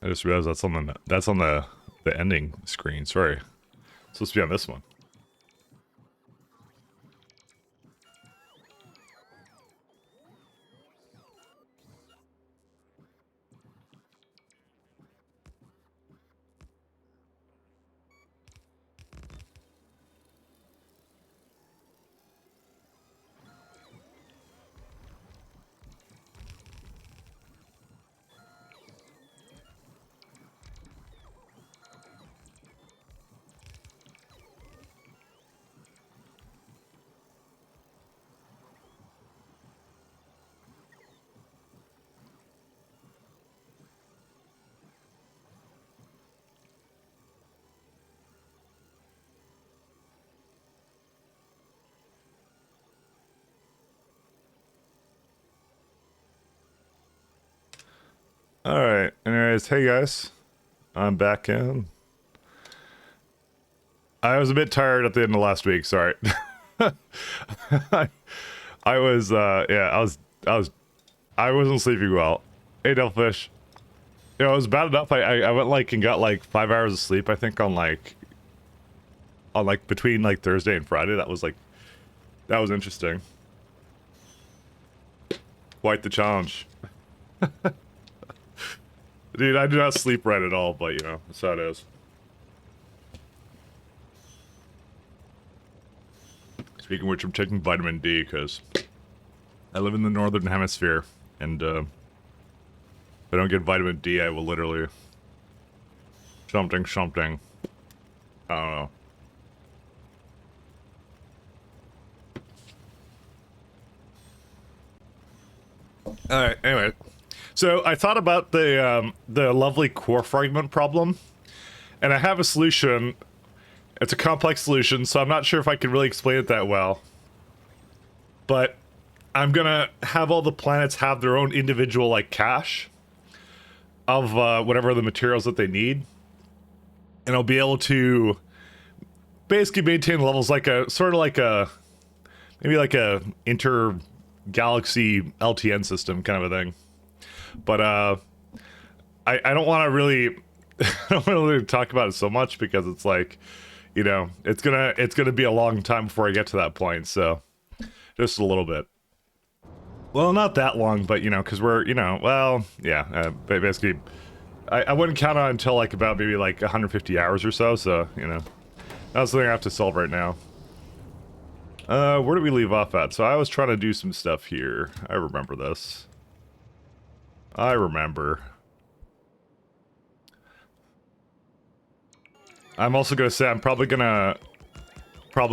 I just realized that's on the ending screen. Sorry, it's supposed to be on this one. All right. Anyways, hey guys, I'm back in. I was a bit tired at the end of last week. Sorry. I, I was yeah, I wasn't sleeping well. Hey Delfish. You know, it was bad enough. I went like and got like 5 hours of sleep, I think, on like between like Thursday and Friday. That was interesting. Quite the challenge. Dude, I do not sleep right at all, but you know, that's how it is. Speaking of which, I'm taking vitamin D because I live in the northern hemisphere, and if I don't get vitamin D, I will literally something. I don't know. All right. Anyway, so I thought about the lovely core fragment problem, and I have a solution. It's a complex solution, so I'm not sure if I can really explain it that well. But I'm gonna have all the planets have their own individual like cache of whatever the materials that they need, and I'll be able to basically maintain levels like a sort of like a maybe like a inter galaxy LTN system kind of a thing. But I don't want to really I don't want to really talk about it so much because it's like, you know, it's gonna be a long time before I get to that point. So just a little bit. Well, not that long, but you know, because we're, you know, well, yeah, basically, I wouldn't count on until like about maybe like 150 hours or so. So you know, that's the thing I have to solve right now. Where did we leave off at? So I was trying to do some stuff here. I remember this. I remember. I'm also gonna say I'm probably gonna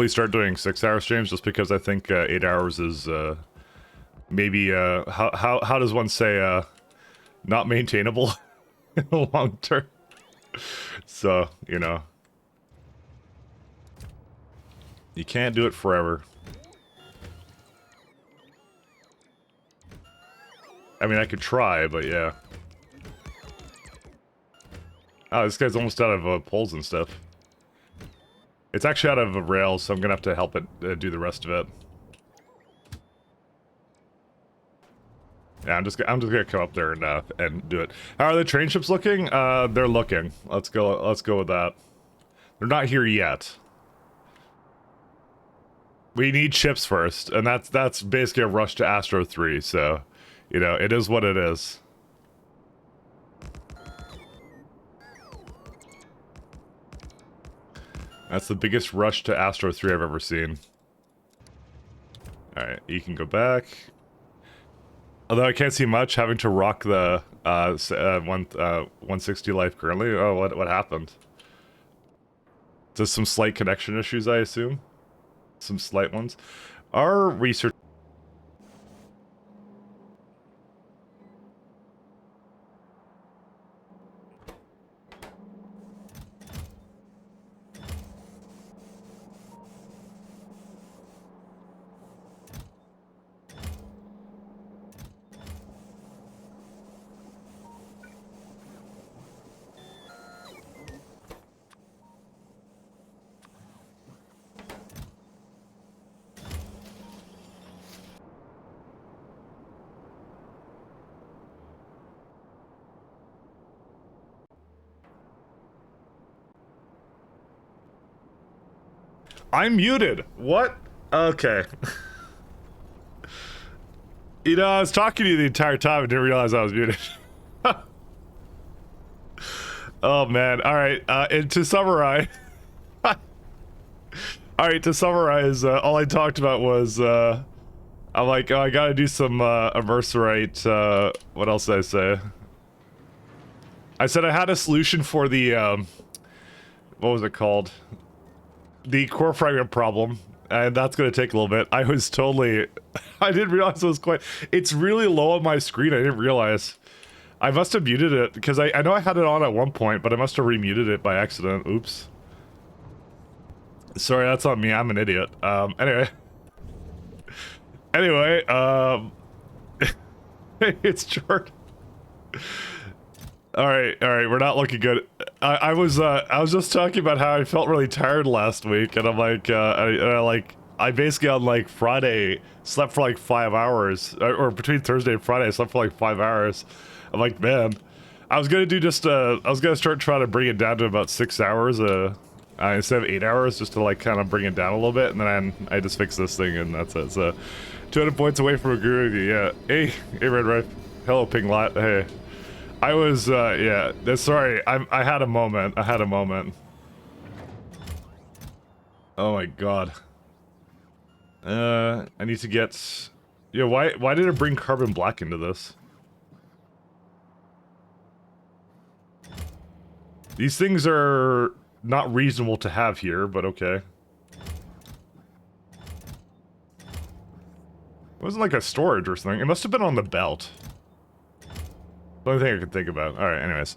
start doing 6-hour streams just because I think 8 hours is maybe how does one say not maintainable in the long term. So you know, you can't do it forever. I mean, I could try, but yeah. Oh, this guy's almost out of poles and stuff. It's actually out of rails, so I'm gonna have to help it do the rest of it. Yeah, I'm just gonna come up there and do it. How are the train ships looking? They're looking. Let's go with that. They're not here yet. We need ships first, and that's basically a rush to Astro 3. So, you know, it is what it is. That's the biggest rush to Astro 3 I've ever seen. Alright, you can go back. Although I can't see much, having to rock the 160 life currently. Oh, what happened? Just some slight connection issues, I assume? Some slight ones. Our research... I'm muted. What? Okay. You know, I was talking to you the entire time and didn't realize I was muted. Oh man. All right. And to summarize, all right. To summarize, all I talked about was I'm like, oh, I gotta do some immerserite. What else did I say? I said I had a solution for the what was it called? The core fragment problem, and that's gonna take a little bit. I was totally, I didn't realize it was quite. It's really low on my screen. I didn't realize. I must have muted it because I know I had it on at one point, but I must have remuted it by accident. Oops. Sorry, that's on me. I'm an idiot. Anyway, it's short. All right, we're not looking good. I was just talking about how I felt really tired last week, and I'm like, I basically on like Friday slept for like 5 hours, or between Thursday and Friday I slept for like 5 hours. I'm like, man, I was gonna do just I was gonna start trying to bring it down to about 6 hours instead of 8 hours, just to like kind of bring it down a little bit, and then I just fixed this thing, and that's it. So 200 points away from a groovy. Yeah. Hey, Red Rife. Hello, Pinglot. Hey. I was, yeah. Sorry, I had a moment. I had a moment. Oh my god. I need to get... Yeah, why did it bring carbon black into this? These things are not reasonable to have here, but okay. It wasn't like a storage or something. It must have been on the belt. The only thing I could think about. All right, anyways.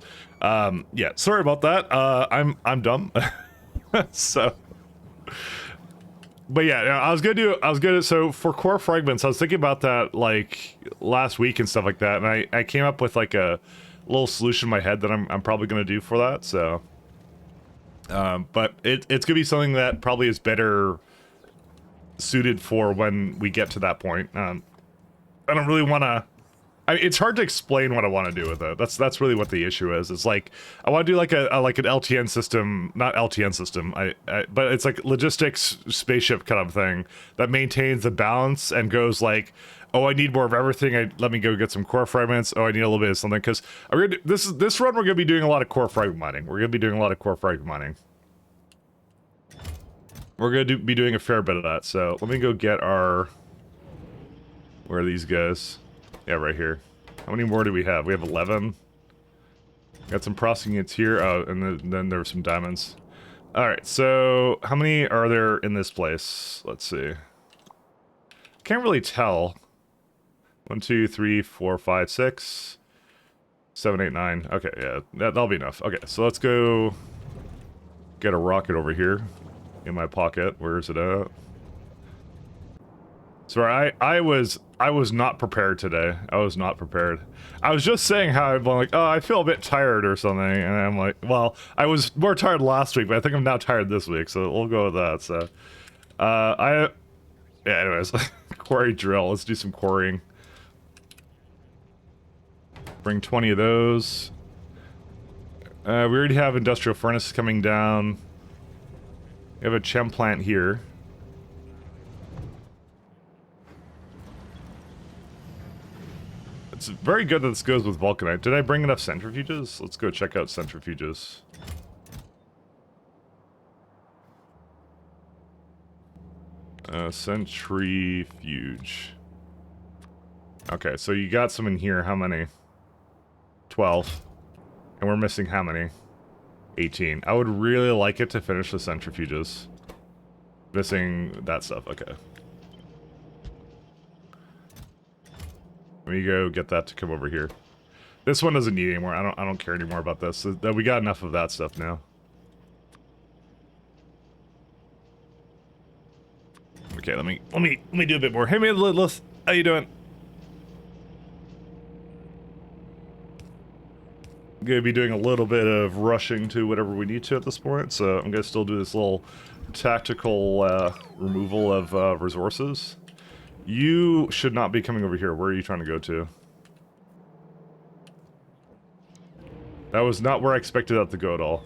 Yeah, sorry about that. I'm dumb. So, but yeah, I was gonna so for core fragments, I was thinking about that like last week and stuff like that, and I came up with like a little solution in my head that I'm probably gonna do for that. So, but it's gonna be something that probably is better suited for when we get to that point. I don't really want to. It's hard to explain what I want to do with it. That's really what the issue is. It's like I want to do like like an LTN system, not LTN system. But it's like logistics spaceship kind of thing that maintains the balance and goes like, oh, I need more of everything. Let me go get some core fragments. Oh, I need a little bit of something because this run we're gonna be doing a lot of core fragment mining. We're gonna be doing a lot of core fragment mining. We're gonna be doing a fair bit of that. So let me go get our. Where are these guys? Yeah, right here. How many more do we have? We have 11. Got some processing units here. Oh, and then there were some diamonds. Alright, so how many are there in this place? Let's see. Can't really tell. 1, 2, 3, 4, 5, 6, 7, 8, 9. Okay, yeah, that'll be enough. Okay, so let's go get a rocket over here in my pocket. Where is it at? Sorry, I was not prepared today. I was not prepared. I was just saying how I'm like, oh, I feel a bit tired or something, and I'm like, well, I was more tired last week, but I think I'm now tired this week, so we'll go with that. So, yeah. Anyways, quarry drill. Let's do some quarrying. Bring 20 of those. We already have industrial furnaces coming down. We have a chem plant here. It's very good that this goes with vulcanite. Did I bring enough centrifuges? Let's go check out centrifuges. Centrifuge. Okay, so you got some in here. How many? 12. And we're missing how many? 18. I would really like it to finish the centrifuges. Missing that stuff. Okay. Let me go get that to come over here. This one doesn't need anymore. I don't care anymore about this. We got enough of that stuff now. Okay, let me do a bit more. Hey man, Lilith, how you doing? I'm gonna be doing a little bit of rushing to whatever we need to at this point, so I'm gonna still do this little tactical removal of resources. You should not be coming over here. Where are you trying to go to? That was not where I expected that to go at all.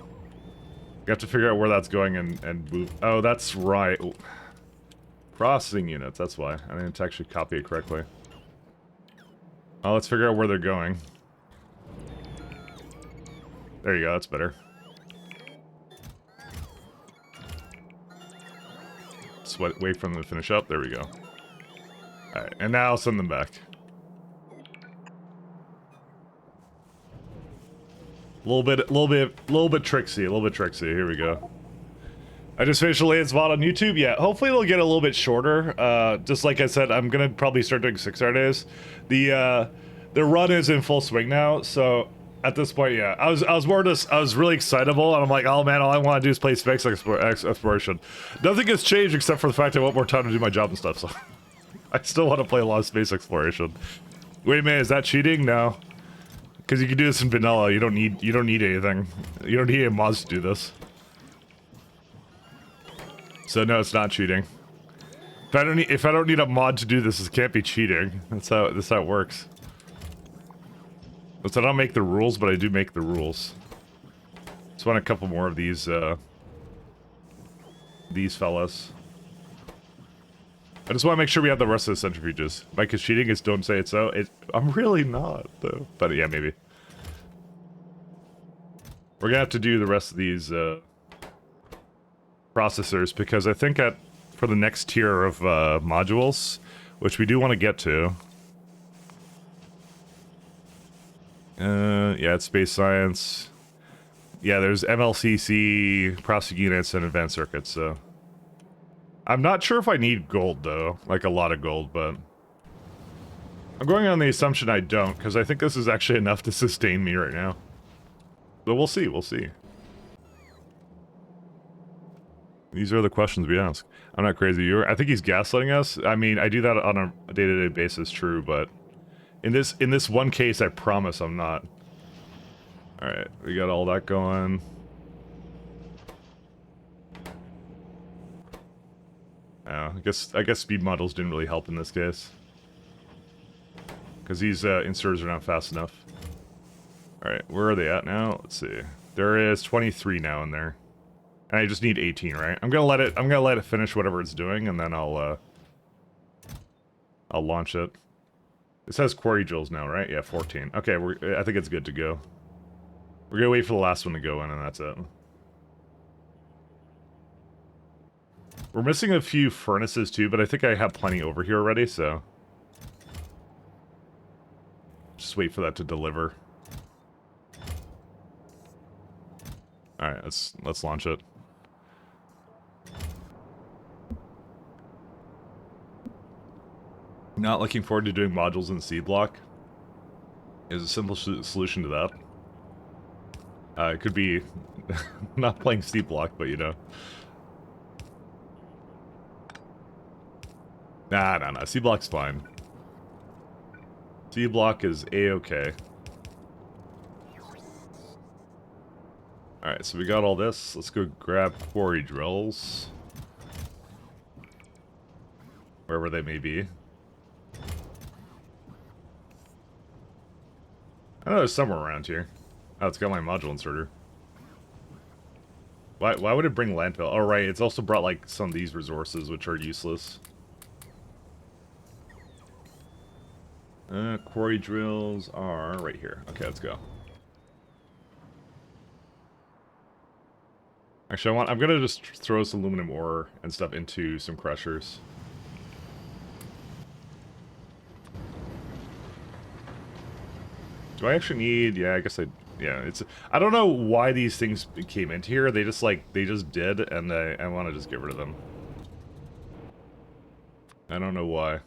have to figure out where that's going and move. Oh, that's right. Processing units, that's why. I didn't actually copy it correctly. Oh, let's figure out where they're going. There you go, that's better. Just wait for them to finish up. There we go. Alright, and now I'll send them back. A little bit tricksy, Here we go. I just finished a latest VOD on YouTube. Yeah, hopefully it'll get a little bit shorter. Just like I said, I'm gonna probably start doing 6-hour days. The run is in full swing now, so at this point, yeah, I was really excitable, and I'm like, oh man, all I want to do is play space exploration. Nothing has changed except for the fact I want more time to do my job and stuff. So I still want to play a lot of space exploration. Wait a minute, is that cheating? No. Because you can do this in vanilla. You don't need anything. You don't need any mods to do this. So no, it's not cheating. If I don't need a mod to do this, it can't be cheating. That's how it works. So I don't make the rules, but I do make the rules. Just want a couple more of these fellas. I just want to make sure we have the rest of the centrifuges. Mike is cheating, it's don't say it so. I'm really not, though. But yeah, maybe. We're gonna have to do the rest of these processors, because I think for the next tier of modules, which we do want to get to. Yeah, it's space science. Yeah, there's MLCC, processing units, and advanced circuits, so... I'm not sure if I need gold, though. Like, a lot of gold, but... I'm going on the assumption I don't, because I think this is actually enough to sustain me right now. But we'll see, These are the questions we ask. I'm not crazy. I think he's gaslighting us. I mean, I do that on a day-to-day basis, true, but... In this one case, I promise I'm not. Alright, we got all that going. I guess speed models didn't really help in this case. Because these inserters are not fast enough. Alright, where are they at now? Let's see. There is 23 now in there. And I just need 18, right? I'm gonna let it finish whatever it's doing, and then I'll launch it. It says quarry drills now, right? Yeah, 14. Okay, I think it's good to go. We're gonna wait for the last one to go in, and that's it. We're missing a few furnaces too, but I think I have plenty over here already, so... Just wait for that to deliver. Alright, let's launch it. Not looking forward to doing modules in C block. Is a simple solution to that. It could be not playing C block, but you know. Nah. C block's fine. C block is a-okay. Alright, so we got all this. Let's go grab quarry drills. Wherever they may be. I know there's somewhere around here. Oh, it's got my module inserter. Why would it bring landfill? Oh, right, it's also brought, like, some of these resources, which are useless. Quarry drills are right here. Okay, let's go. Actually, I'm gonna just throw some aluminum ore and stuff into some crushers. Do I actually need... Yeah, I guess yeah, it's... I don't know why these things came into here. They just did, and I want to just get rid of them. I don't know why.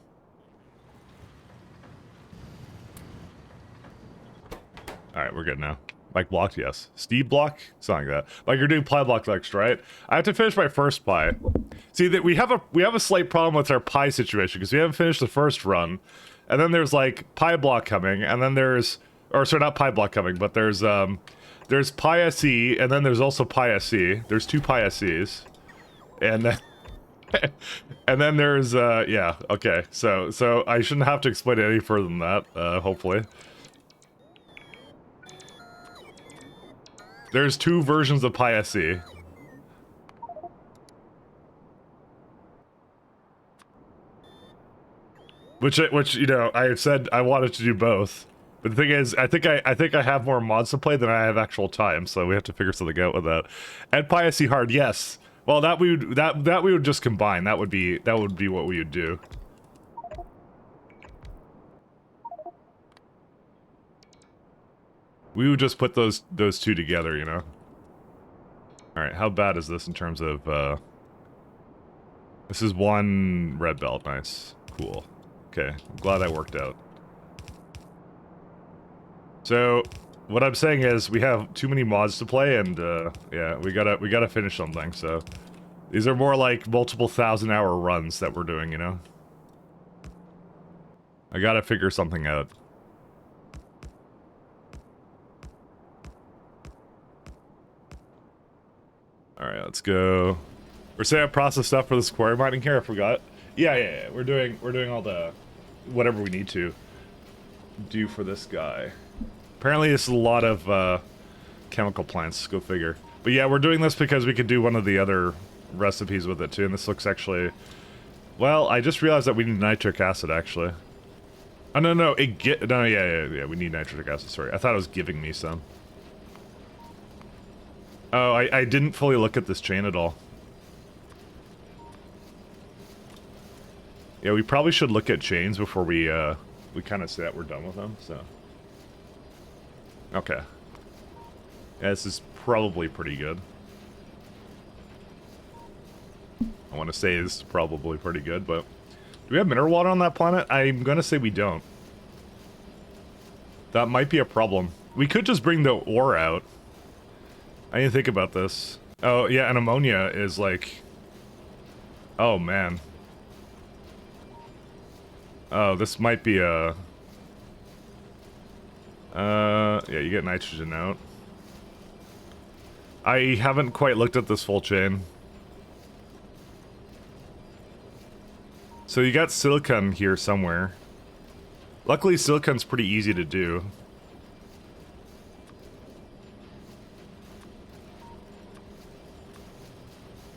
Alright, we're good now. Like blocked, yes. Steve block? Something like that. Like you're doing pie block next, right? I have to finish my first pie. See, that we have a slight problem with our pie situation, because we haven't finished the first run. And then there's like pie block coming, and then there's... Or, sorry, not pie block coming, but there's pie SE, and then there's also pie SE. There's two pie SEs. And then... and then there's, yeah, okay. So I shouldn't have to explain it any further than that, hopefully. There's two versions of pie SE. Which you know, I had said I wanted to do both. But the thing is, I think I have more mods to play than I have actual time, so we have to figure something out with that. And Piracy Hard, yes. Well, that we would just combine. That would be what we would do. We would just put those two together, you know. All right, how bad is this in terms of? This is 1 red belt. Nice, cool. Okay, I'm glad that worked out. So, what I'm saying is we have too many mods to play, and yeah, we gotta finish something. So, these are more like multiple 1,000-hour runs that we're doing, you know. I gotta figure something out. All right, let's go. We're setting up process stuff for this quarry mining here. I forgot. Yeah. We're doing all the whatever we need to do for this guy. Apparently, this is a lot of chemical plants. Go figure. But yeah, we're doing this because we could do one of the other recipes with it too. And this looks actually. Well, I just realized that we need nitric acid actually. Oh no, yeah. We need nitric acid. Sorry, I thought it was giving me some. Oh, I didn't fully look at this chain at all. Yeah, we probably should look at chains before we kind of say that we're done with them, so. Okay. Yeah, this is probably pretty good. I want to say this is probably pretty good, but... Do we have mineral water on that planet? I'm gonna say we don't. That might be a problem. We could just bring the ore out. I didn't think about this. Oh, yeah, and ammonia is like... Oh, man. Oh, this might be a... yeah, you get nitrogen out. I haven't quite looked at this full chain. So you got silicon here somewhere. Luckily, silicon's pretty easy to do.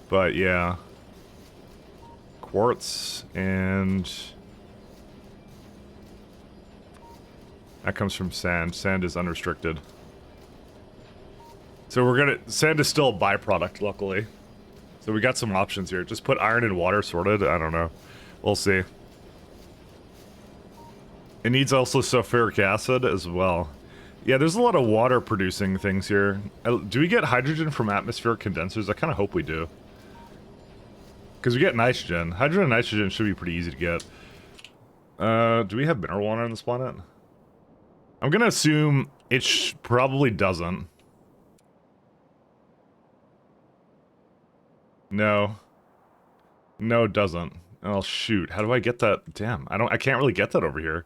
But yeah. Quartz and... That comes from sand. Sand is unrestricted. So we're gonna... Sand is still a byproduct, luckily. So we got some options here. Just put iron and water sorted? I don't know. We'll see. It needs also sulfuric acid as well. Yeah, there's a lot of water producing things here. Do we get hydrogen from atmospheric condensers? I kind of hope we do. Because we get nitrogen. Hydrogen and nitrogen should be pretty easy to get. Do we have mineral water on this planet? I'm gonna assume it probably doesn't. No. No, it doesn't. Oh, shoot. How do I get that? Damn, I can't really get that over here.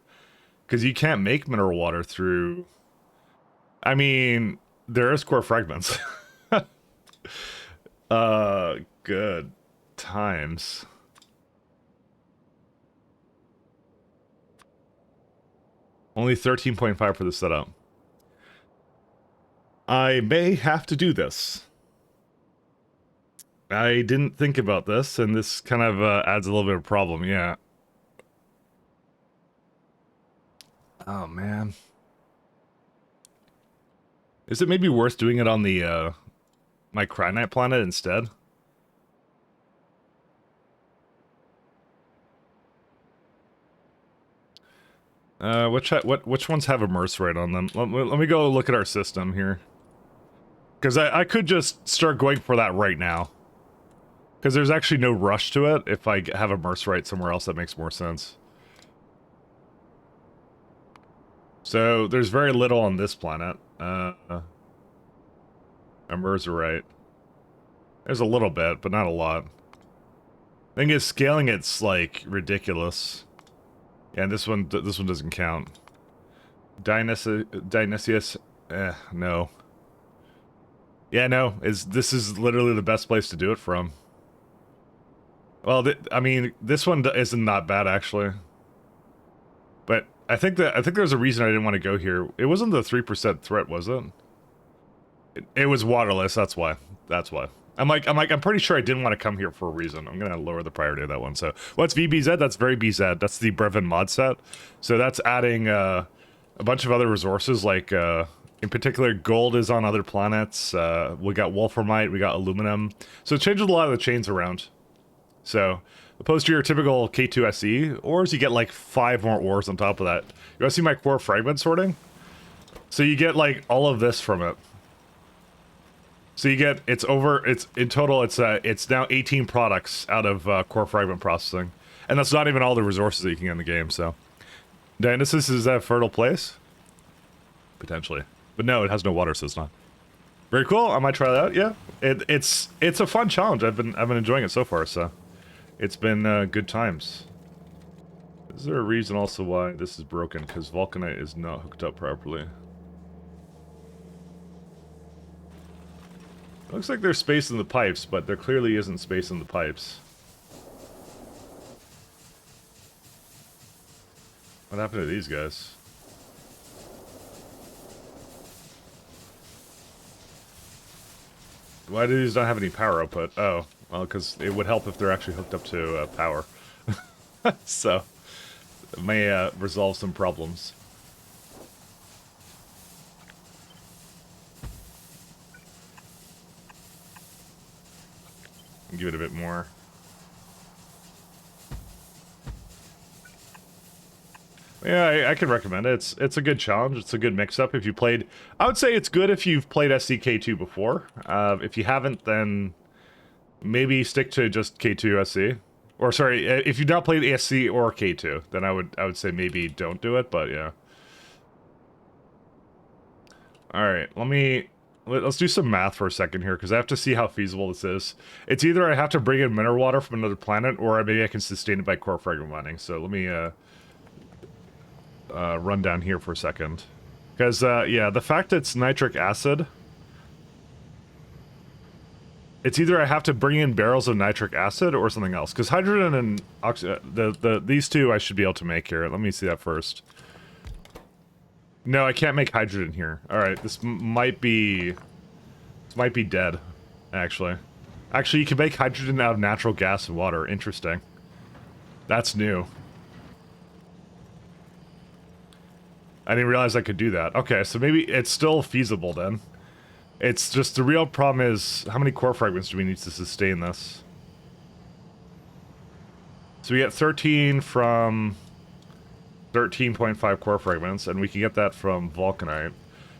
Because you can't make mineral water through... I mean, there is core fragments. Good times. Only 13.5 for the setup. I may have to do this. I didn't think about this, and this kind of adds a little bit of a problem, yeah. Oh, man. Is it maybe worth doing it on the, my Cryonite planet instead? Which ones have immerse rate on them? Let me go look at our system here. Because I could just start going for that right now. Because there's actually no rush to it. If I have immerse rate somewhere else, that makes more sense. So, there's very little on this planet. Immersorite. There's a little bit, but not a lot. Thing is, scaling it's, like, ridiculous. Yeah, and this one doesn't count. Dionysius, no. Yeah, no, this is literally the best place to do it from. Well, I mean, this one isn't that bad, actually. But I think there's a reason I didn't want to go here. It wasn't the 3% threat, was it? It was waterless, that's why. That's why. I'm pretty sure I didn't want to come here for a reason. I'm gonna lower the priority of that one. So what's VBZ? That's very BZ. That's the Brevin mod set. So that's adding a bunch of other resources, like in particular, gold is on other planets. We got wolframite, we got aluminum. So it changes a lot of the chains around. So opposed to your typical K2 SE ores, you get like 5 more ores on top of that. You want to see my core fragment sorting? So you get like all of this from it. So you get, it's in total, it's now 18 products out of core fragment processing. And that's not even all the resources that you can get in the game, so. Dionysus, is that a fertile place? Potentially. But no, it has no water, so it's not. Very cool, I might try that out, yeah. It's a fun challenge, I've been enjoying it so far, so. It's been good times. Is there a reason also why this is broken? Because Vulcanite is not hooked up properly. Looks like there's space in the pipes, but there clearly isn't space in the pipes. What happened to these guys? Why do these not have any power output? Oh, well, because it would help if they're actually hooked up to power. So, it may resolve some problems. Give it a bit more. Yeah, I can recommend it. It's a good challenge. It's a good mix-up. If you played... I would say it's good if you've played SC-K2 before. If you haven't, then maybe stick to just K2 SC. Or, sorry, if you've not played SC or K2, then I would say maybe don't do it, but yeah. Alright, let's do some math for a second here, because I have to see how feasible this is. It's either I have to bring in mineral water from another planet, or maybe I can sustain it by core fragment mining. So let me run down here for a second. Because, yeah, the fact that it's nitric acid... It's either I have to bring in barrels of nitric acid or something else. Because hydrogen and these two I should be able to make here. Let me see that first. No, I can't make hydrogen here. Alright, this might be dead, actually. Actually, you can make hydrogen out of natural gas and water. Interesting. That's new. I didn't realize I could do that. Okay, so maybe it's still feasible then. It's just the real problem is, how many core fragments do we need to sustain this? So we get 13 from 13.5 core fragments, and we can get that from vulcanite.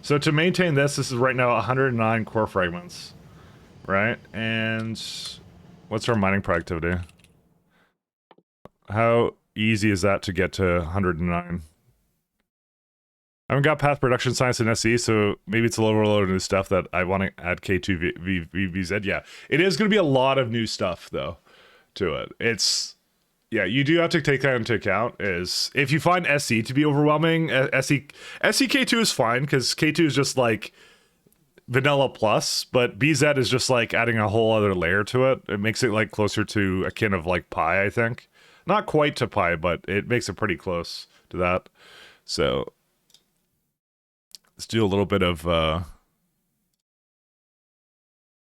So to maintain this is right now 109 core fragments, right? And what's our mining productivity? How easy is that to get to 109? I haven't got path production science in SE, so maybe it's a little overload of new stuff that I want to add K2 VZ. Yeah, it is going to be a lot of new stuff, though, to it. It's... Yeah, you do have to take that into account, is... If you find SE to be overwhelming, SE-K2 is fine, because K2 is just, like, vanilla plus, but BZ is just, like, adding a whole other layer to it. It makes it, like, closer to akin of, like, pi, I think. Not quite to pi, but it makes it pretty close to that. So... Let's do a little bit of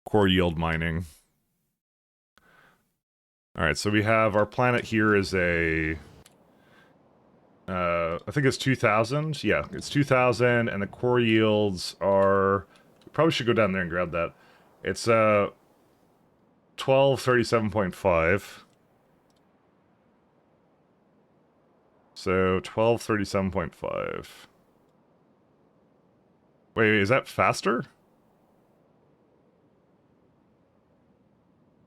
core yield mining. Alright, so we have our planet here is a... I think it's 2,000. Yeah, it's 2,000, and the core yields are... Probably should go down there and grab that. It's 1237.5. So 1237.5. Wait, is that faster?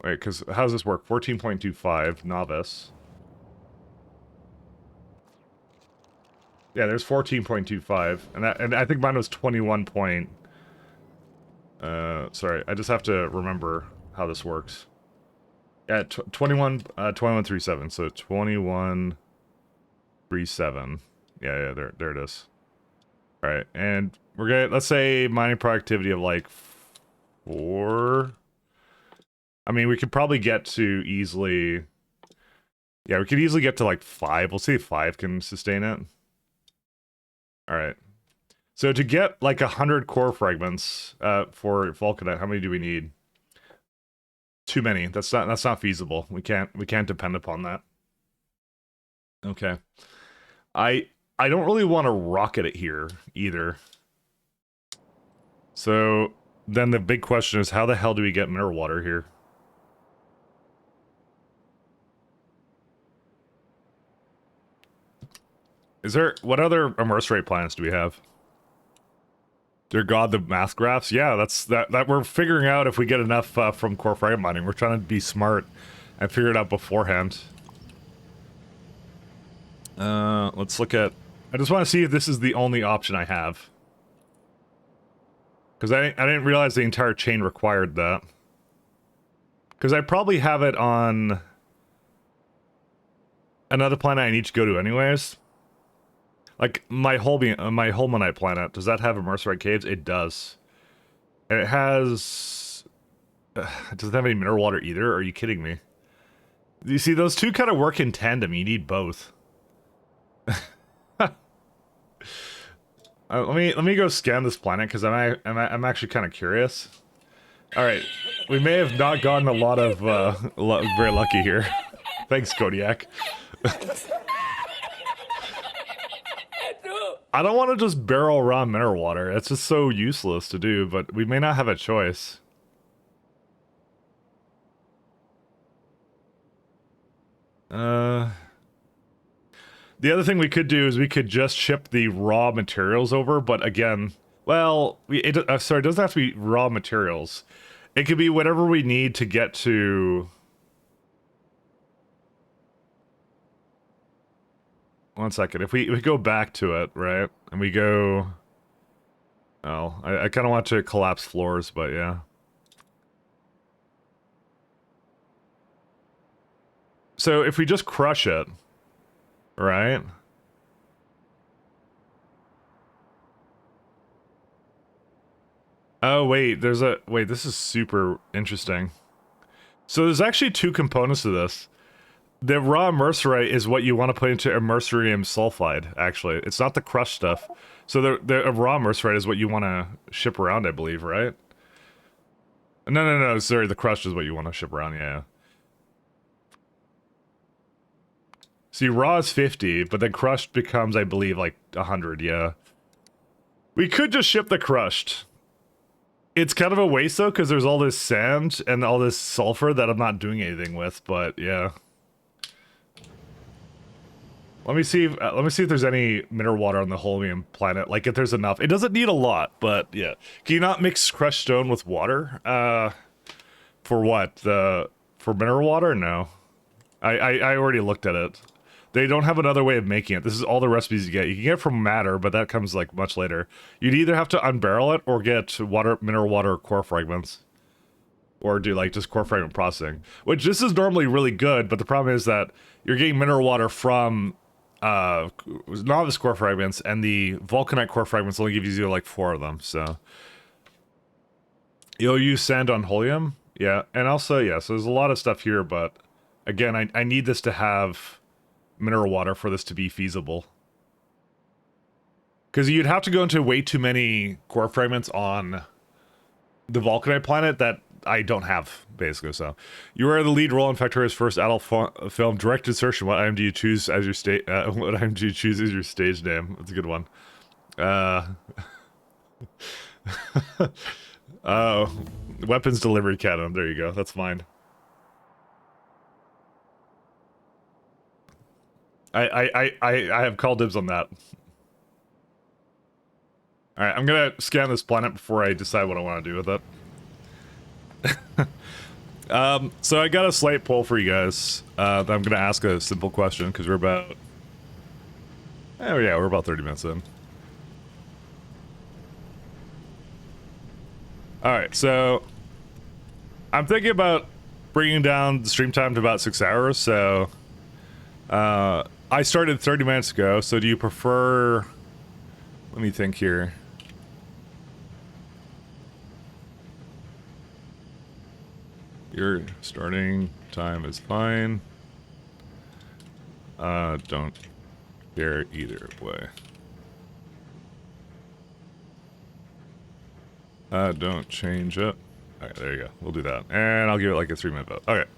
Wait, because how does this work? 14.25, novice. Yeah, there's 14.25, and I think mine was 21 point... sorry, I just have to remember how this works. Yeah, 2137, so 2137. Yeah, there it is. Alright, and we're gonna, let's say mining productivity of like 4. I mean, we could probably get to easily... Yeah, we could easily get to like 5. We'll see if 5 can sustain it. Alright. So to get like 100 core fragments for vulcanite, how many do we need? too many. That's not feasible. We can't depend upon that. Okay. I don't really want to rocket it here either. So then the big question is, how the hell do we get mineral water here? Is there, what other immerse rate plans do we have? Dear God, the math graphs? Yeah, that we're figuring out if we get enough from core fragment mining. We're trying to be smart and figure it out beforehand. Let's look at, I just want to see if this is the only option I have. Because I didn't realize the entire chain required that. Because I probably have it on another planet I need to go to anyways. Like, my Holmanite planet, does that have immersive caves? It does. And it has... it doesn't have any mineral water either? Are you kidding me? You see, those two kind of work in tandem. You need both. Let me go scan this planet, because I'm actually kind of curious. Alright, we may have not gotten a lot of, very lucky here. Thanks, Kodiak. I don't want to just barrel raw mineral water. It's just so useless to do, but we may not have a choice. The other thing we could do is we could just ship the raw materials over, but again, well, sorry, it doesn't have to be raw materials. It could be whatever we need to get to... One second. If we go back to it, right, and we go... Oh, I kind of want to collapse floors, but yeah. So if we just crush it, right? Oh, wait, wait, this is super interesting. So there's actually two components to this. The raw immersorite is what you want to put into immersorium sulfide, actually. It's not the crushed stuff. So the raw immersorite is what you want to ship around, I believe, right? No, sorry, the crushed is what you want to ship around, yeah. See, raw is 50, but then crushed becomes, I believe, like 100, yeah. We could just ship the crushed. It's kind of a waste, though, because there's all this sand and all this sulfur that I'm not doing anything with, but yeah. Let me see if there's any mineral water on the Holmium planet. Like, if there's enough. It doesn't need a lot, but yeah. Can you not mix crushed stone with water? For what? For mineral water? No. I already looked at it. They don't have another way of making it. This is all the recipes you get. You can get it from matter, but that comes, like, much later. You'd either have to unbarrel it or get mineral water core fragments. Or do, like, just core fragment processing. Which, this is normally really good, but the problem is that you're getting mineral water from... novice core fragments, and the vulcanite core fragments only give you like 4 of them, so you'll use sand on Holium, yeah, and also, yeah, so there's a lot of stuff here, but again, I need this to have mineral water for this to be feasible, because you'd have to go into way too many core fragments on the vulcanite planet that I don't have, basically, so. You are the lead role in Factorio's first adult film, direct insertion. What item do you choose as your what item do you choose as your stage name? That's a good one. Weapons delivery cannon, there you go, that's fine. I have call dibs on that. Alright, I'm gonna scan this planet before I decide what I want to do with it. So I got a slight poll for you guys. That I'm gonna ask a simple question, because we're about... Oh yeah, we're about 30 minutes in. Alright, so... I'm thinking about bringing down the stream time to about 6 hours, so... I started 30 minutes ago, so do you prefer... Let me think here. Your starting time is fine. Don't care either way. Don't change it. Alright, there you go. We'll do that. And I'll give it like a 3-minute vote. Okay.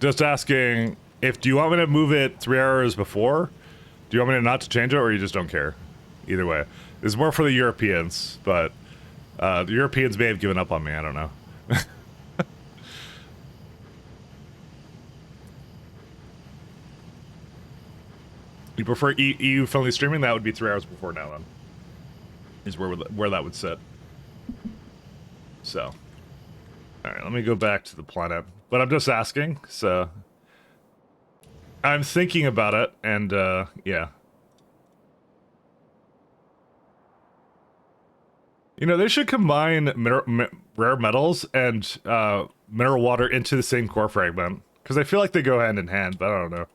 Just asking, do you want me to move it 3 hours before? Do you want me to not to change it, or you just don't care? Either way. It's more for the Europeans, but the Europeans may have given up on me, I don't know. You prefer EU-friendly streaming? That would be 3 hours before now, then. Is where that would sit. So. Alright, let me go back to the planet. But I'm just asking, so... I'm thinking about it, and, yeah. You know, they should combine rare metals and, mineral water into the same core fragment. Because I feel like they go hand in hand, but I don't know.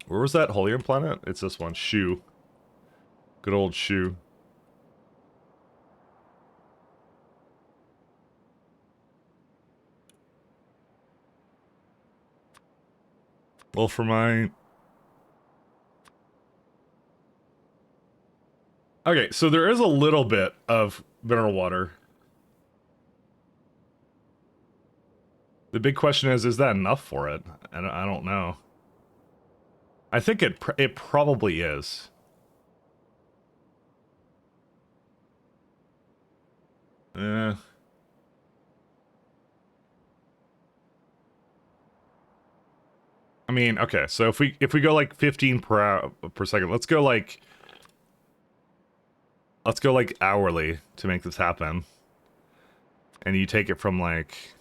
Where was that Holium planet? It's this one, Shu. Good old Shu. Well, for my... Okay, so there is a little bit of mineral water. The big question is that enough for it? I don't know. I think it probably is. I mean, okay, so if we go like 15 per second, let's go like hourly to make this happen. And you take it from like,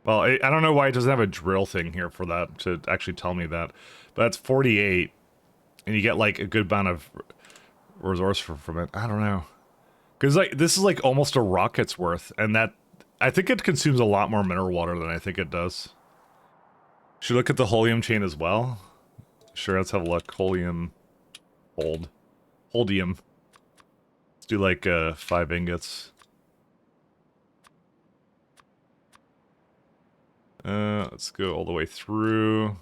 well, I don't know why it doesn't have a drill thing here for that to actually tell me that, but that's 48, and you get like a good amount of resource from it. I don't know, because like this is like almost a rocket's worth, and that I think it consumes a lot more mineral water than I think it does. Should look at the Holium chain as well. Sure, let's have a look. Holium, Holdium. Let's do like 5 ingots. Let's go all the way through.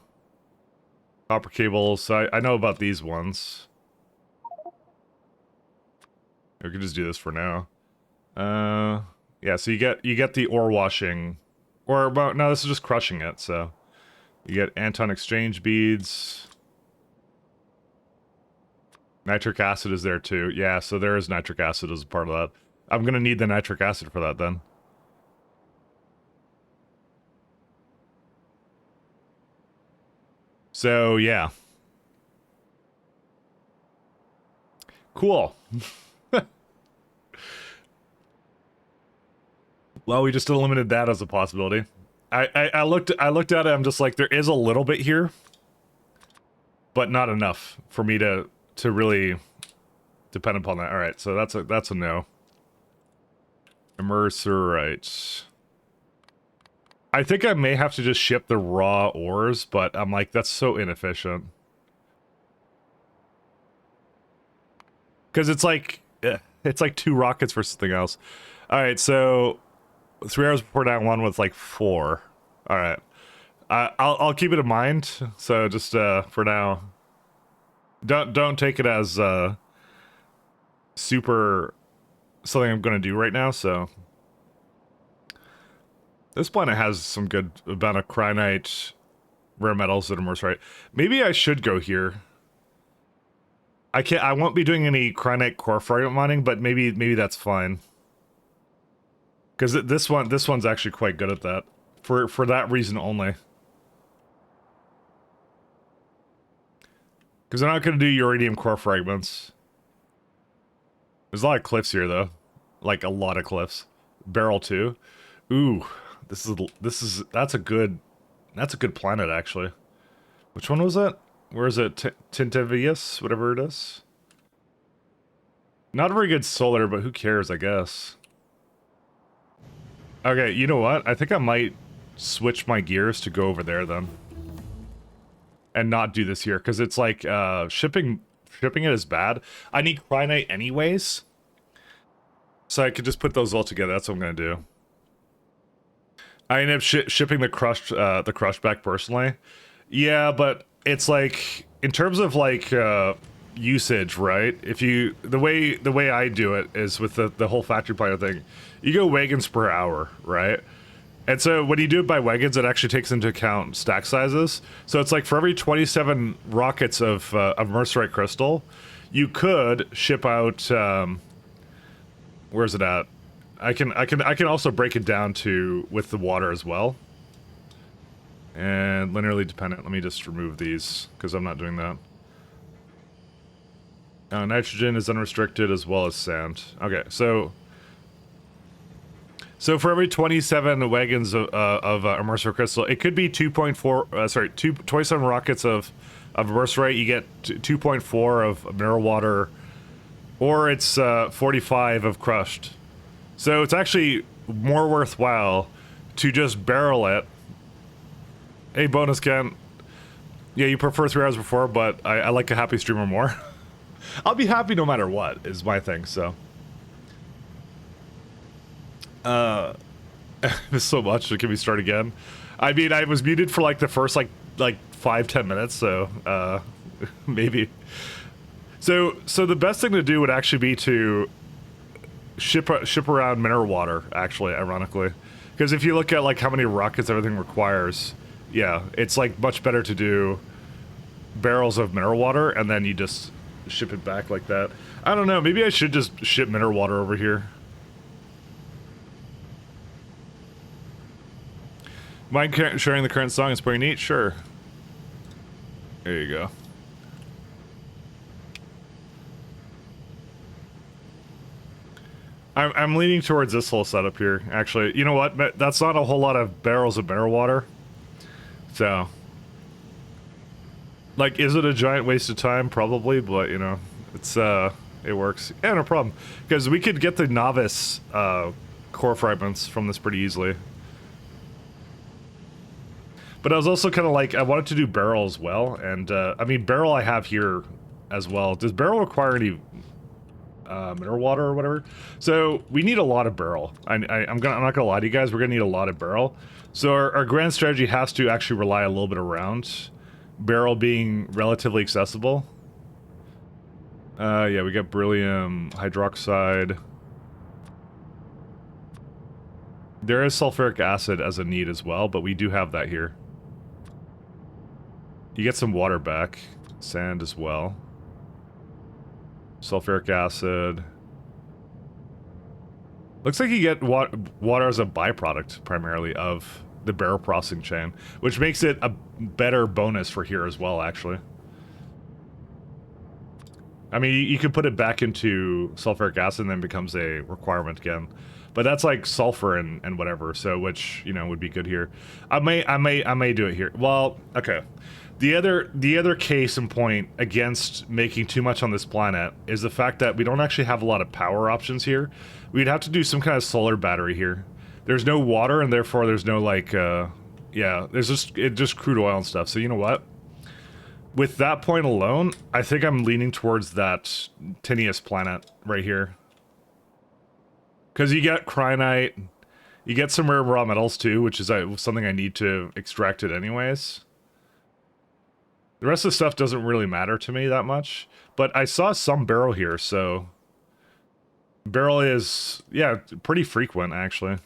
Copper cables. So I know about these ones. We could just do this for now. Yeah. So you get the ore washing, or well, no, this is just crushing it. So you get Anton exchange beads. Nitric acid is there too. Yeah. So there is nitric acid as a part of that. I'm gonna need the nitric acid for that then. So, yeah. Cool. Well, we just eliminated that as a possibility. I looked at it, I'm just like, there is a little bit here, but not enough for me to really depend upon that. Alright, so that's a no. Immerser, right. I think I may have to just ship the raw ores, but I'm like, that's so inefficient. Because it's like 2 rockets for something else. Alright, so 3 hours before down one with like 4. Alright. I'll keep it in mind. So just for now. Don't take it as super something I'm gonna do right now, so. This planet has some good amount of cryonite rare metals that are more right. Maybe I should go here. I won't be doing any cryonite core fragment mining, but maybe that's fine. Because this one's actually quite good at that. For that reason only. Because I'm not going to do uranium core fragments. There's a lot of cliffs here, though. Like, a lot of cliffs. Barrel, too. Ooh. That's a good planet, actually. Which one was that? Where is it? Tintavius? Whatever it is. Not very good solar, but who cares, I guess. Okay, you know what? I think I might switch my gears to go over there, then. And not do this here, because it's like, shipping it is bad. I need cryonite anyways. So I could just put those all together. That's what I'm gonna do. I ended up shipping the crushed back personally. Yeah, but it's like, in terms of like, usage, right? If you the way I do it is with the whole factory planner thing, you go wagons per hour, right? And so when you do it by wagons, it actually takes into account stack sizes. So it's like for every 27 rockets of mercerite crystal, you could ship out. Where's it at? I can also break it down to with the water as well. And linearly dependent. Let me just remove these because I'm not doing that. Nitrogen is unrestricted as well as sand. Okay, so for every 27 wagons of immersive crystal, it could be 27 rockets of mercerite. You get 2.4 of mineral water, or it's 45 of crushed. So it's actually more worthwhile to just barrel it. Hey, bonus Ken. Yeah, you prefer 3 hours before, but I like a happy streamer more. I'll be happy no matter what, is my thing, so. There's so much, can we start again? I mean, I was muted for like the first like 5-10 minutes, so maybe. So the best thing to do would actually be to ship around mineral water, actually, ironically. Because if you look at like how many rockets everything requires, yeah, it's like much better to do barrels of mineral water and then you just ship it back like that. I don't know, maybe I should just ship mineral water over here. Mind sharing the current song is pretty neat? Sure. There you go. I'm leaning towards this whole setup here, actually. You know what? That's not a whole lot of barrels of mineral water. So. Like, is it a giant waste of time? Probably, but, you know, it's, it works. Yeah, no problem. Because we could get the novice, core fragments from this pretty easily. But I was also kind of like, I wanted to do barrel as well, and, I mean, barrel I have here as well. Does barrel require any mineral water or whatever? So we need a lot of barrel. I'm not gonna lie to you guys, we're gonna need a lot of barrel. So our grand strategy has to actually rely a little bit around barrel being relatively accessible. Yeah, we got beryllium hydroxide. There is sulfuric acid as a need as well, but we do have that here. You get some water back, sand as well. Sulfuric acid. Looks like you get water as a byproduct, primarily, of the barrel processing chain, which makes it a better bonus for here as well, actually. I mean, you can put it back into sulfuric acid and then it becomes a requirement again. But that's like sulfur and whatever, so which, you know, would be good here. I may do it here. Well, okay. The other case in point against making too much on this planet is the fact that we don't actually have a lot of power options here. We'd have to do some kind of solar battery here. There's no water, and therefore there's no like, yeah, there's just crude oil and stuff. So you know what? With that point alone, I think I'm leaning towards that Tinius planet right here. Because you get cryonite, you get some rare raw metals too, which is something I need to extract it anyways. The rest of the stuff doesn't really matter to me that much, but I saw some barrel here, so barrel is, yeah, pretty frequent actually.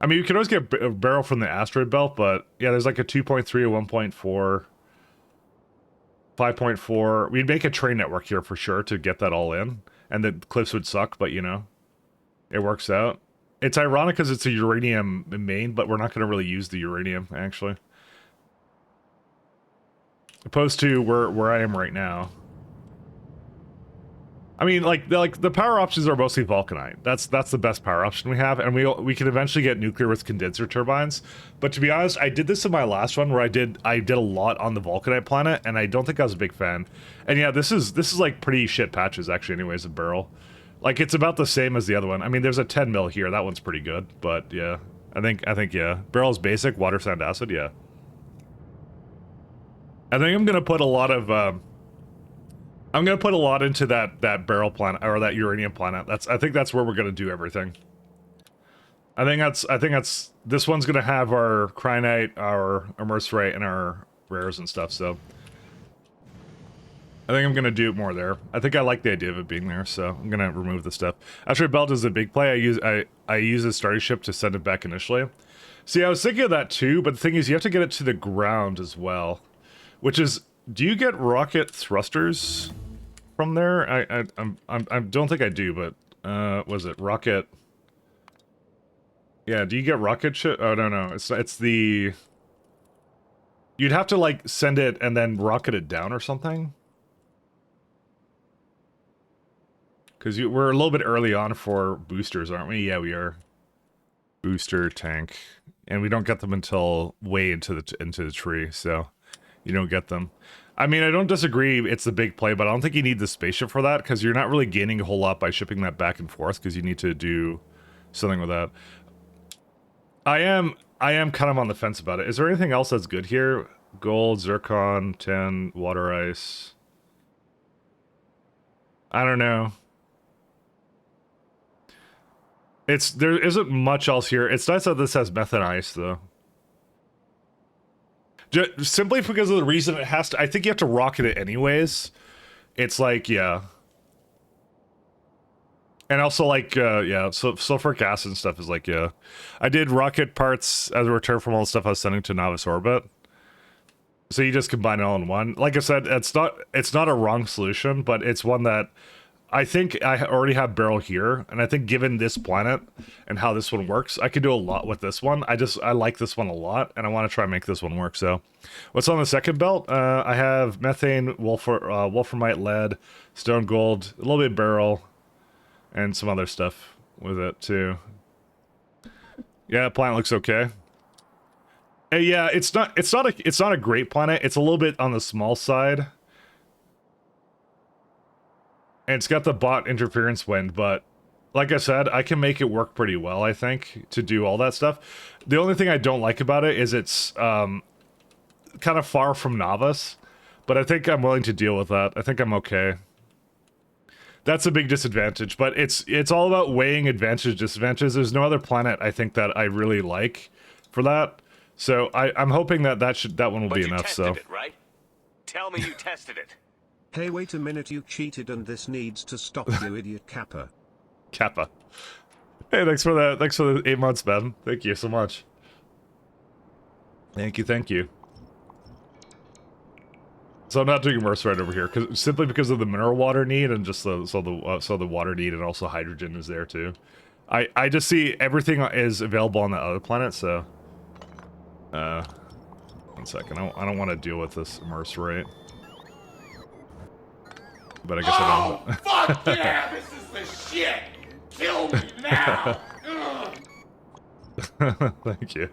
I mean, you can always get a barrel from the asteroid belt, but yeah, there's like a 2.3, a 1.4, 5.4. We'd make a train network here for sure to get that all in, and the cliffs would suck, but you know, it works out. It's ironic because it's a uranium main, but we're not going to really use the uranium actually. Opposed to where I am right now. I mean, like the power options are mostly vulcanite. That's the best power option we have, and we can eventually get nuclear with condenser turbines. But to be honest, I did this in my last one where I did a lot on the vulcanite planet, and I don't think I was a big fan. And yeah, this is like pretty shit patches actually. Anyways, a barrel, like it's about the same as the other one. I mean, there's a 10 mil here. That one's pretty good, but yeah, I think yeah, barrel's basic, water, sand, acid, yeah. I think I'm gonna put a lot of into that barrel planet or that uranium planet. I think that's where we're gonna do everything. I think that's this one's gonna have our cryonite, our mercerite, and our rares and stuff. So I think I'm gonna do it more there. I think I like the idea of it being there, so I'm gonna remove the stuff. After belt is a big play, I use a starting ship to send it back initially. See, I was thinking of that too, but the thing is, you have to get it to the ground as well, which is, do you get rocket thrusters from there? I don't think I do, but was it rocket? Yeah, do you get rocket ship? Oh no, it's the. You'd have to like send it and then rocket it down or something. Because we're a little bit early on for boosters, aren't we? Yeah, we are. Booster tank, and we don't get them until way into the tree, so you don't get them. I mean, I don't disagree. It's a big play, but I don't think you need the spaceship for that because you're not really gaining a whole lot by shipping that back and forth because you need to do something with that. I am kind of on the fence about it. Is there anything else that's good here? Gold, zircon, tin, water ice. I don't know. There isn't much else here. It's nice that this has methane ice, though. Just simply because of the reason it has to... I think you have to rocket it anyways. It's like, yeah. And also, like, yeah, so sulfuric acid and stuff is like, yeah. I did rocket parts as a return from all the stuff I was sending to Novice Orbit. So you just combine it all in one. Like I said, it's not a wrong solution, but it's one that... I think I already have Barrel here, and I think given this planet and how this one works, I could do a lot with this one. I like this one a lot, and I want to try and make this one work, so. What's on the second belt? I have methane, wolframite, lead, stone gold, a little bit of Barrel, and some other stuff with it, too. Yeah, the planet looks okay. Yeah, it's not a great planet. It's a little bit on the small side. And it's got the bot interference wind, but like I said, I can make it work pretty well, I think, to do all that stuff. The only thing I don't like about it is it's kind of far from Novice, but I think I'm willing to deal with that. I think I'm okay. That's a big disadvantage, but it's all about weighing advantage, disadvantages. There's no other planet I think that I really like for that. So I'm hoping that one will be enough. So. It, right? Tell me you tested it. Hey, wait a minute, you cheated and this needs to stop, you idiot Kappa. Kappa. Hey, thanks for the 8 months, Ben. Thank you so much. Thank you. So I'm not doing immerse right over here, simply because of the mineral water need and just so the water need, and also hydrogen is there too. I just see everything is available on the other planet, so. 1 second. I don't want to deal with this immerse rate. But I guess I don't. Fuck yeah! This is the shit! Kill me now! Thank you.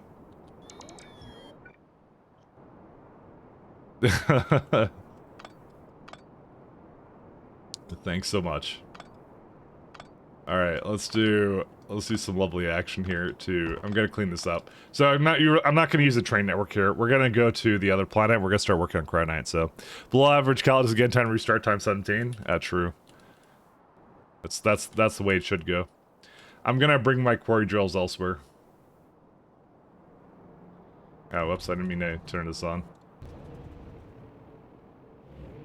Thanks so much. All right, let's do some lovely action here too. I'm gonna clean this up. So I'm not gonna use the train network here. We're gonna go to the other planet. We're gonna start working on Cryonite. So below average calories again. Time to restart. Time 17. True. That's the way it should go. I'm gonna bring my quarry drills elsewhere. Oh, whoops! I didn't mean to turn this on.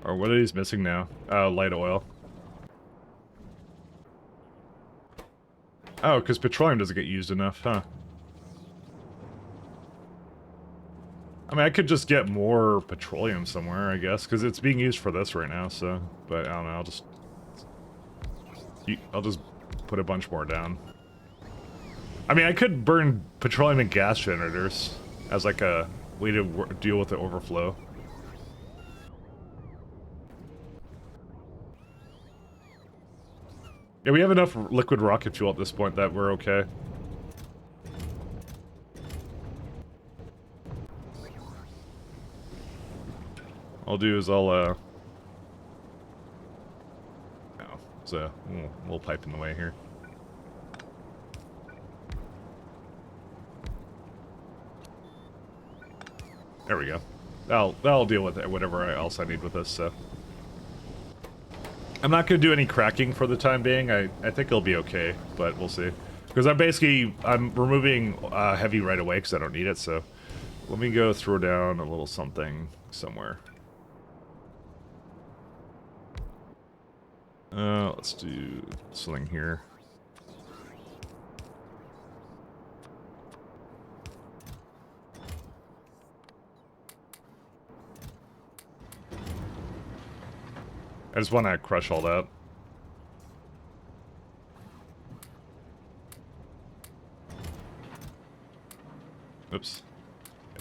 Or what are these missing now? Light oil. Oh, because petroleum doesn't get used enough, huh? I mean, I could just get more petroleum somewhere, I guess, because it's being used for this right now, so... But, I don't know, I'll just put a bunch more down. I mean, I could burn petroleum and gas generators as, like, a way to deal with the overflow. Yeah, we have enough liquid rocket fuel at this point that we're okay. I'll do is oh, there's a little pipe in the way here. There we go. That'll deal with it, whatever else I need with this, so. I'm not going to do any cracking for the time being. I think it'll be okay, but we'll see. Because I'm removing heavy right away because I don't need it, so let me go throw down a little something somewhere. Let's do something here. I just want to crush all that. Oops.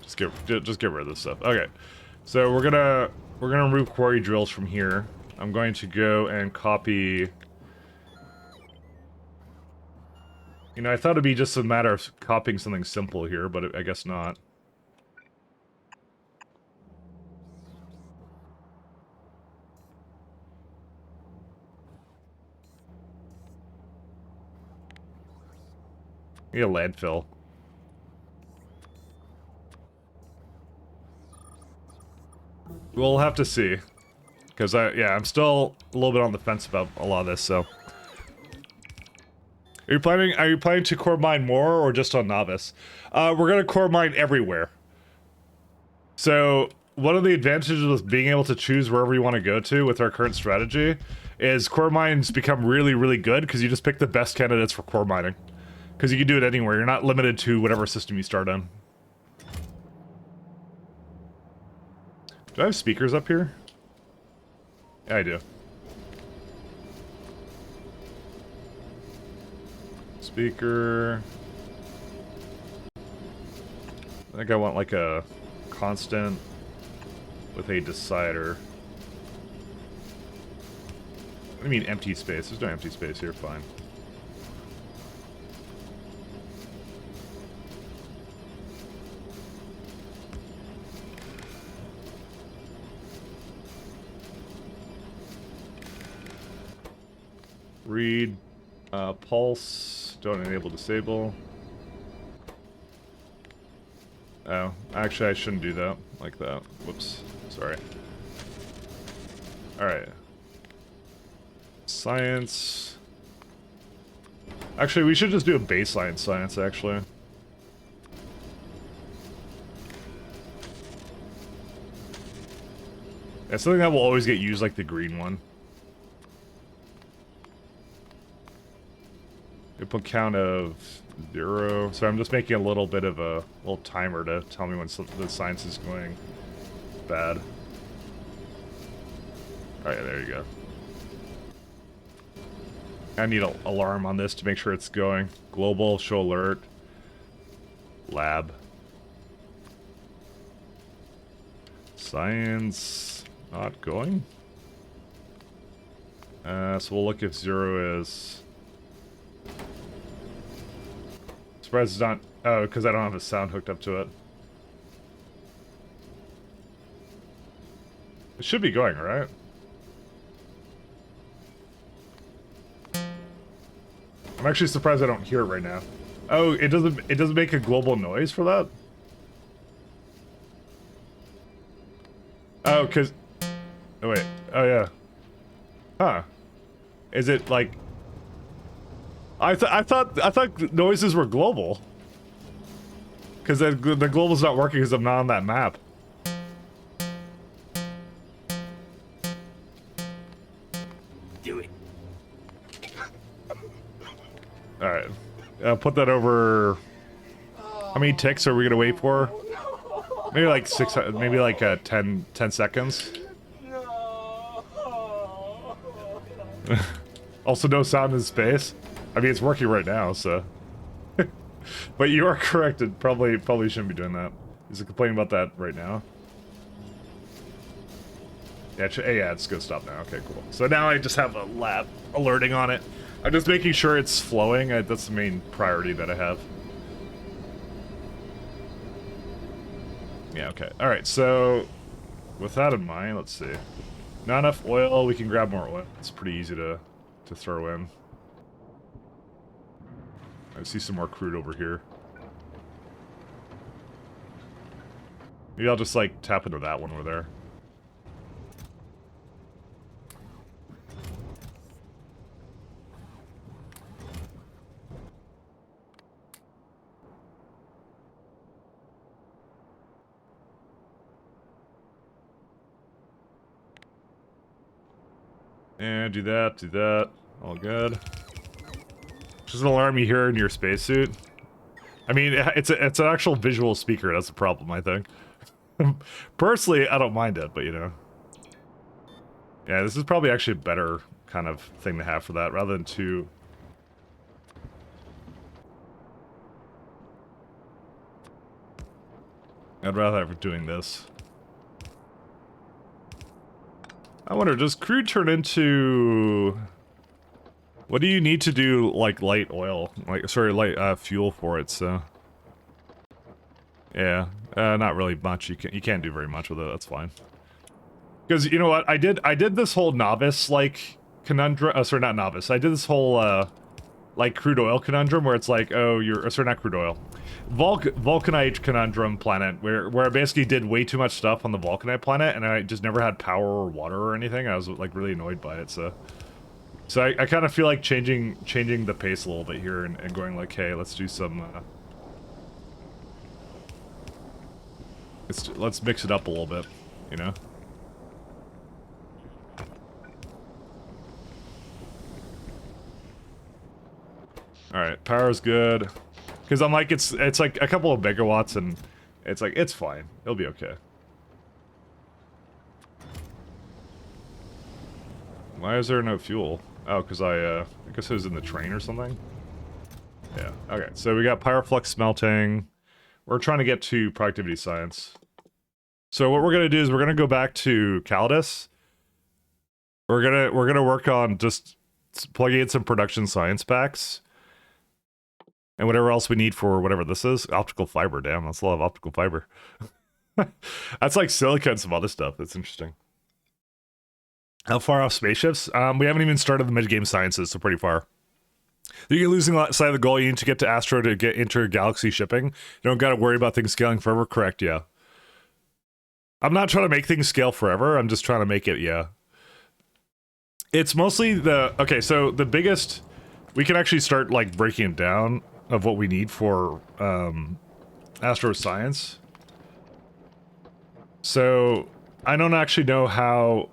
Just get rid of this stuff. Okay. So we're gonna remove quarry drills from here. I'm going to go and copy. You know, I thought it'd be just a matter of copying something simple here, but I guess not. Yeah, landfill. We'll have to see. Because I'm still a little bit on the fence about a lot of this, so. Are you planning to core mine more or just on novice? We're gonna core mine everywhere. So one of the advantages of being able to choose wherever you want to go to with our current strategy is core mines become really, really good because you just pick the best candidates for core mining. Because you can do it anywhere. You're not limited to whatever system you start on. Do I have speakers up here? Yeah, I do. Speaker. I think I want like a constant with a decider. What do you mean empty space? There's no empty space here, fine. Read, pulse, don't enable disable. Oh, actually I shouldn't do that like that. Whoops, sorry. Alright. Science. Actually, we should just do a baseline science, actually. It's something that will always get used, like the green one. Input count of 0. So I'm just making a little bit of a little timer to tell me when the science is going bad. Alright, there you go. I need an alarm on this to make sure it's going. Global, show alert. Lab. Science not going. So we'll look if 0 is... Surprised it's not... Oh, because I don't have a sound hooked up to it. It should be going, right? I'm actually surprised I don't hear it right now. Oh, it doesn't make a global noise for that? Oh, cause... Oh, wait. Oh, yeah. Huh. Is it, like... I thought noises were global. Cause the global's not working because I'm not on that map. Do it. Alright. Put that over... How many ticks are we gonna wait for? Maybe like 6... Maybe like 10 seconds? Also no sound in space? I mean, it's working right now, so... But you are correct, it probably shouldn't be doing that. Is it complaining about that right now? Yeah, yeah, it's gonna stop now. Okay, cool. So now I just have a lab alerting on it. I'm just making sure it's flowing. That's the main priority that I have. Yeah, okay. Alright, so... With that in mind, let's see. Not enough oil, we can grab more oil. It's pretty easy to throw in. I see some more crude over here. Maybe I'll just, like, tap into that one over there. And do that. All good. Just an alarm you hear in your spacesuit. I mean, it's an actual visual speaker. That's the problem, I think. Personally, I don't mind it, but you know. Yeah, this is probably actually a better kind of thing to have for that, rather than two. I'd rather have it doing this. I wonder, does crude turn into... What do you need to do, like, light oil? Like, sorry, light fuel for it, so... Yeah, not really much. You can't do very much with it, that's fine. Because, you know what, I did this whole novice, like, conundrum... sorry, not novice. I did this whole, like, crude oil conundrum, where it's like, oh, you're... sorry, not crude oil. Vulcanite conundrum planet, where I basically did way too much stuff on the Vulcanite planet, and I just never had power or water or anything. I was, like, really annoyed by it, so... So I kind of feel like changing the pace a little bit here and going like, hey, let's do some... let's mix it up a little bit, you know? Alright, power's good. Because I'm like, it's like a couple of megawatts and it's like, it's fine. It'll be okay. Why is there no fuel? Oh, because I guess it was in the train or something? Yeah, okay. So we got pyroflux smelting. We're trying to get to productivity science. So what we're gonna do is we're gonna go back to Calidus. We're gonna work on just plugging in some production science packs. And whatever else we need for whatever this is. Optical fiber, damn, that's a lot of optical fiber. That's like silica and some other stuff. That's interesting. How far off spaceships? We haven't even started the mid-game sciences, so pretty far. You're losing sight of the goal. You need to get to Astro to get inter-galaxy shipping. You don't got to worry about things scaling forever. Correct, yeah. I'm not trying to make things scale forever. I'm just trying to make it, yeah. It's mostly the... Okay, so the biggest... We can actually start, like, breaking it down of what we need for Astro Science. So, I don't actually know how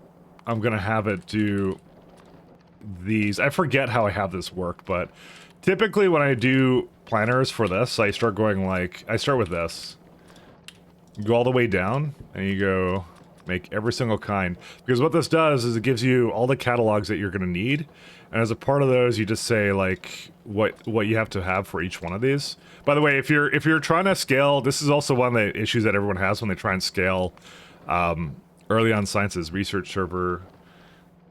I'm gonna have it do these. I forget how I have this work, but typically when I do planners for this, I start going like, I start with this. You go all the way down, and you go make every single kind. Because what this does is it gives you all the catalogs that you're gonna need, and as a part of those, you just say like what you have to have for each one of these. By the way, if you're trying to scale, this is also one of the issues that everyone has when they try and scale early on sciences, research server.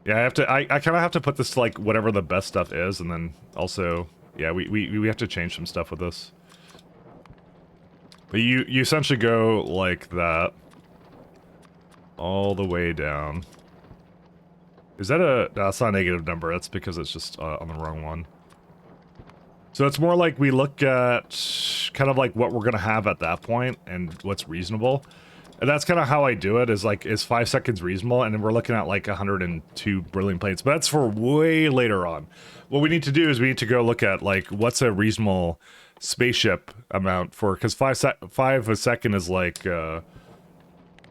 Yeah, I kind of have to put this to like whatever the best stuff is, and then also, yeah, we have to change some stuff with this. But you essentially go like that all the way down. Is that a... No, that's not a negative number. That's because it's just on the wrong one. So it's more like we look at kind of like what we're going to have at that point and what's reasonable. And that's kind of how I do it, is like, is 5 seconds reasonable? And then we're looking at like 102 beryllium plates. But that's for way later on. What we need to do is we need to go look at like, what's a reasonable spaceship amount for... Because 5 a second is like...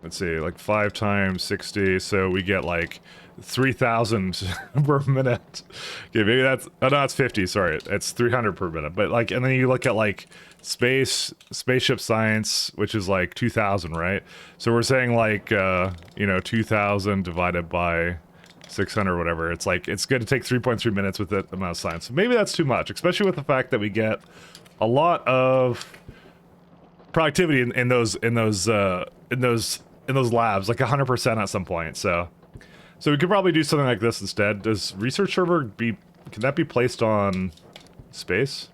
let's see, like 5 times 60, so we get like 3,000 per minute. Okay, maybe that's... Oh, no, it's 50, sorry. It's 300 per minute. But like, and then you look at like spaceship science, which is like 2,000, right? So we're saying like, you know, 2,000 divided by 600 or whatever. It's like, it's going to take 3.3 minutes with that amount of science. So maybe that's too much, especially with the fact that we get a lot of productivity in those labs, like 100% at some point. So we could probably do something like this instead. Does research server can that be placed on space?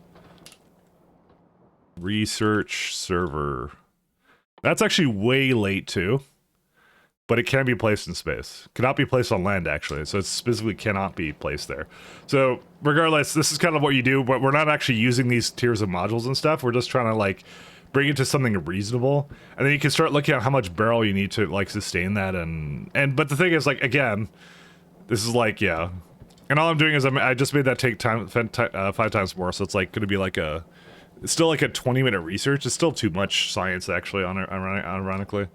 Research server. That's actually way late too, but it can be placed in space. Cannot be placed on land actually, so it specifically cannot be placed there. So regardless, this is kind of what you do, but we're not actually using these tiers of modules and stuff. We're just trying to like bring it to something reasonable, and then you can start looking at how much barrel you need to like sustain that. But the thing is, like, again, this is like, yeah, and all I'm doing is I just made that take 5 times more, so it's like going to be like it's still like a 20-minute research. It's still too much science actually, ironically.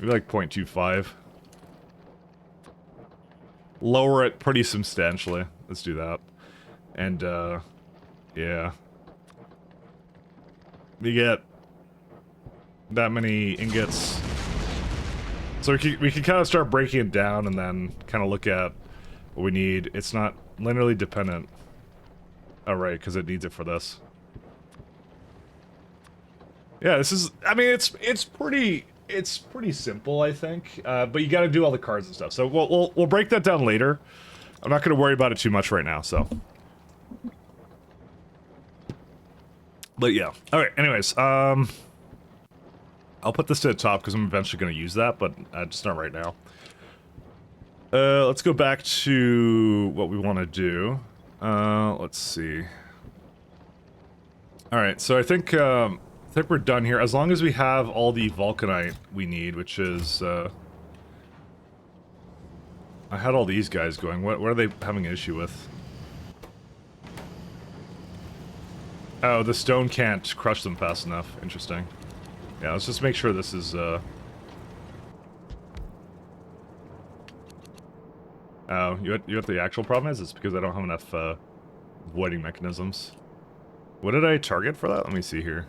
Maybe like 0.25. lower it pretty substantially. Let's do that. And, yeah. We get that many ingots. So we can kind of start breaking it down and then kind of look at what we need. It's not linearly dependent. Oh, right, because it needs it for this. Yeah, this is, I mean, it's pretty simple, I think. But you got to do all the cards and stuff. So we'll break that down later. I'm not going to worry about it too much right now, so. But yeah. Alright, anyways, I'll put this to the top because I'm eventually going to use that, but just not right now. Let's go back to what we want to do. Let's see. Alright, so I think we're done here. As long as we have all the vulcanite we need, which is, I had all these guys going. What are they having an issue with? Oh, the stone can't crush them fast enough. Interesting. Yeah, let's just make sure this is, Oh, you know what the actual problem is? It's because I don't have enough, voiding mechanisms. What did I target for that? Let me see here.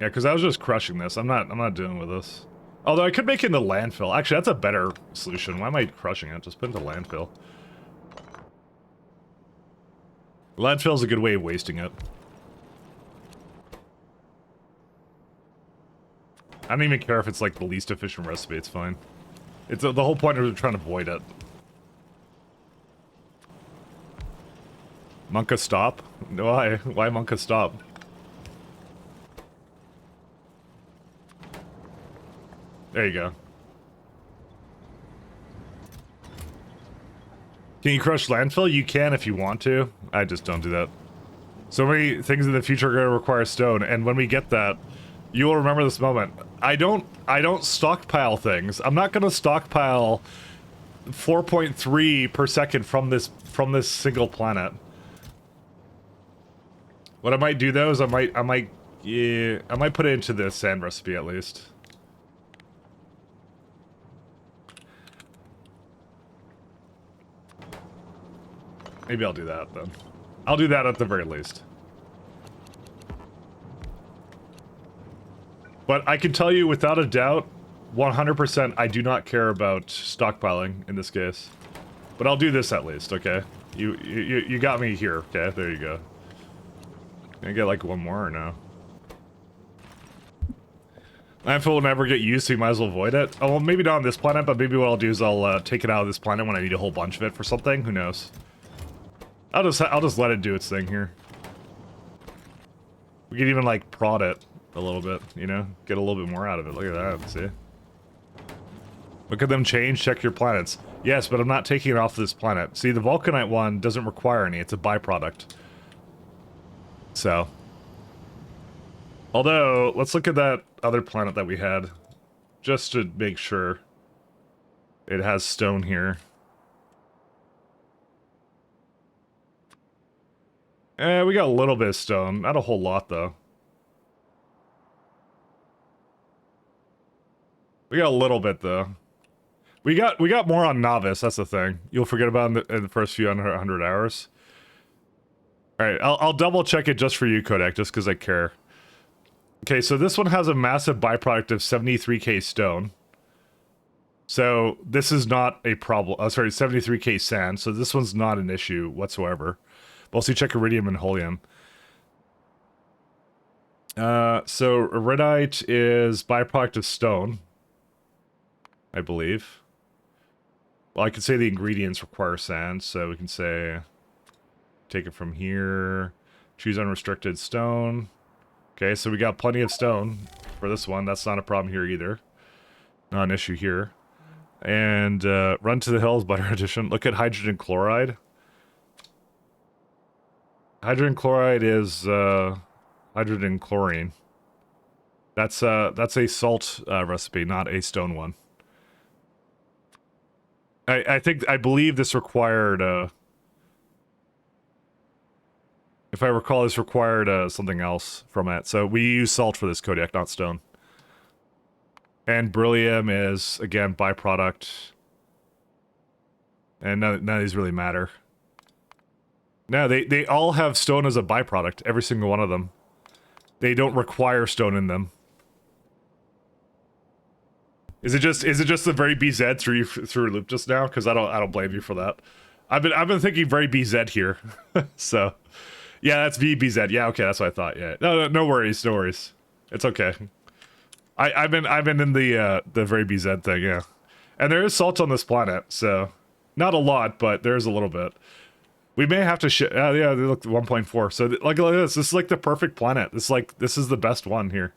Yeah, because I was just crushing this. I'm not dealing with this. Although I could make it into landfill. Actually, that's a better solution. Why am I crushing it? Just put it into landfill. Landfill is a good way of wasting it. I don't even care if it's like the least efficient recipe, it's fine. It's the whole point of trying to avoid it. Monka stop? Why? Why Monka stop? There you go. Can you crush landfill? You can if you want to. I just don't do that. So many things in the future are going to require stone, and when we get that, you will remember this moment. I don't stockpile things. I'm not going to stockpile 4.3 per second from this single planet. What I might do though is I might put it into the sand recipe at least. Maybe I'll do that then. I'll do that at the very least. But I can tell you without a doubt, 100% I do not care about stockpiling in this case. But I'll do this at least, okay? You got me here, okay? There you go. Can I get like one more or no? Landfill will never get used, so you might as well avoid it. Oh, well, maybe not on this planet, but maybe what I'll do is I'll take it out of this planet when I need a whole bunch of it for something. Who knows? I'll just let it do its thing here. We could even like prod it a little bit, you know? Get a little bit more out of it. Look at that, see? Look at them change, check your planets. Yes, but I'm not taking it off this planet. See, the vulcanite one doesn't require any, it's a byproduct. So. Although, let's look at that other planet that we had. Just to make sure. It has stone here. We got a little bit of stone. Not a whole lot, though. We got a little bit, though. We got more on Novice, that's the thing. You'll forget about it in the first few 100 hours. Alright, I'll double check it just for you, Kodak, just because I care. Okay, so this one has a massive byproduct of 73k stone. So, this is not a problem. Sorry, 73k sand, so this one's not an issue whatsoever. Also, check iridium and holium. So, iridite is byproduct of stone. I believe. Well, I could say the ingredients require sand, so we can say... Take it from here. Choose unrestricted stone. Okay, so we got plenty of stone for this one. That's not a problem here either. Not an issue here. And, Run to the Hills, Butter Edition. Look at hydrogen chloride. Hydrogen chloride is, hydrogen chlorine. That's a salt, recipe, not a stone one. I believe this required, if I recall, this required, something else from it. So we use salt for this Kodiak, not stone. And beryllium is, again, byproduct. And none of these really matter. No, they all have stone as a byproduct, every single one of them. They don't require stone in them. Is it just the very BZ through a loop just now? Because I don't blame you for that. I've been thinking very BZ here. So yeah, that's VBZ. Yeah, okay, that's what I thought. Yeah. No worries, no worries. It's okay. I've been in the very BZ thing, yeah. And there is salt on this planet, so not a lot, but there's a little bit. We may have to yeah, they look 1.4. So like this is like the perfect planet. This is the best one here.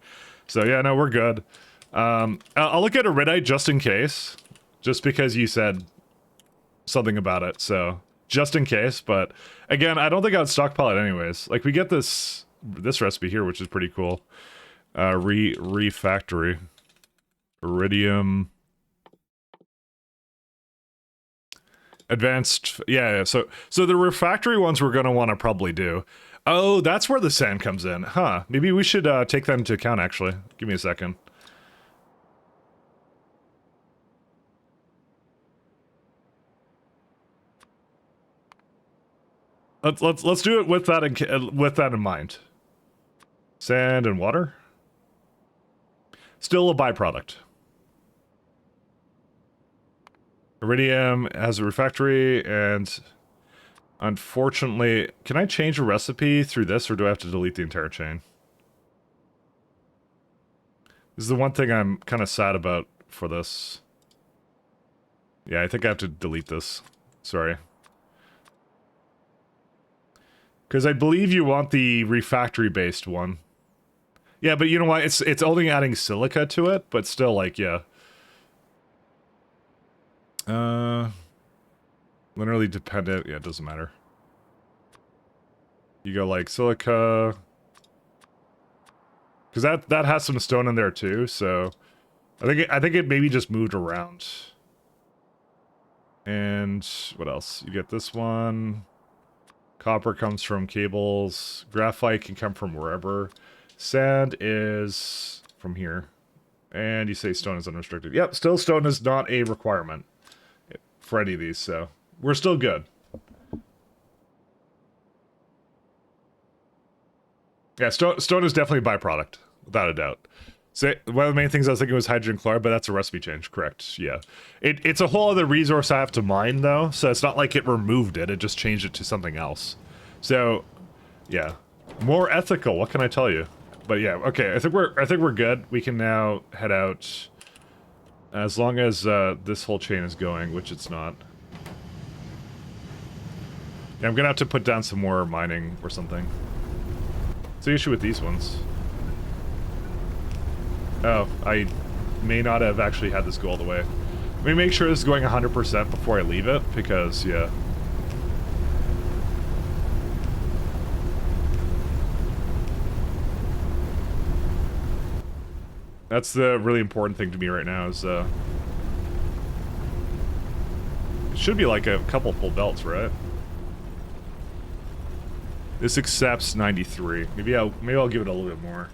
So yeah, no, we're good. I'll look at Iridite just in case, just because you said something about it. So just in case, but again, I don't think I'd stockpile it anyways. Like we get this recipe here, which is pretty cool. Refactory, iridium. Advanced, yeah. So the refractory ones we're gonna want to probably do. Oh, that's where the sand comes in, huh? Maybe we should take that into account. Actually, give me a second. Let's do it with that in mind. Sand and water. Still a byproduct. Iridium has a refractory, and unfortunately, can I change a recipe through this, or do I have to delete the entire chain? This is the one thing I'm kind of sad about for this. Yeah, I think I have to delete this. Sorry. Because I believe you want the refractory-based one. Yeah, but you know what? It's only adding silica to it, but still, like, yeah. Linearly dependent. Yeah, it doesn't matter. You go like silica, because that has some stone in there too. So I think it maybe just moved around. And what else? You get this one. Copper comes from cables. Graphite can come from wherever. Sand is from here. And you say stone is unrestricted. Yep, still stone is not a requirement for any of these, so we're still good. Yeah, stone is definitely a byproduct, without a doubt. So one of the main things I was thinking was hydrogen chloride, but that's a recipe change, correct? Yeah. It's a whole other resource I have to mine, though, so it's not like it removed it, it just changed it to something else. So, yeah. More ethical, what can I tell you? But yeah, okay, I think we're good. We can now head out. As long as this whole chain is going, which it's not. Yeah, I'm gonna have to put down some more mining or something. What's the issue with these ones? Oh, I may not have actually had this go all the way. Let me make sure this is going 100% before I leave it, because, yeah. That's the really important thing to me right now, is, it should be like a couple full belts, right? This accepts 93. Maybe I'll give it a little bit more.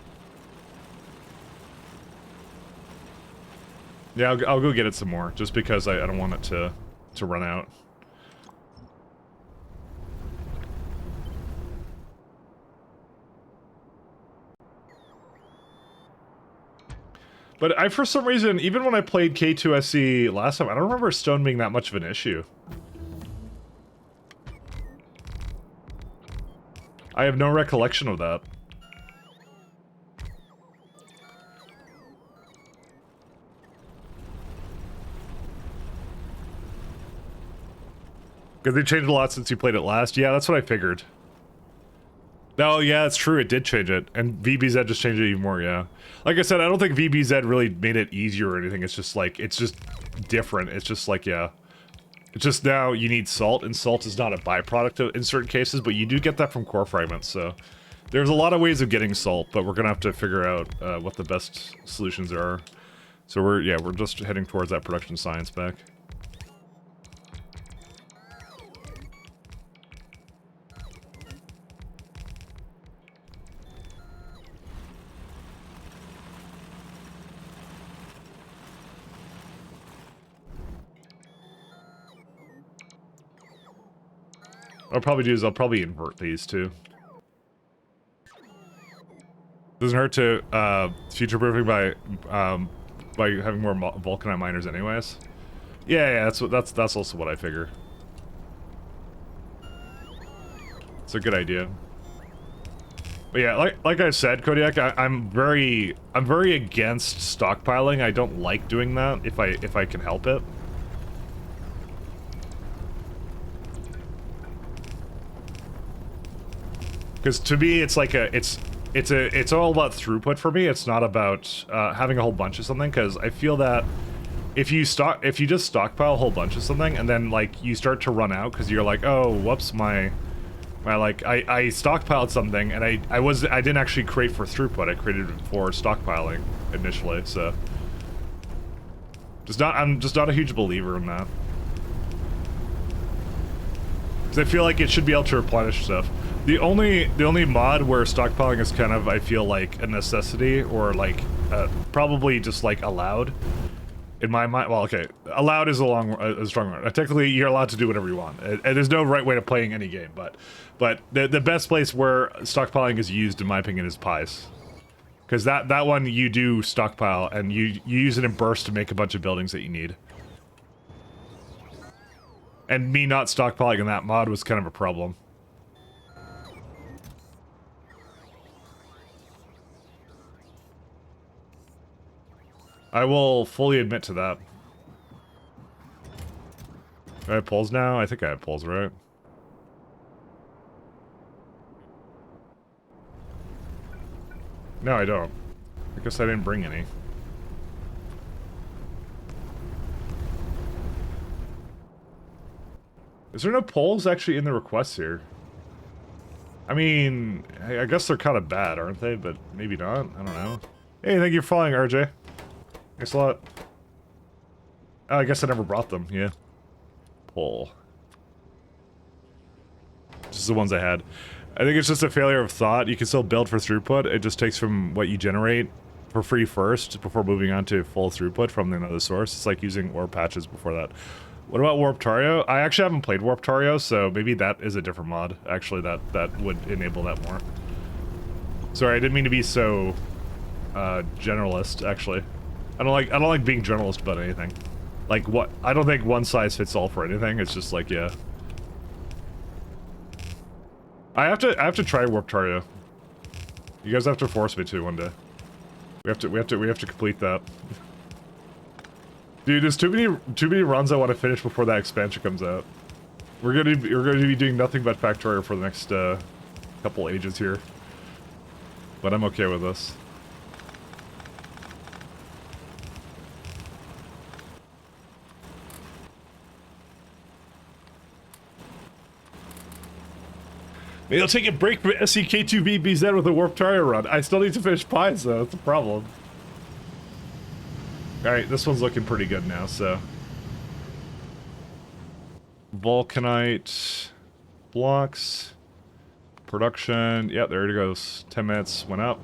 Yeah, I'll go get it some more, just because I don't want it to run out. But for some reason, even when I played K2SC last time, I don't remember stone being that much of an issue. I have no recollection of that. Because they changed a lot since you played it last. Yeah, that's what I figured. Oh, yeah, it's true. It did change it. And VBZ just changed it even more, yeah. Like I said, I don't think VBZ really made it easier or anything. It's just like, it's just different. It's just like, yeah. It's just now you need salt, and salt is not a byproduct in certain cases, but you do get that from core fragments, so... There's a lot of ways of getting salt, but we're gonna have to figure out what the best solutions are. So we're just heading towards that production science back. I'll probably do is I'll probably invert these too. Doesn't hurt to future-proofing by having more vulcanite miners, anyways. Yeah, that's also what I figure. It's a good idea. But yeah, like I said, Kodiak, I'm very against stockpiling. I don't like doing that if I can help it. Because to me, it's like it's all about throughput for me. It's not about having a whole bunch of something. Because I feel that if you just stockpile a whole bunch of something and then like you start to run out because you're like, oh, whoops, I stockpiled something and I didn't actually create for throughput. I created it for stockpiling initially. So I'm just not a huge believer in that. Because I feel like it should be able to replenish stuff. The only mod where stockpiling is kind of, I feel like, a necessity, or like, probably just like allowed, in my mind. Well, okay, allowed is a strong word. Technically, you're allowed to do whatever you want. And there's no right way to playing any game, but the best place where stockpiling is used, in my opinion, is pies. Because that one you do stockpile, and you use it in bursts to make a bunch of buildings that you need. And me not stockpiling in that mod was kind of a problem. I will fully admit to that. Do I have poles now? I think I have poles, right? No, I don't. I guess I didn't bring any. Is there no poles actually in the requests here? I mean, I guess they're kind of bad, aren't they? But maybe not. I don't know. Hey, thank you for following, RJ. Thanks a lot. Oh, I guess I never brought them. Yeah. Pole. Just the ones I had. I think it's just a failure of thought. You can still build for throughput. It just takes from what you generate for free first before moving on to full throughput from another source. It's like using warp patches before that. What about Warptario? I actually haven't played Warptario, so maybe that is a different mod, actually, that would enable that more. Sorry, I didn't mean to be so generalist, actually. I don't like being generalist about anything. Like what? I don't think one size fits all for anything. It's just like, yeah. I have to try Warptario. You guys have to force me to one day. We have to complete that. Dude, there's too many runs I want to finish before that expansion comes out. We're gonna be doing nothing but factorio for the next couple ages here. But I'm okay with this. Maybe I'll take a break from SEK2BBZ with a Warptario run. I still need to finish pies though, that's the problem. Alright, this one's looking pretty good now, so. Vulcanite blocks. Production. Yeah, there it goes. 10 minutes went up.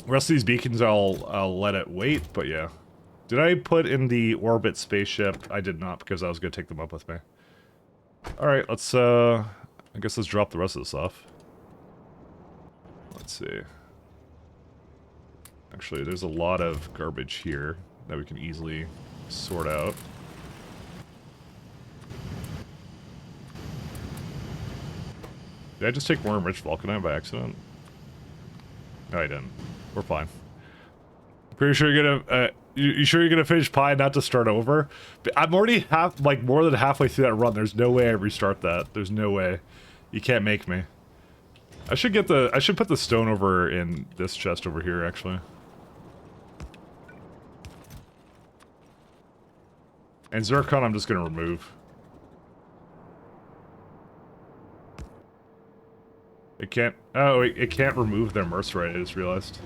The rest of these beacons I'll let it wait, but yeah. Did I put in the orbit spaceship? I did not, because I was gonna take them up with me. Alright, let's I guess let's drop the rest of this off. Let's see. Actually, there's a lot of garbage here that we can easily sort out. Did I just take more enriched vulcanite by accident? No, I didn't. We're fine. Pretty sure you're gonna, you sure you're gonna finish pie and not to start over? But I'm already more than halfway through that run. There's no way I restart that. There's no way. You can't make me. I should put the stone over in this chest over here, actually. And Zircon I'm just gonna remove. It can't, oh, it can't remove their mercenary, I just realized.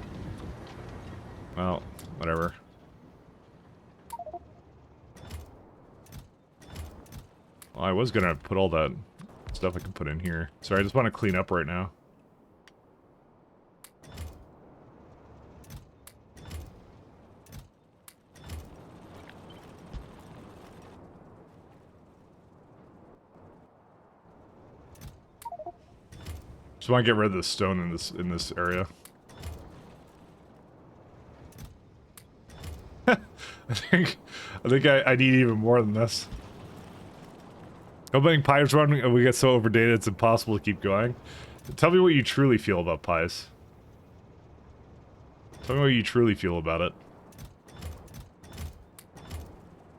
Well, whatever. Well, I was gonna put all that stuff I can put in here. Sorry, I just want to clean up right now. Just want to get rid of the stone in this area. I think I need even more than this. Opening pies running and we get so overdated it's impossible to keep going. Tell me what you truly feel about pies. Tell me what you truly feel about it.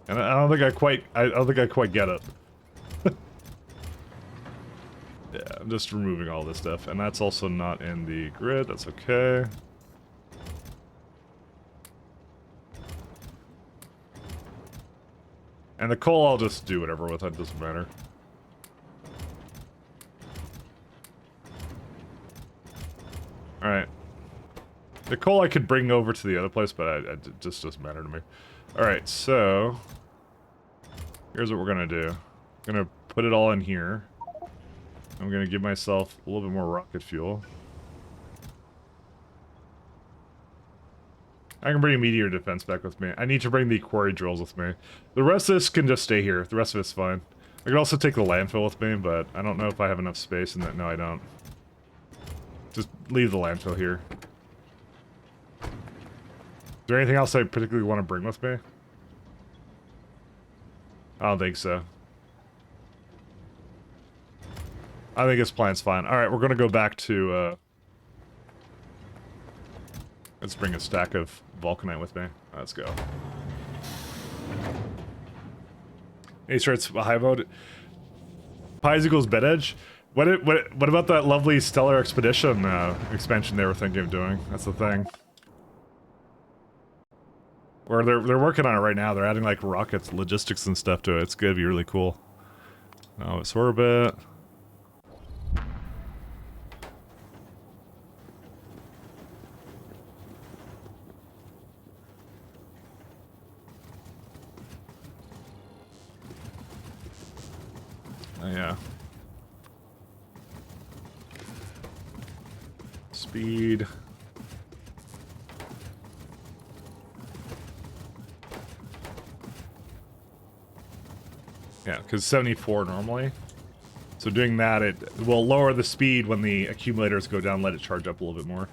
And I don't think I quite get it. Yeah, I'm just removing all this stuff, and that's also not in the grid. That's okay. And the coal I'll just do whatever with, it doesn't matter. Alright. The coal I could bring over to the other place, but it just doesn't matter to me. Alright, so... here's what we're gonna do. I'm gonna put it all in here. I'm gonna give myself a little bit more rocket fuel. I can bring meteor defense back with me. I need to bring the quarry drills with me. The rest of this can just stay here. The rest of it's fine. I could also take the landfill with me, but I don't know if I have enough space in that. No, I don't. Just leave the landfill here. Is there anything else I particularly want to bring with me? I don't think so. I think this plan's fine. Alright, we're gonna go back to, let's bring a stack of vulcanite with me. Let's go. He starts high mode. Pies equals bed edge? What about that lovely Stellar Expedition expansion they were thinking of doing? That's the thing. Or they're working on it right now. They're adding like rockets, logistics and stuff to it. It's gonna be really cool. Oh, it's orbit. Oh, yeah. Speed. Yeah, because 74 normally. So doing that, it will lower the speed when the accumulators go down, let it charge up a little bit more.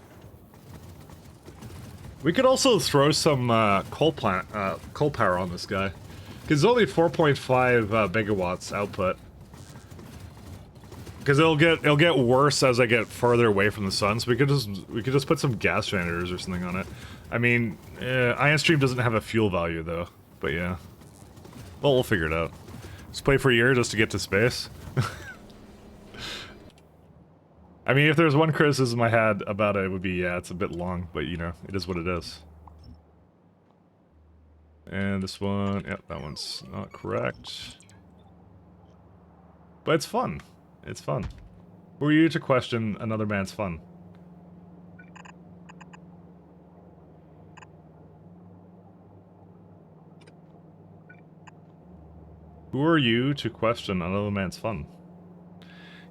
We could also throw some coal power on this guy. Because it's only 4.5 megawatts output. Because it'll get worse as I get farther away from the sun. So we could just put some gas generators or something on it. I mean, Ion Stream doesn't have a fuel value though. But yeah, well, we'll figure it out. Just play for a year just to get to space. I mean, if there's one criticism I had about it, it would be, yeah, it's a bit long, but you know, it is what it is. And this one, yep, that one's not correct. But it's fun. It's fun. Who are you to question another man's fun? Who are you to question another man's fun?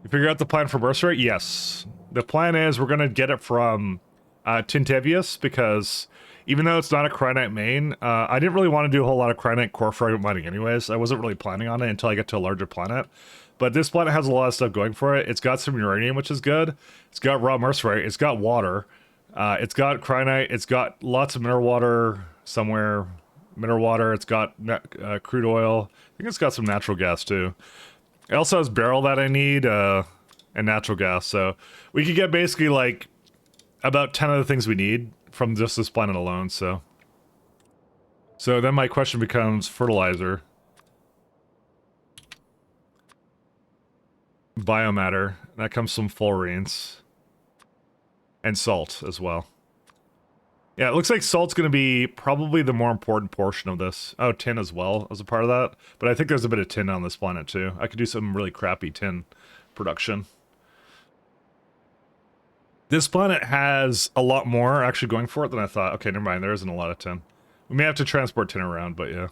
You figure out the plan for burst rate? Yes. The plan is we're gonna get it from Tintavious, because even though it's not a Cryonite main, I didn't really want to do a whole lot of Cryonite core fragment mining anyways. I wasn't really planning on it until I get to a larger planet. But this planet has a lot of stuff going for it. It's got some uranium, which is good. It's got raw mercerite. It's got water. It's got Cryonite. It's got lots of mineral water somewhere. Mineral water. It's got crude oil. I think it's got some natural gas too. It also has barrel that I need, and natural gas. So we could get basically like about 10 of the things we need from just this planet alone. So then my question becomes fertilizer, biomatter. That comes from fullerenes, and salt as well. Yeah, it looks like salt's going to be probably the more important portion of this. Oh, tin as well as a part of that. But I think there's a bit of tin on this planet too. I could do some really crappy tin production. This planet has a lot more actually going for it than I thought. Okay, never mind. There isn't a lot of tin. We may have to transport tin around, but yeah.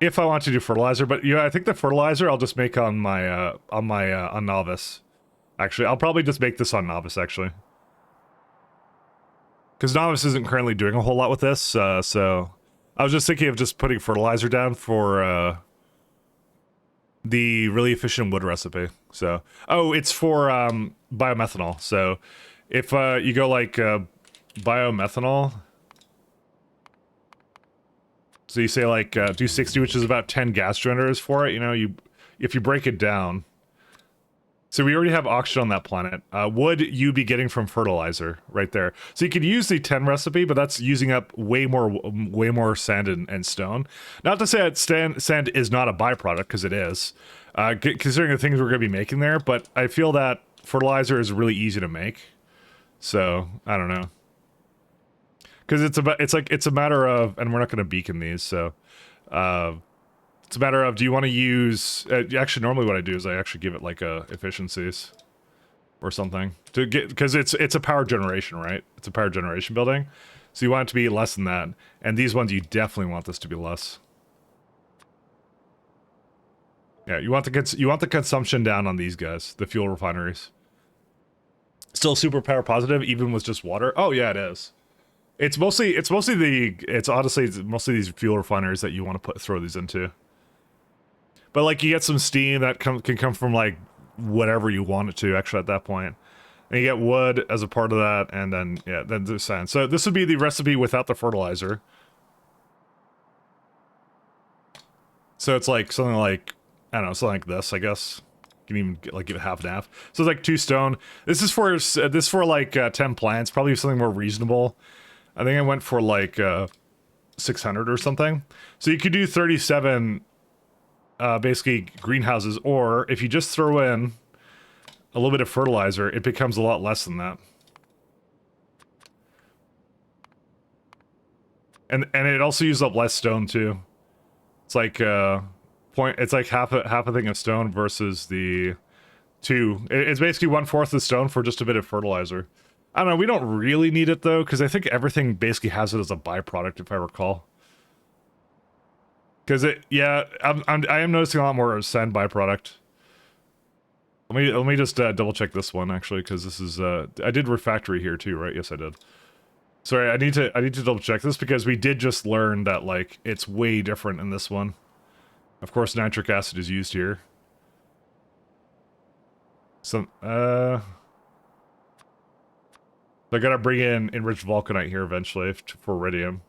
If I want to do fertilizer, but yeah, I think the fertilizer I'll just make on my on Novice. Actually, I'll probably just make this on Novice actually. Because Novice isn't currently doing a whole lot with this, so I was just thinking of just putting fertilizer down for the really efficient wood recipe. So, oh, it's for biomethanol. So, if you go like biomethanol, so you say like do 60, which is about 10 gas generators for it. You know, if you break it down. So we already have oxygen on that planet. Wood you'd be getting from fertilizer right there. So you could use the 10 recipe, but that's using up way more sand and stone. Not to say that sand is not a byproduct, because it is, considering the things we're going to be making there. But I feel that fertilizer is really easy to make. So I don't know, because it's a matter of, and we're not going to beacon these, so. It's a matter of, do you want to use... actually, normally what I do is I actually give it, like, efficiencies. Or something. To get, because it's a power generation, right? It's a power generation building. So you want it to be less than that. And these ones, you definitely want this to be less. Yeah, you want the consumption down on these guys. The fuel refineries. Still super power positive, even with just water? Oh, yeah, it is. It's honestly mostly these fuel refineries that you want to throw these into. But, like, you get some steam that can come from, like, whatever you want it to, actually, at that point. And you get wood as a part of that, and then, yeah, then the sand. So this would be the recipe without the fertilizer. So it's, like, something like, I don't know, something like this, I guess. You can even, give it half and half. So it's, like, 2 stone. This is for like, 10 plants, probably something more reasonable. I think I went for, like, 600 or something. So you could do 37... basically greenhouses, or if you just throw in a little bit of fertilizer, it becomes a lot less than that. And it also uses up less stone too. It's like it's like half a thing of stone versus the 2. It's basically 1/4 of stone for just a bit of fertilizer. I don't know, we don't really need it though, because I think everything basically has it as a byproduct, if I recall. Because I am noticing a lot more sand byproduct. Let me just double check this one actually, because this is I did refactory here too, right? Yes, I did. Sorry, I need to double check this, because we did just learn that, like, it's way different in this one. Of course, nitric acid is used here. So I gotta bring in enriched vulcanite here eventually for iridium.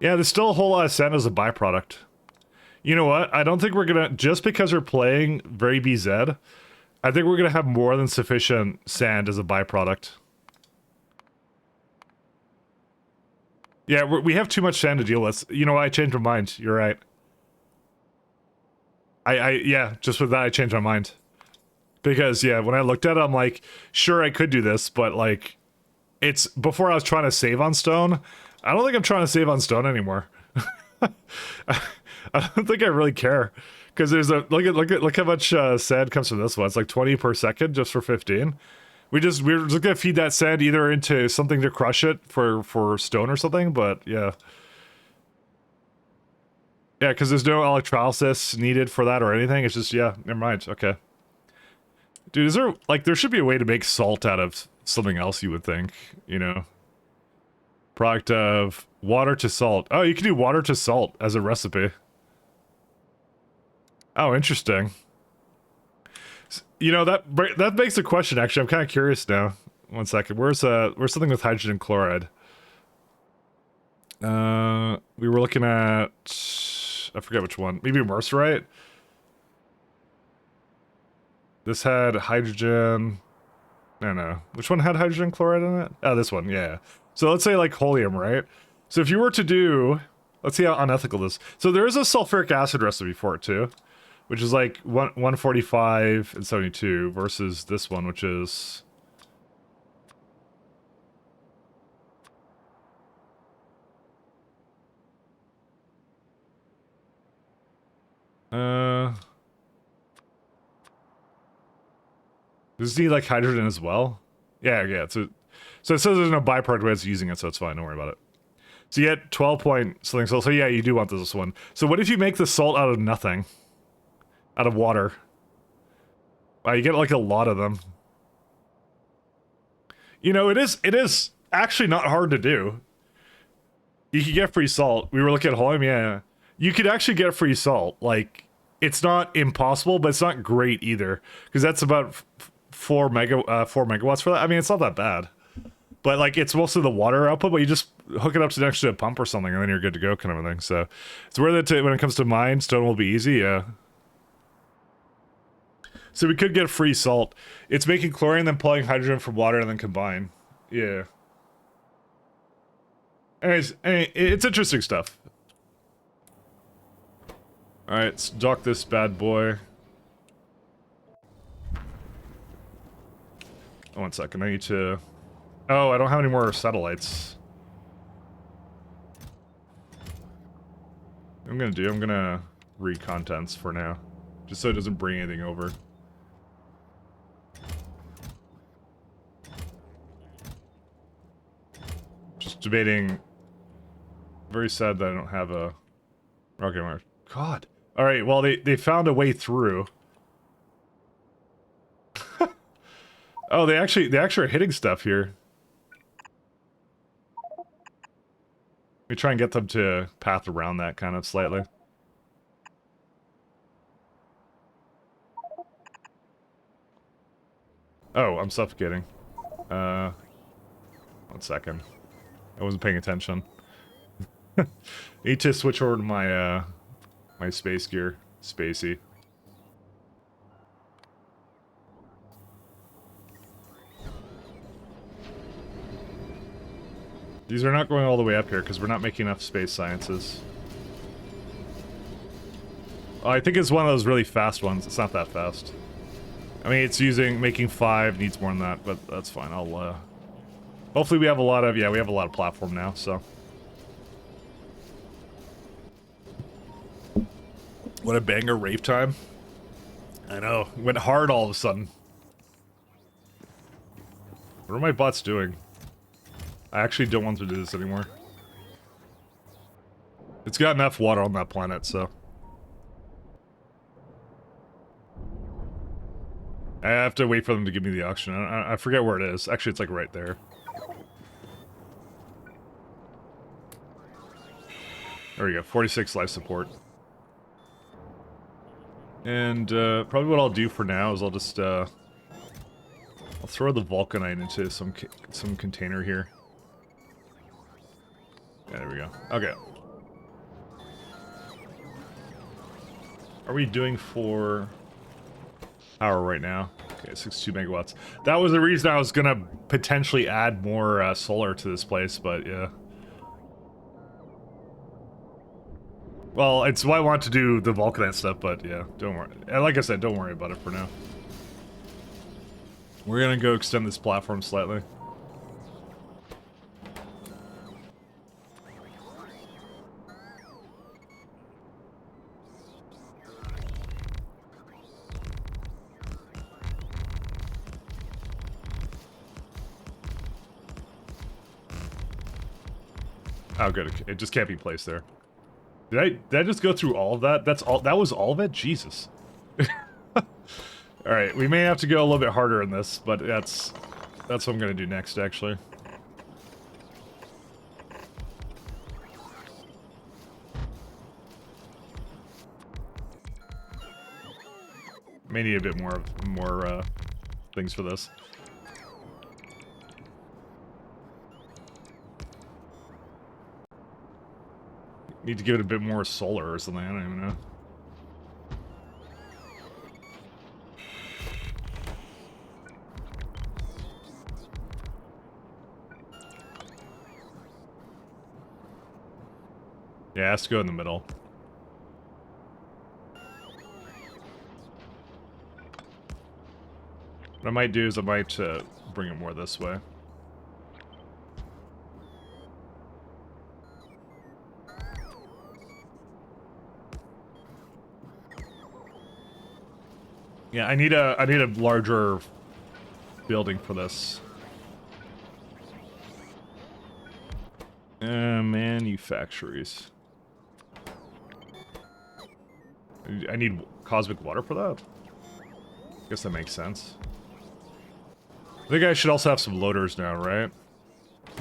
Yeah, there's still a whole lot of sand as a byproduct. You know what? I don't think we're gonna... Just because we're playing very BZ, I think we're gonna have more than sufficient sand as a byproduct. Yeah, we have too much sand to deal with. You know what? I changed my mind. You're right. Yeah, just with that, I changed my mind. Because, yeah, when I looked at it, I'm like, sure, I could do this, but, like, it's... Before I was trying to save on stone... I don't think I'm trying to save on stone anymore. I don't think I really care, because there's a look how much sand comes from this one. It's like 20 per second just for 15. We're just gonna feed that sand either into something to crush it for stone or something. But yeah, because there's no electrolysis needed for that or anything. It's just, yeah, never mind. Okay, dude, is there, like, there should be a way to make salt out of something else, you would think, you know? Product of water to salt. Oh, you can do water to salt as a recipe. Oh, interesting. You know, that makes a question, actually. I'm kind of curious now. One second. Where's something with hydrogen chloride? We were looking at... I forget which one. Maybe mercerite? This had hydrogen... No. Which one had hydrogen chloride in it? Oh, this one, yeah. So let's say, like, holium, right? So if you were to do... Let's see how unethical this... So there is a sulfuric acid recipe for it, too. Which is, like, 145 and 72 versus this one, which is... Does it need, like, hydrogen as well? Yeah, so it says there's no byproduct way it's using it, so it's fine, don't worry about it. So you get 12 point something salt, so yeah, you do want this one. So what if you make the salt out of nothing? Out of water? Wow, you get, like, a lot of them. You know, it is actually not hard to do. You can get free salt. We were looking at holium, yeah. You could actually get free salt. Like, it's not impossible, but it's not great either, because that's about 4 megawatts for that. I mean, it's not that bad, but like, it's mostly the water output. But you just hook it up to next to a pump or something, and then you're good to go, kind of a thing. So it's worth it when it comes to mine. Stone will be easy, yeah. So we could get free salt. It's making chlorine, then pulling hydrogen from water, and then combine. Yeah. Anyways, it's interesting stuff. Alright, let's dock this bad boy. Oh, 1 second, I need to... Oh, I don't have any more satellites. What I'm gonna read contents for now. Just so it doesn't bring anything over. Just debating... Very sad that I don't have a... rocket launcher. God. Alright, well, they found a way through. Oh, they actually are hitting stuff here. We try and get them to path around that kind of slightly. Oh, I'm suffocating. 1 second. I wasn't paying attention. Need to switch over to my my space gear. Spacey. These are not going all the way up here because we're not making enough space sciences. Oh, I think it's one of those really fast ones. It's not that fast. I mean, it's making 5, needs more than that, but that's fine. I'll, hopefully we have a lot of, yeah, we have a lot of platform now, so. What a banger rave time. I know, went hard all of a sudden. What are my bots doing? I actually don't want to do this anymore. It's got enough water on that planet, so. I have to wait for them to give me the oxygen. I forget where it is. Actually, it's like right there. There we go, 46 life support. And probably what I'll do for now is I'll just I'll throw the vulcanite into some container here. Yeah, there we go. Okay. Are we doing for power right now? Okay, 62 megawatts. That was the reason I was gonna potentially add more solar to this place, but yeah. Well, it's why I want to do the vulcanite stuff, but yeah, don't worry. Like I said, don't worry about it for now. We're gonna go extend this platform slightly. Oh, good. It just can't be placed there. Did I just go through all of that? That's all. That was all of it? Jesus. Alright, we may have to go a little bit harder in this, but that's what I'm gonna do next, actually. May need a bit more things for this. Need to give it a bit more solar or something, I don't even know. Yeah, it has to go in the middle. What I might do is I might bring it more this way. Yeah, I need a larger building for this. Manufactories. I need cosmic water for that? Guess that makes sense. I think I should also have some loaders now, right?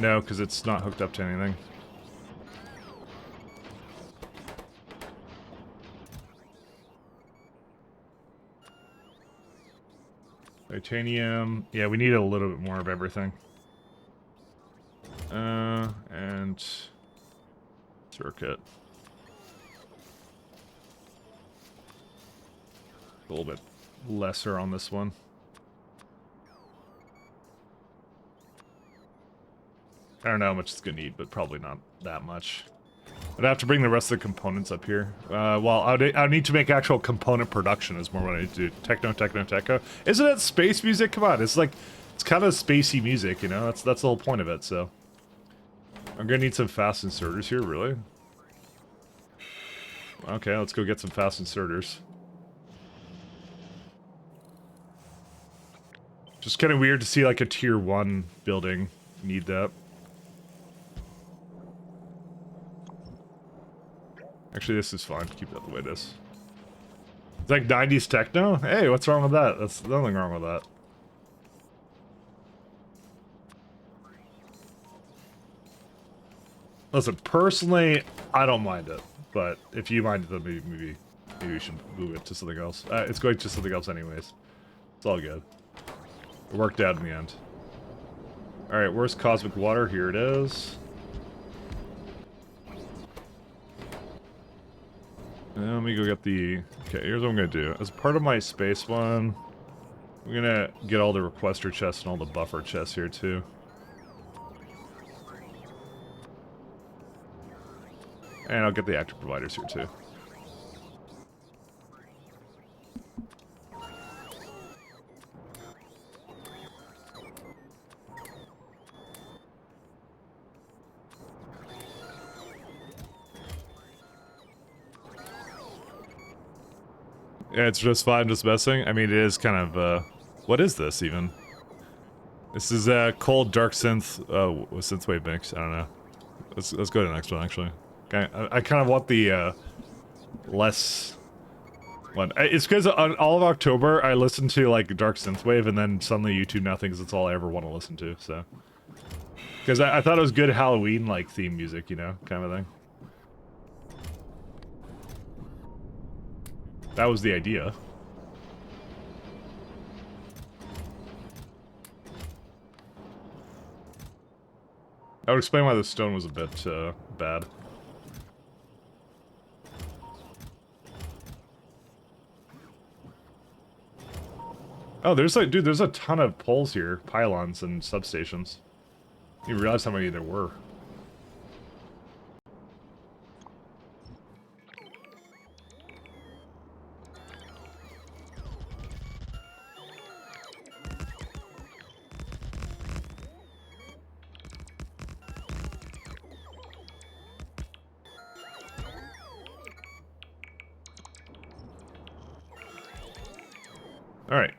No, because it's not hooked up to anything. Titanium. Yeah, we need a little bit more of everything. And circuit. A little bit lesser on this one. I don't know how much it's gonna need, but probably not that much. I'd have to bring the rest of the components up here. Well, I'd need to make actual component production is more what I need to do. Techno, techno, techno. Isn't it space music? Come on, it's like, it's kind of spacey music, you know? That's the whole point of it, so. I'm gonna need some fast inserters here, really? Okay, let's go get some fast inserters. Just kind of weird to see like a tier 1 building need that. Actually, this is fine. Keep that the way it is. It's like 90s techno? Hey, what's wrong with that? That's nothing wrong with that. Listen, personally, I don't mind it. But if you mind it, then maybe we should move it to something else. It's going to something else anyways. It's all good. It worked out in the end. Alright, where's Cosmic Water? Here it is. Let me go get the... Okay, here's what I'm gonna do. As part of my space one, I'm gonna get all the requester chests and all the buffer chests here too. And I'll get the active providers here too. Yeah, it's just fine, just messing. I mean, it is kind of, what is this, even? This is a cold, dark synth, synthwave mix. I don't know. Let's go to the next one, actually. Okay, I kind of want the, less... one. It's because on all of October, I listened to, like, dark synthwave, and then suddenly YouTube now thinks it's all I ever want to listen to, so... Because I thought it was good Halloween, like, theme music, you know, kind of thing. That was the idea. I would explain why the stone was a bit, bad. Oh, there's like, dude, there's a ton of poles here, pylons and substations. You realize how many there were. Alright.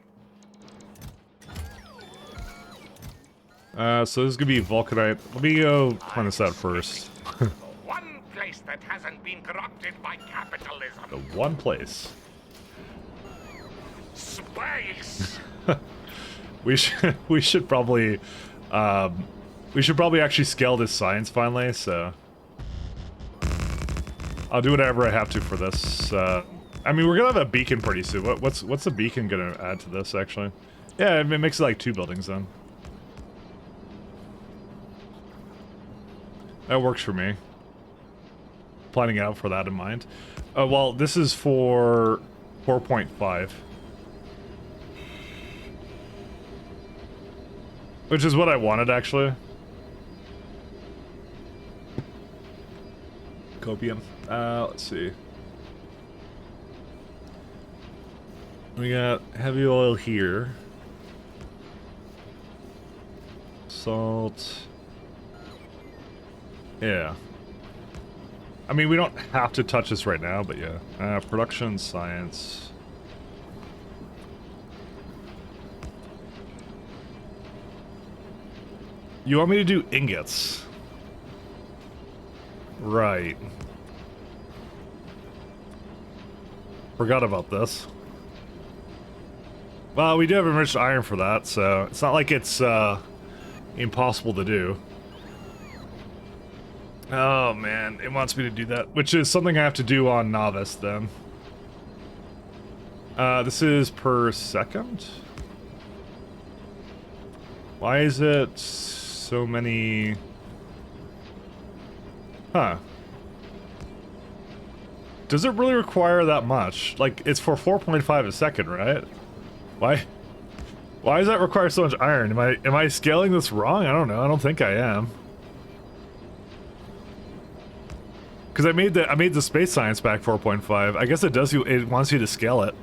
So this is gonna be vulcanite. Let me go plan this out first. The one place that hasn't been corrupted by capitalism. The one place. Space. we should probably actually scale this science finally, so I'll do whatever I have to for this. I mean, we're gonna have a beacon pretty soon. What's the beacon gonna add to this, actually? Yeah, it makes it like 2 buildings then. That works for me. Planning out for that in mind. Well, this is for 4.5. Which is what I wanted, actually. Copium. Let's see. We got heavy oil here. Salt. Yeah. I mean, we don't have to touch this right now, but yeah. Production, science. You want me to do ingots? Right. Forgot about this. Well, we do have enriched iron for that, so it's not like it's impossible to do. Oh man, it wants me to do that, which is something I have to do on Novice then. This is per second? Why is it so many... Huh. Does it really require that much? Like, it's for 4.5 a second, right? Why? Why does that require so much iron? Am I scaling this wrong? I don't know. I don't think I am. Because I made the space science pack 4.5. I guess it does. It wants you to scale it.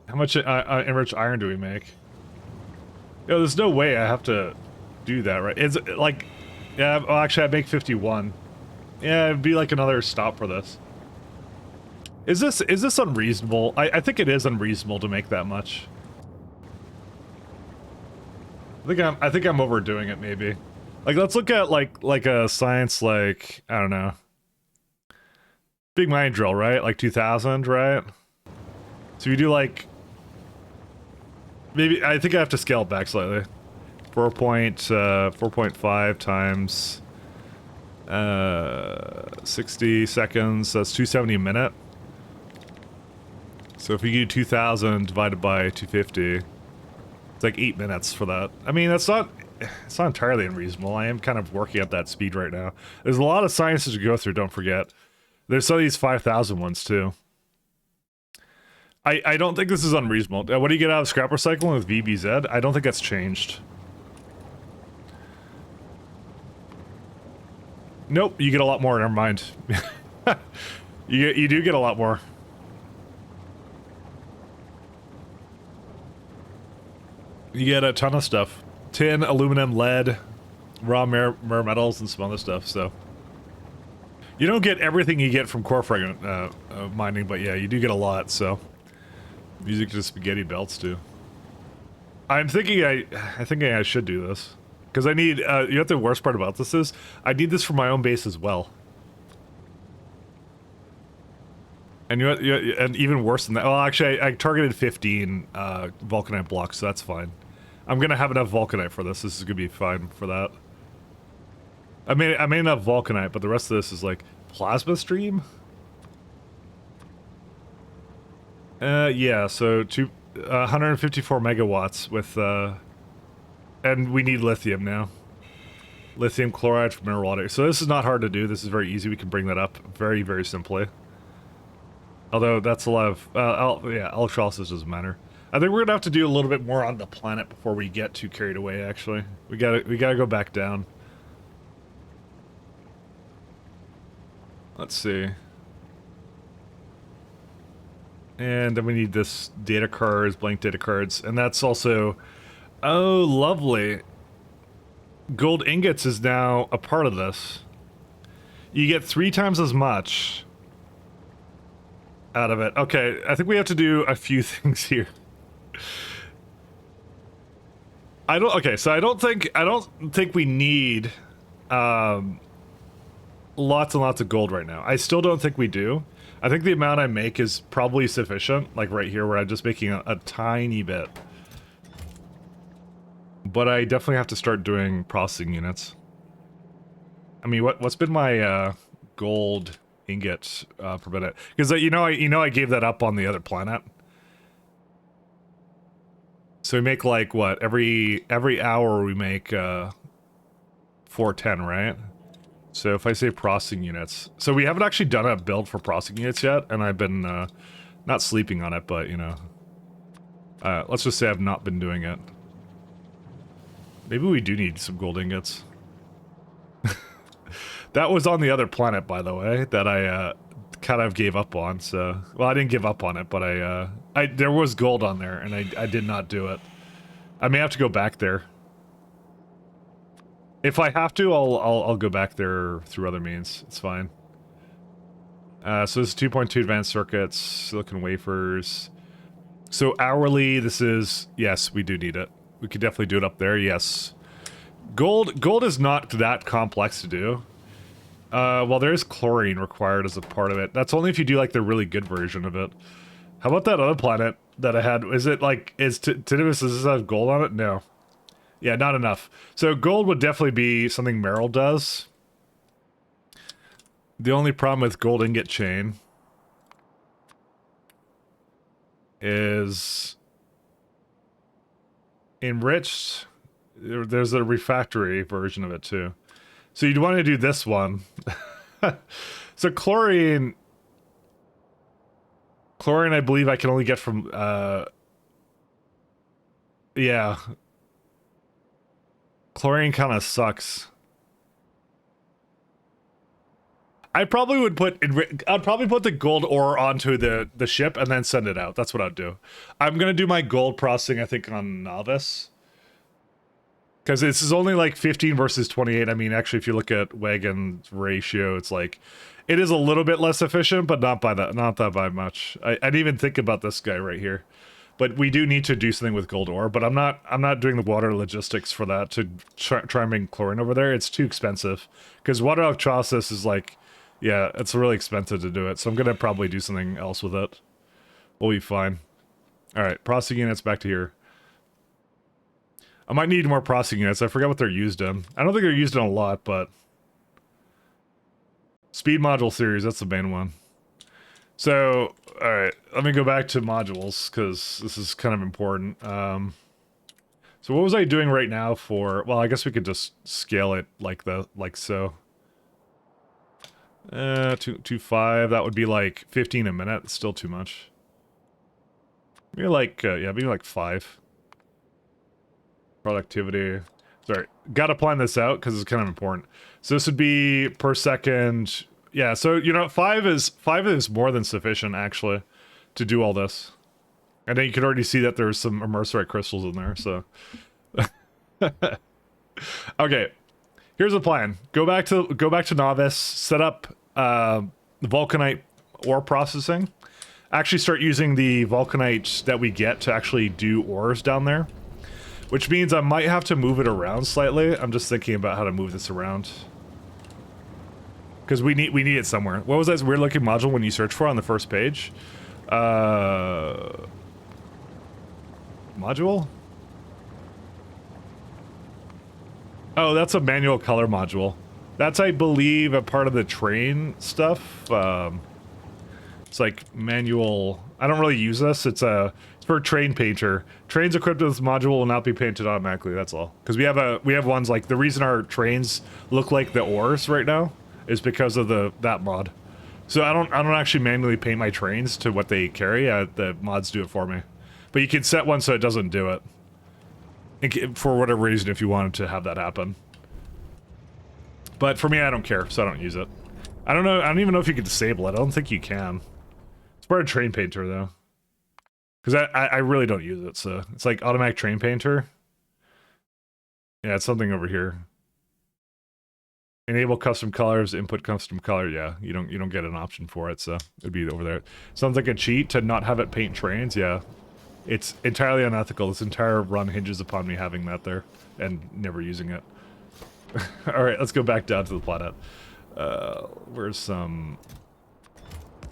How much enriched iron do we make? Yo, there's no way I have to do that, right? It's like, yeah. Well, actually, I make 51. Yeah, it'd be like another stop for this. Is this unreasonable? I think it is unreasonable to make that much. I think I'm overdoing it, maybe. Like, let's look at like a science, like, I don't know, big mine drill, right? Like 2000, right? So you do like, maybe I think I have to scale it back slightly. 4.5 times 60 seconds. That's 270 a minute. So if you do 2000 divided by 250, it's like 8 minutes for that. I mean, it's not entirely unreasonable. I am kind of working at that speed right now. There's a lot of sciences to go through, don't forget. There's some of these 5,000 ones too. I don't think this is unreasonable. What do you get out of scrap recycling with VBZ? I don't think that's changed. Nope, you get a lot more, never mind. You do get a lot more. You get a ton of stuff. Tin, aluminum, lead, raw rare metals, and some other stuff, so. You don't get everything you get from core fragment mining, but yeah, you do get a lot, so. Music to spaghetti belts, too. I'm thinking I should do this. Because I need, you know what the worst part about this is? I need this for my own base as well. And you know, and even worse than that, well actually I targeted 15 vulcanite blocks, so that's fine. I'm gonna have enough vulcanite for this. This is gonna be fine for that. I made enough vulcanite, but the rest of this is like plasma stream. Yeah. So 154 megawatts with and we need lithium now. Lithium chloride for mineral water. So this is not hard to do. This is very easy. We can bring that up very, very simply. Although that's a lot of yeah, electrolysis doesn't matter. I think we're gonna have to do a little bit more on the planet before we get too carried away. Actually, we gotta go back down. Let's see. And then we need this data cards, blank data cards, and that's also, oh, lovely. Gold ingots is now a part of this. You get 3 times as much out of it. Okay, I think we have to do a few things here. Okay, so I don't think we need lots and lots of gold right now. I still don't think we do. I think the amount I make is probably sufficient, like right here where I'm just making a tiny bit. But I definitely have to start doing processing units. I mean, what's been my gold ingot per minute? Because you know I gave that up on the other planet. So we make like what, every hour we make 410, right? So if I say processing units, so we haven't actually done a build for processing units yet, and I've been not sleeping on it, but you know, let's just say I've not been doing it. Maybe we do need some gold ingots. That was on the other planet, by the way, that I kind of gave up on. So, well, I didn't give up on it, but there was gold on there, and I did not do it. I may have to go back there. If I have to, I'll go back there through other means. It's fine. So this is 2.2 advanced circuits, silicon wafers. So hourly, this is, yes, we do need it. We could definitely do it up there, yes. Gold is not that complex to do. Well, there is chlorine required as a part of it. That's only if you do like the really good version of it. How about that other planet that I had? Is it like, does this have gold on it? No. Yeah, not enough. So gold would definitely be something Meryl does. The only problem with gold ingot chain is enriched. There's a refractory version of it too. So you'd want to do this one. So chlorine, I believe I can only get from, yeah. Chlorine kind of sucks. I probably would I'd probably put the gold ore onto the ship and then send it out. That's what I'd do. I'm gonna do my gold processing, I think, on Novice. Because this is only like 15 versus 28. I mean, actually, if you look at wagon ratio, it's like, it is a little bit less efficient, but not that by much. I didn't even think about this guy right here. But we do need to do something with gold ore, but I'm not doing the water logistics for that to try and bring chlorine over there. It's too expensive. Because water electrolysis is like, yeah, it's really expensive to do it. So I'm going to probably do something else with it. We'll be fine. Alright, processing units back to here. I might need more processing units. I forgot what they're used in. I don't think they're used in a lot, but... Speed module series, that's the main one. So, alright, let me go back to modules, because this is kind of important. So what was I doing right now for... Well, I guess we could just scale it like so. 2.5, that would be like 15 a minute. It's still too much. Maybe like, yeah, maybe like 5. Productivity. Sorry, gotta plan this out because it's kind of important. So this would be per second. Yeah, so you know, 5 is more than sufficient actually to do all this. And then you can already see that there's some immersorite crystals in there. So okay, here's the plan. Go back to Novice. Set up vulcanite ore processing. Actually, start using the vulcanite that we get to actually do ores down there. Which means I might have to move it around slightly. I'm just thinking about how to move this around. Because we need it somewhere. What was that weird looking module when you search for on the first page? Module? Oh, that's a manual color module. That's, I believe, a part of the train stuff. It's like manual... I don't really use this. It's for a train painter. Trains equipped with this module will not be painted automatically, that's all. Because we have ones like, the reason our trains look like the ores right now is because of that mod. So I don't actually manually paint my trains to what they carry. The mods do it for me. But you can set one so it doesn't do it. For whatever reason, if you wanted to have that happen. But for me, I don't care, so I don't use it. I don't know, I don't even know if you can disable it. I don't think you can. It's part of train painter, though. Because I really don't use it, so... It's like automatic train painter. Yeah, it's something over here. Enable custom colors, input custom color. Yeah, you don't get an option for it, so it'd be over there. Sounds like a cheat to not have it paint trains, yeah. It's entirely unethical. This entire run hinges upon me having that there and never using it. Alright, let's go back down to the planet. Where's some...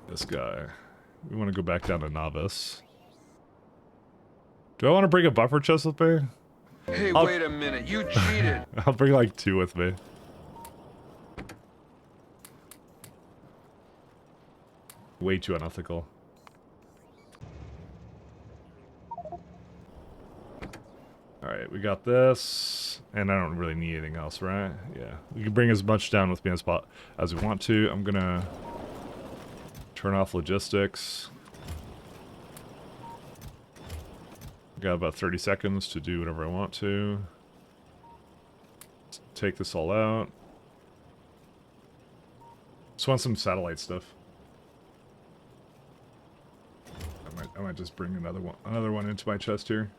This guy. We want to go back down to Novice. Do I want to bring a buffer chest with me? Hey, wait a minute, you cheated! I'll bring like 2 with me. Way too unethical. Alright, we got this. And I don't really need anything else, right? Yeah. We can bring as much down with me as we want to. I'm gonna turn off logistics. Got about 30 seconds to do whatever I want to. Let's take this all out. Just want some satellite stuff. I might just bring another one into my chest here.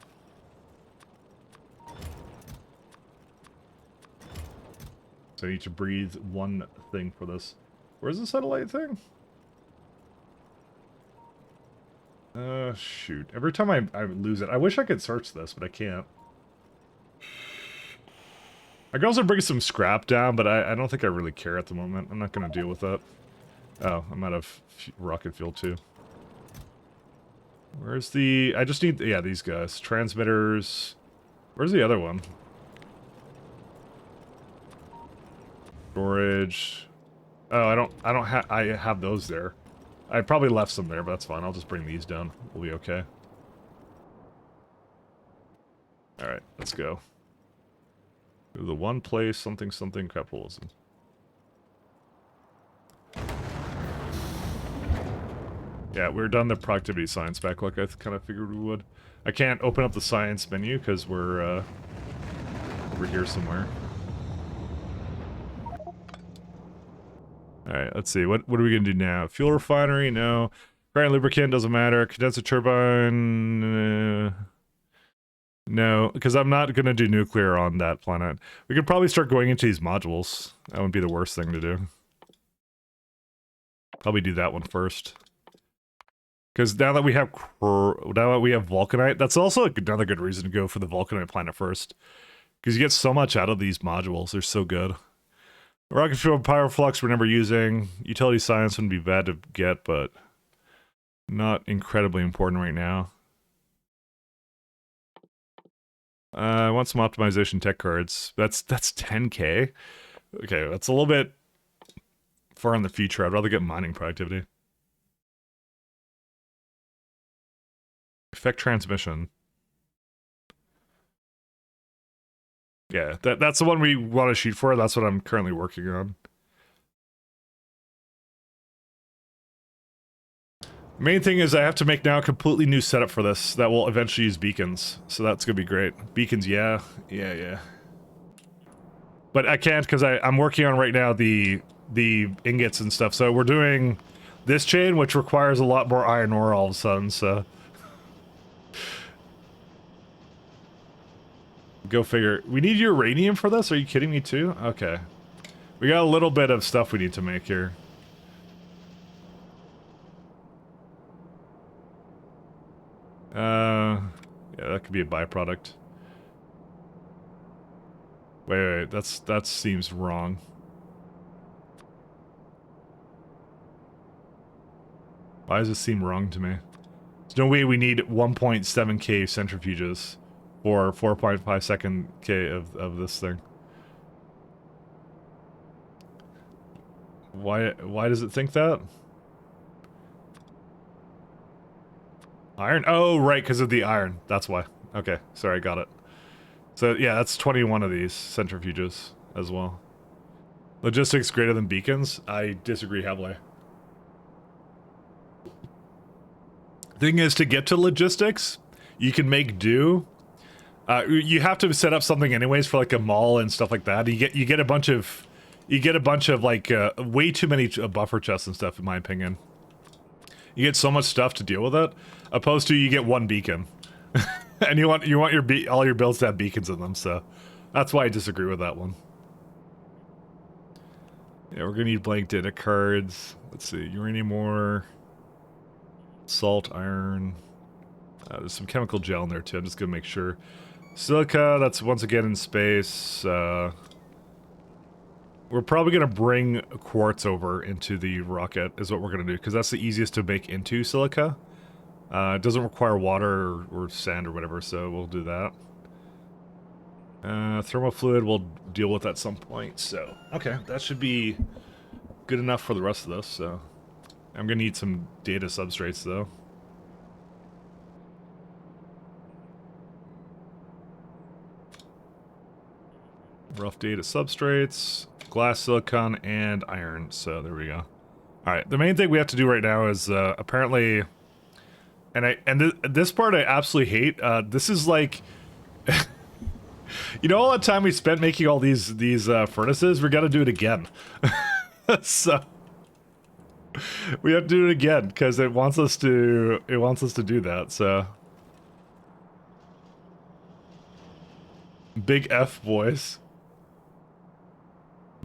So I need to breathe one thing for this. Where's the satellite thing? Shoot. Every time I lose it. I wish I could search this, but I can't. I could also bring some scrap down, but I don't think I really care at the moment. I'm not going to deal with that. Oh, I'm out of rocket fuel too. Where's the... I just need... Yeah, these guys. Transmitters. Where's the other one? Storage. Oh, I have those there. I probably left some there, but that's fine. I'll just bring these down. We'll be okay. Alright, let's go. Go to the one place, something, something, capitalism. Yeah, we're done the productivity science back like I kind of figured we would. I can't open up the science menu because we're over here somewhere. Alright, let's see. What are we gonna do now? Fuel refinery? No. Current lubricant doesn't matter. Condenser turbine? No, because I'm not gonna do nuclear on that planet. We could probably start going into these modules. That wouldn't be the worst thing to do. Probably do that one first. Because now that we have vulcanite, that's also another good reason to go for the vulcanite planet first. Because you get so much out of these modules. They're so good. Rocket fuel power flux we're never using. Utility science wouldn't be bad to get, but not incredibly important right now. I want some optimization tech cards. That's 10k. Okay, that's a little bit far in the future. I'd rather get mining productivity. Effect transmission. Yeah, that's the one we want to shoot for. That's what I'm currently working on. Main thing is I have to make now a completely new setup for this that will eventually use beacons. So that's gonna be great. Beacons, yeah. But I can't because I'm working on right now the ingots and stuff. So we're doing this chain, which requires a lot more iron ore all of a sudden, so. Go figure. We need uranium for this? Are you kidding me too? Okay. We got a little bit of stuff we need to make here. Yeah, that could be a byproduct. Wait, that seems wrong. Why does this seem wrong to me? There's no way we need 1.7k centrifuges for 4.5 second K of this thing. Why does it think that? Iron? Oh, right, because of the iron. That's why. Okay, sorry, got it. So, yeah, that's 21 of these centrifuges as well. Logistics greater than beacons? I disagree heavily. Thing is, to get to logistics, you can make do. You have to set up something anyways for like a mall and stuff like that. You get a bunch of like way too many buffer chests and stuff, in my opinion. You get so much stuff to deal with it, opposed to you get one beacon, and you want all your builds to have beacons in them. So that's why I disagree with that one. Yeah, we're gonna need blank data cards. Let's see, uranium ore, salt, iron. There's some chemical gel in there too. I'm just gonna make sure. Silica, that's once again in space. We're probably gonna bring quartz over into the rocket, is what we're gonna do, because that's the easiest to make into silica. It doesn't require water or sand or whatever, so we'll do that. Thermal fluid we'll deal with at some point, so. Okay, that should be good enough for the rest of this, so. I'm gonna need some data substrates, though. Rough data substrates, glass, silicon, and iron. So there we go. All right, the main thing we have to do right now is apparently, this part I absolutely hate. This is like, you know, all the time we spent making all these furnaces, we got to do it again. So we have to do it again because it wants us to do that. So big F, boys.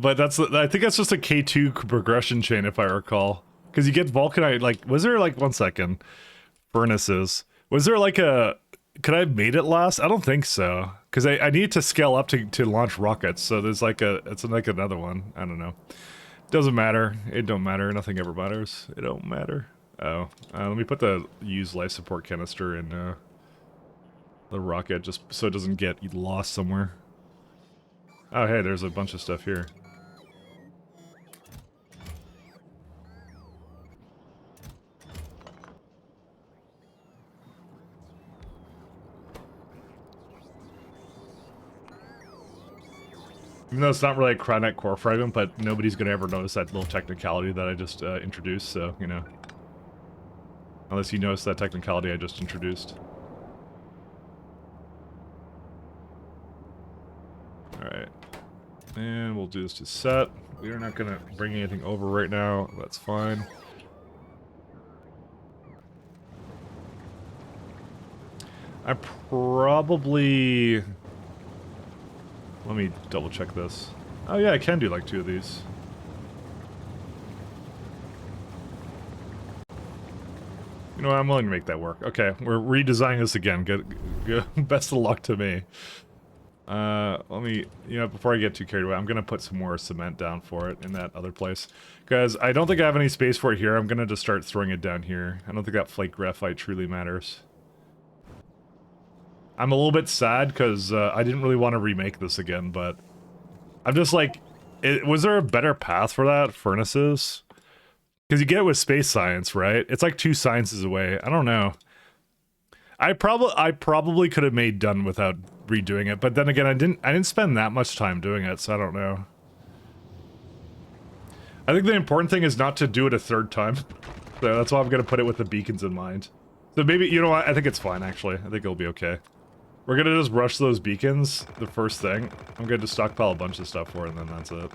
But I think that's just a K2 progression chain, if I recall. Because you get vulcanite, like, was there, like, 1 second, furnaces. Was there, like, could I have made it last? I don't think so. Because I need to scale up to launch rockets, so there's, like, it's like another one. I don't know. Doesn't matter. It don't matter. Nothing ever matters. It don't matter. Oh. Let me put the used life support canister in, the rocket, just so it doesn't get lost somewhere. Oh, hey, there's a bunch of stuff here. Even though it's not really a cryonite core fragment, but nobody's gonna ever notice that little technicality that I just introduced, so, you know. Unless you notice that technicality I just introduced. Alright. And we'll do this to set. We're not gonna bring anything over right now. That's fine. I probably... Let me double check this. Oh yeah, I can do like 2 of these. You know what, I'm willing to make that work. Okay, we're redesigning this again. Good, best of luck to me. Let me, you know, before I get too carried away, I'm gonna put some more cement down for it in that other place. Because I don't think I have any space for it here. I'm gonna just start throwing it down here. I don't think that flake graphite truly matters. I'm a little bit sad because I didn't really want to remake this again, but I'm just like, was there a better path for that? Furnaces? Because you get it with space science, right? It's like 2 sciences away. I don't know. I probably could have made done without redoing it, but then again, I didn't spend that much time doing it, so I don't know. I think the important thing is not to do it a 3rd time. So that's why I'm gonna put it with the beacons in mind. So maybe, you know what, I think it's fine actually. I think it'll be okay. We're gonna just rush those beacons, the first thing. I'm gonna just stockpile a bunch of stuff for it, and then that's it.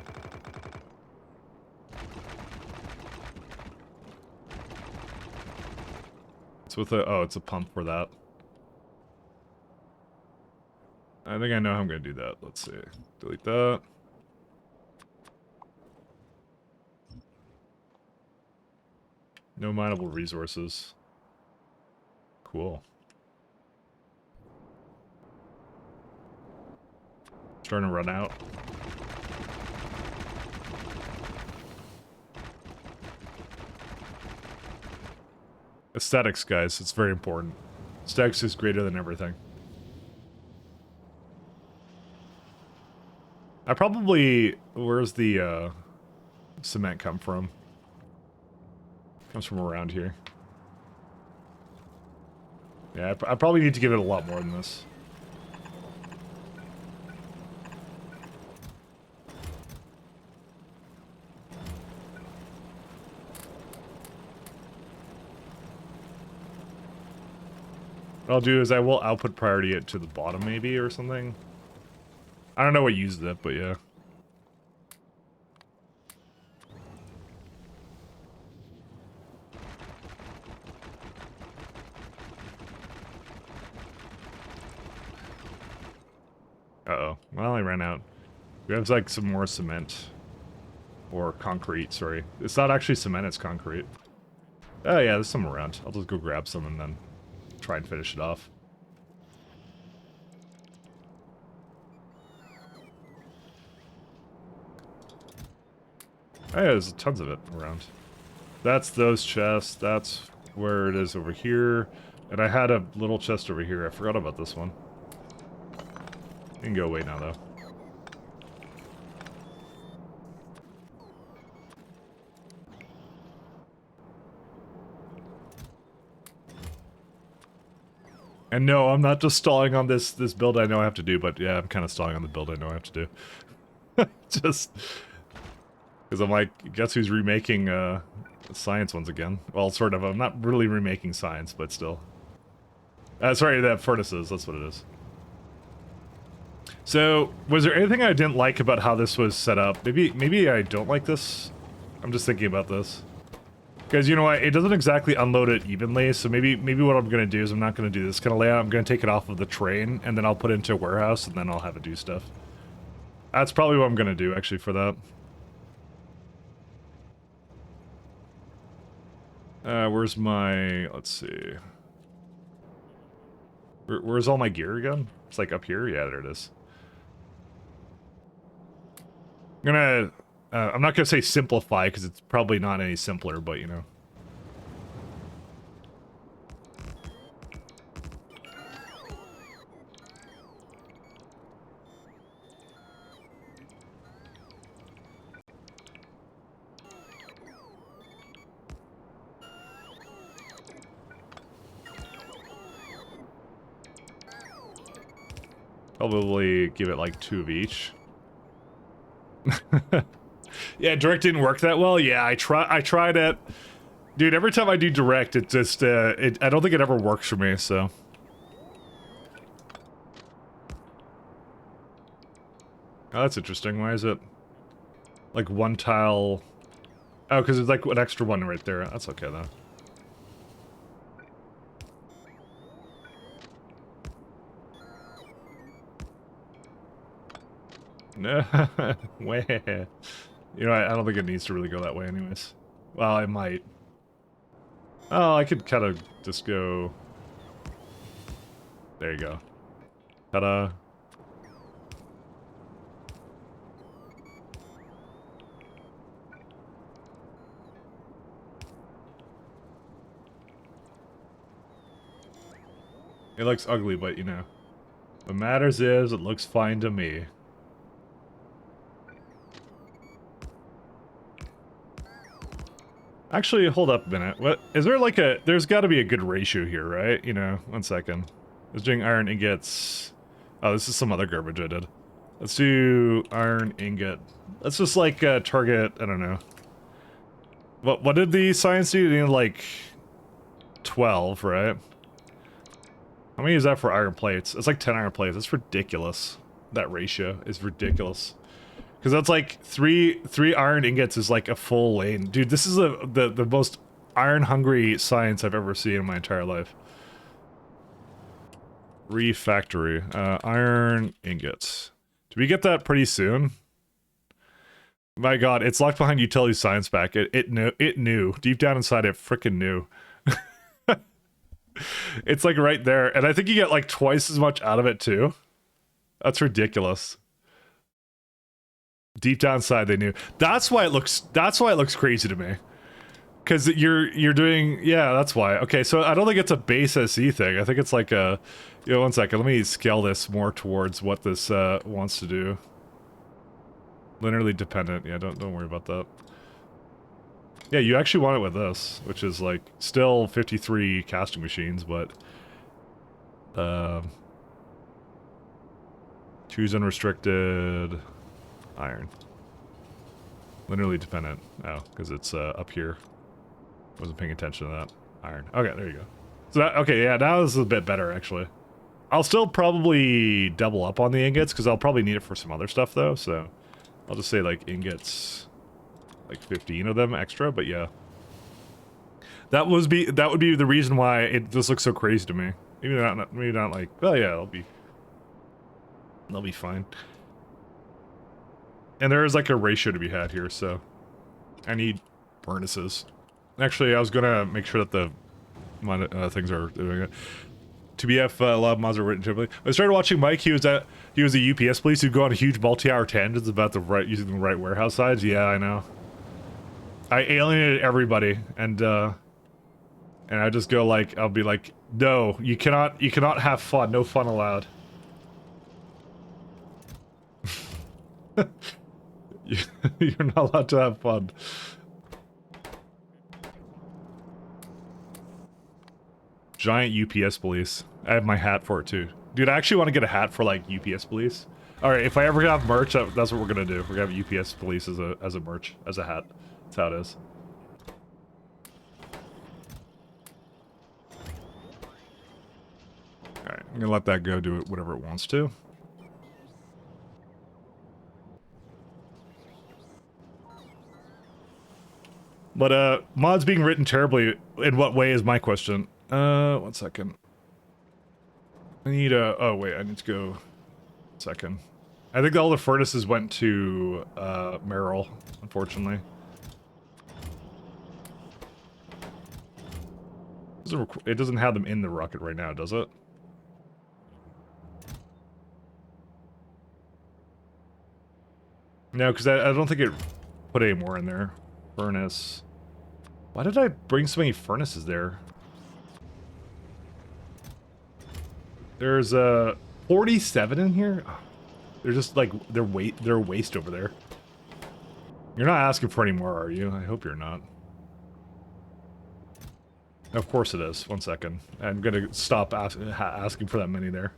It's with a, oh, it's a pump for that. I think I know how I'm gonna do that. Let's see. Delete that. No mineable resources. Cool. Starting to run out. Aesthetics, guys. It's very important. Aesthetics is greater than everything. I probably... Where's the, cement come from? Comes from around here. Yeah, I probably need to give it a lot more than this. What I'll do is I will output priority it to the bottom maybe or something. I don't know what used it, but yeah. Uh-oh. Well, I ran out. We have, like, some more cement. Or concrete, sorry. It's not actually cement, it's concrete. Oh yeah, there's some around. I'll just go grab some and then try and finish it off. Oh yeah, there's tons of it around. That's those chests. That's where it is over here. And I had a little chest over here. I forgot about this one. You can go away now, though. And no, I'm not just stalling on this build I know I have to do, but yeah, I'm kind of stalling on the build I know I have to do. Just... Because I'm like, guess who's remaking science once again? Well, sort of. I'm not really remaking science, but still. Sorry, that furnaces. That's what it is. So, was there anything I didn't like about how this was set up? Maybe I don't like this. I'm just thinking about this. Because, you know what, it doesn't exactly unload it evenly, so maybe what I'm going to do is I'm not going to do this kind of layout. I'm going to take it off of the train, and then I'll put it into a warehouse, and then I'll have it do stuff. That's probably what I'm going to do, actually, for that. Where's my... Let's see... Where's all my gear again? It's like up here? Yeah, there it is. I'm gonna... I'm not gonna say simplify, because it's probably not any simpler, but you know. Probably give it like 2 of each. Yeah, direct didn't work that well. Yeah, I tried it. Dude, every time I do direct, it just, I don't think it ever works for me, so. Oh, that's interesting. Why is it like one tile? Oh, because it's like an extra one right there. That's okay, though. No, way. You know, I don't think it needs to really go that way anyways. Well, it might. Oh, I could kind of just go... There you go. Ta-da. It looks ugly, but you know. What matters is, it looks fine to me. Actually, hold up a minute. What is there like a... There's got to be a good ratio here, right? You know, 1 second. Let's doing iron ingots. Oh, this is some other garbage I did. Let's do iron ingot. Let's just like target... I don't know. What did the science do? They did like 12, right? How many is that for iron plates? It's like 10 iron plates. That's ridiculous. That ratio is ridiculous. Because that's like three iron ingots is like a full lane. Dude, this is the most iron-hungry science I've ever seen in my entire life. Refactory. Iron ingots. Do we get that pretty soon? My god, it's locked behind utility science back. It knew. Deep down inside it frickin' knew. It's like right there. And I think you get like twice as much out of it too. That's ridiculous. Deep down inside they knew. That's why it looks crazy to me. Cause you're doing, yeah, that's why. Okay, so I don't think it's a base SE thing. I think it's like a, you know, 1 second, let me scale this more towards what this wants to do. Linearly dependent, yeah, don't worry about that. Yeah, you actually want it with this, which is like still 53 casting machines, but choose unrestricted iron. Linearly dependent. Oh, because it's up here. Wasn't paying attention to that. Iron. Okay, there you go. So that, okay, yeah, now this is a bit better actually. I'll still probably double up on the ingots because I'll probably need it for some other stuff though, so I'll just say like ingots, like 15 of them extra, but yeah. That would be the reason why it just looks so crazy to me. Maybe not like, well yeah, they'll be fine. And there is like a ratio to be had here, so I need furnaces. Actually, I was gonna make sure that the things are doing it. TBF, a lot of mods are written typically. I started watching Mike. He was a UPS police who'd go on huge multi-hour tangents about using the right warehouse sides. Yeah, I know. I alienated everybody, and I just go like, I'll be like, no, you cannot have fun. No fun allowed. You're not allowed to have fun. Giant UPS police. I have my hat for it too. Dude, I actually want to get a hat for like UPS police. Alright, if I ever have merch, that's what we're gonna do. We're gonna have UPS police as a merch, as a hat. That's how it is. Alright, I'm gonna let that go do it whatever it wants to. But, mods being written terribly, in what way is my question? 1 second. I need oh wait, I need to go... 1 second. I think all the furnaces went to, Merrill, unfortunately. It doesn't have them in the rocket right now, does it? No, because I don't think it put any more in there. Furnace. Why did I bring so many furnaces there? There's 47 in here. They're just like they're waste over there. You're not asking for any more, are you? I hope you're not. Of course it is. 1 second. I'm gonna stop asking for that many there.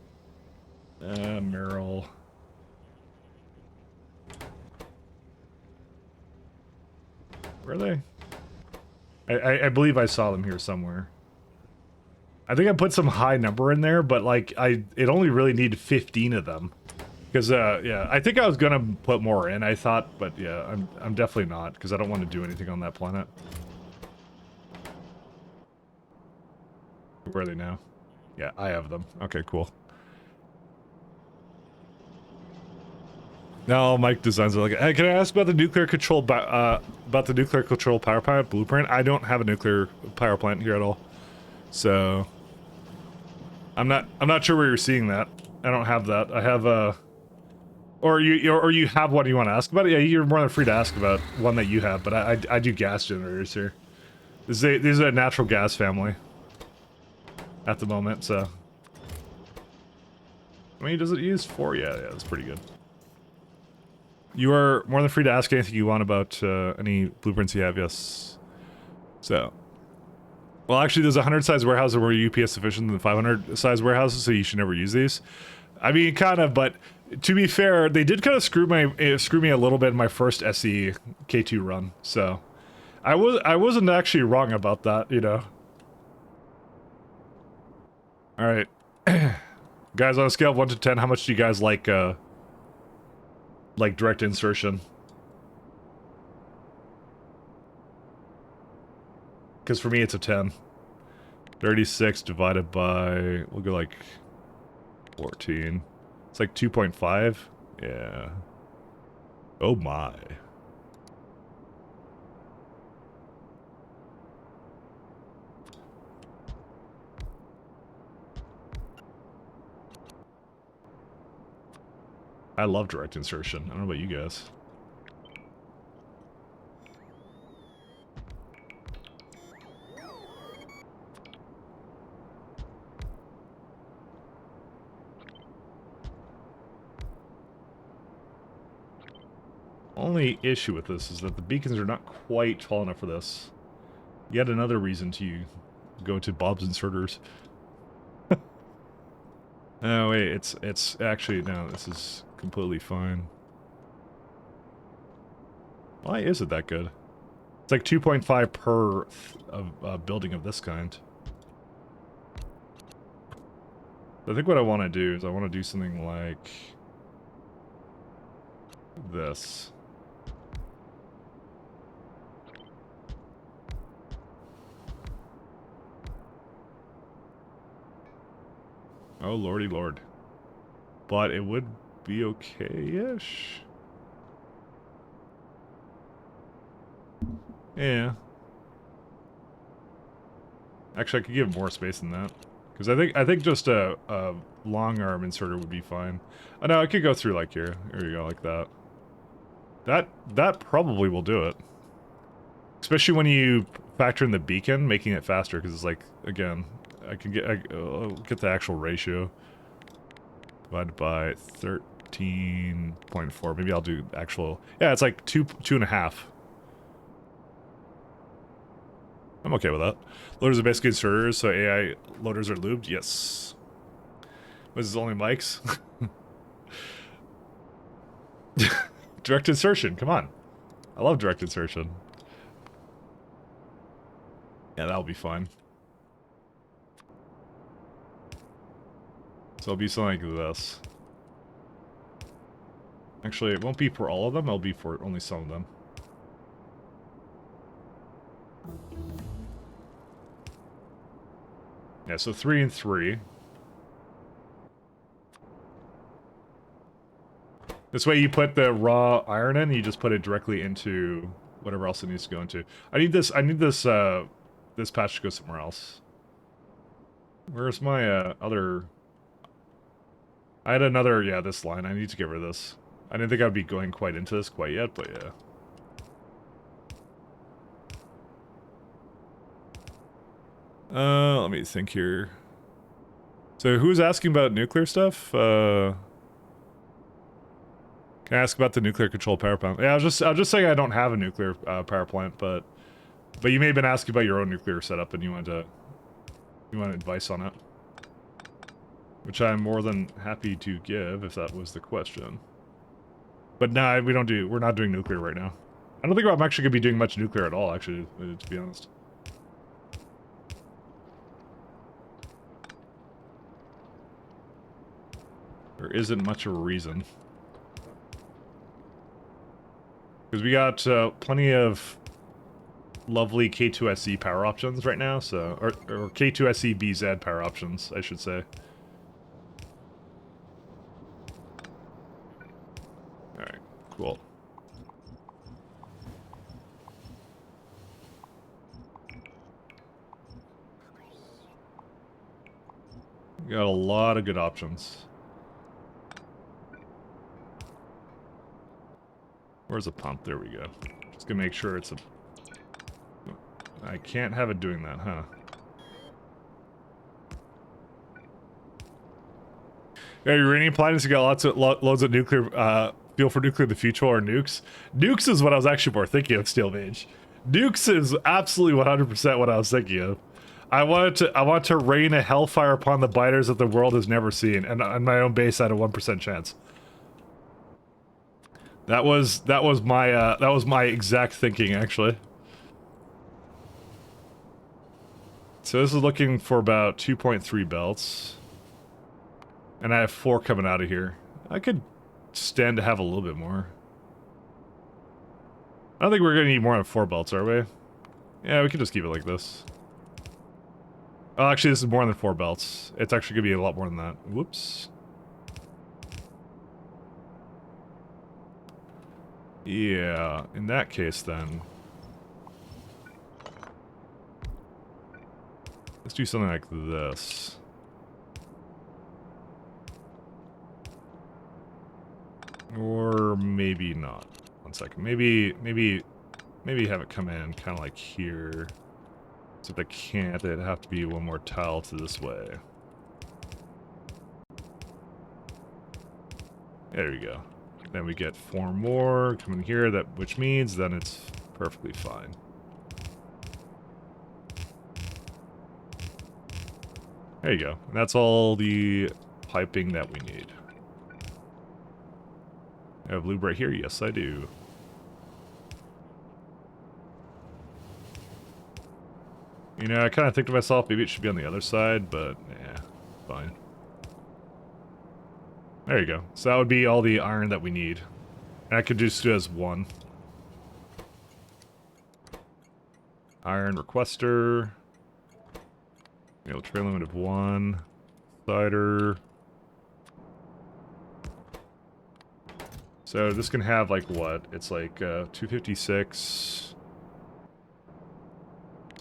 Merrill. Where are they? I believe I saw them here somewhere. I think I put some high number in there, but like it only really needed 15 of them. Because yeah, I think I was gonna put more in, I thought, but yeah, I'm definitely not, because I don't want to do anything on that planet. Where are they now? Yeah, I have them. Okay, cool. No, Mike designs are like, hey, can I ask about the nuclear control power plant blueprint? I don't have a nuclear power plant here at all, so I'm not sure where you're seeing that. I don't have that. I have or you have one you want to ask about it. Yeah, you're more than free to ask about one that you have. But I do gas generators here. These are a natural gas family at the moment. So I mean, does it use 4? Yeah, that's pretty good. You are more than free to ask anything you want about any blueprints you have, yes. So, well, actually, there's a 100-size warehouse that were UPS sufficient than 500-size warehouses, so you should never use these. I mean, kind of, but to be fair, they did kind of screw me a little bit in my first SE K2 run. So, I wasn't actually wrong about that, you know. All right, guys, on a scale of 1 to 10, how much do you guys like direct insertion? Because for me, it's a 10. 36 divided by, we'll go like 14. It's like 2.5. Yeah. Oh my. I love direct insertion. I don't know about you guys. Only issue with this is that the beacons are not quite tall enough for this. Yet another reason to go to Bob's Inserters. Oh wait, it's actually, no, this is completely fine. Why is it that good? It's like 2.5 per building of this kind. I think what I want to do is I want to do something like this. Oh lordy lord. But it would be okay-ish. Yeah. Actually, I could give more space than that. Because I think just a long arm inserter would be fine. Oh no, I could go through like here. There you go, like that. That probably will do it. Especially when you factor in the beacon, making it faster, because it's like, again, I'll get the actual ratio. Divided by 13.4. Maybe I'll do actual, yeah, it's like 2.5. I'm okay with that. Loaders are basically inserters, so AI loaders are lubed. Yes. Was this only mics? Direct insertion, come on. I love direct insertion. Yeah, that'll be fine. So it'll be something like this. Actually, it won't be for all of them, it'll be for only some of them. Yeah, so 3 and 3. This way you put the raw iron in, you just put it directly into whatever else it needs to go into. I need this this patch to go somewhere else. Where's my other... I had another, yeah, this line. I need to get rid of this. I didn't think I'd be going quite into this quite yet, but yeah. Let me think here. So who's asking about nuclear stuff? Can I ask about the nuclear control power plant? Yeah, I was just saying I don't have a nuclear power plant, but you may have been asking about your own nuclear setup and you want advice on it. Which I'm more than happy to give, if that was the question. But no, we're not doing nuclear right now. I don't think I'm actually going to be doing much nuclear at all, actually, to be honest. There isn't much of a reason. Because we got plenty of lovely K2SE power options right now, so... Or K2SE BZ power options, I should say. Alright, cool. We got a lot of good options. Where's the pump? There we go. Just gonna make sure it's a... I can't have it doing that, huh? Yeah, uranium planets got loads of nuclear, fuel for nuclear in the future or nukes. Nukes is what I was actually more thinking of, Steel Mage. Nukes is absolutely 100% what I was thinking of. I want to rain a hellfire upon the biters that the world has never seen, and on my own base I had a 1% chance. That was my exact thinking, actually. So this is looking for about 2.3 belts. And I have 4 coming out of here. I could stand to have a little bit more. I don't think we're gonna need more than 4 belts, are we? Yeah, we could just keep it like this. Oh, actually, this is more than 4 belts. It's actually gonna be a lot more than that. Whoops. Yeah, in that case then. Let's do something like this. Or maybe not. One second. Maybe have it come in kind of like here. So if they can't, it'd have to be one more tile to this way. There we go. Then we get 4 more coming here, which means then it's perfectly fine. There you go. And that's all the piping that we need. I have lube right here? Yes, I do. You know, I kind of think to myself, maybe it should be on the other side, but yeah, fine. There you go. So that would be all the iron that we need. And I could just do it as 1. Iron requester. You know, trail limit of 1. Cider. So this can have like what? It's like 256.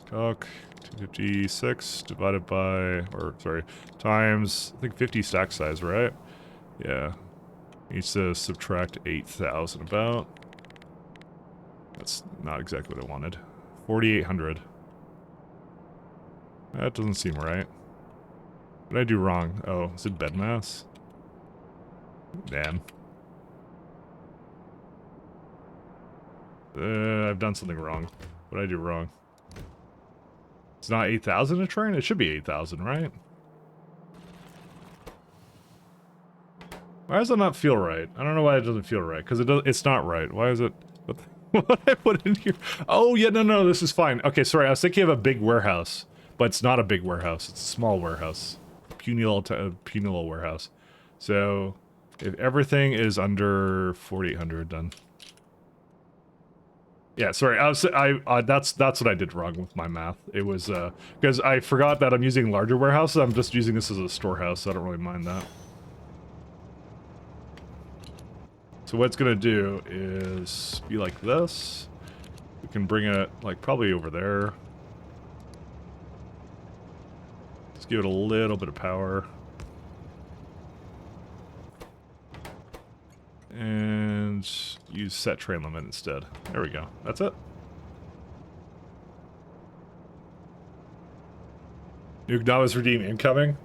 Calc 256 divided by, or sorry, times, I think 50 stack size, right? Yeah. Needs to subtract 8,000 about. That's not exactly what I wanted. 4,800. That doesn't seem right. What did I do wrong? Oh, is it bed mass? Damn. I've done something wrong. What did I do wrong? It's not 8,000 a train? It should be 8,000, right? Why does it not feel right? I don't know why it doesn't feel right, because it's not right. Why is it... What did I put in here? Oh, yeah, no, this is fine. Okay, sorry, I was thinking of a big warehouse, but it's not a big warehouse. It's a small warehouse. Punal warehouse. So, if everything is under 4,800, then... Yeah, sorry. That's what I did wrong with my math. It was because I forgot that I'm using larger warehouses. I'm just using this as a storehouse, so I don't really mind that. So what it's gonna do is be like this. We can bring it like probably over there. Let's give it a little bit of power. And use set train limit instead. There we go. That's it. Nuke Novice redeem incoming.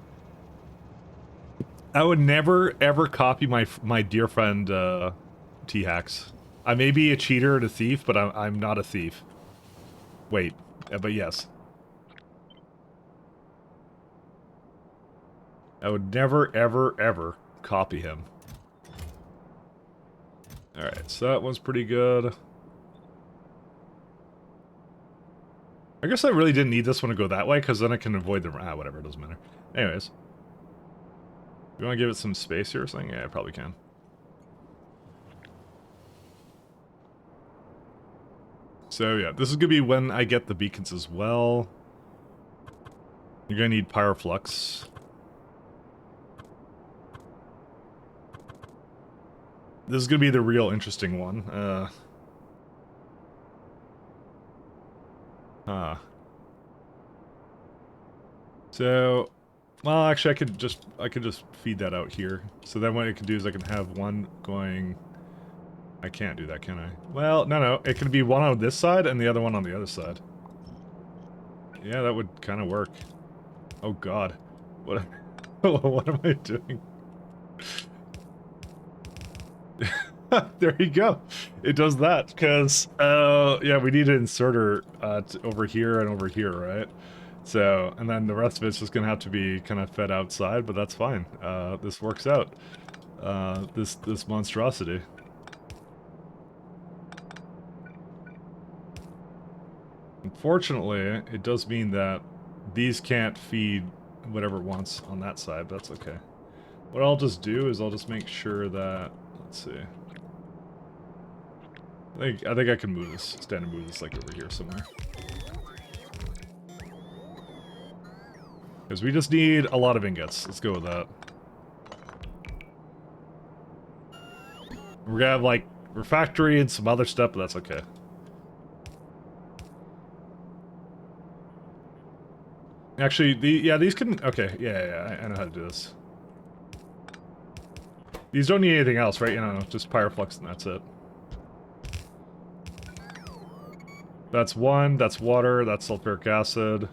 I would never ever copy my dear friend T-Hacks. I may be a cheater and a thief, but I'm not a thief. Wait, but yes. I would never ever ever copy him. Alright, so that one's pretty good. I guess I really didn't need this one to go that way, because then I can avoid the... whatever, it doesn't matter. Anyways. You want to give it some space here or something? Yeah, I probably can. So yeah, this is going to be when I get the beacons as well. You're going to need pyroflux. This is going to be the real interesting one. So, well, actually, I could just feed that out here. So then what I can do is I can have one going... I can't do that, can I? Well, no. It can be one on this side and the other one on the other side. Yeah, that would kind of work. Oh god. What, what am I doing? There you go. It does that, because, yeah, we need an inserter over here and over here, right? So, and then the rest of it's just gonna have to be kind of fed outside, but that's fine. This works out. This monstrosity. Unfortunately, it does mean that these can't feed whatever it wants on that side, but that's okay. What I'll just do is I'll just make sure that, let's see. I think I can move this, stand and move this like over here somewhere. Because we just need a lot of ingots. Let's go with that. We're gonna have like refractory and some other stuff, but that's okay. Actually, these can, okay, yeah, I know how to do this. These don't need anything else, right? You know, just pyroflux and that's it. That's one, that's water, that's sulfuric acid.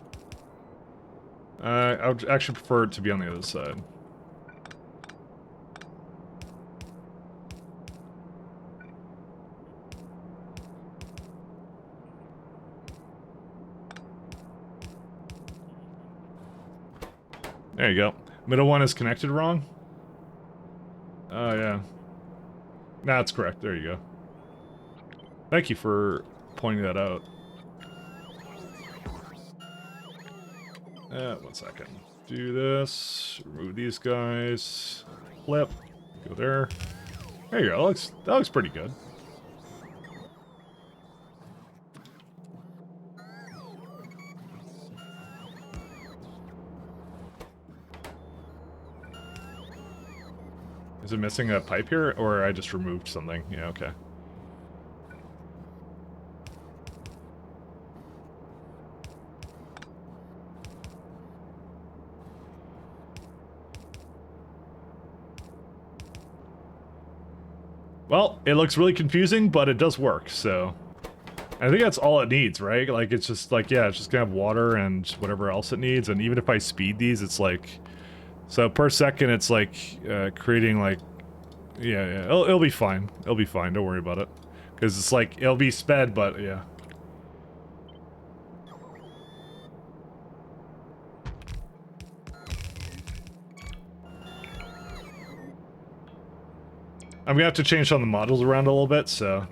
I would actually prefer it to be on the other side. There you go. Middle one is connected wrong? Oh, yeah. That's correct. There you go. Thank you for pointing that out. 1 second. Do this. Remove these guys. Flip. Go there. There you go. That looks pretty good. Is it missing a pipe here, or I just removed something? Yeah, okay. Well, it looks really confusing, but it does work, so... I think that's all it needs, right? Like, it's just like, yeah, it's just gonna have water and whatever else it needs, and even if I speed these, it's like... So per second, it's like, creating like... Yeah, it'll be fine. It'll be fine, don't worry about it. Because it's like, it'll be sped, but yeah. I'm gonna have to change some of the models around a little bit, so...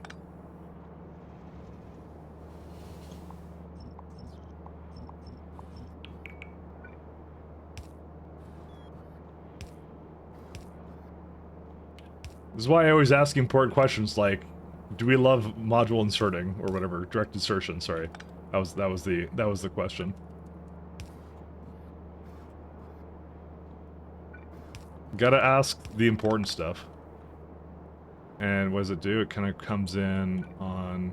This is why I always ask important questions like, do we love module inserting or whatever, direct insertion? Sorry, that was the question. Gotta ask the important stuff. And what does it do? It kind of comes in on.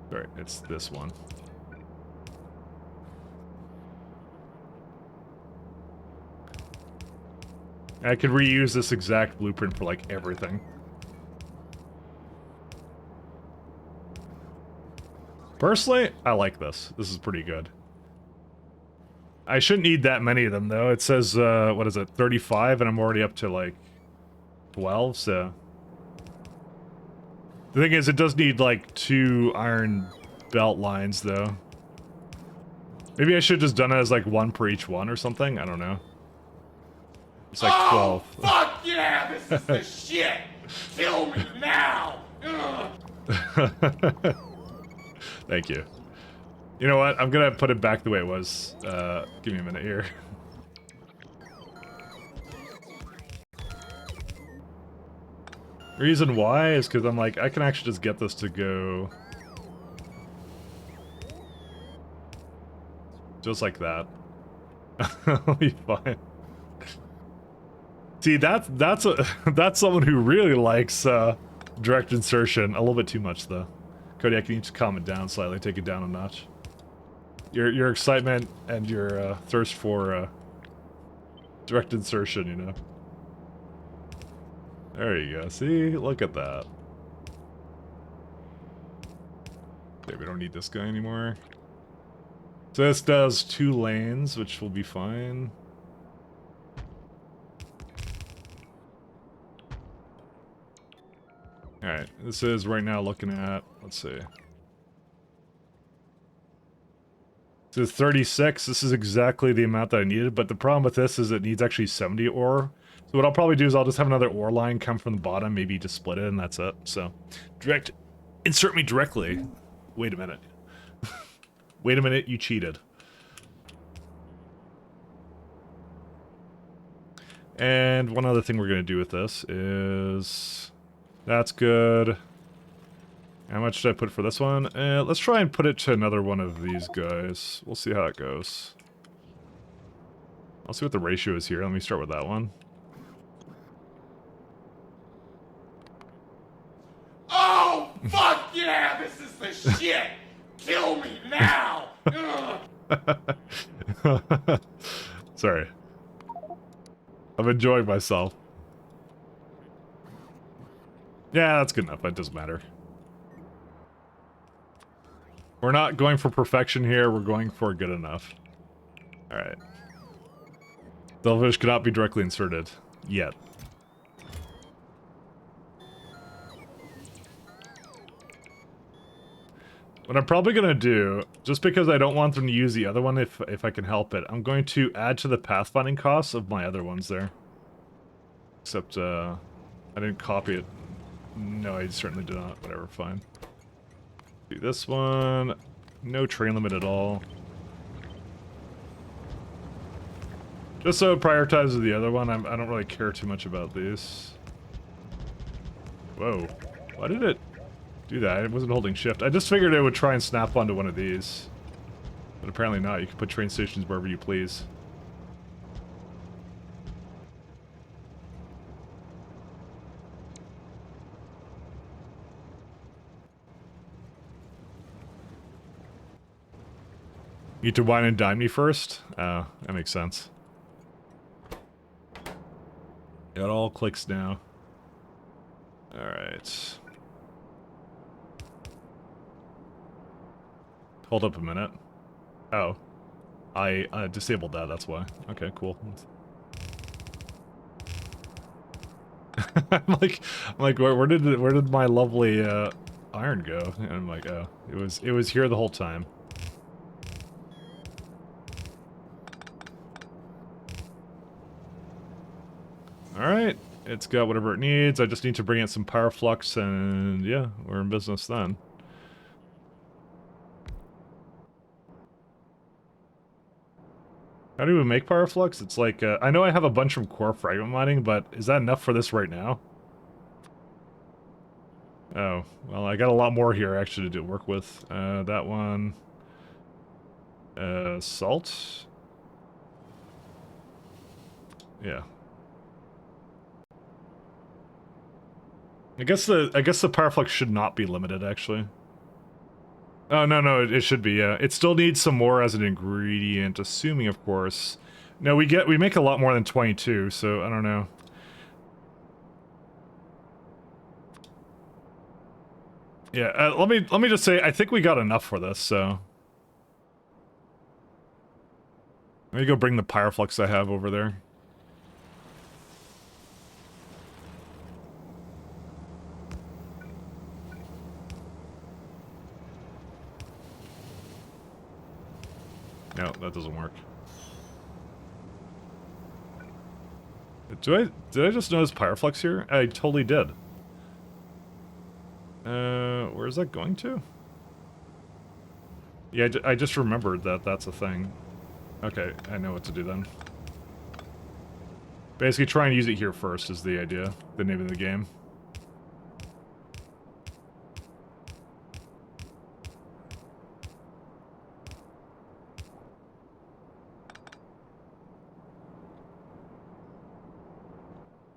Sorry, it's this one. I could reuse this exact blueprint for, like, everything. Personally, I like this. This is pretty good. I shouldn't need that many of them, though. It says, what is it, 35, and I'm already up to, like, 12, so... The thing is, it does need, like, 2 iron belt lines, though. Maybe I should have just done it as, like, 1 per each one or something? I don't know. It's like 12. Oh, fuck yeah! This is the shit! Kill me now! Thank you. You know what? I'm gonna put it back the way it was. Give me a minute here. Reason why is because I'm like, I can actually just get this to go just like that. I'll be fine. See, that's someone who really likes direct insertion. A little bit too much though. Cody, I can you just calm it down slightly, take it down a notch. Your excitement and your thirst for direct insertion, you know. There you go. See, look at that. Okay, we don't need this guy anymore. So this does 2 lanes, which will be fine. Alright, this is right now looking at, let's see. This is 36, this is exactly the amount that I needed, but the problem with this is it needs actually 70 ore. So what I'll probably do is I'll just have another ore line come from the bottom, maybe just split it and that's it. So, insert me directly. Wait a minute. Wait a minute, you cheated. And one other thing we're going to do with this is... That's good. How much did I put for this one? Let's try and put it to another one of these guys. We'll see how it goes. I'll see what the ratio is here. Let me start with that one. Oh, fuck yeah, this is the shit! Kill me now! Sorry. I'm enjoying myself. Yeah, that's good enough. It doesn't matter. We're not going for perfection here. We're going for good enough. Alright. Silverfish cannot be directly inserted. Yet. What I'm probably going to do, just because I don't want them to use the other one if I can help it, I'm going to add to the pathfinding costs of my other ones there. Except, I didn't copy it. No, I certainly did not. Whatever, fine. Do this one. No train limit at all. Just so it prioritizes the other one, I don't really care too much about these. Whoa. Why did it do that? It wasn't holding shift. I just figured it would try and snap onto one of these. But apparently not. You can put train stations wherever you please. You need to wine and dine me first? Oh, that makes sense. It all clicks now. Alright. Hold up a minute. Oh. I disabled that, that's why. Okay, cool. I'm like, where did my lovely iron go? And I'm like, oh, it was here the whole time. Alright, it's got whatever it needs. I just need to bring in some power flux and yeah, we're in business then. How do we make power flux? It's like, I know I have a bunch from core fragment mining, but is that enough for this right now? Oh, well, I got a lot more here actually to work with. That one. Salt? Yeah. I guess the power flux should not be limited, actually. Oh, no, it should be, yeah. It still needs some more as an ingredient, assuming, of course. No, we make a lot more than 22, so I don't know. Yeah, let me just say, I think we got enough for this, so. Let me go bring the pyroflux I have over there. No, that doesn't work. Did I just notice pyroflux here? I totally did. Where is that going to? Yeah, I just remembered that that's a thing. Okay, I know what to do then. Basically, try and use it here first is the idea. The name of the game.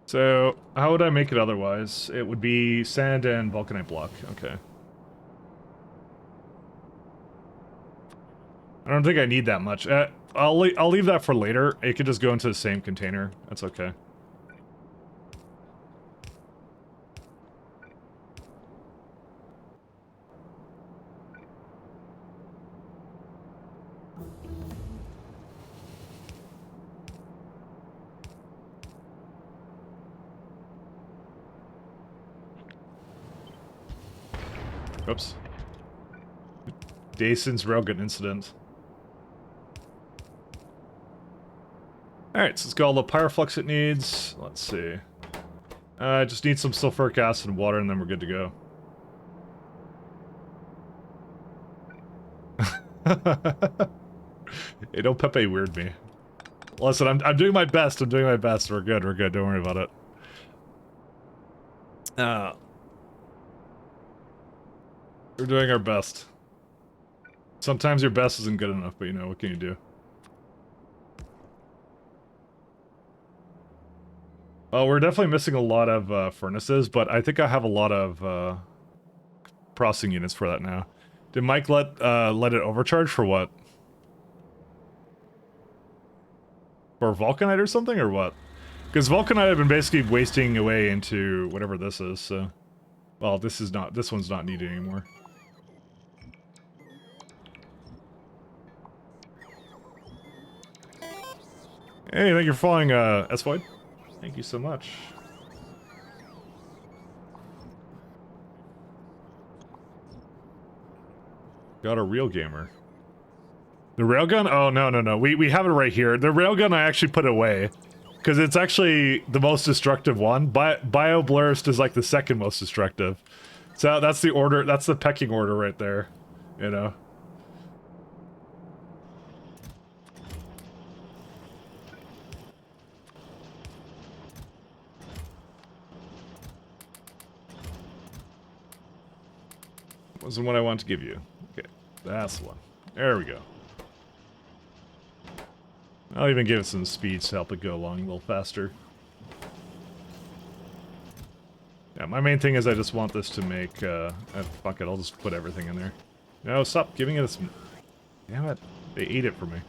So, how would I make it otherwise? It would be sand and vulcanite block. Okay. I don't think I need that much. I'll leave that for later. It could just go into the same container. That's okay. Oops. Dason's railgun incident. Alright, so it's got all the pyroflux it needs. Let's see. Just need some sulfuric acid and water and then we're good to go. Hey, don't Pepe weird me. Listen, I'm doing my best. I'm doing my best. We're good. We're good. Don't worry about it. We're doing our best. Sometimes your best isn't good enough, but you know, what can you do? Well, we're definitely missing a lot of furnaces, but I think I have a lot of processing units for that now. Did Mike let it overcharge for what? For Vulcanite or something, or what? Because Vulcanite I've been basically wasting away into whatever this is, so... Well, this one's not needed anymore. Hey, thank you for following, S-Void. Thank you so much. Got a real gamer. The railgun? Oh, no. We have it right here. The railgun I actually put away. Because it's actually the most destructive one. Bio-Blurst is like the second most destructive. So that's the order, that's the pecking order right there. You know? Wasn't what I want to give you. Okay, that's the one. There we go. I'll even give it some speed to help it go along a little faster. Yeah, my main thing is I just want this to make, fuck it, I'll just put everything in there. No, stop giving it some... Damn it, they ate it for me.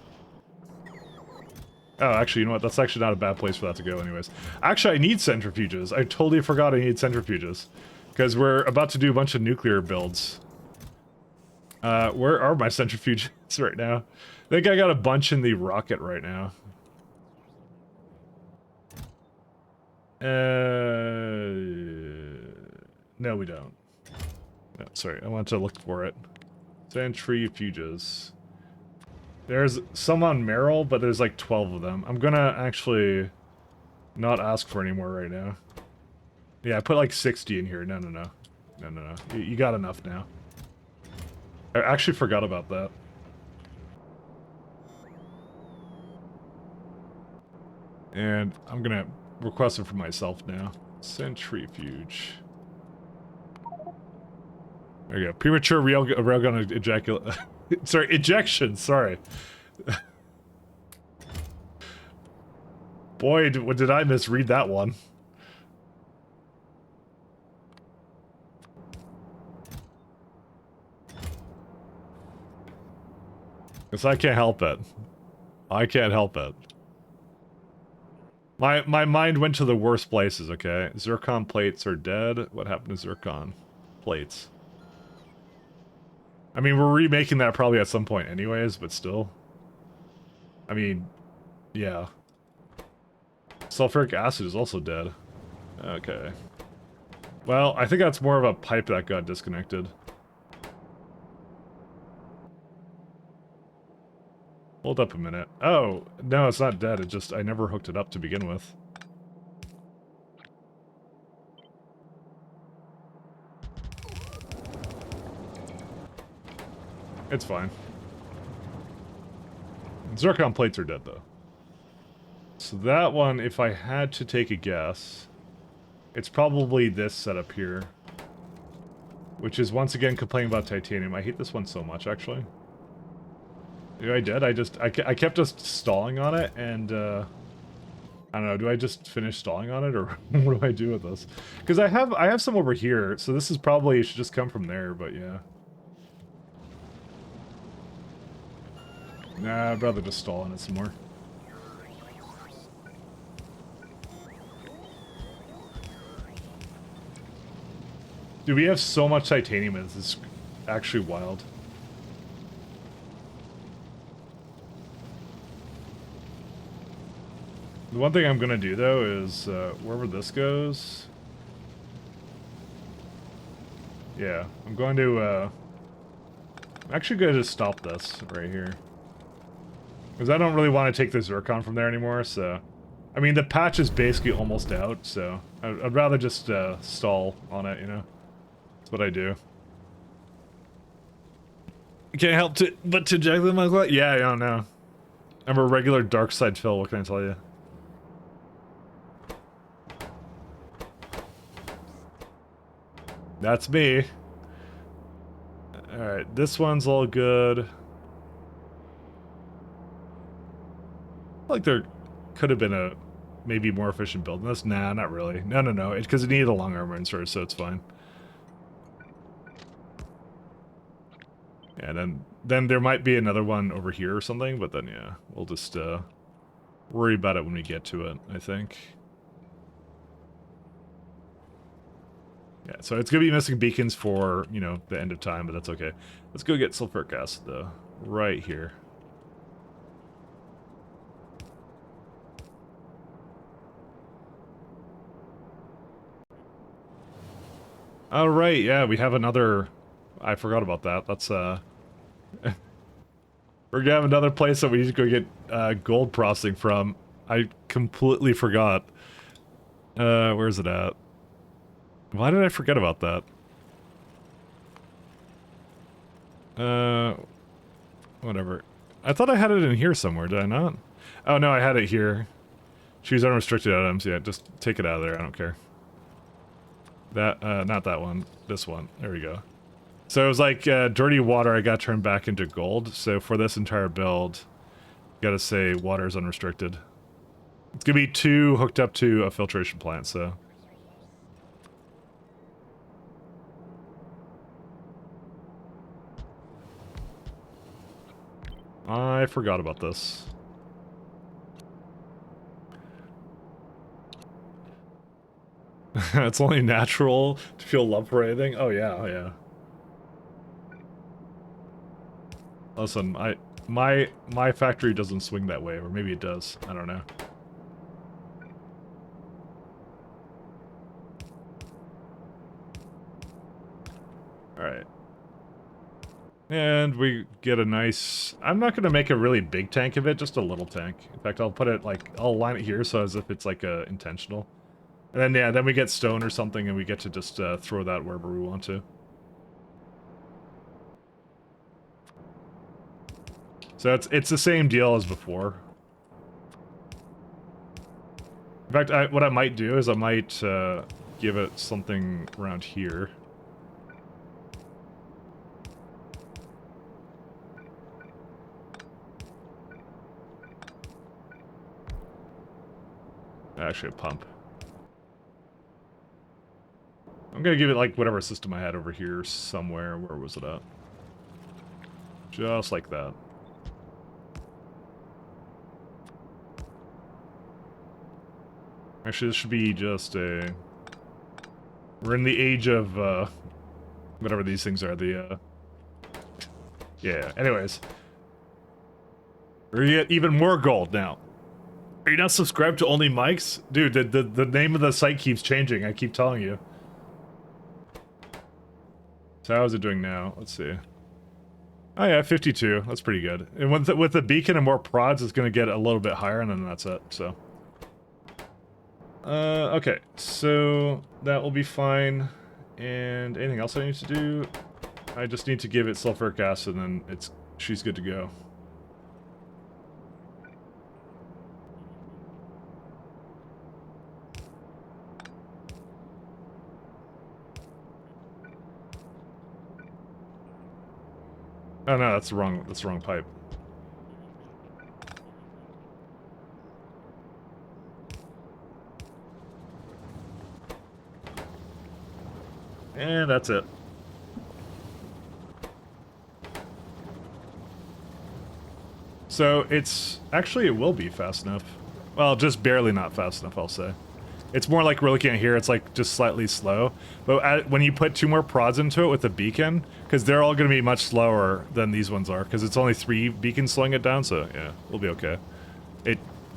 Oh, actually, you know what, that's actually not a bad place for that to go anyways. Actually, I need centrifuges. I totally forgot I need centrifuges. Because we're about to do a bunch of nuclear builds. Where are my centrifuges right now? I think I got a bunch in the rocket right now. No, we don't. No, sorry, I want to look for it. Centrifuges. There's some on Merrill, but there's like 12 of them. I'm gonna actually not ask for any more right now. Yeah, I put like 60 in here. No. You got enough now. I actually forgot about that. And I'm gonna request it for myself now. Centrifuge. There you go. Premature railgun ejaculate. Sorry, ejection. Sorry. Boy, did I misread that one. Because I can't help it. I can't help it. My mind went to the worst places, okay? Zircon plates are dead. What happened to zircon plates? I mean, we're remaking that probably at some point anyways, but still. I mean, yeah. Sulfuric acid is also dead. Okay. Well, I think that's more of a pipe that got disconnected. Hold up a minute. Oh, no, it's not dead. It just, I never hooked it up to begin with. It's fine. Zircon plates are dead, though. So that one, if I had to take a guess, it's probably this setup here. Which is, once again, complaining about titanium. I hate this one so much, actually. Yeah, I did. I kept just stalling on it, and, I don't know, do I just finish stalling on it, or what do I do with this? Because I have some over here, so this is probably, it should just come from there, but yeah. Nah, I'd rather just stall on it some more. Dude, we have so much titanium, this is actually wild. The one thing I'm gonna do, though, is, wherever this goes... Yeah, I'm going to, I'm actually going to just stop this right here. Because I don't really want to take the zircon from there anymore, so... I mean, the patch is basically almost out, so... I'd rather just, stall on it, you know? That's what I do. I can't help but to juggle my glut? Yeah, I don't know. I'm a regular dark side Phil, what can I tell you? That's me. Alright, this one's all good. I feel like there could have been a maybe more efficient build in this. Nah, not really. No. It's because it needed a long armor insert, so it's fine. Yeah, then there might be another one over here or something, but then yeah, we'll just worry about it when we get to it, I think. Yeah, so it's gonna be missing beacons for, you know, the end of time, but that's okay. Let's go get sulfuric acid, though. Right here. Alright, yeah, we have another... I forgot about that. That's, We're gonna have another place that we need to go get, gold processing from. I completely forgot. Where's it at? Why did I forget about that? Whatever. I thought I had it in here somewhere, did I not? Oh no, I had it here. Choose unrestricted items, yeah, just take it out of there, I don't care. That, not that one, this one, there we go. So it was like, dirty water I got turned back into gold, so for this entire build, gotta say water is unrestricted. It's gonna be 2 hooked up to a filtration plant, so... I forgot about this. It's only natural to feel love for anything? Oh yeah, oh yeah. Listen, my factory doesn't swing that way, or maybe it does. I don't know. Alright. And we get a nice... I'm not going to make a really big tank of it, just a little tank. In fact, I'll put it, like, I'll line it here so as if it's, like, intentional. And then, yeah, then we get stone or something and we get to just throw that wherever we want to. So it's the same deal as before. In fact, what I might do is I might give it something around here. Actually, a pump. I'm gonna give it, like, whatever system I had over here somewhere. Where was it at? Just like that. Actually, this should be just a... We're in the age of, whatever these things are, the, Yeah, anyways. We're gonna get even more gold now. Are you not subscribed to Only Mics? Dude, the name of the site keeps changing, I keep telling you. So how is it doing now? Let's see. Oh yeah, 52. That's pretty good. And with the beacon and more prods, it's going to get a little bit higher, and then that's it, so... okay. So, that will be fine. And anything else I need to do? I just need to give it sulfuric acid, and then she's good to go. Oh no, that's the wrong pipe. And that's it. So it's actually, it will be fast enough. Well, just barely not fast enough, I'll say. It's more like we're looking at here, it's like just slightly slow. But when you put 2 more prods into it with the beacon, because they're all going to be much slower than these ones are, because it's only 3 beacons slowing it down, so yeah, we'll be okay.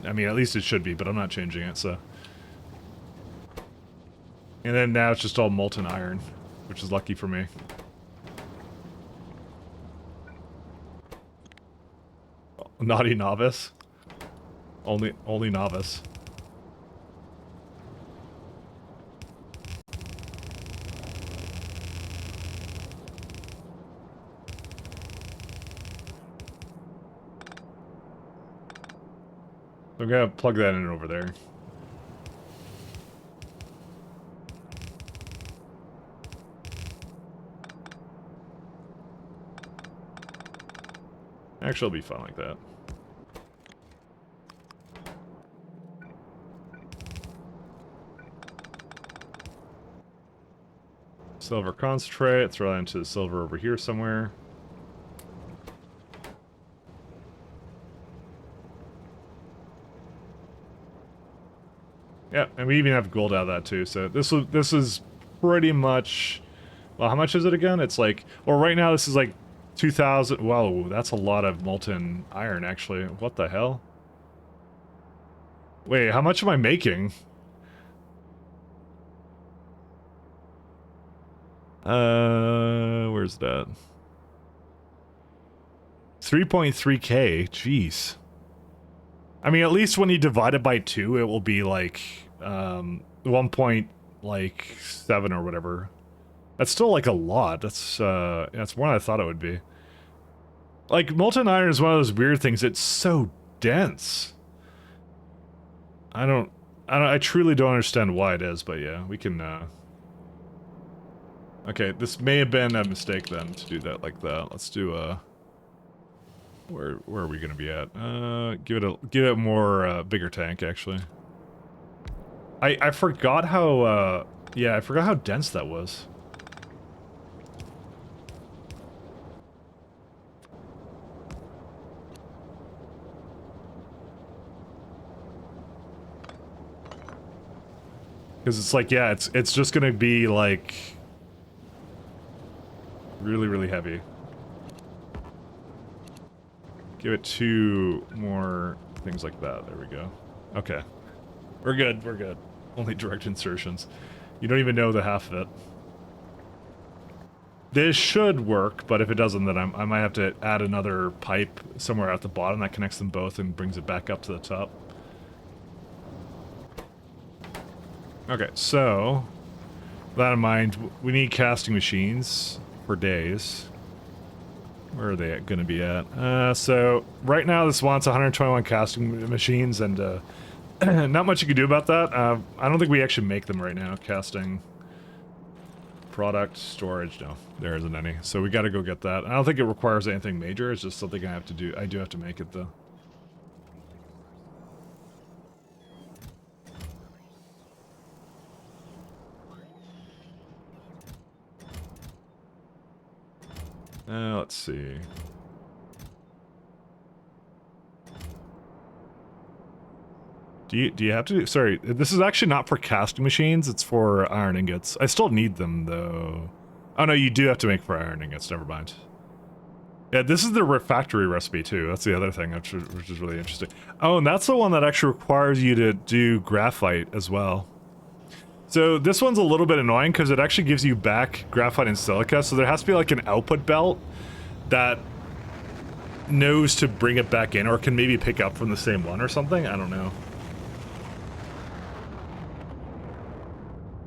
I mean, at least it should be, but I'm not changing it, so. And then now it's just all molten iron, which is lucky for me. Naughty novice. Only novice. I'm gonna plug that in over there. Actually, it'll be fun like that. Silver concentrate, throw that into the silver over here somewhere. Yeah, and we even have gold out of that too, so this is pretty much... Well, how much is it again? It's like... Well, right now this is like 2,000... Whoa, that's a lot of molten iron, actually. What the hell? Wait, how much am I making? Where's that? 3.3k, jeez. I mean, at least when you divide it by 2, it will be like, 1.7 or whatever. That's still like a lot. That's more than I thought it would be. Like, molten iron is one of those weird things. It's so dense. I truly don't understand why it is, but yeah, we can, Okay, this may have been a mistake then to do that like that. Let's do, where are we gonna be at? Give it a more, bigger tank, actually. I forgot how, yeah, I forgot how dense that was. Because it's like, yeah, it's just gonna be like really heavy. Give it 2 more things like that. There we go. Okay, we're good. We're good. Only direct insertions. You don't even know the half of it. This should work, but if it doesn't, then I might have to add another pipe somewhere at the bottom that connects them both and brings it back up to the top. Okay, so, with that in mind, we need casting machines for days. Where are they going to be at? So, right now this wants 121 casting machines, and not much you can do about that. I don't think we actually make them right now, casting. Product, storage, no, there isn't any. So we gotta go get that. I don't think it requires anything major, it's just something I have to do. I do have to make it, though. Let's see. Do you have to do... Sorry, this is actually not for casting machines, it's for iron ingots. I still need them, though. Oh, no, you do have to make for iron ingots, never mind. Yeah, this is the factory recipe, too. That's the other thing, which is really interesting. Oh, and that's the one that actually requires you to do graphite as well. So this one's a little bit annoying, because it actually gives you back graphite and silica, so there has to be like an output belt that knows to bring it back in, or can maybe pick up from the same one or something? I don't know.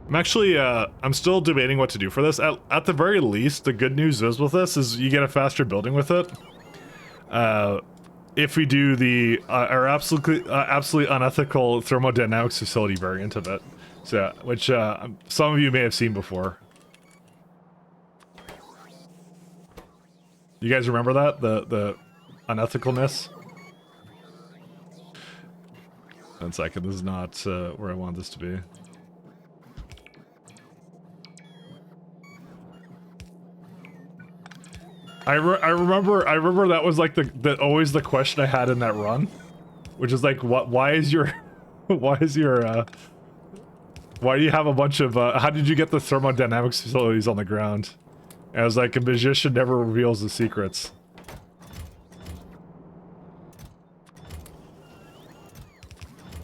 I'm actually, I'm still debating what to do for this. At the very least, the good news is with this is you get a faster building with it. If we do the, our absolutely unethical thermodynamics facility variant of it. So, which, some of you may have seen before. You guys remember that? The unethicalness? 1 second, this is not where I want this to be. I remember that was like always the question I had in that run, which is like, why is your why do you have a bunch of how did you get the thermodynamics facilities on the ground? And I was like, a magician never reveals the secrets.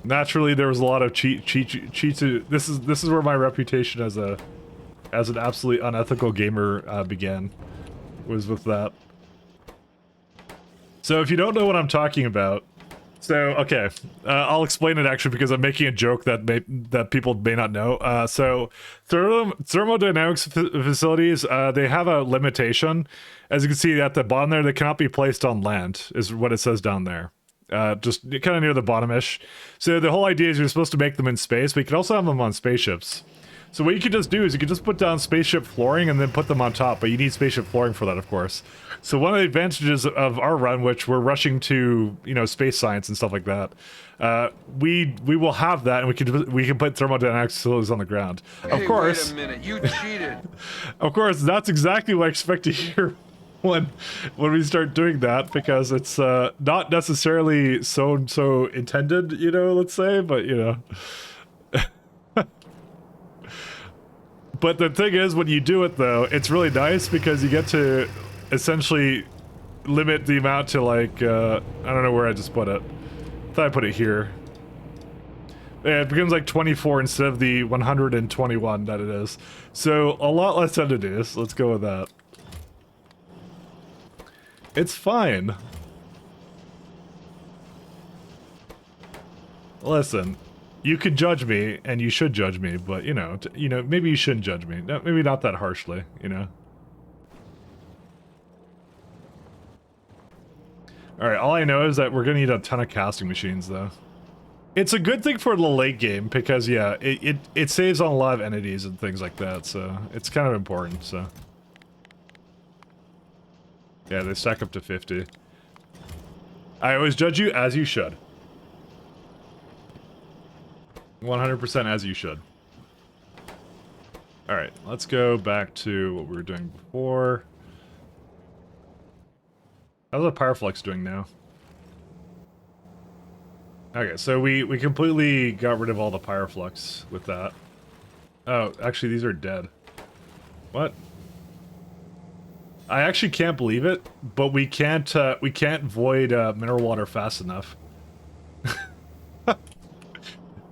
Naturally, there was a lot of cheat. This is where my reputation as an absolutely unethical gamer began. Was with that. So if you don't know what I'm talking about, so okay, I'll explain it actually because I'm making a joke that people may not know. So thermodynamics facilities, they have a limitation. As you can see at the bottom there, they cannot be placed on land, is what it says down there. Just kind of near the bottom-ish. So the whole idea is you're supposed to make them in space, but you can also have them on spaceships. So what you could just do is you could just put down spaceship flooring and then put them on top, but you need spaceship flooring for that, of course. So one of the advantages of our run, which we're rushing to, you know, space science and stuff like that, we will have that, and we can put thermodynamics facilities on the ground. Hey, of course. wait a minute, you cheated. Of course, that's exactly what I expect to hear when we start doing that, because it's not necessarily so intended, you know, let's say, but you know. But the thing is, when you do it, though, it's really nice because you get to essentially limit the amount to, like, I don't know where I just put it. I thought I put it here. Yeah, it becomes like 24 instead of the 121 that it is. So, a lot less entities. Let's go with that. It's fine. Listen. You could judge me, and you should judge me, but, you know, maybe you shouldn't judge me. No, maybe not that harshly, you know? Alright, all I know is that we're gonna need a ton of casting machines, though. It's a good thing for the late game, because, yeah, it saves on a lot of entities and things like that, so it's kind of important, so. Yeah, they stack up to 50. I always judge you as you should. 100% as you should. Alright, let's go back to what we were doing before. How's the Powerflex doing now? Okay, so we completely got rid of all the Pyroflux with that. Oh, actually these are dead. What? I actually can't believe it, but we can't void mineral water fast enough.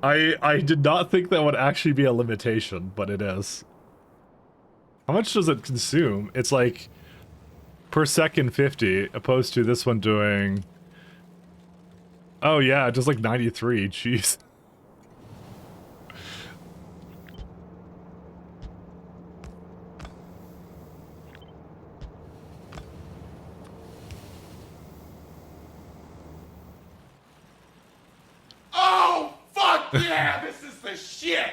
I did not think that would actually be a limitation, but it is. How much does it consume? It's like per second 50, opposed to this one doing... Oh yeah, just like 93, jeez. Oh, fuck yeah, this is the shit!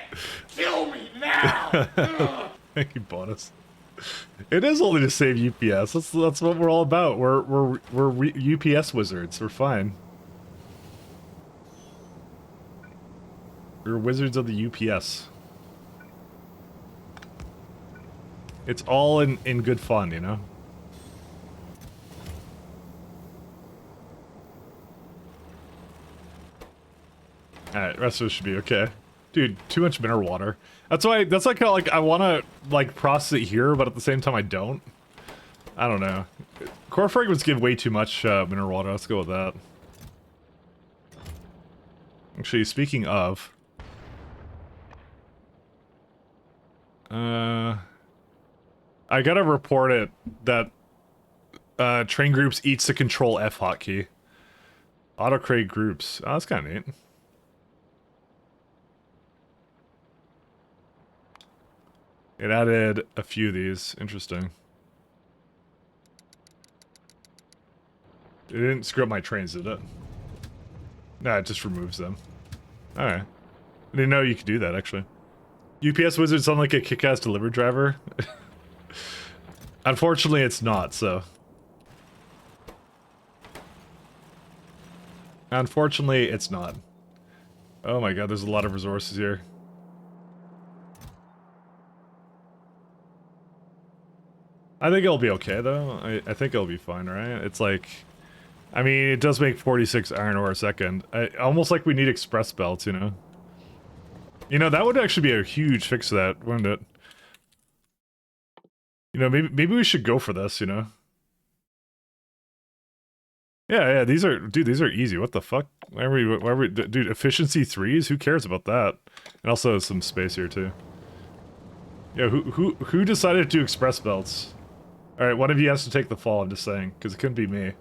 Kill me now! Ugh. Thank you, bonus. It is only to save UPS. That's what we're all about. We're UPS wizards. We're fine. We're wizards of the UPS. It's all in good fun, you know? Alright, rest of it should be okay. Dude, too much mineral water. That's why, that's like how, like, I wanna, like, process it here, but at the same time I don't. I don't know. Core fragments give way too much mineral water. Let's go with that. Actually, speaking of... I gotta report it that train groups eats the control F hotkey. Auto create groups. Oh, that's kind of neat. It added a few of these. Interesting. It didn't screw up my trains, did it? Nah, it just removes them. Alright. I didn't know you could do that, actually. UPS wizard sound like a kick-ass delivery driver? Unfortunately, it's not, so... Unfortunately, it's not. Oh my god, there's a lot of resources here. I think it'll be okay, though. I think it'll be fine, right? It's like... I mean, it does make 46 iron ore a second. Almost like we need express belts, you know? You know, that would actually be a huge fix to that, wouldn't it? You know, maybe we should go for this, you know? Yeah, these are... Dude, these are easy. What the fuck? Why are we... Dude, efficiency 3s? Who cares about that? And also some space here, too. Yeah, who decided to do express belts? Alright, one of you has to take the fall, I'm just saying. Because it couldn't be me.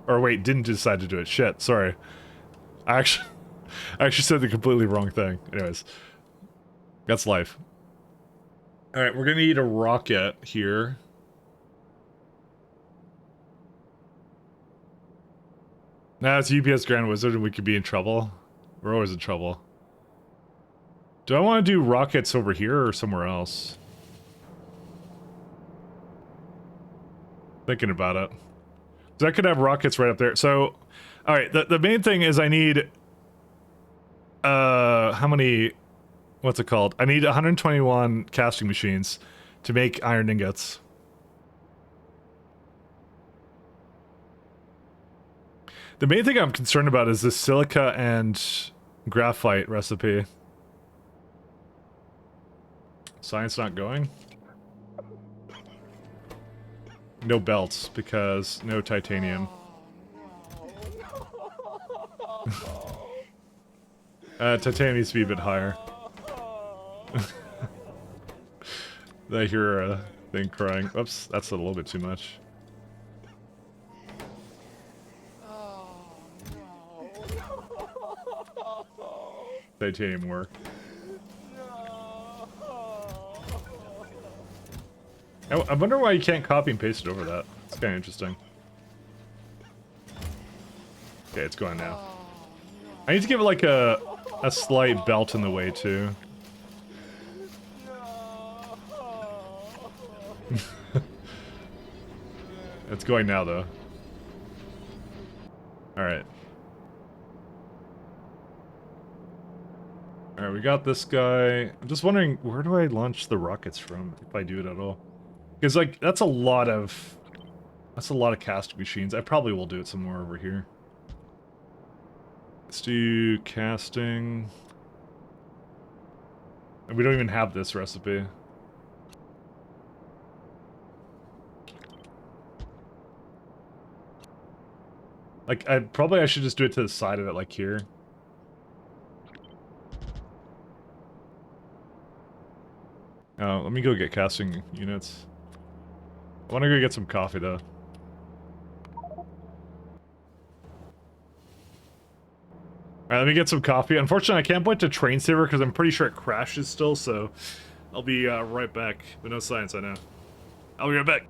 Or wait, didn't decide to do it. Shit, sorry. I actually said the completely wrong thing. Anyways. That's life. Alright, we're gonna need a rocket here. Nah, it's UPS Grand Wizard and we could be in trouble. We're always in trouble. Do I want to do rockets over here or somewhere else? Thinking about it. So I could have rockets right up there. So, alright, the main thing is I need... how many... What's it called? I need 121 casting machines to make iron ingots. The main thing I'm concerned about is this silica and graphite recipe. Science not going? No belts, because no titanium. Titanium needs to be a bit higher. I hear a thing crying. Oops, that's a little bit too much. Titanium work. I wonder why you can't copy and paste it over that. It's kind of interesting. Okay, it's going now. I need to give it like a slight belt in the way too. It's going now though. Alright. Alright, we got this guy. I'm just wondering, where do I launch the rockets from, if I do it at all? Because, like, that's a lot of casting machines. I probably will do it somewhere over here. Let's do casting. And we don't even have this recipe. Like, I should just do it to the side of it, like here. Oh, let me go get casting units. I want to go get some coffee, though. Alright, let me get some coffee. Unfortunately, I can't point to Train Saver because I'm pretty sure it crashes still, so I'll be right back. But no science, I know. I'll be right back.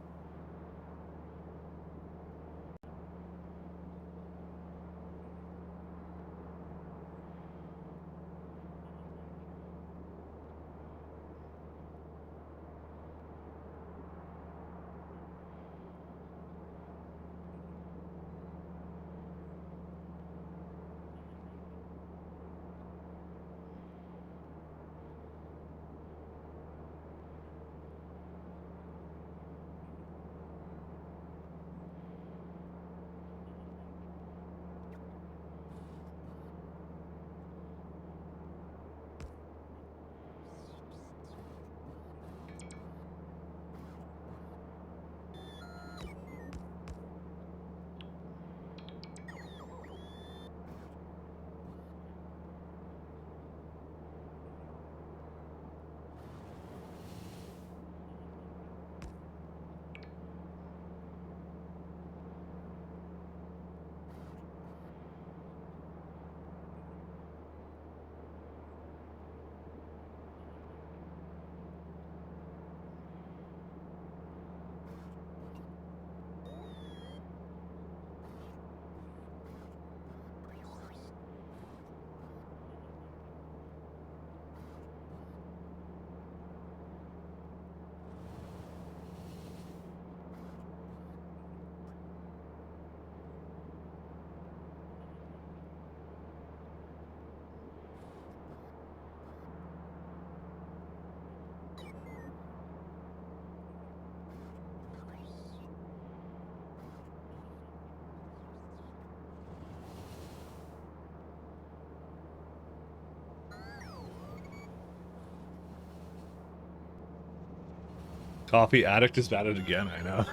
Coffee addict is at it again, I know.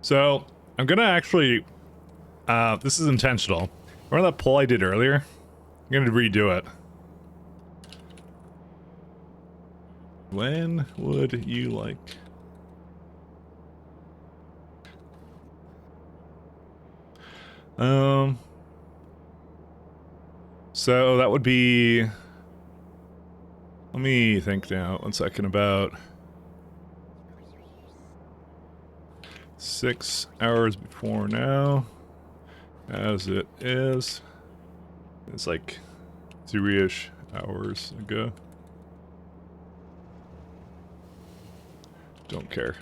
So, I'm gonna actually... this is intentional. Remember that poll I did earlier? I'm gonna redo it. When would you like... So that would be... Let me think now, 1 second, about... 6 hours before now, as it is. It's like 3-ish hours ago. Don't care.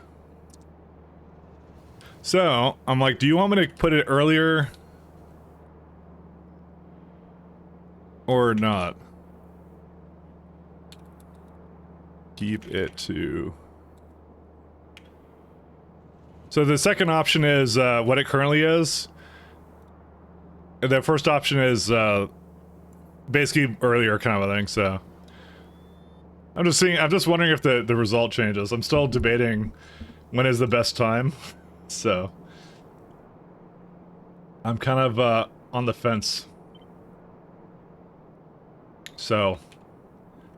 So, I'm like, do you want me to put it earlier? Or not? Keep it to... So the second option is what it currently is. And the first option is basically earlier kind of a thing, so... I'm just wondering if the result changes. I'm still debating when is the best time, so... I'm kind of on the fence. So,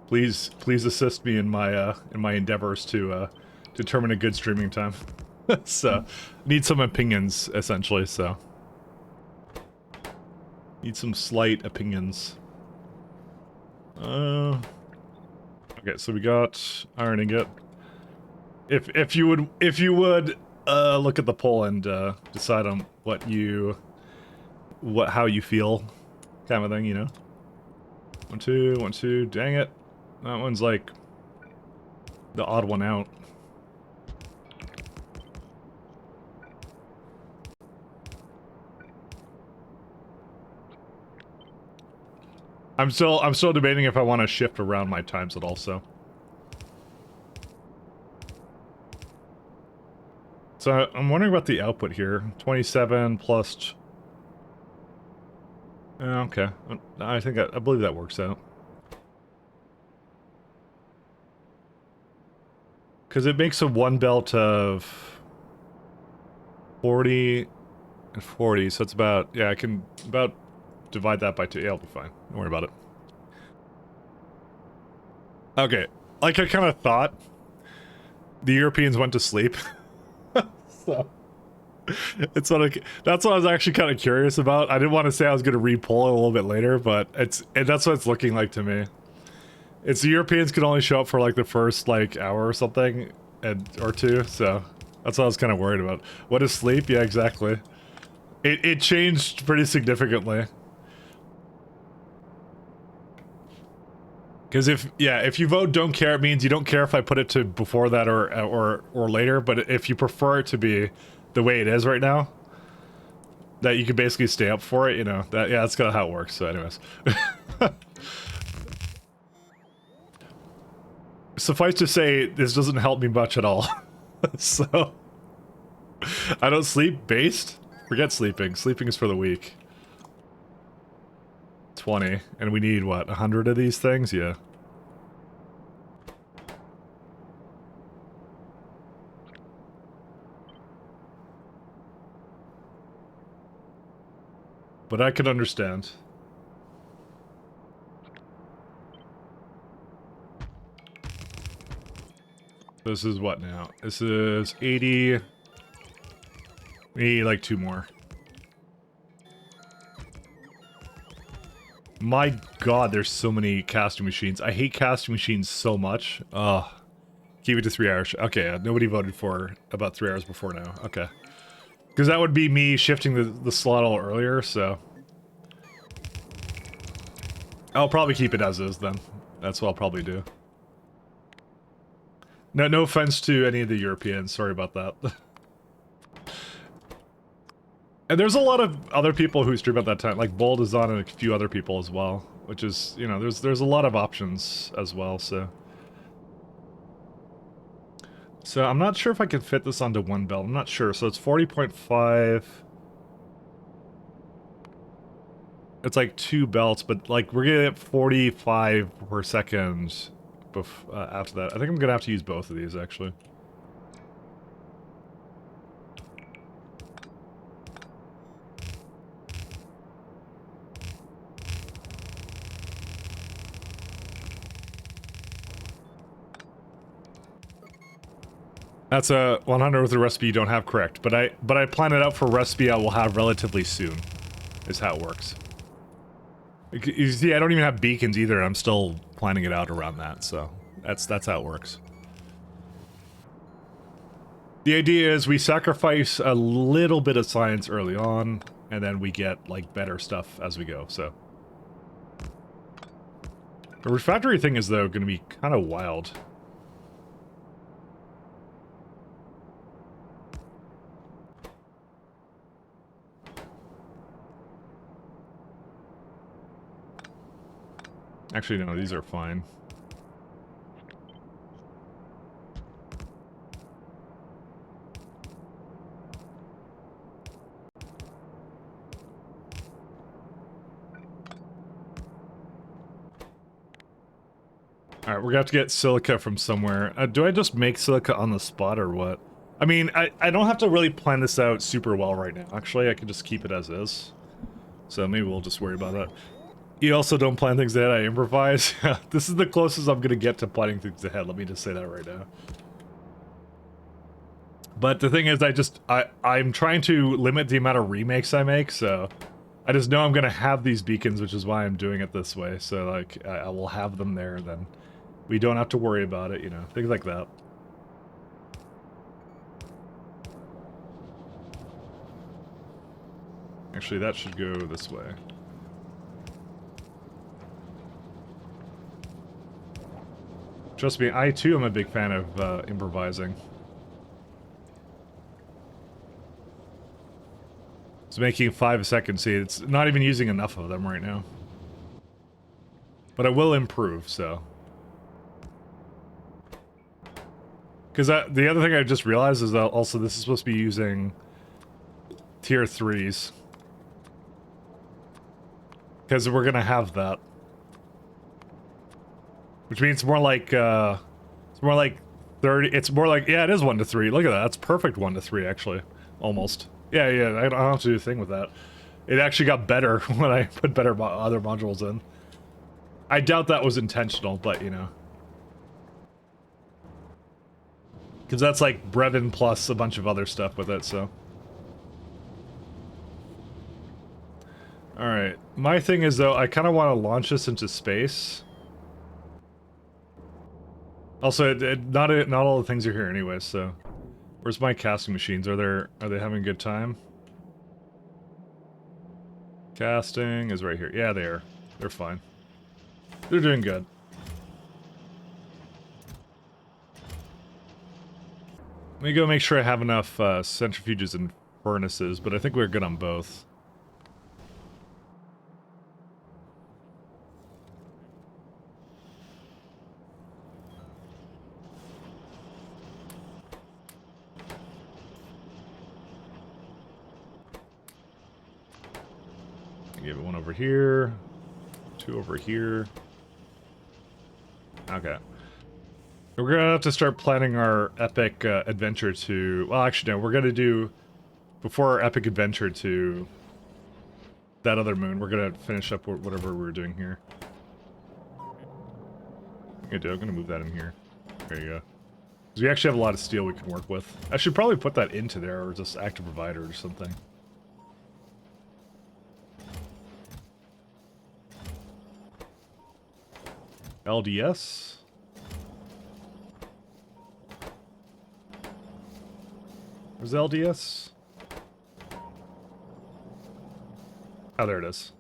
please assist me in my endeavors to determine a good streaming time. So, need some opinions essentially. So, need some slight opinions. Okay, so we got iron ingot. If you would look at the poll and decide on how you feel, kind of thing, you know. 1, 2, 1, 2. Dang it, that one's like the odd one out. I'm still debating if I want to shift around my times at all. So I'm wondering about the output here. 27 plus. Okay, I think I believe that works out. Because it makes a one belt of 40 and 40, so it's about, yeah, I can about divide that by 2. Yeah, I'll be fine. Don't worry about it. Okay, like I kind of thought, the Europeans went to sleep. So... It's what that's what I was actually kind of curious about. I didn't want to say I was going to re-poll it a little bit later, but that's what it's looking like to me. It's the Europeans could only show up for like the first like hour or something, or 2, so that's what I was kind of worried about. What is sleep? Yeah, exactly. It changed pretty significantly. Because if you vote don't care, it means you don't care if I put it to before that or later, but if you prefer it to be the way it is right now, that you can basically stay up for it, you know, that's kind of how it works. So anyways. Suffice to say, this doesn't help me much at all. So, I don't sleep based. Forget sleeping. Sleeping is for the weak. 20. And we need, what, 100 of these things? Yeah. But I can understand. This is what now? This is 80. We need like 2 more. My god, there's so many casting machines. I hate casting machines so much. Ugh. Keep it to 3 hours. Okay, nobody voted for about 3 hours before now. Okay. Because that would be me shifting the slot a little earlier, so... I'll probably keep it as is, then. That's what I'll probably do. No offense to any of the Europeans, sorry about that. And there's a lot of other people who stream at that time, like Bold is on and a few other people as well, which is, you know, there's a lot of options as well, so... So I'm not sure if I can fit this onto one belt, I'm not sure, so it's 40.5... It's like 2 belts, but like we're getting 45 per second after that. I think I'm gonna have to use both of these actually. That's a 100 with a recipe you don't have, correct. But I plan it out for a recipe I will have relatively soon, is how it works. You see, I don't even have beacons either, and I'm still planning it out around that, so that's how it works. The idea is we sacrifice a little bit of science early on, and then we get, like, better stuff as we go, so. The refractory thing is, though, going to be kind of wild. Actually, no, these are fine. Alright, we're gonna have to get silica from somewhere. Do I just make silica on the spot or what? I mean, I don't have to really plan this out super well right now. Actually, I can just keep it as is. So maybe we'll just worry about that. You also don't plan things ahead, I improvise. This is the closest I'm gonna get to planning things ahead, let me just say that right now. But the thing is, I'm trying to limit the amount of remakes I make, so... I just know I'm gonna have these beacons, which is why I'm doing it this way, so like, I will have them there, then we don't have to worry about it, you know, things like that. Actually, that should go this way. Trust me, I too am a big fan of improvising. It's making 5 seconds. See, it's not even using enough of them right now. But I will improve, so. Because the other thing I just realized is that also this is supposed to be using tier 3s. Because we're gonna have that. Which means more like, it's more like 30, it's more like, yeah, it is 1 to 3. Look at that, that's perfect 1 to 3, actually. Almost. Yeah, I don't have to do a thing with that. It actually got better when I put better other modules in. I doubt that was intentional, but, you know. Because that's like Brevin plus a bunch of other stuff with it, so. Alright, my thing is, though, I kind of want to launch this into space. Also, not all the things are here anyway, so... Where's my casting machines? Are they having a good time? Casting is right here. Yeah, they are. They're fine. They're doing good. Let me go make sure I have enough centrifuges and furnaces, but I think we're good on both. Give it one over here, 2 over here. Okay. We're gonna have to start planning our epic adventure to... Well, actually, no, we're gonna do... Before our epic adventure to... that other moon, we're gonna finish up whatever we're doing here. I'm gonna move that in here. There you go. Because we actually have a lot of steel we can work with. I should probably put that into there, or just active provider or something. LDS? Where's LDS? Oh, there it is.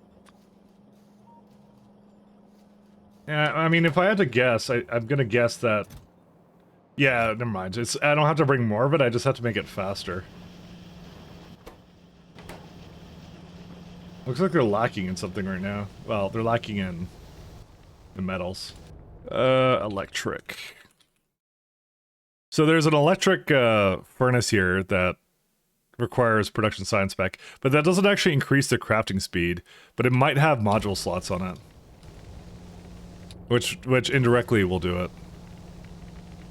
Yeah, I mean, if I had to guess, I'm gonna guess that... Yeah, never mind. I don't have to bring more of it, I just have to make it faster. Looks like they're lacking in something right now. Well, they're lacking in... the metals. Electric. So there's an electric furnace here that requires production science spec, but that doesn't actually increase the crafting speed, but it might have module slots on it. which indirectly will do it.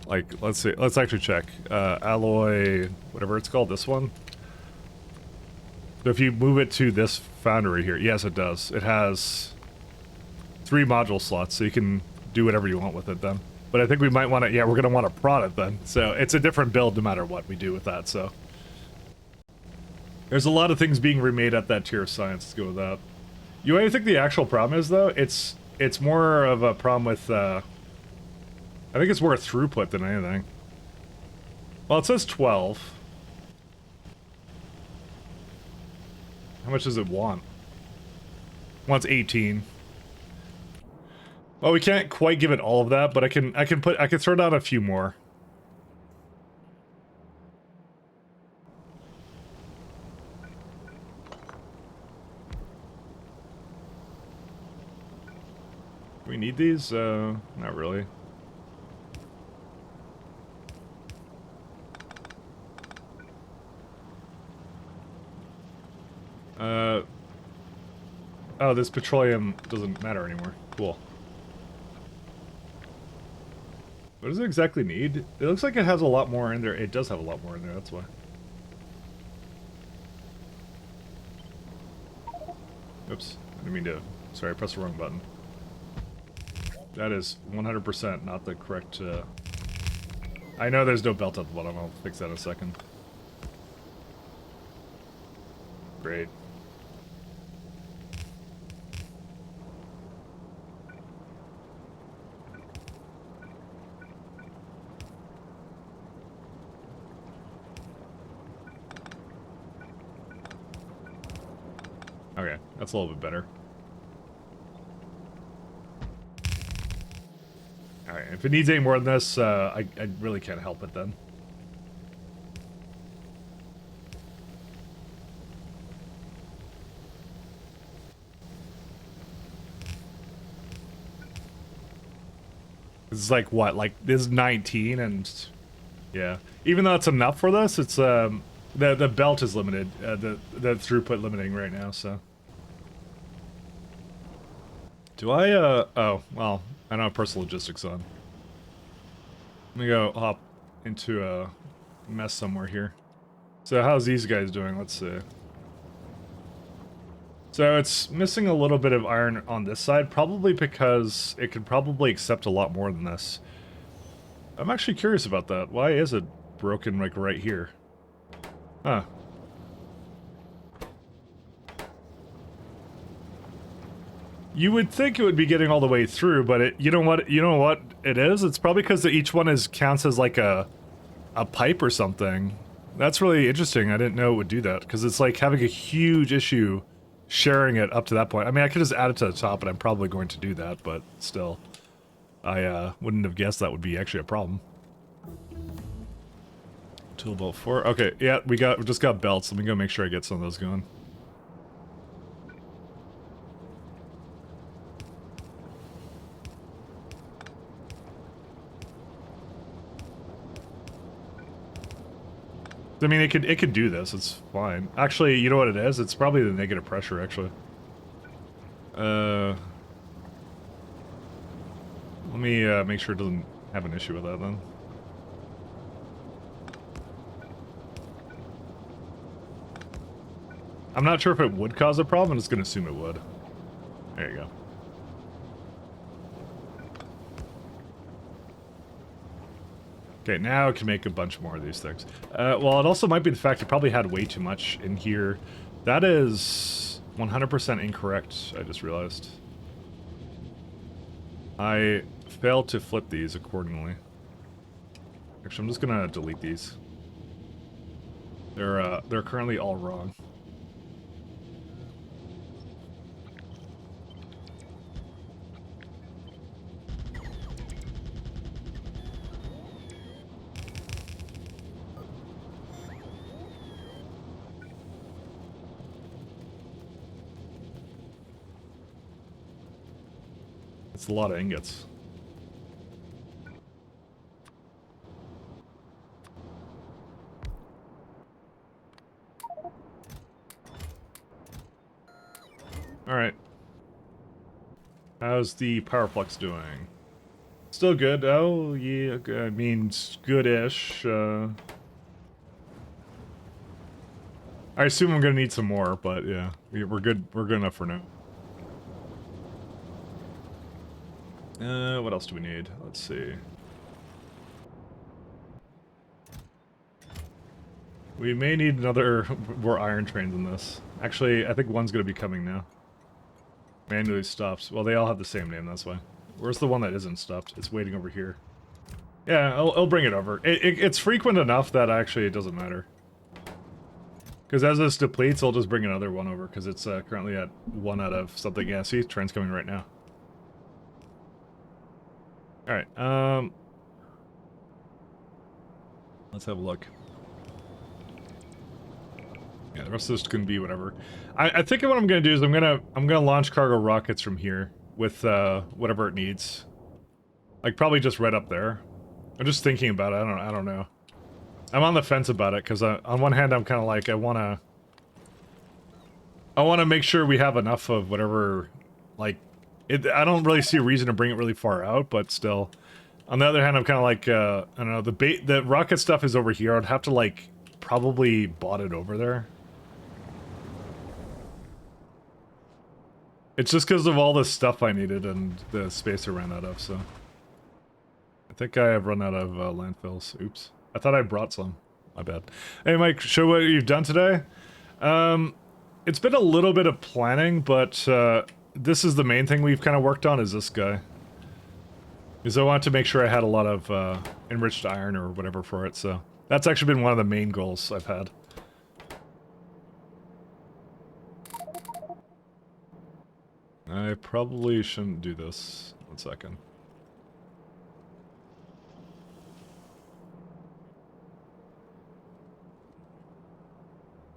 Like, let's see, let's actually check. Alloy, whatever it's called, this one. So if you move it to this foundry here, yes it does. It has 3 module slots, so you can do whatever you want with it then. But I think we might want to, yeah, we're going to want to prod it then. So it's a different build no matter what we do with that, so. There's a lot of things being remade at that tier of science, let's go with that. You know what I think the actual problem is though? It's more of a problem with, I think it's more throughput than anything. Well, it says 12. How much does it want? It wants 18. Well, we can't quite give it all of that, but I can throw down a few more. Do we need these? Not really. Oh, this petroleum doesn't matter anymore. Cool. What does it exactly need? It looks like it has a lot more in there. It does have a lot more in there, that's why. Oops. I didn't mean to... Sorry, I pressed the wrong button. That is 100% not the correct... I know there's no belt at the bottom. I'll fix that in a second. Great. Okay, that's a little bit better. Alright, if it needs any more than this, I really can't help it then. This is like what? Like this is 19 and yeah. Even though it's enough for this, it's the belt is limited. The throughput limiting right now, so. Do I oh, well, I don't have personal logistics on. Let me go hop into a mess somewhere here. So how's these guys doing? Let's see. So it's missing a little bit of iron on this side, probably because it could probably accept a lot more than this. I'm actually curious about that. Why is it broken like right here? Huh. You would think it would be getting all the way through, but it, you know what it is? It's probably because each one counts as like a pipe or something. That's really interesting. I didn't know it would do that, because it's like having a huge issue sharing it up to that point. I mean, I could just add it to the top, and I'm probably going to do that, but still. I wouldn't have guessed that would be actually a problem. Tool belt 4. Okay, yeah, we just got belts. Let me go make sure I get some of those going. I mean, it could do this. It's fine. Actually, you know what it is? It's probably the negative pressure, actually. Let me make sure it doesn't have an issue with that then. I'm not sure if it would cause a problem. I'm just gonna assume it would. There you go. Okay, now it can make a bunch more of these things. Well, it also might be the fact it probably had way too much in here. That is 100% incorrect, I just realized. I failed to flip these accordingly. Actually, I'm just gonna delete these. They're currently all wrong. It's a lot of ingots. Alright. How's the power flux doing? Still good. Oh, yeah, I mean, good-ish. I assume I'm gonna need some more, but yeah, we're good. We're good enough for now. What else do we need? Let's see. We may need another more iron trains in this. Actually, I think one's gonna be coming now. Manually stops. Well, they all have the same name, that's why. Where's the one that isn't stopped? It's waiting over here. Yeah, I'll bring it over. It's frequent enough that actually it doesn't matter. Because as this depletes, I'll just bring another one over, because it's currently at 1 out of something. Yeah, see? Train's coming right now. Alright, let's have a look. Yeah, the rest of this is gonna be whatever. I think what I'm gonna do is I'm gonna launch cargo rockets from here with whatever it needs. Like probably just right up there. I'm just thinking about it. I don't know. I'm on the fence about it because on one hand I'm kind of like I wanna make sure we have enough of whatever. Like, I don't really see a reason to bring it really far out, but still. On the other hand, I'm kind of like I don't know. The rocket stuff is over here. I'd have to like probably bot it over there. It's just because of all the stuff I needed and the space I ran out of, so... I think I have run out of landfills. Oops. I thought I brought some. My bad. Hey Mike, show what you've done today? It's been a little bit of planning, but this is the main thing we've kind of worked on, is this guy. Because I wanted to make sure I had a lot of enriched iron or whatever for it, so... That's actually been one of the main goals I've had. I probably shouldn't do this. 1 second.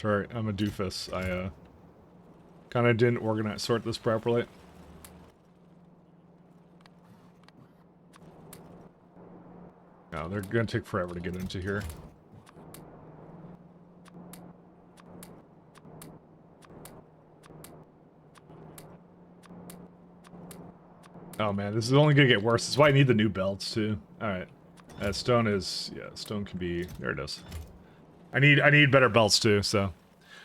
Sorry, I'm a doofus. I kind of didn't sort this properly. No, they're gonna take forever to get into here. Oh man, this is only gonna get worse. That's why I need the new belts too. Alright. Stone is... yeah, stone can be... there it is. I need better belts too, so...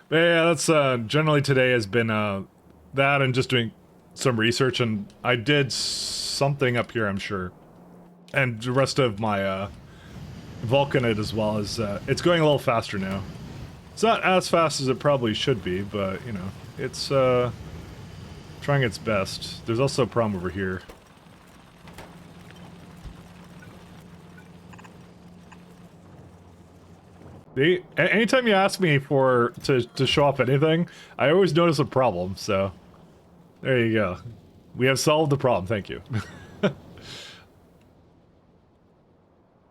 But yeah, that's generally today has been that and just doing some research, and I did something up here, I'm sure. And the rest of my Vulcanite as well is it's going a little faster now. It's not as fast as it probably should be, but you know, it's trying its best. There's also a problem over here. Anytime you ask me to show off anything, I always notice a problem, so... There you go. We have solved the problem, thank you.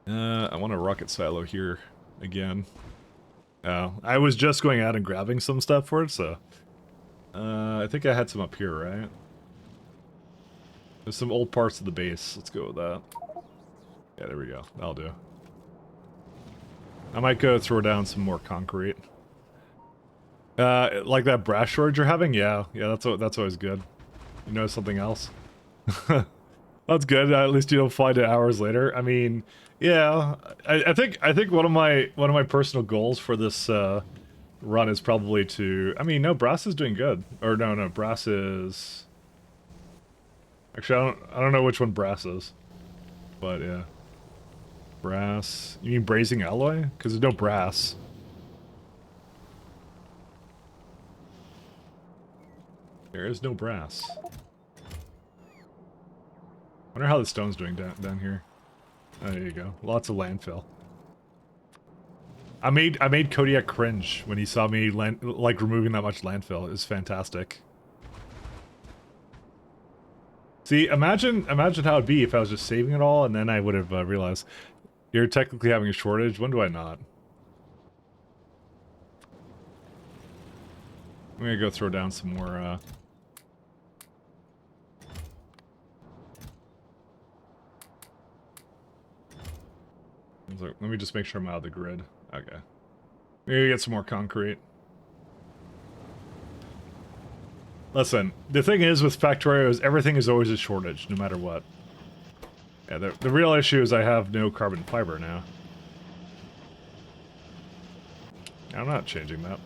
I want a rocket silo here, again. Oh, I was just going out and grabbing some stuff for it, so... I think I had some up here, right? There's some old parts of the base, let's go with that. Yeah, there we go, that'll do. I might go throw down some more concrete. Like that brass shortage you're having? Yeah, that's always good. You know something else? That's good. At least you don't find it hours later. I mean, yeah. I think one of my personal goals for this run is probably to... I mean, no, brass is doing good. Or no, brass is... Actually, I don't know which one brass is. But yeah. Brass. You mean brazing alloy? Because there's no brass. There is no brass. Wonder how the stone's doing down here. Oh, there you go. Lots of landfill. I made Kodiak cringe when he saw me like removing that much landfill. It was fantastic. See, imagine how it'd be if I was just saving it all and then I would have realized you're technically having a shortage. When do I not? I'm gonna go throw down some more let me just make sure I'm out of the grid. Okay. Maybe get some more concrete. Listen, the thing is with factorio is everything is always a shortage, no matter what. Yeah, the real issue is I have no carbon fiber now. I'm not changing that.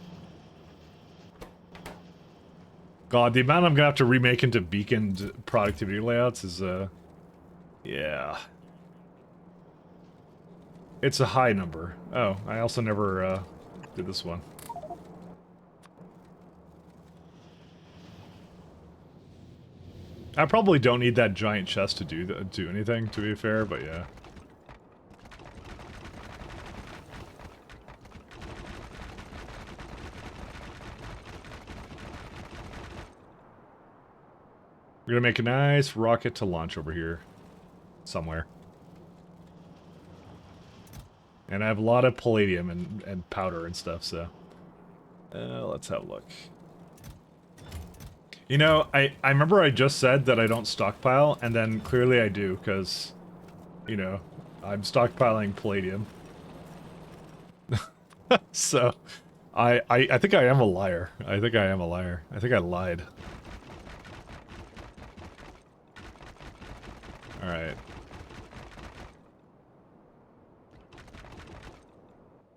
God, the amount I'm gonna have to remake into beaconed productivity layouts is, yeah. It's a high number. Oh, I also never, did this one. I probably don't need that giant chest to do anything, to be fair, but yeah. We're gonna make a nice rocket to launch over here. Somewhere. And I have a lot of palladium and powder and stuff, so... let's have a look. You know, I remember I just said that I don't stockpile, and then clearly I do, because, you know, I'm stockpiling palladium. So, I think I am a liar. I think I am a liar. I think I lied. Alright.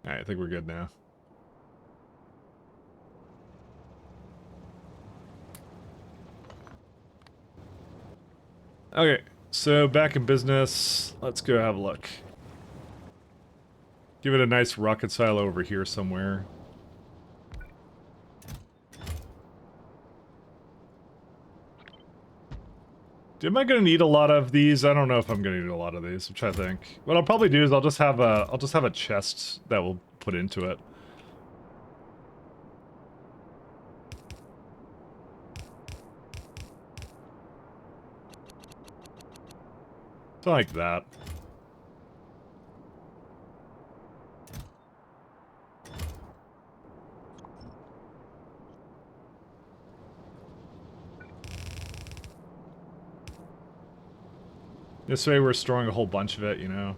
Alright, I think we're good now. Okay, so back in business. Let's go have a look. Give it a nice rocket silo over here somewhere. Am I gonna need a lot of these? I don't know if I'm gonna need a lot of these. I'm trying to think. What I'll probably do is I'll just have a chest that we'll put into it. Something like that. This way we're storing a whole bunch of it, you know.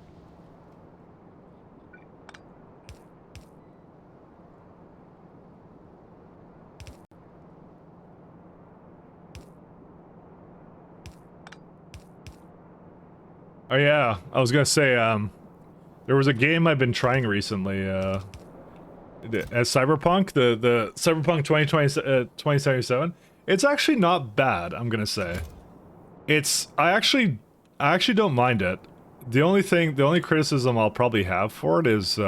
Oh yeah, I was gonna say, there was a game I've been trying recently, as Cyberpunk, the Cyberpunk 2077. It's actually not bad, I'm gonna say. I actually don't mind it. The only criticism I'll probably have for it is,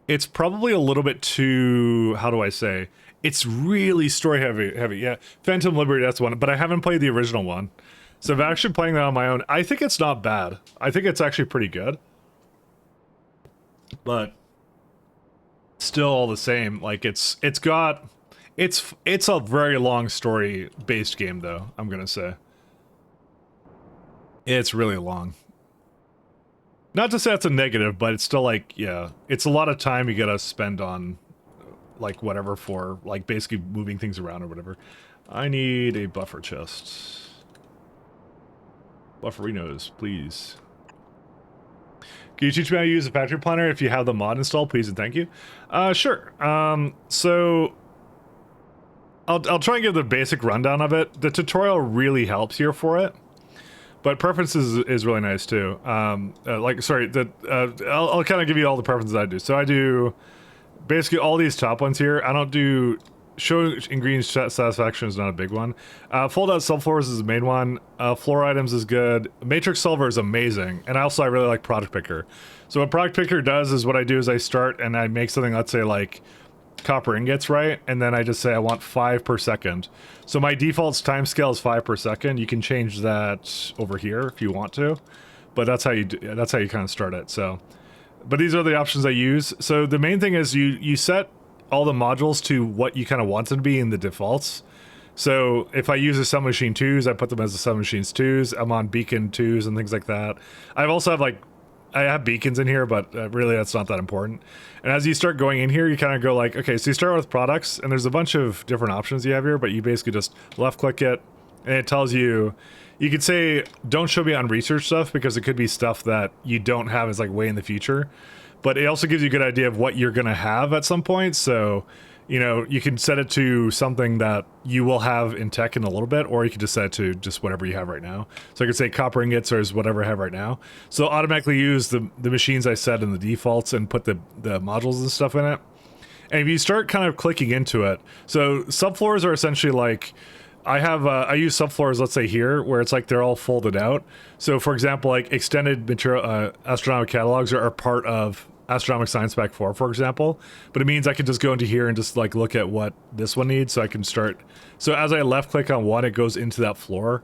it's probably a little bit too, how do I say? It's really story heavy, yeah. Phantom Liberty, that's one, but I haven't played the original one. So if I'm actually playing that on my own, I think it's not bad. I think it's actually pretty good. But still all the same, like it's a very long story-based game though, I'm gonna say. It's really long. Not to say that's a negative, but it's still like, yeah, it's a lot of time you gotta spend on, like, whatever for, like, basically moving things around or whatever. I need a buffer chest. Bufferinos, please. Can you teach me how to use a factory planner if you have the mod installed, please and thank you? Sure. So... I'll try and give the basic rundown of it. The tutorial really helps here for it. But preferences is really nice too. I'll kind of give you all the preferences I do. So I do basically all these top ones here. I don't do show ingredient satisfaction is not a big one. Fold out subfloors is the main one. Floor items is good. Matrix solver is amazing, and I really like product picker. So what product picker does is what I do is I start and I make something, let's say like copper ingots, right? And then I just say I want 5 per second. So my default time scale is 5 per second. You can change that over here if you want to, but that's how you kind of start it. So, but these are the options I use. So the main thing is you set all the modules to what you kind of want them to be in the defaults. So if I use a Sun Machine 2s, I put them as the Sun Machines 2s. I'm on Beacon 2s and things like that. I also have I have beacons in here, but really that's not that important. And as you start going in here, you kind of go like, okay, so you start with products, and there's a bunch of different options you have here, but you basically just left-click it, and it tells you, you could say, don't show me unresearched stuff, because it could be stuff that you don't have as like way in the future. But it also gives you a good idea of what you're going to have at some point, so, you know, you can set it to something that you will have in tech in a little bit, or you can just set it to just whatever you have right now. So I could say copper ingots or is whatever I have right now. So it'll automatically use the machines I set in the defaults and put the modules and stuff in it. And if you start kind of clicking into it, so subfloors are essentially like, I use subfloors, let's say here, where it's like they're all folded out. So for example, like extended material astronomic catalogs are part of Astronomic Science Pack 4, for example, but it means I can just go into here and just like look at what this one needs, so I can start. So as I left click on one, it goes into that floor,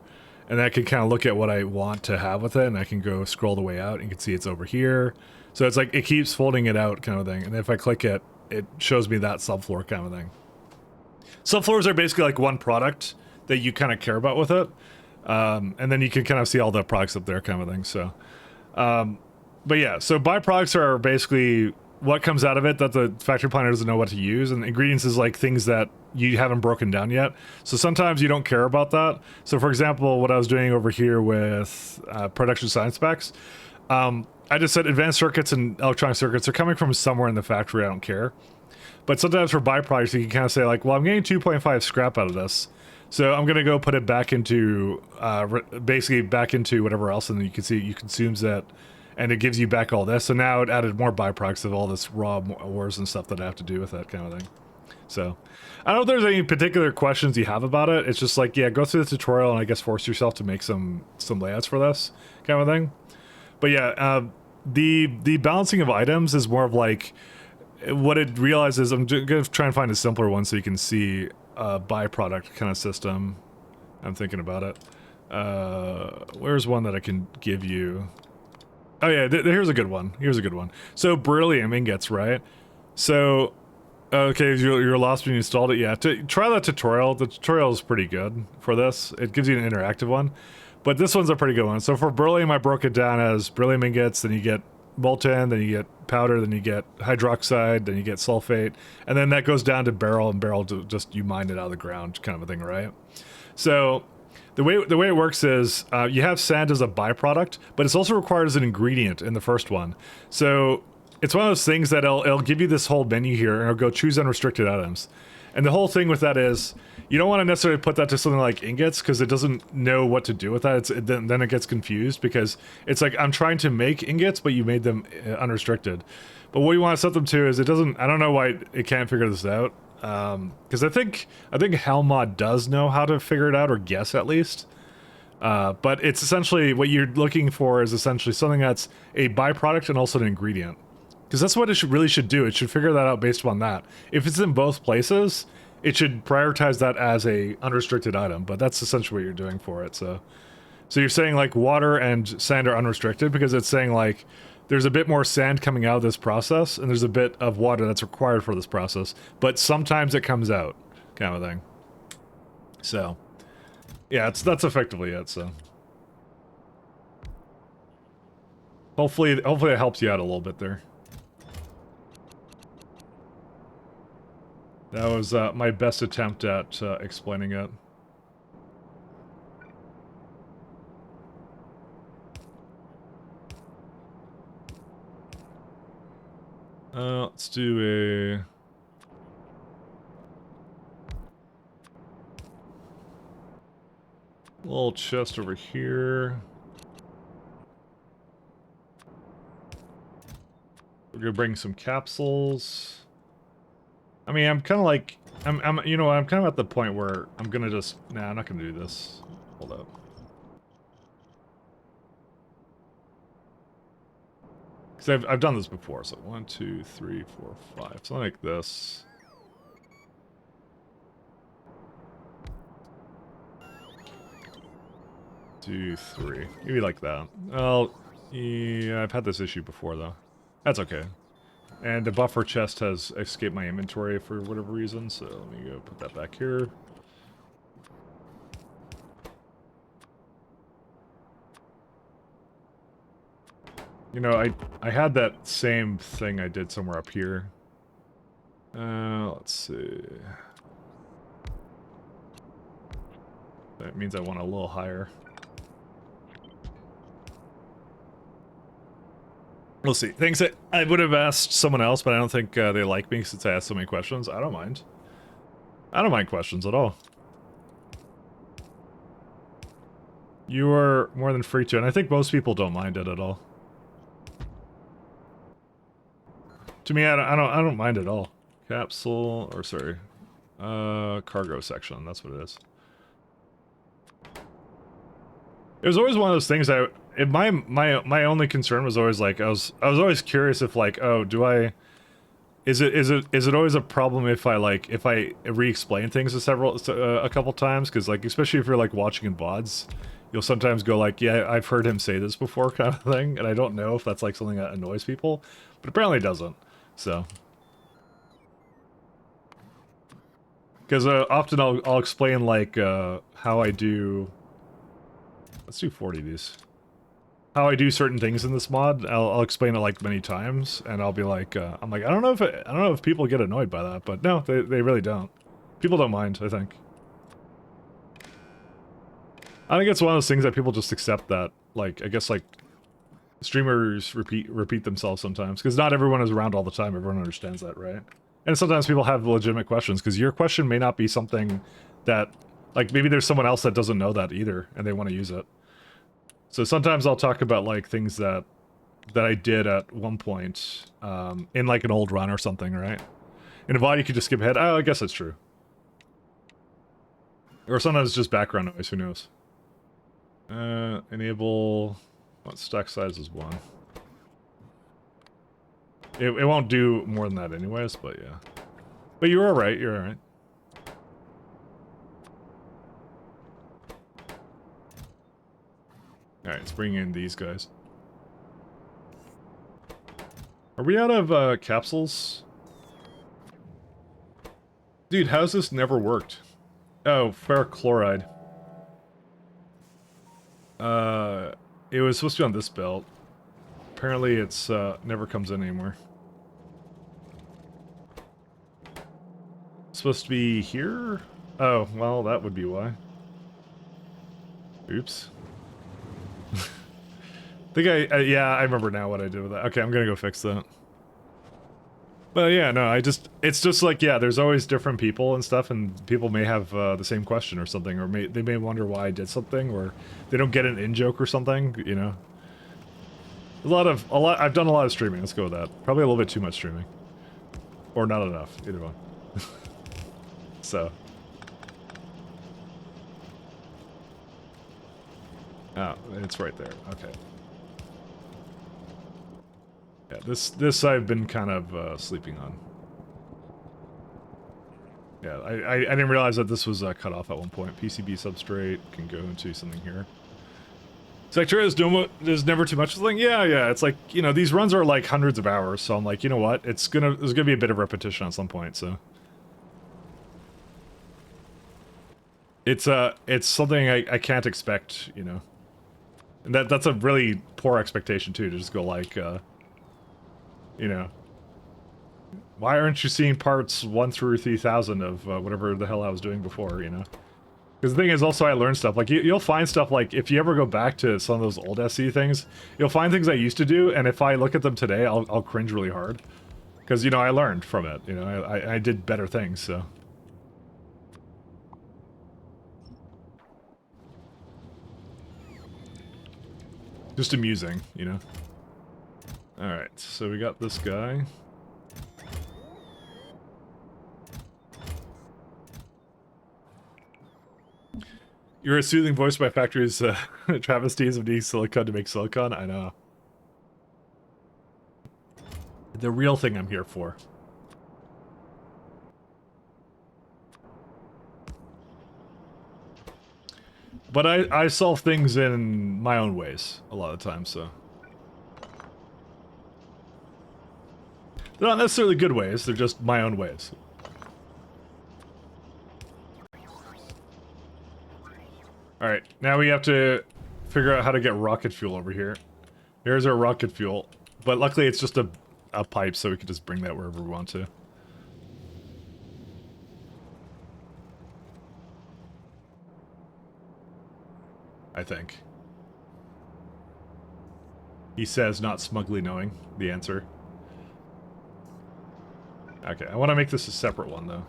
and I can kind of look at what I want to have with it, and I can go scroll the way out, and you can see it's over here. So it's like it keeps folding it out kind of thing, and if I click it, it shows me that subfloor kind of thing. Subfloors are basically like one product that you kind of care about with it, and then you can kind of see all the products up there kind of thing. So but yeah, so byproducts are basically what comes out of it that the factory planner doesn't know what to use, and ingredients is like things that you haven't broken down yet. So sometimes you don't care about that. So for example, what I was doing over here with production science specs, I just said advanced circuits and electronic circuits are coming from somewhere in the factory, I don't care. But sometimes for byproducts, you can kind of say like, well, I'm getting 2.5 scrap out of this, so I'm gonna go put it back into, basically back into whatever else, and then you can see you consumes that, and it gives you back all this. So now it added more byproducts of all this raw ores and stuff that I have to do with that kind of thing. So I don't know if there's any particular questions you have about it. It's just like, yeah, go through the tutorial and I guess force yourself to make some layouts for this kind of thing. But yeah, the balancing of items is more of like, what it realizes, I'm gonna try and find a simpler one so you can see a byproduct kind of system. I'm thinking about it. Where's one that I can give you? Oh yeah, here's a good one. Here's a good one. So beryllium ingots, right? So, okay, you're lost when you installed it. Yeah, try that tutorial. The tutorial is pretty good for this. It gives you an interactive one, but this one's a pretty good one. So for beryllium, I broke it down as beryllium ingots, then you get molten, then you get powder, then you get hydroxide, then you get sulfate, and then that goes down to barrel, and barrel just you mine it out of the ground kind of a thing, right? So the way it works is you have sand as a byproduct, but it's also required as an ingredient in the first one. So it's one of those things that it'll give you this whole menu here, and it'll go choose unrestricted items. And the whole thing with that is you don't want to necessarily put that to something like ingots because it doesn't know what to do with that. Then it gets confused because it's like I'm trying to make ingots, but you made them unrestricted. But what you want to set them to is it doesn't. I don't know why it can't figure this out. Because I think Helmod does know how to figure it out, or guess at least. But it's essentially what you're looking for is essentially something that's a byproduct and also an ingredient. Because that's what it really should do. It should figure that out based on that. If it's in both places, it should prioritize that as a unrestricted item. But that's essentially what you're doing for it. So you're saying like water and sand are unrestricted because it's saying like there's a bit more sand coming out of this process and there's a bit of water that's required for this process. But sometimes it comes out, kind of thing. So yeah, that's effectively it. So hopefully it helps you out a little bit there. That was my best attempt at explaining it. Let's do a little chest over here. We're gonna bring some capsules. I mean, I'm kind of like, I'm kind of at the point where I'm gonna just, nah, I'm not gonna do this. Hold up. Because I've done this before, so 1, 2, 3, 4, 5, something like this. Two, three, maybe like that. Well, yeah, I've had this issue before though. That's okay. And the buffer chest has escaped my inventory for whatever reason, so let me go put that back here. You know, I had that same thing I did somewhere up here. Let's see. That means I want a little higher. We'll see. Things that I would have asked someone else, but I don't think they like me since I asked so many questions. I don't mind. I don't mind questions at all. You are more than free to, and I think most people don't mind it at all. To me, I don't mind at all. Capsule, or sorry, cargo section. That's what it is. It was always one of those things my only concern was always like I was always curious if like, oh, is it always a problem if I re-explain things a couple times, because like especially if you're like watching in VODs, you'll sometimes go like, yeah, I've heard him say this before kind of thing, and I don't know if that's like something that annoys people, but apparently it doesn't. So because often I'll explain like how I do. Let's do 40 of these. How I do certain things in this mod, I'll explain it like many times, and I'll be like, I'm like, I don't know if people get annoyed by that, but no, they really don't. People don't mind, I think. I think it's one of those things that people just accept that, like, I guess like streamers repeat themselves sometimes, because not everyone is around all the time. Everyone understands that, right? And sometimes people have legitimate questions, because your question may not be something that, like, maybe there's someone else that doesn't know that either, and they want to use it. So sometimes I'll talk about like things that I did at one point in like an old run or something, right? In a VOD you could just skip ahead. Oh, I guess that's true. Or sometimes it's just background noise, who knows? Enable... What stack size is 1? It won't do more than that anyways, but yeah. But you're alright, you're alright. Alright, let's bring in these guys. Are we out of capsules? Dude, how's this never worked? Oh, ferric chloride. It was supposed to be on this belt. Apparently it's never comes in anymore. It's supposed to be here? Oh, well, that would be why. Oops. Yeah, I remember now what I did with that. Okay, I'm gonna go fix that. But yeah, no, it's just like, yeah, there's always different people and stuff, and people may have the same question or something, or they may wonder why I did something, or they don't get an in-joke or something, you know? I've done a lot of streaming, let's go with that. Probably a little bit too much streaming. Or not enough, either one. So. Oh, it's right there, okay. Yeah, this I've been kind of sleeping on. Yeah, I didn't realize that this was cut off at one point. PCB substrate can go into something here. Factorio is never too much of a thing. Yeah, it's like, you know, these runs are like hundreds of hours, so I'm like, you know what? There's gonna be a bit of repetition at some point, so. It's something I can't expect, you know. And that's a really poor expectation too, to just go like, you know, why aren't you seeing parts 1 through 3000 of whatever the hell I was doing before, you know? Because the thing is, also I learned stuff, like, you'll find stuff, like, if you ever go back to some of those old SC things, you'll find things I used to do, and if I look at them today, I'll cringe really hard. Because, you know, I learned from it, you know, I did better things, so. Just amusing, you know? Alright, so we got this guy. You're a soothing voice by Factory's travesties of needing silicon to make silicon? I know. The real thing I'm here for. But I solve things in my own ways a lot of the time, so. They're not necessarily good ways, they're just my own ways. Alright, now we have to figure out how to get rocket fuel over here. Here's our rocket fuel. But luckily it's just a pipe, so we can just bring that wherever we want to. I think. He says, not smugly knowing the answer. Okay, I want to make this a separate one, though.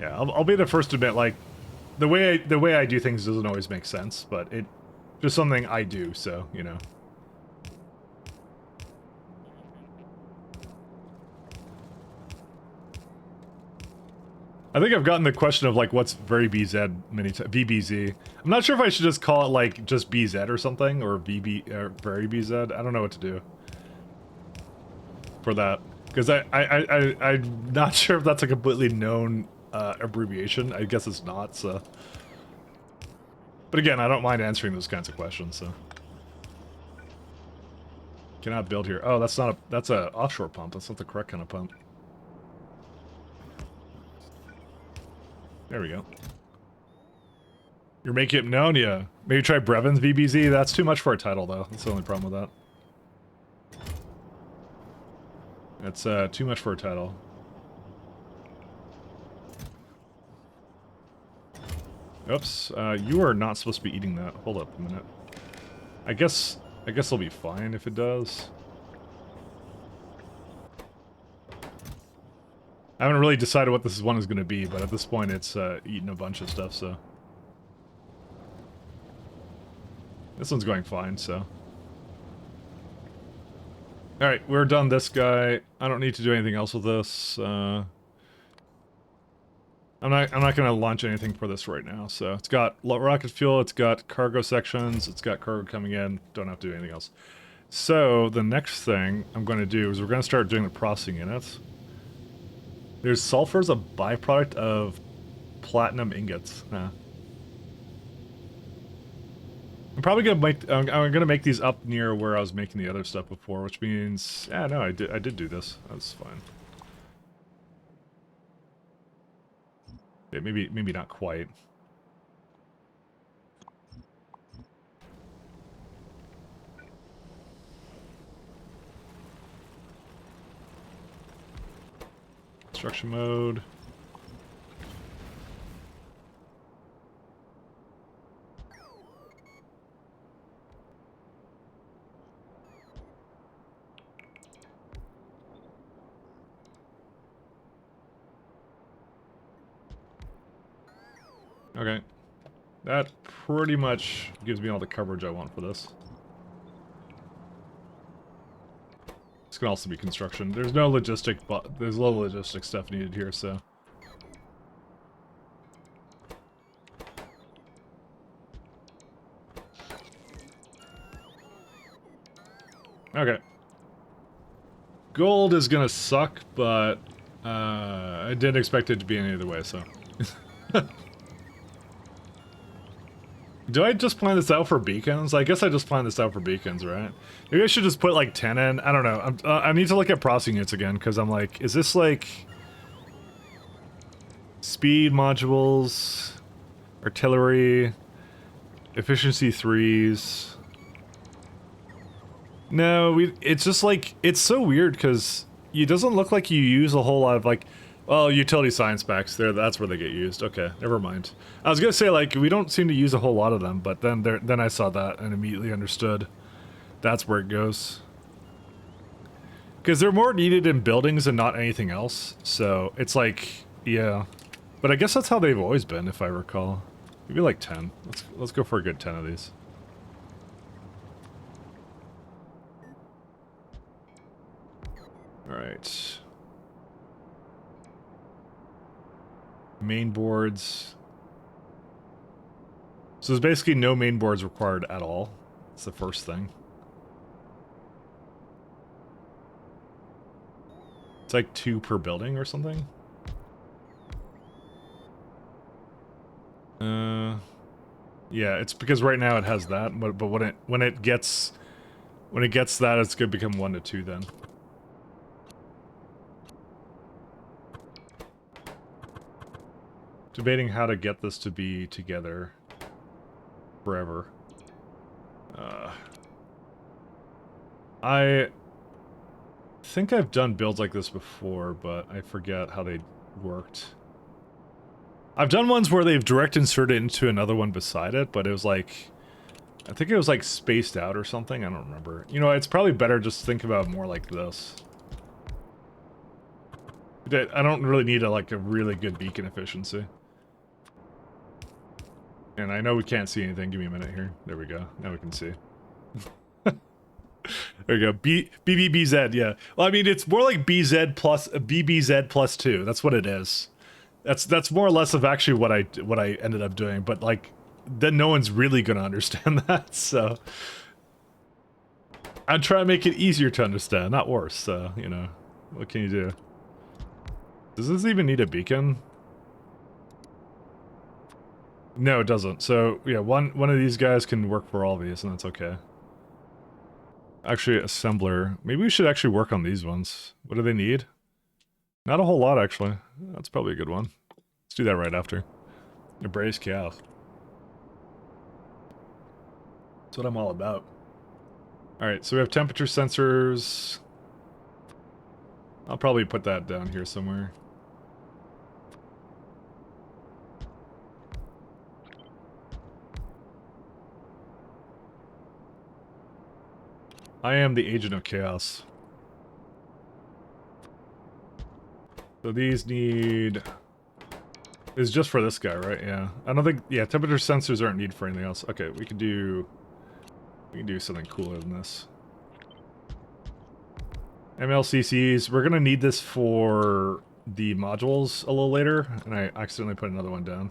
Yeah, I'll be the first to admit, like, the way I do things doesn't always make sense, but it just something I do, so, you know. I think I've gotten the question of, like, what's very BZ many times. VBZ. I'm not sure if I should just call it, like, just BZ or something, or VB, or very BZ. I don't know what to do for that. Because I'm not sure if that's a completely known abbreviation. I guess it's not, so. But again, I don't mind answering those kinds of questions, so. Cannot build here. Oh, that's not a, that's a offshore pump. That's not the correct kind of pump. There we go. You're making it known, yeah. Maybe try Brevins VBZ. That's too much for a title, though. That's the only problem with that. That's too much for a title. Oops. You are not supposed to be eating that. Hold up a minute. I guess it'll be fine if it does. I haven't really decided what this one is going to be, but at this point it's eating a bunch of stuff, so. This one's going fine, so. Alright, we're done this guy. I don't need to do anything else with this. I'm not going to launch anything for this right now, so. It's got rocket fuel, it's got cargo sections, it's got cargo coming in. Don't have to do anything else. So, the next thing I'm going to do is we're going to start doing the processing units. There's sulfur as a byproduct of platinum ingots. Huh. I'm probably gonna make. I'm gonna make these up near where I was making the other stuff before, which means, yeah, no, I did do this. That's fine. Yeah, maybe not quite. Construction mode. Okay. That pretty much gives me all the coverage I want for this. This can also be construction. There's no logistic, but there's low logistic stuff needed here, so. Okay. Gold is gonna suck, but I didn't expect it to be any other way, so. Do I just plan this out for beacons? I guess I just plan this out for beacons, right? Maybe I should just put like 10 in. I don't know. I need to look at processing units again, because I'm like, is this like speed modules, artillery, efficiency 3s? No, it's just like, it's so weird because it doesn't look like you use a whole lot of like, well, utility science packs there, that's where they get used. Okay, never mind. I was gonna say, like, we don't seem to use a whole lot of them, but then I saw that and immediately understood that's where it goes. Because they're more needed in buildings and not anything else, so it's like, yeah. But I guess that's how they've always been, if I recall. Maybe like 10. Let's go for a good 10 of these. Alright. Main boards. So there's basically no main boards required at all. That's the first thing. It's like 2 per building or something. Yeah, it's because right now it has that, but when it gets that, it's gonna become 1 to 2 then. Debating how to get this to be together forever. I think I've done builds like this before, but I forget how they worked. I've done ones where they've direct inserted into another one beside it, but it was like, I think it was like spaced out or something, I don't remember. You know, it's probably better just to think about it more like this. I don't really need like a really good beacon efficiency. And I know we can't see anything. Give me a minute here. There we go. Now we can see. There you go. BBBZ, yeah. Well, I mean, it's more like BZ plus BBZ plus 2. That's what it is. That's more or less of actually what I ended up doing. But like, then no one's really gonna understand that. So I'm trying to make it easier to understand, not worse. So you know, what can you do? Does this even need a beacon? No, it doesn't. So yeah, one of these guys can work for all these, and that's okay. Actually, assembler. Maybe we should actually work on these ones. What do they need? Not a whole lot, actually. That's probably a good one. Let's do that right after. Embrace chaos. That's what I'm all about. Alright, so we have temperature sensors. I'll probably put that down here somewhere. I am the agent of chaos. So these need... Is just for this guy, right? Yeah. I don't think... Yeah, temperature sensors aren't needed for anything else. Okay, we can do something cooler than this. MLCCs. We're gonna need this for the modules a little later, and I accidentally put another one down.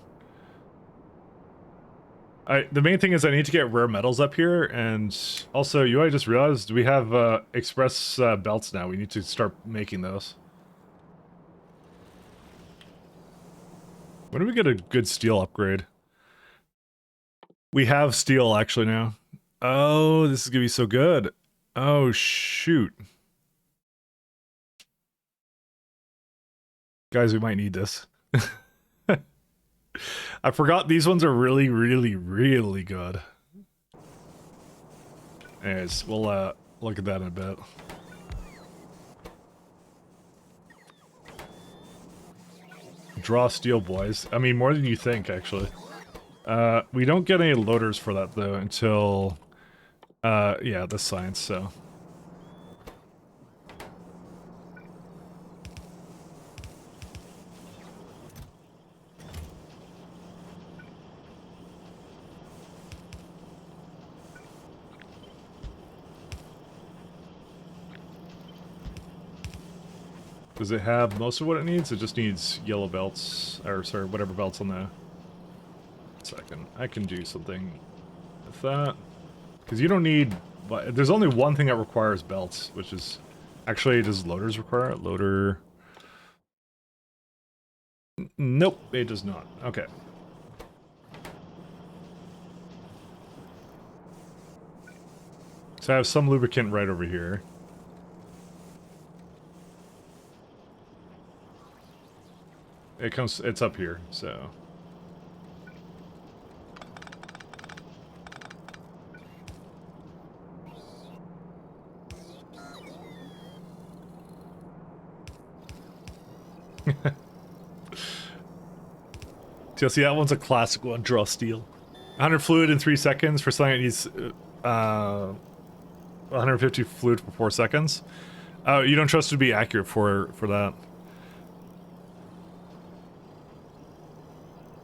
The main thing is I need to get rare metals up here, and also, I just realized we have express belts now. We need to start making those. When do we get a good steel upgrade? We have steel actually now. Oh, this is gonna be so good. Oh, shoot. Guys, we might need this. I forgot these ones are really, really, really good. Anyways, we'll look at that in a bit. Draw steel, boys. I mean, more than you think, actually. We don't get any loaders for that, though, until... yeah, the science, so... Does it have most of what it needs? It just needs yellow belts, or sorry, whatever belts on the... Second, I can do something with that. Because you don't need... There's only one thing that requires belts, which is... Actually, does loaders require it? Loader... Nope, it does not. Okay. So I have some lubricant right over here. It's up here, so... So see, that one's a classic one, draw steel. 100 fluid in 3 seconds for something that needs 150 fluid for 4 seconds. Oh, you don't trust it to be accurate for that.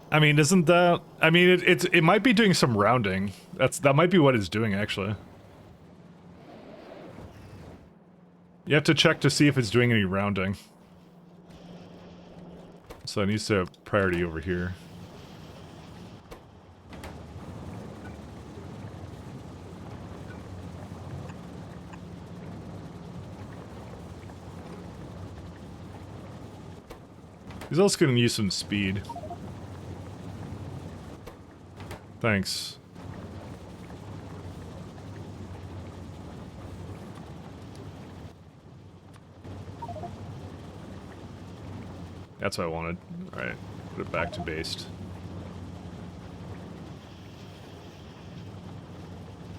I mean, isn't that... I mean, it might be doing some rounding. That might be what it's doing, actually. You have to check to see if it's doing any rounding. So it needs to have priority over here. He's also going to use some speed. Thanks. That's what I wanted. Alright, put it back to based.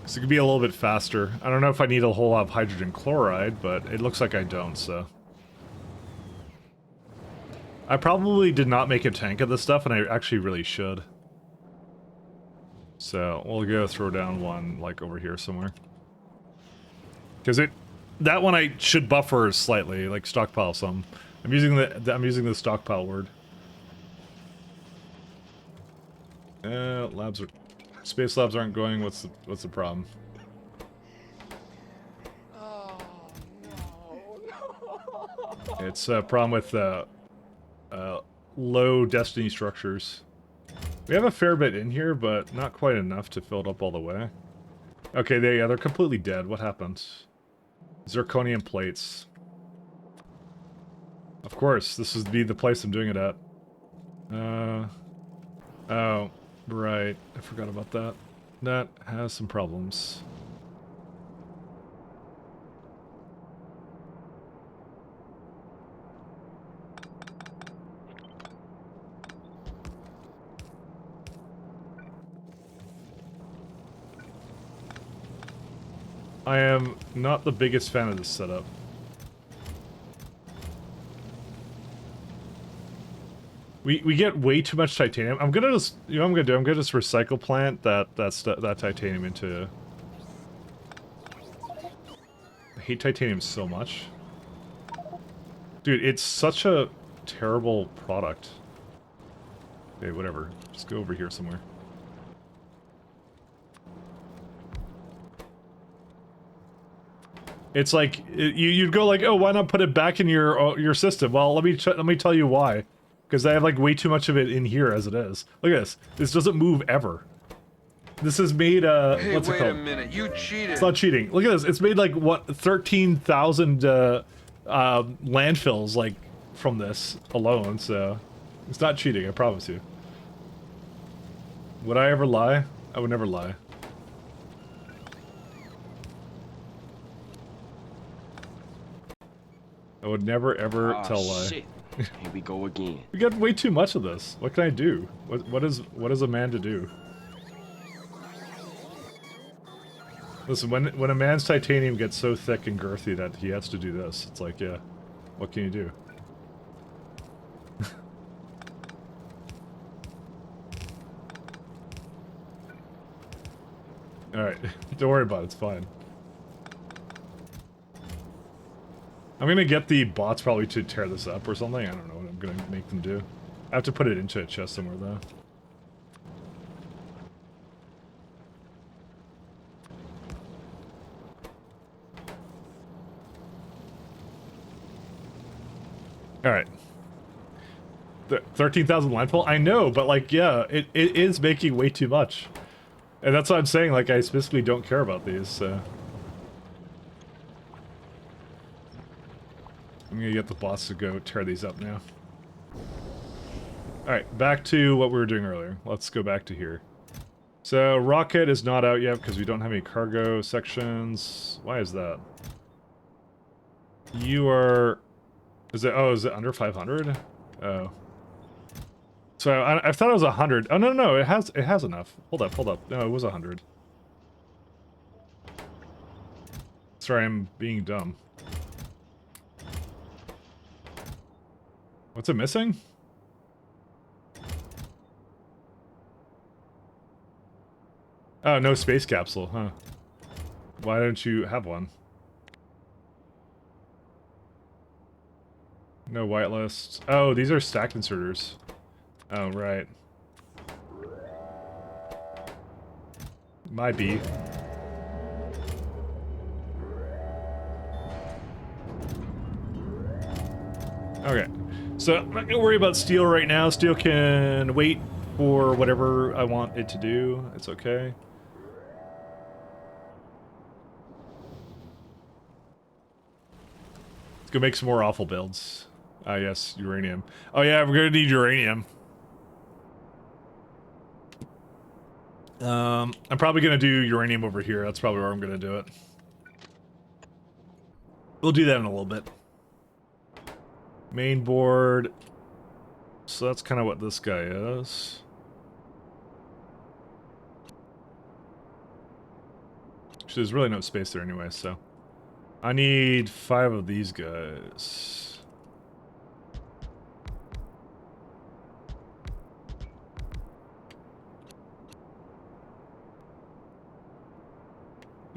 So it could be a little bit faster. I don't know if I need a whole lot of hydrogen chloride, but it looks like I don't, so... I probably did not make a tank of this stuff, and I actually really should. So, we'll go throw down one, like, over here somewhere. Because that one I should buffer slightly, like, stockpile some. I'm using the stockpile word. Labs are space labs aren't going. What's the problem? Oh, no. It's a problem with low destiny structures. We have a fair bit in here, but not quite enough to fill it up all the way. Okay, they're completely dead. What happened? Zirconium plates. Of course, this would be the place I'm doing it at. Oh, right. I forgot about that. That has some problems. I am not the biggest fan of this setup. We get way too much titanium. I'm gonna just, you know what I'm gonna do? I'm gonna just recycle plant that titanium into. I hate titanium so much. Dude, it's such a terrible product. Okay, whatever. Just go over here somewhere. It's like you'd go like, oh, why not put it back in your system? Well, let me tell you why. Because I have like way too much of it in here as it is. Look at this. This doesn't move ever. This is made Hey, what's it wait called? a minute, you cheated. It's not cheating. Look at this. It's made like what 13,000 landfills like from this alone. So it's not cheating. I promise you. Would I ever lie? I would never lie. I would never ever tell a lie. Shit. Here we go again. We got way too much of this. What can I do? What is a man to do? Listen, when a man's titanium gets so thick and girthy that he has to do this, it's like, yeah, what can you do? Alright, don't worry about it, it's fine. I'm gonna get the bots probably to tear this up or something. I don't know what I'm gonna make them do. I have to put it into a chest somewhere though. Alright. 13,000 landfill? I know, but like, yeah, it is making way too much. And that's what I'm saying, like, I specifically don't care about these, so... I'm gonna get the boss to go tear these up now. Alright, back to what we were doing earlier. Let's go back to here. So, rocket is not out yet because we don't have any cargo sections. Why is that? You are... is it under 500? Oh. So, I thought it was 100. Oh, no, it has enough. Hold up. No, it was 100. Sorry, I'm being dumb. What's it missing? Oh, no space capsule, huh? Why don't you have one? No whitelist. Oh, these are stacked inserters. Oh, right. Might be. Okay. So, I'm not gonna worry about steel right now. Steel can wait for whatever I want it to do. It's okay. Let's go make some more awful builds. Ah, yes, uranium. Oh yeah, we're gonna need uranium. I'm probably gonna do uranium over here. That's probably where I'm gonna do it. We'll do that in a little bit. Main board. So that's kind of what this guy is. Actually, there's really no space there anyway, so. I need 5 of these guys.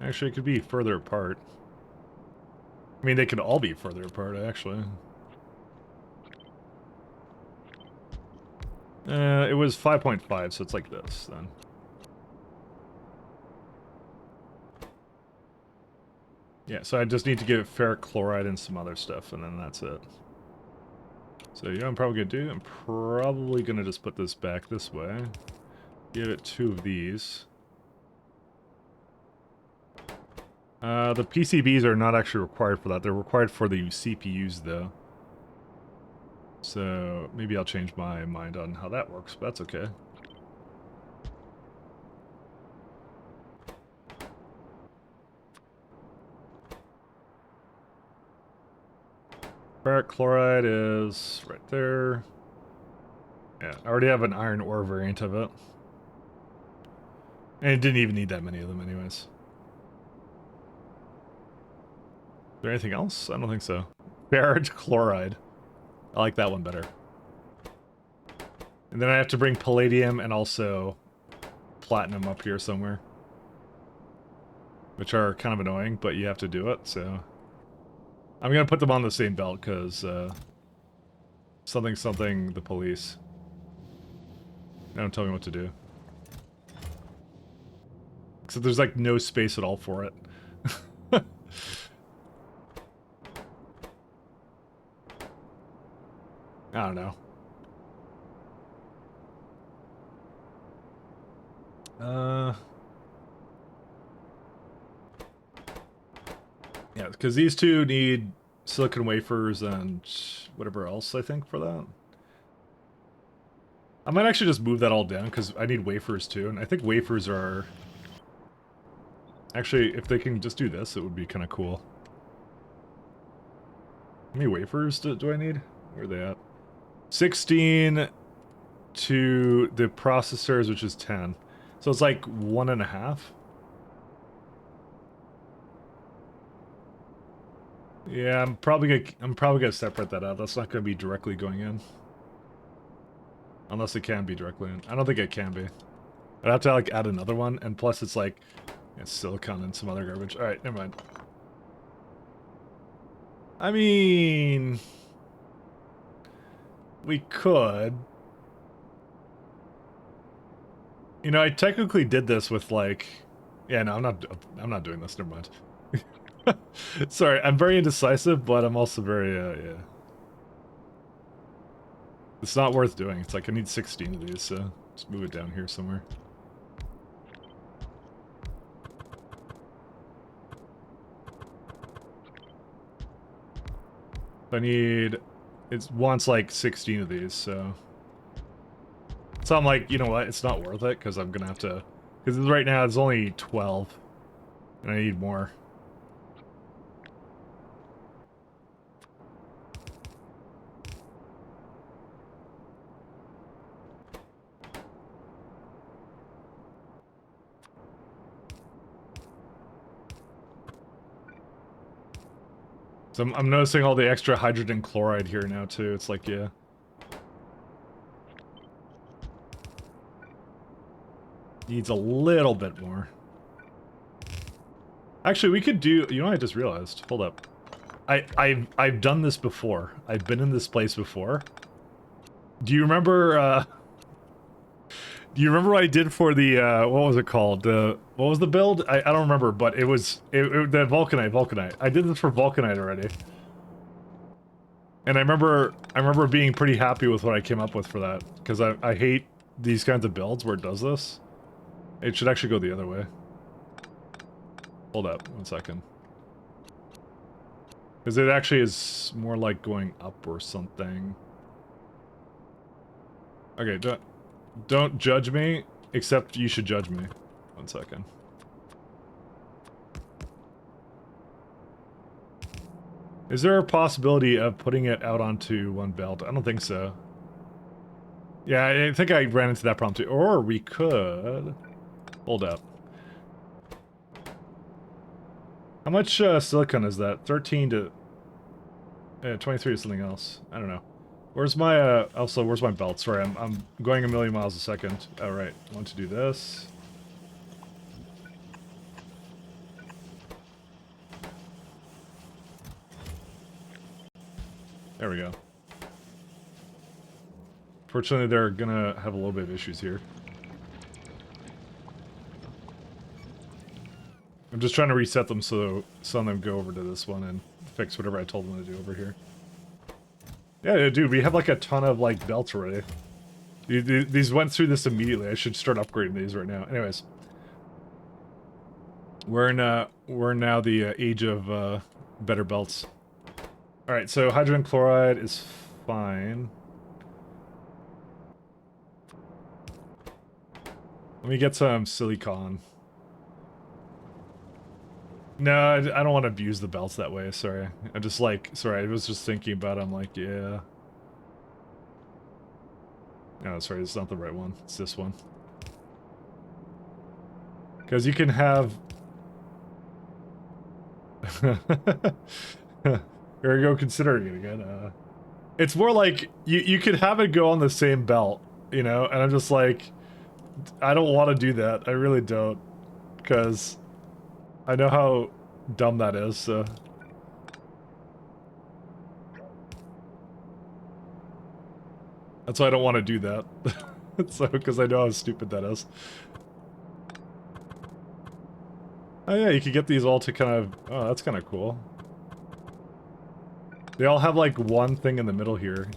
Actually, it could be further apart. I mean, they could all be further apart, actually. It was 5.5, so it's like this then. Yeah, so I just need to give it ferric chloride and some other stuff, and then that's it. So you know what I'm probably gonna do? I'm probably gonna just put this back this way. Give it 2 of these. The PCBs are not actually required for that. They're required for the CPUs, though. So maybe I'll change my mind on how that works, but that's okay. Ferric chloride is right there. Yeah, I already have an iron ore variant of it. And it didn't even need that many of them anyways. Is there anything else? I don't think so. Ferric chloride. I like that one better. And then I have to bring palladium and also platinum up here somewhere. Which are kind of annoying, but you have to do it, so... I'm gonna put them on the same belt, because, something something the police. They don't tell me what to do. Except there's, like, no space at all for it. I don't know. Yeah, because these two need silicon wafers and whatever else, I think, for that. I might actually just move that all down, because I need wafers too, and I think wafers are... Actually, if they can just do this, it would be kind of cool. How many wafers do I need? Where are they at? 16 to the processors, which is 10. So it's like 1.5. Yeah, I'm probably gonna separate that out. That's not gonna be directly going in. Unless it can be directly in. I don't think it can be. I'd have to like add another one, and plus it's like silicon and some other garbage. Alright, never mind. I mean... We could. You know, I technically did this with like... Yeah, no, I'm not doing this, never mind. Sorry, I'm very indecisive, but I'm also very, yeah. It's not worth doing. It's like I need 16 of these, so just move it down here somewhere. I need... It wants like 16 of these, so... So I'm like, you know what, it's not worth it, because I'm gonna have to... Because right now it's only 12. And I need more. So I'm noticing all the extra hydrogen chloride here now, too. It's like, yeah. Needs a little bit more. Actually, we could do... You know what I just realized? Hold up. I've done this before. I've been in this place before. Do you remember, Do you remember what I did for the, what was it called? What was the build? I don't remember, but it was... the Vulcanite. I did this for Vulcanite already. And I remember being pretty happy with what I came up with for that. Because I hate these kinds of builds where it does this. It should actually go the other way. Hold up, 1 second. Because it actually is more like going up or something. Okay, don't judge me, except you should judge me. 1 second. Is there a possibility of putting it out onto one belt? I don't think so. Yeah, I think I ran into that problem too. Or we could... Hold up. How much silicon is that? 13 to... 23 to something else. I don't know. Where's my, also, where's my belt? Sorry, I'm going a million miles a second. Alright, I want to do this. There we go. Fortunately, they're gonna have a little bit of issues here. I'm just trying to reset them so some of them go over to this one and fix whatever I told them to do over here. Yeah, dude, we have like a ton of like belts already. These went through this immediately. I should start upgrading these right now. Anyways, we're now the age of better belts. All right, so hydrogen chloride is fine. Let me get some silicon. No, I don't want to abuse the belts that way, sorry. I'm just like, sorry, I was just thinking about it, I'm like, yeah. No, sorry, it's not the right one. It's this one. Because you can have... Here we go, considering it again. It's more like, you could have it go on the same belt, you know? And I'm just like, I don't want to do that. I really don't. Because I know how dumb that is, so... That's why I don't want to do that. So, because I know how stupid that is. Oh yeah, you could get these all to kind of... Oh, that's kind of cool. They all have like one thing in the middle here.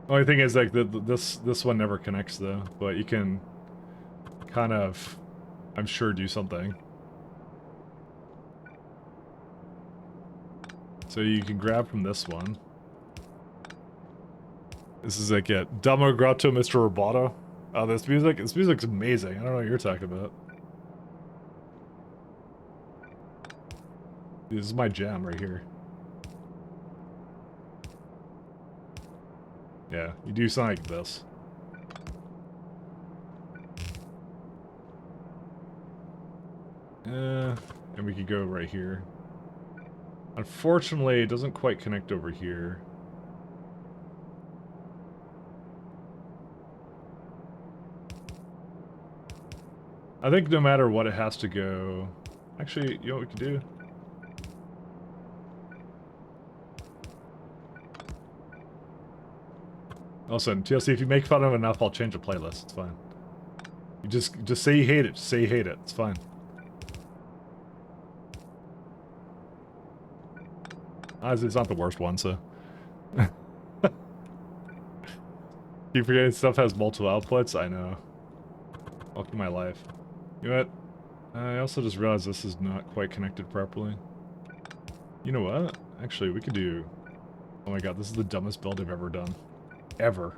Only thing is like this one never connects though, but you can kind of, I'm sure, do something. So you can grab from this one. This is like it. Damo Grotto, Mr. Roboto. Oh, this music's amazing. I don't know what you're talking about. This is my jam right here. Yeah, you do something like this. And we could go right here. Unfortunately, it doesn't quite connect over here. I think no matter what, it has to go... Actually, you know what we can do? All of a sudden, TLC, if you make fun of it enough, I'll change the playlist. It's fine. You just say you hate it. Just say you hate it. It's fine. It's not the worst one, so... Keep forgetting stuff has multiple outputs? I know. Welcome to my life. You know what? I also just realized this is not quite connected properly. You know what? Actually, we could do... Oh my god, this is the dumbest build I've ever done. Ever.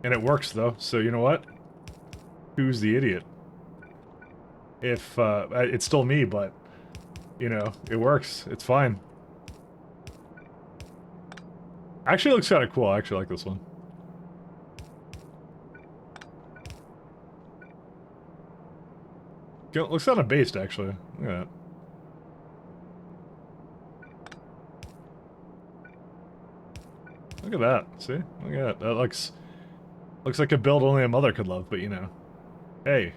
And it works, though, so you know what? Who's the idiot? If, it's still me, but, you know, it works. It's fine. Actually, it looks kind of cool. I actually like this one. It looks kind of based, actually. Look at that. Look at that. See? Look at that. That looks like a build only a mother could love, but you know. Hey.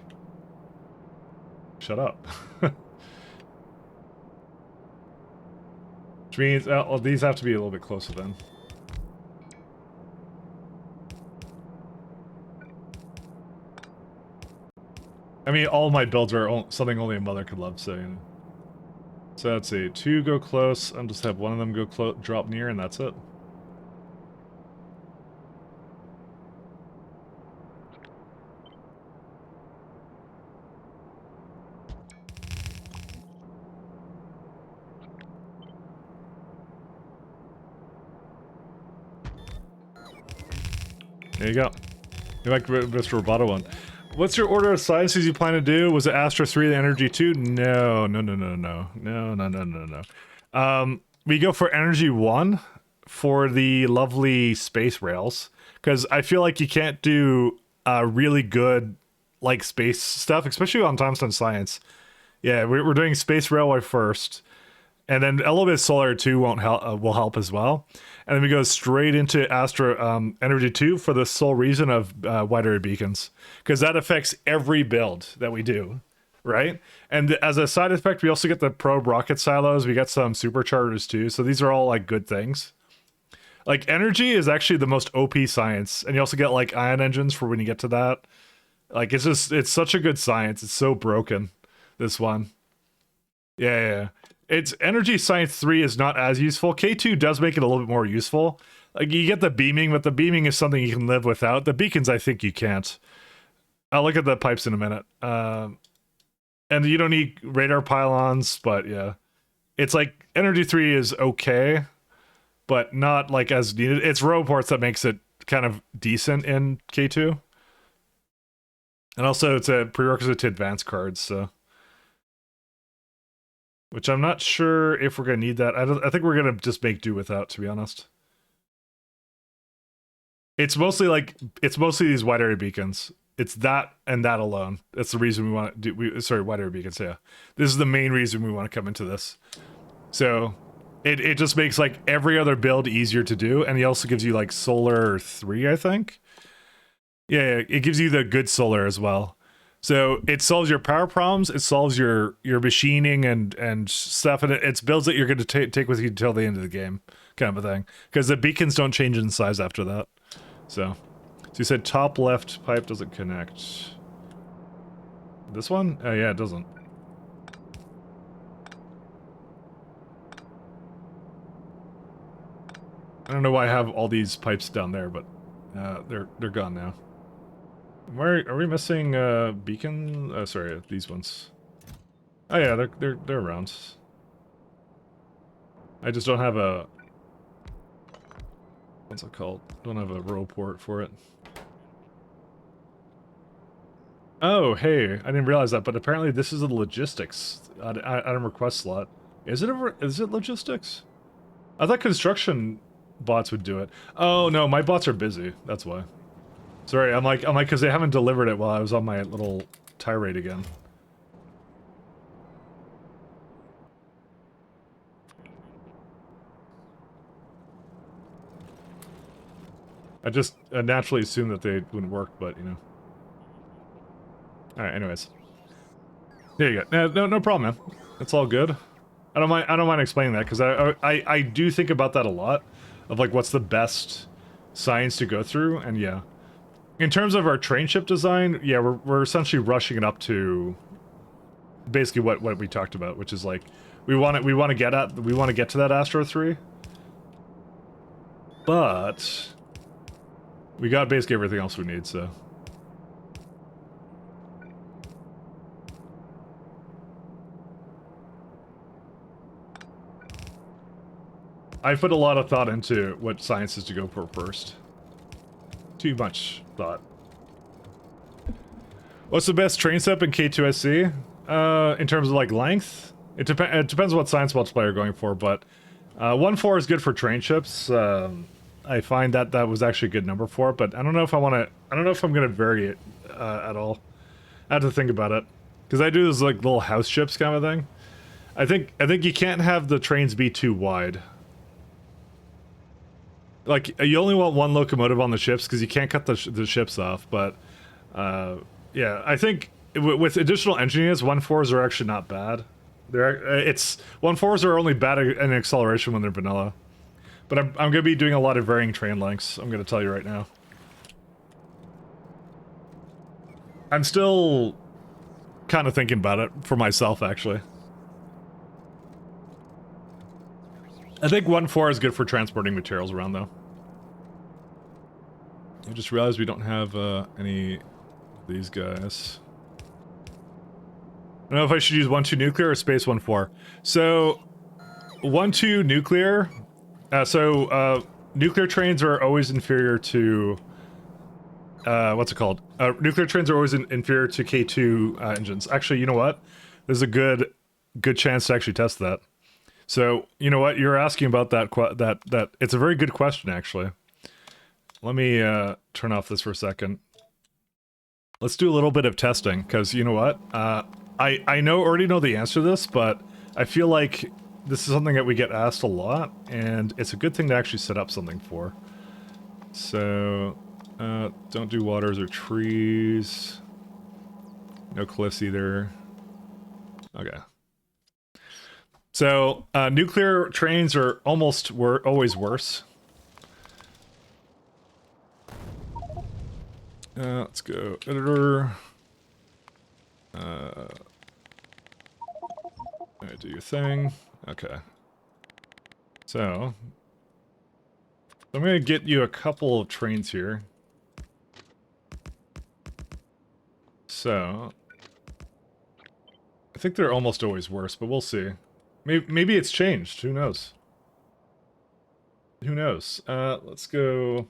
Shut up. Which means, well, these have to be a little bit closer then. I mean, all my builds are something only a mother could love, so, you know. So let's see, 2 go close, and just have one of them go drop near, and that's it. There you go. You like Mr. Roboto one. What's your order of sciences you plan to do? Was it Astra 3 the Energy 2? No. We go for Energy 1 for the lovely space rails. Because I feel like you can't do really good like space stuff, especially on Thompson Science. Yeah, we're doing Space Railway first. And then a little bit of Solar 2 will help as well. And then we go straight into Astra Energy 2 for the sole reason of wide area beacons. Because that affects every build that we do. right? And as a side effect, we also get the probe rocket silos. We get some superchargers too. So these are all like good things. Like energy is actually the most OP science, and you also get like ion engines for when you get to that. Like it's such a good science. It's so broken. This one. Yeah. It's energy science 3 is not as useful. K2 does make it a little bit more useful. Like you get the beaming, but the beaming is something you can live without. The beacons, I think you can't. I'll look at the pipes in a minute. And you don't need radar pylons, but yeah. It's like energy 3 is okay, but not like as needed. It's roboports that makes it kind of decent in K2. And also it's a prerequisite to advanced cards, so. Which I'm not sure if we're going to need that. I think we're going to just make do without, to be honest. It's mostly these wide area beacons. It's that and that alone. That's the reason we want to do, wide area beacons, yeah. This is the main reason we want to come into this. So, it just makes like every other build easier to do, and it also gives you like solar 3, I think. Yeah, it gives you the good solar as well. So it solves your power problems, it solves your machining and stuff, and it's builds that you're going to take with you until the end of the game, kind of a thing. Because the beacons don't change in size after that. So you said top left pipe doesn't connect. This one? Oh yeah, it doesn't. I don't know why I have all these pipes down there, but they're gone now. Where are we missing beacon? Sorry, these ones. Oh yeah, they're around. I just don't have a what's it called? Don't have a row port for it. Oh hey, I didn't realize that, but apparently this is a logistics item request slot. Is it logistics? I thought construction bots would do it. Oh no, my bots are busy. That's why. Sorry, I'm like, because they haven't delivered it while I was on my little tirade again. I just naturally assumed that they wouldn't work, but you know. All right. Anyways, there you go. No problem, man. It's all good. I don't mind explaining that because I do think about that a lot, of like what's the best science to go through, and yeah. In terms of our train ship design, yeah, we're essentially rushing it up to basically what we talked about, which is like we want to get to that Astro 3. But we got basically everything else we need, so I put a lot of thought into what sciences to go for first. Too much thought. What's the best train step in K2SC? In terms of like length? It depends what science multiplier you're going for, but 1.4 is good for train ships. I find that was actually a good number for it, but I don't know if I don't know if I'm gonna vary it at all. I have to think about it. Because I do this like little house ships kind of thing. I think you can't have the trains be too wide. Like, you only want one locomotive on the ships because you can't cut the ships off, but yeah, I think with additional engineers, 1.4s are actually not bad. 1.4s are only bad in acceleration when they're vanilla. But I'm going to be doing a lot of varying train lengths, I'm going to tell you right now. I'm still kind of thinking about it for myself, actually. I think 1.4 is good for transporting materials around, though. I just realized we don't have any of these guys. I don't know if I should use 1.2 nuclear or space 1.4. So, 1.2 nuclear. Nuclear trains are always inferior to. What's it called? Nuclear trains are always inferior to K2 engines. Actually, you know what? There's a good chance to actually test that. So, you know what? You're asking about that. It's a very good question, actually. Let me turn off this for a second. Let's do a little bit of testing, because you know what? I already know the answer to this, but I feel like this is something that we get asked a lot, and it's a good thing to actually set up something for. So, don't do waters or trees. No cliffs either. Okay. So nuclear trains are always worse. Let's go editor. Do your thing. Okay. So I'm gonna get you a couple of trains here. So I think they're almost always worse, but we'll see. Maybe it's changed. Who knows? Who knows? Let's go.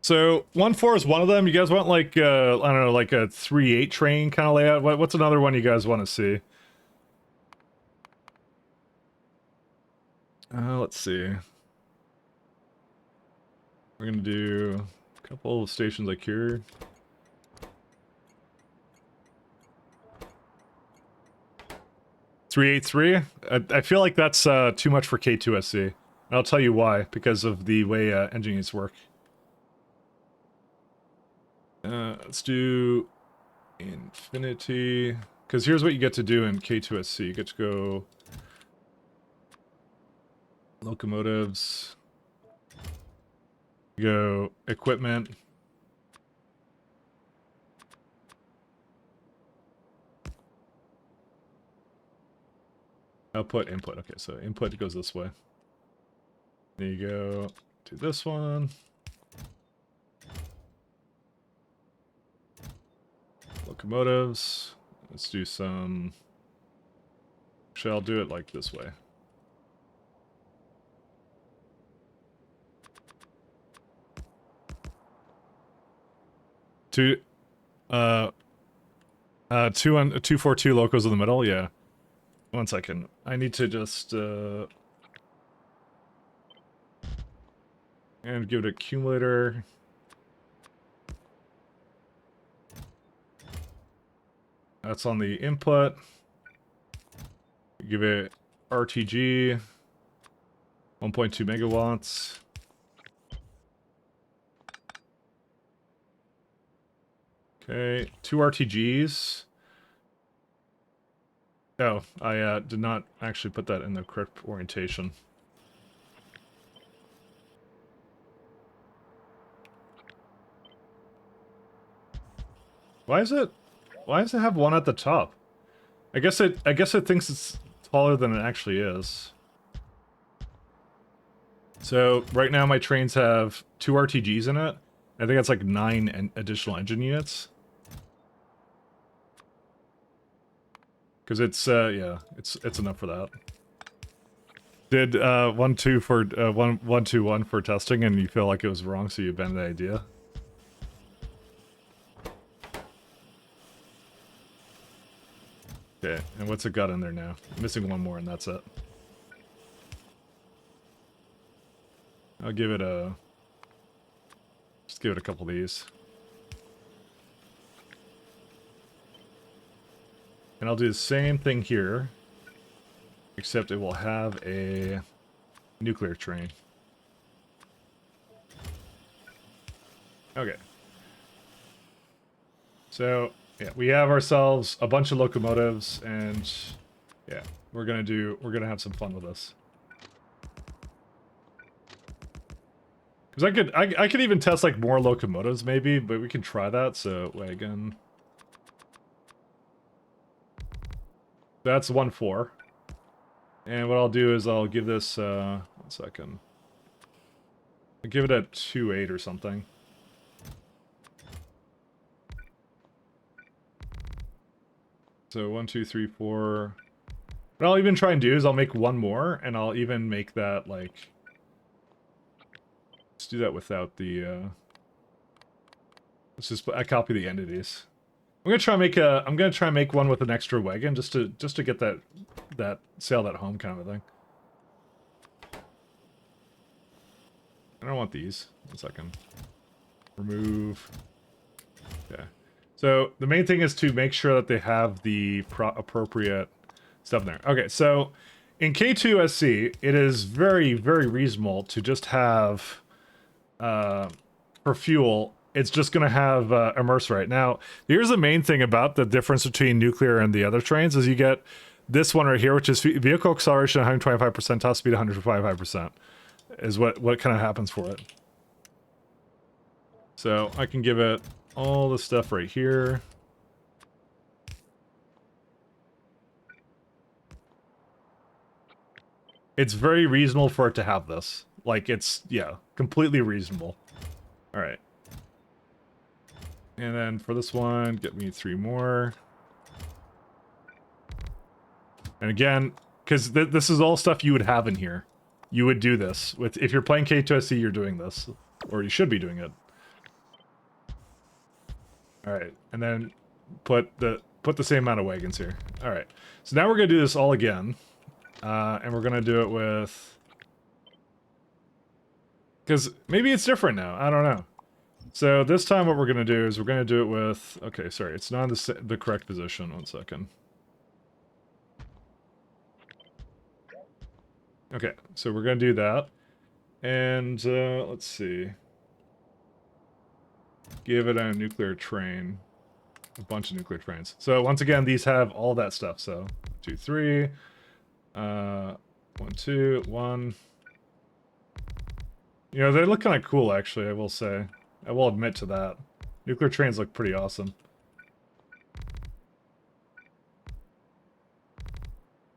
So 1-4 is one of them. You guys want like I don't know, like a 3-8 train kind of layout? What's another one you guys want to see? Let's see. We're gonna do a couple of stations like here. Three. I feel like that's too much for K2SC. And I'll tell you why, because of the way engineers work. Let's do infinity, because here's what you get to do in K2SC. You get to go locomotives, you go equipment, output, input. Okay, so input goes this way. There you go to this one. Locomotives. Let's do some... Actually, I'll do it like this way. Two 242 locos in the middle, yeah. 1 second. I need to just and give it accumulator. That's on the input. Give it RTG 1.2 megawatts. Okay, 2 RTGs. Oh, I did not actually put that in the correct orientation. Why does it have one at the top? I guess it thinks it's taller than it actually is. So right now my trains have 2 RTGs in it. I think that's like 9 additional engine units. Because it's yeah, it's enough for that. Did 1-2 for 1-2-1 for testing, and you feel like it was wrong, so you abandoned the idea. Okay, and what's it got in there now? Missing one more, and that's it. I'll give it a... Just give it a couple of these. And I'll do the same thing here, except it will have a nuclear train. Okay. So, yeah, we have ourselves a bunch of locomotives, and yeah, we're gonna have some fun with this. Because I could even test like more locomotives maybe, but we can try that. So wagon. That's 1-4. And what I'll do is I'll give this 1 second. I'll give it a 2-8 or something. So 1, 2, 3, 4. What I'll even try and do is I'll make one more, and I'll even make that like... Let's do that without the... Let's just... I copy the entities. I'm gonna try and make one with an extra wagon just to get that sail that home kind of a thing. I don't want these. 1 second. Remove. Okay. So the main thing is to make sure that they have the appropriate stuff in there. Okay, so in K2SC, it is very, very reasonable to just have for fuel it's just going to have immerse right. Now, here's the main thing about the difference between nuclear and the other trains is you get this one right here, which is vehicle acceleration 125%, top speed 125%, is what kind of happens for it. So I can give it all the stuff right here. It's very reasonable for it to have this. Like, it's, yeah, completely reasonable. All right. And then for this one, get me 3 more. And again, because this is all stuff you would have in here. You would do this. If you're playing K2SC, you're doing this. Or you should be doing it. All right. And then put the same amount of wagons here. All right. So now we're going to do this all again. And we're going to do it with... Because maybe it's different now. I don't know. So this time what we're going to do is we're going to do it with... Okay, sorry. It's not the correct position. 1 second. Okay, so we're going to do that. And let's see. Give it a nuclear train. A bunch of nuclear trains. So once again, these have all that stuff. So 2, 3. 1, 2, 1. You know, they look kind of cool, actually, I will say. I will admit to that. Nuclear trains look pretty awesome.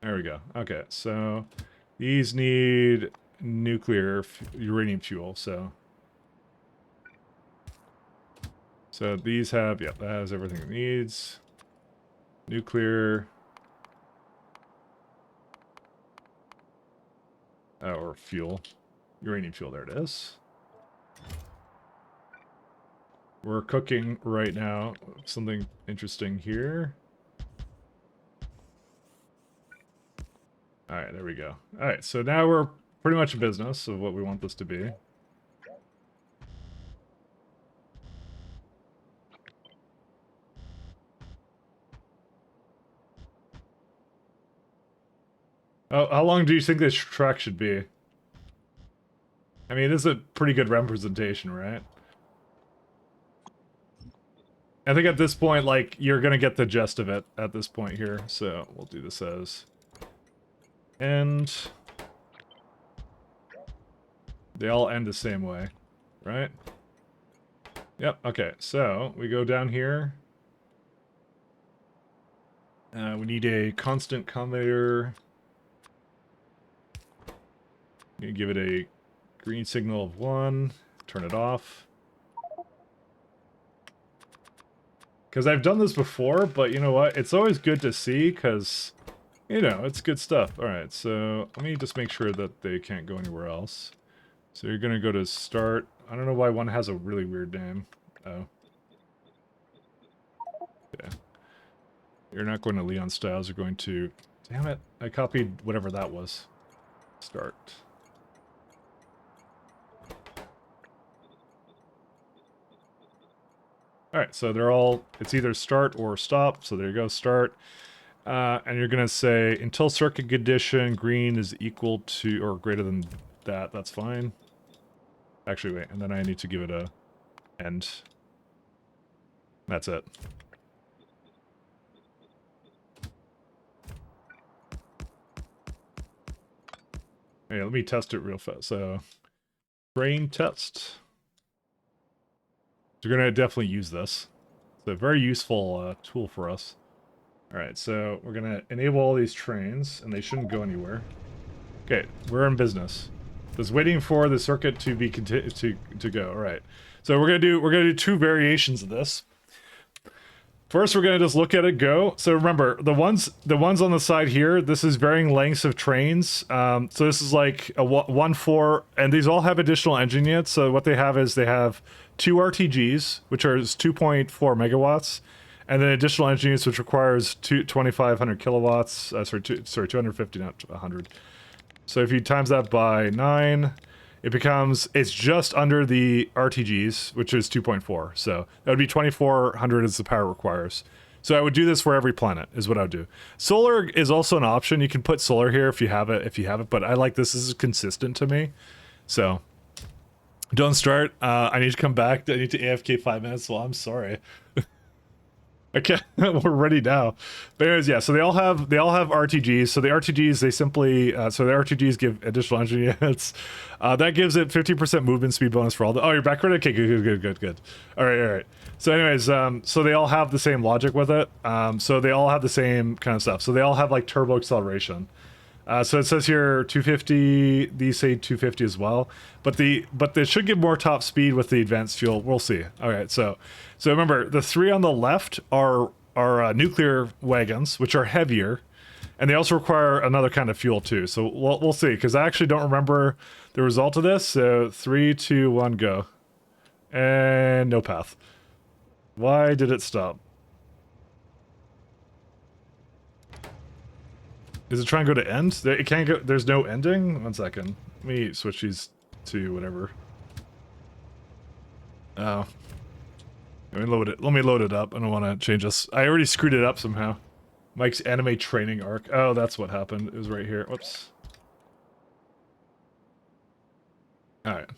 There we go. Okay, so these need nuclear uranium fuel, so these have, yeah, that has everything it needs. Nuclear. Or fuel. Uranium fuel, there it is. We're cooking right now. Something interesting here. Alright, there we go. Alright, so now we're pretty much in business of what we want this to be. Oh, how long do you think this track should be? I mean, this is a pretty good representation, right? I think at this point, like, you're gonna get the gist of it at this point here, so we'll do this as... end. They all end the same way, right? Yep, okay, so we go down here. We need a constant combinator. I'm gonna give it a green signal of 1, turn it off. Because I've done this before, but you know what? It's always good to see, because, you know, it's good stuff. Alright, so let me just make sure that they can't go anywhere else. So you're gonna go to start. I don't know why one has a really weird name. Oh. Yeah. You're not going to Leon Styles, you're going to... Damn it, I copied whatever that was. Start. Alright, so they're all, it's either start or stop, so there you go, start. And you're gonna say, until circuit condition, green is equal to, or greater than that, that's fine. Actually, wait, and then I need to give it a end. That's it. Hey, let me test it real fast. So, brain test. You're gonna definitely use this. It's a very useful tool for us. Alright, so we're gonna enable all these trains, and they shouldn't go anywhere. Okay, we're in business. Just waiting for the circuit to be to go. Alright. So we're gonna do 2 variations of this. First, we're gonna just look at it go. So remember, the ones on the side here, this is varying lengths of trains. So this is like a 1-4, and these all have additional engine units. So what they have is they have 2 RTGs, which are 2.4 megawatts, and then additional engine units, which requires 2,500 kilowatts. Sorry, 250, not 100. So if you times that by 9, it's just under the RTGs, which is 2.4. So that would be 2,400 as the power it requires. So I would do this for every planet, is what I would do. Solar is also an option. You can put solar here if you have it, but I like this. This is consistent to me. So Don't start. I need to come back. I need to AFK 5 minutes. Well, I'm sorry. Okay, we're ready now. But anyways, yeah. So they all have RTGs. So the RTGs they simply the RTGs give additional engine units. That gives it 50% movement speed bonus for all the. Oh, you're back ready. Okay, good. All right. So anyways, so they all have the same logic with it. So they all have the same kind of stuff. So they all have like turbo acceleration. So it says here 250. These say 250 as well. But they should give more top speed with the advanced fuel. We'll see. All right. So remember the 3 on the left are nuclear wagons, which are heavier, and they also require another kind of fuel too. So we'll see, because I actually don't remember the result of this. So 3, 2, 1, go, and no path. Why did it stop? Is it trying to go to end? It can't go. There's no ending. 1 second. Let me switch these to whatever. Oh. Let me load it up. I don't want to change this. I already screwed it up somehow. Mike's anime training arc. Oh, that's what happened. It was right here. Whoops. All right.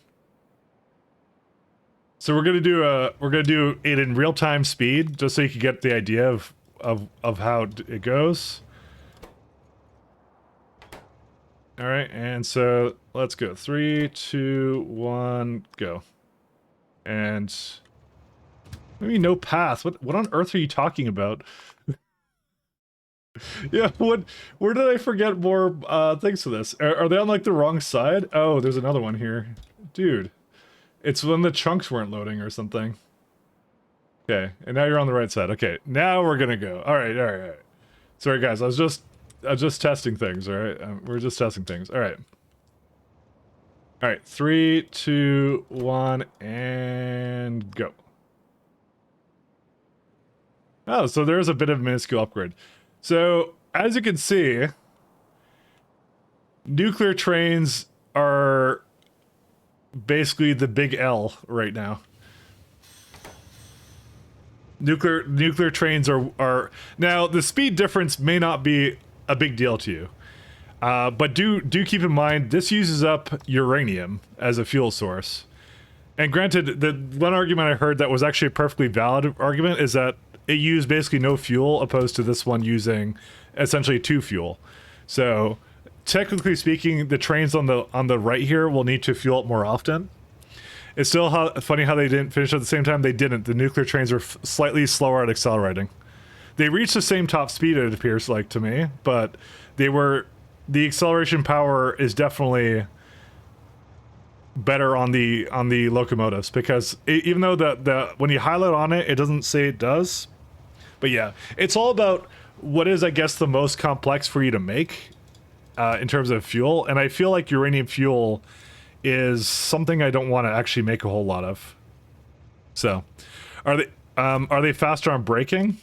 So we're gonna do it in real time speed, just so you can get the idea of how it goes. All right, and so let's go. 3, 2, 1, go. And maybe no path. What on earth are you talking about? Yeah, where did I forget more things to this? Are they on like the wrong side? Oh, there's another one here. Dude. It's when the chunks weren't loading or something. Okay, and now you're on the right side. Okay, now we're gonna go. All right. Sorry guys, I was just testing things, all right? We're just testing things. All right. 3, 2, 1, and go. Oh, so there's a bit of a minuscule upgrade. So, as you can see, nuclear trains are basically the big L right now. Nuclear trains are now, the speed difference may not be a big deal to you. But do keep in mind, this uses up uranium as a fuel source. And granted, the one argument I heard that was actually a perfectly valid argument is that it used basically no fuel, opposed to this one using essentially 2 fuel. So technically speaking, the trains on the right here will need to fuel up more often. It's still funny how they didn't finish at the same time. They didn't. The nuclear trains are slightly slower at accelerating. They reached the same top speed, it appears like to me, but the acceleration power is definitely better on the locomotives, because even though the when you highlight on it, it doesn't say it does. But yeah, it's all about what is, I guess, the most complex for you to make in terms of fuel, and I feel like uranium fuel is something I don't want to actually make a whole lot of. So, are they faster on braking?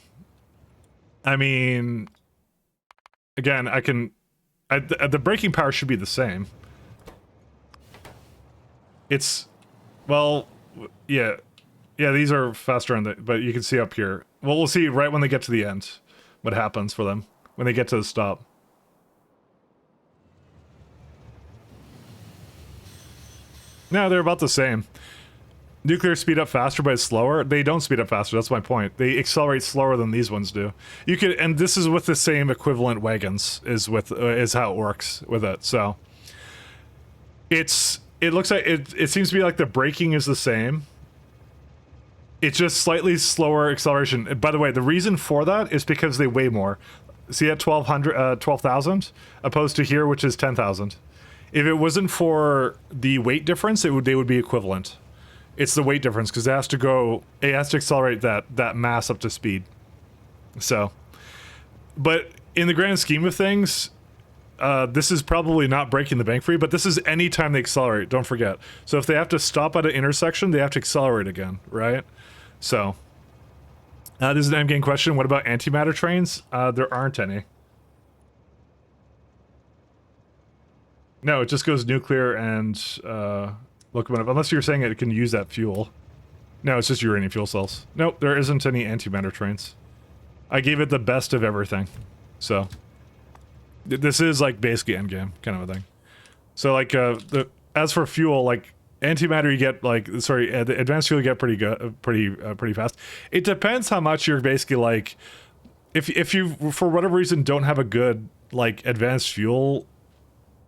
I mean, again, the braking power should be the same. It's, well, yeah, these are faster on but you can see up here. Well, we'll see right when they get to the end what happens for them when they get to the stop. No, they're about the same. Nuclear speed up faster, but it's slower. They don't speed up faster, that's my point. They accelerate slower than these ones do. You could, and this is with the same equivalent wagons, is how it works with it. So it looks like it seems to be like the braking is the same. It's just slightly slower acceleration. By the way, the reason for that is because they weigh more. See at 12,000 opposed to here, which is 10,000. If it wasn't for the weight difference, they would be equivalent. It's the weight difference, because it has to accelerate that mass up to speed. So, but in the grand scheme of things, this is probably not breaking the bank for you, but this is any time they accelerate, don't forget. So if they have to stop at an intersection, they have to accelerate again, right? So, this is an endgame question. What about antimatter trains? There aren't any. No, it just goes nuclear and locomotive, unless you're saying it can use that fuel. No, it's just uranium fuel cells. Nope, there isn't any antimatter trains. I gave it the best of everything. So, this is like basically endgame kind of a thing. So like, as for fuel, like antimatter you get like the advanced fuel you get pretty good, pretty fast. It depends how much you're basically like. If you for whatever reason don't have a good like advanced fuel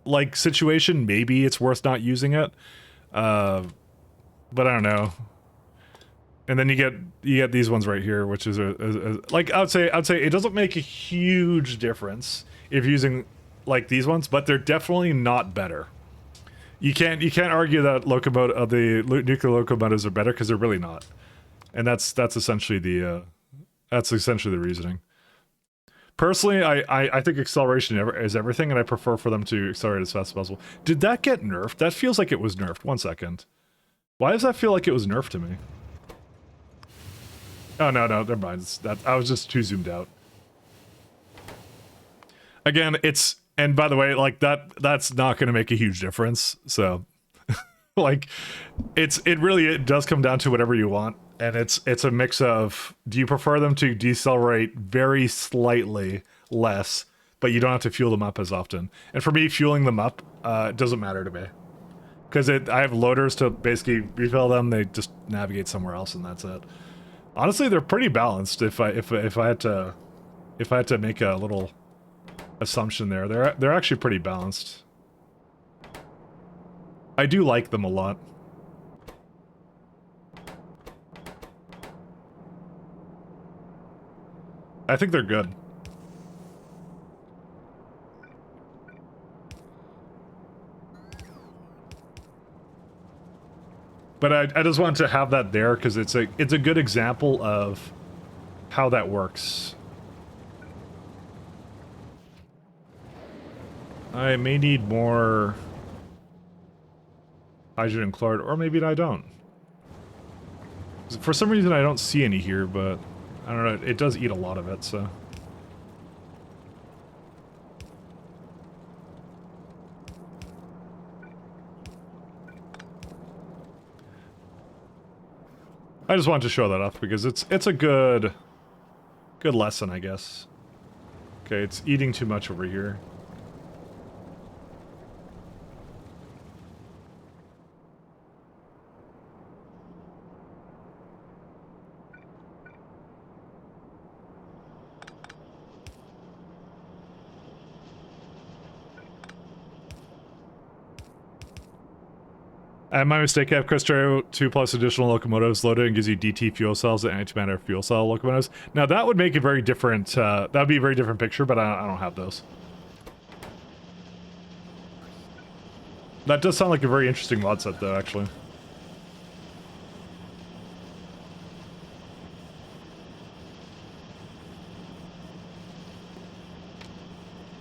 like situation, maybe it's worth not using it. But I don't know. And then you get these ones right here, which is like I'd say it doesn't make a huge difference if using like these ones, but they're definitely not better. You can't argue that the nuclear locomotives are better because they're really not, and that's essentially the reasoning. Personally, I think acceleration is everything, and I prefer for them to accelerate as fast as possible. Did that get nerfed? That feels like it was nerfed. 1 second. Why does that feel like it was nerfed to me? Oh, no, never mind. I was just too zoomed out. Again, and by the way, like that's not going to make a huge difference. So, like, it does come down to whatever you want. And it's a mix of, do you prefer them to decelerate very slightly less, but you don't have to fuel them up as often? And for me, fueling them up doesn't matter to me. Because I have loaders to basically refill them, they just navigate somewhere else and that's it. Honestly, they're pretty balanced if I had to make a little assumption there. They're actually pretty balanced. I do like them a lot. I think they're good. But I just wanted to have that there because it's a good example of how that works. I may need more hydrogen chloride, or maybe I don't. For some reason I don't see any here, but I don't know, it does eat a lot of it, so. I just wanted to show that off because it's a good lesson, I guess. Okay, it's eating too much over here. My mistake, I have Crestero 2 plus additional locomotives loaded and gives you DT fuel cells and antimatter fuel cell locomotives. Now that would make a very different, that would be a very different picture, but I don't have those. That does sound like a very interesting mod set though, actually.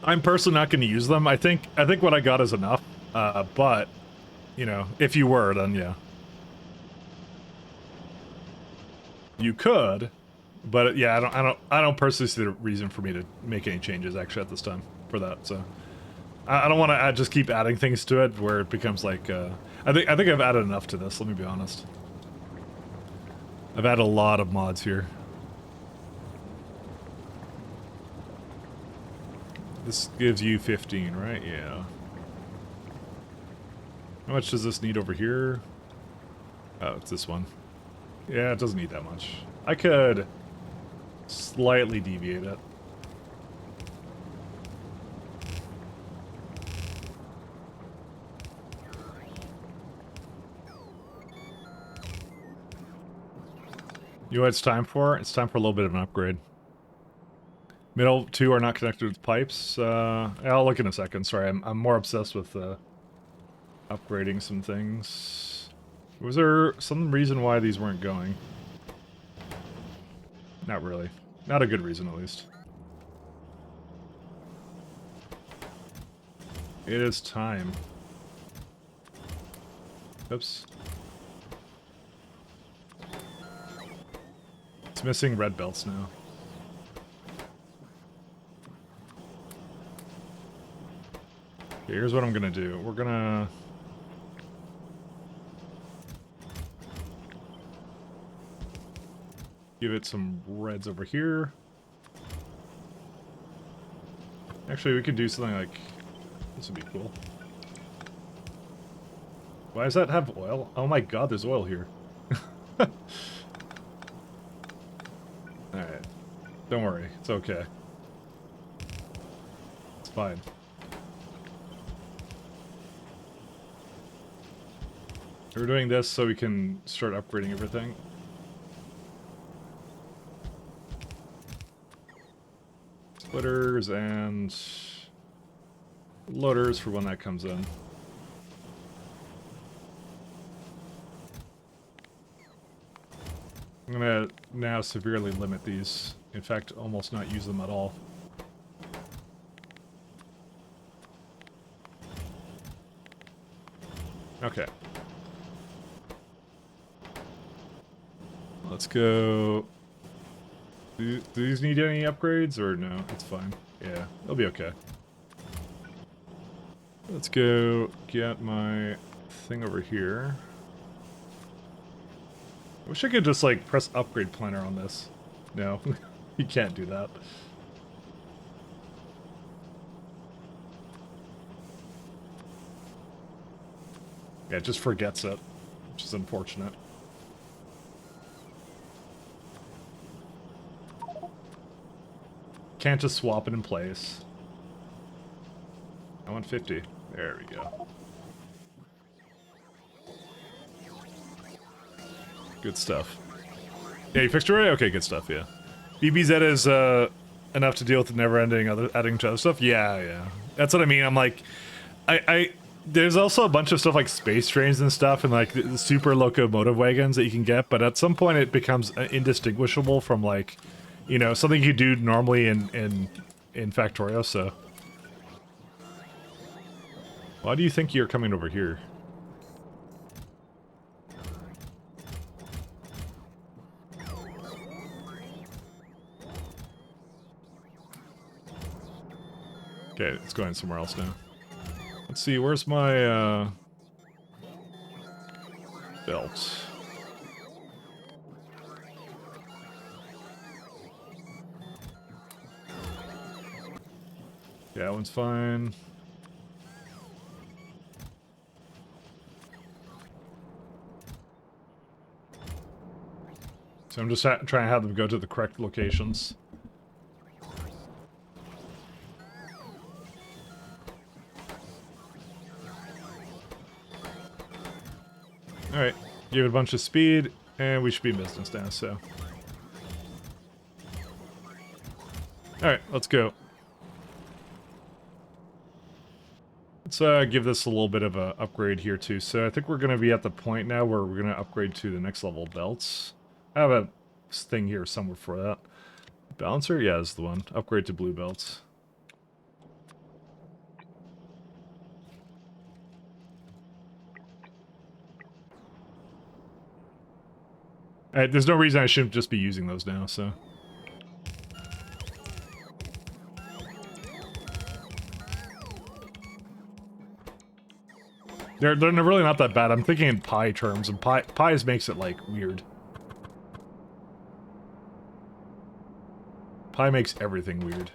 I'm personally not going to use them. I think what I got is enough, but you know, if you were, then yeah. You could, but yeah, I don't personally see the reason for me to make any changes actually at this time for that. So I don't want to just keep adding things to it where it becomes like I think I've added enough to this. Let me be honest. I've added a lot of mods here. This gives you 15, right? Yeah. How much does this need over here? Oh, it's this one. Yeah, it doesn't need that much. I could slightly deviate it. You know what it's time for? It's time for a little bit of an upgrade. Middle two are not connected with pipes. I'll look in a second. Sorry, I'm more obsessed with upgrading some things. Was there some reason why these weren't going? Not really. Not a good reason, at least. It is time. Oops. It's missing red belts now. Okay, here's what I'm gonna do. We're gonna... give it some reds over here. Actually, we could do something like... this would be cool. Why does that have oil? Oh my god, there's oil here. Alright. Don't worry, it's okay. It's fine. We're doing this so we can start upgrading everything. Splitters and loaders for when that comes in. I'm gonna now severely limit these. In fact, almost not use them at all. Okay. Let's go. Do these need any upgrades or no? It's fine. Yeah, they'll be okay. Let's go get my thing over here. I wish I could just like press upgrade planner on this. No, you can't do that. Yeah, it just forgets it, which is unfortunate. Can't just swap it in place. I want 50. There we go. Good stuff. Yeah, you fixed it right? Okay, good stuff, yeah. BBZ is enough to deal with the never-ending adding to other stuff? Yeah. That's what I mean. I'm like... There's also a bunch of stuff like space trains and stuff and like the super locomotive wagons that you can get, but at some point it becomes indistinguishable from like, you know, something you do normally in Factorio, so... Why do you think you're coming over here? Okay, it's going somewhere else now. Let's see, where's my, belt? Yeah, that one's fine. So I'm just trying to have them go to the correct locations. Alright, give it a bunch of speed, and we should be in business now, so. Alright, let's go. Let's give this a little bit of a upgrade here too. So I think we're going to be at the point now where we're going to upgrade to the next level belts. I have a thing here somewhere for that. Balancer? Yeah, this is the one. Upgrade to blue belts. There's no reason I shouldn't just be using those now, so... They're really not that bad. I'm thinking in pi terms, and pies makes it, like, weird. Pi makes everything weird.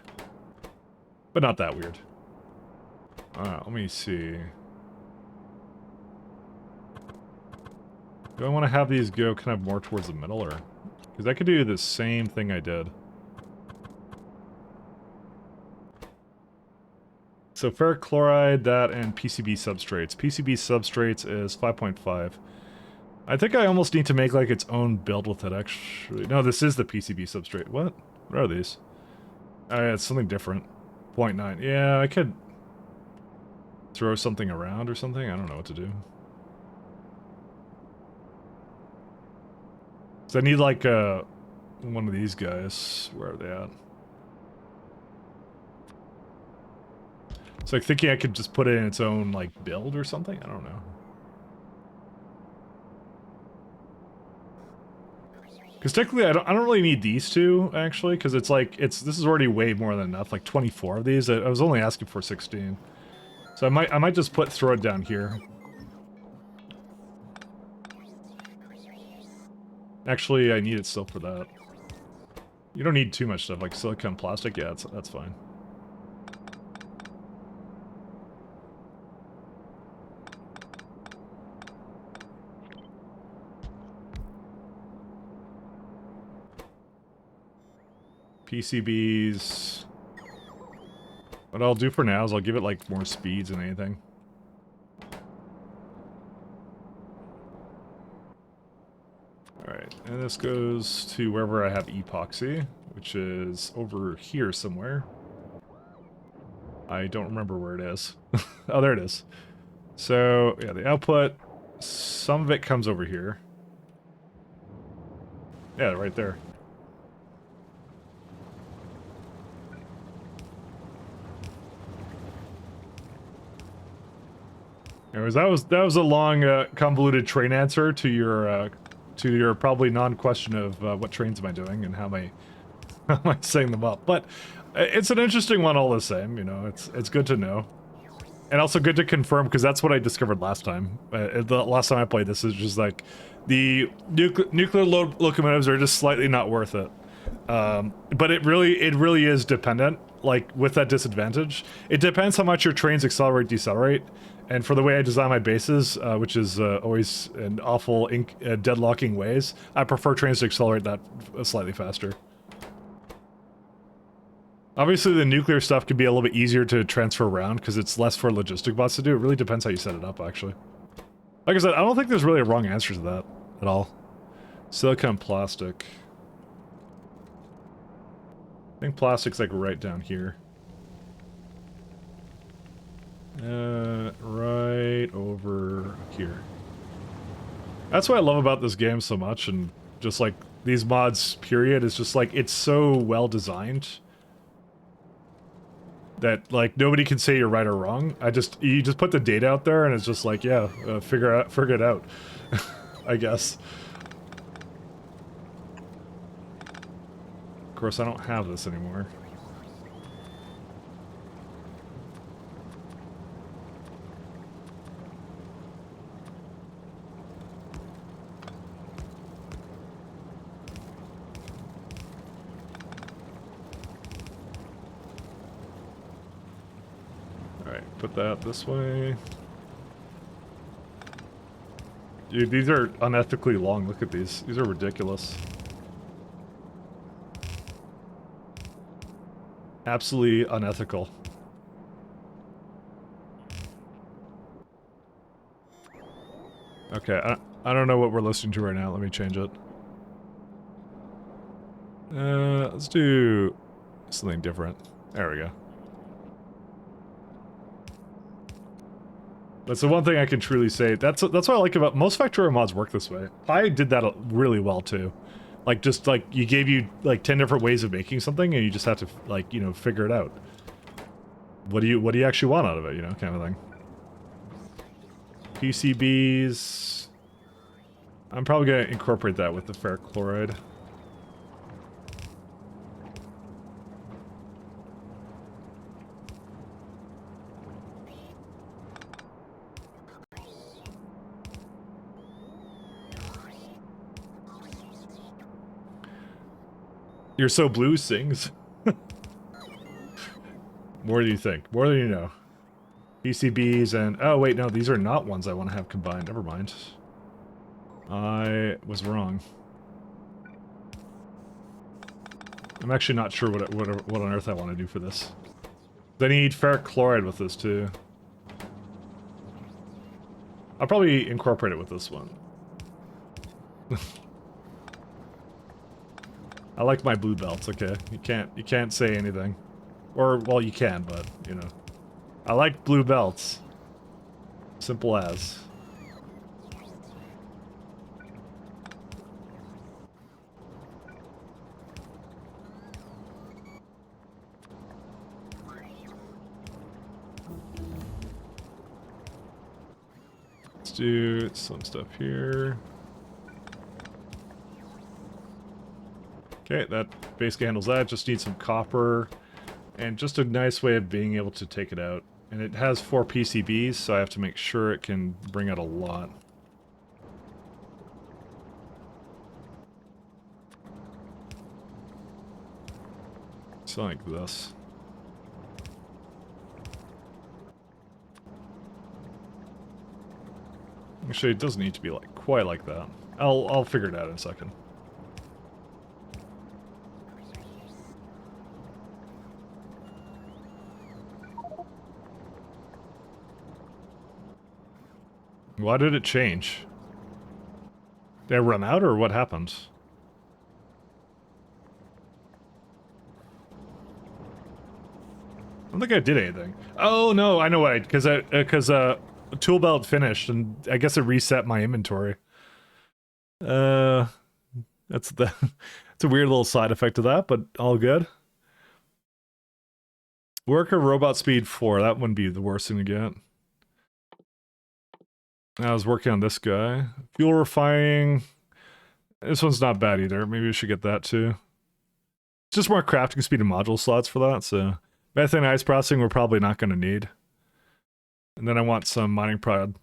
But not that weird. Let me see. Do I want to have these go kind of more towards the middle, or... Because I could do the same thing I did. So ferric chloride, that, and PCB substrates. PCB substrates is 5.5. I think I almost need to make, like, its own build with it, actually. No, this is the PCB substrate. What? What are these? Oh, yeah, it's something different. 0.9. Yeah, I could... throw something around or something? I don't know what to do. So I need, like, one of these guys. Where are they at? So I'm thinking I could just put it in its own, like, build or something? I don't know. Because technically I don't really need these two, actually, because it's like, this is already way more than enough, like 24 of these. I was only asking for 16. So I might just throw it down here. Actually, I need it still for that. You don't need too much stuff, like silicone, plastic, yeah, that's fine. PCBs. What I'll do for now is I'll give it like more speeds than anything. Alright, and this goes to wherever I have epoxy, which is over here somewhere. I don't remember where it is. Oh, there it is. So, yeah, the output, some of it comes over here. Yeah, right there. Anyways, that was a long, convoluted train answer to your probably non-question of what trains am I doing and how am I setting them up. But it's an interesting one all the same. You know, it's good to know, and also good to confirm because that's what I discovered last time. The last time I played this is just like the nuclear locomotives are just slightly not worth it. But it really is dependent. Like with that disadvantage, it depends how much your trains accelerate, decelerate. And for the way I design my bases, which is always an awful deadlocking ways, I prefer trains to accelerate that slightly faster. Obviously, the nuclear stuff could be a little bit easier to transfer around because it's less for logistic bots to do. It really depends how you set it up, actually. Like I said, I don't think there's really a wrong answer to that at all. Silicon plastic. I think plastic's like right down here. Right over here. That's what I love about this game so much, and just like these mods, period, is just like it's so well designed that like nobody can say you're right or wrong. You just put the data out there, and it's just like, yeah, figure it out, I guess. Of course, I don't have this anymore. Put that this way. Dude, these are unethically long. Look at these. These are ridiculous. Absolutely unethical. Okay, I don't know what we're listening to right now. Let me change it. Let's do something different. There we go. That's the one thing I can truly say. That's what I like about most factorio mods work this way. I did that really well too. Like just like you gave you like 10 different ways of making something and you just have to like, you know, figure it out. What do you actually want out of it, you know, kind of thing. PCBs. I'm probably gonna incorporate that with the ferric chloride. You're so blue, Sings. More do you think? More than you know. PCBs and... Oh, wait, no, these are not ones I want to have combined. Never mind. I was wrong. I'm actually not sure what on earth I want to do for this. I need ferric chloride with this, too. I'll probably incorporate it with this one. I like my blue belts, okay? You can't say anything. Or, well, you can, but, you know. I like blue belts. Simple as. Let's do some stuff here. Okay, that basically handles that. Just need some copper and just a nice way of being able to take it out. And it has 4 PCBs, so I have to make sure it can bring out a lot. So like this. Actually, it doesn't need to be like quite like that. I'll figure it out in a second. Why did it change? Did I run out or what happened? I don't think I did anything. Oh no, I know why. Because tool belt finished, and I guess it reset my inventory. That's the it's a weird little side effect of that, but all good. Worker robot speed 4. That wouldn't be the worst thing to get. I was working on this guy. Fuel refining. This one's not bad either. Maybe we should get that too. Just more crafting speed and module slots for that, so... Methane ice processing we're probably not going to need. And then I want some mining prod.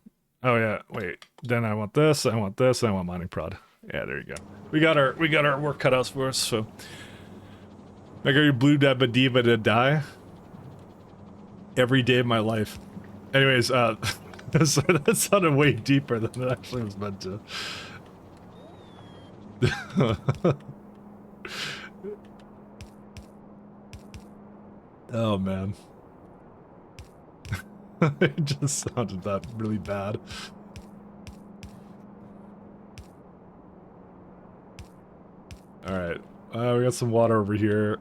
Oh yeah, wait. Then I want this, and I want mining prod. Yeah, there you go. We got our work cut out for us, so... Like, are you blue dabba diva to die? Every day of my life. Anyways, that sounded way deeper than it actually was meant to. Oh man. It just sounded that really bad. Alright, we got some water over here.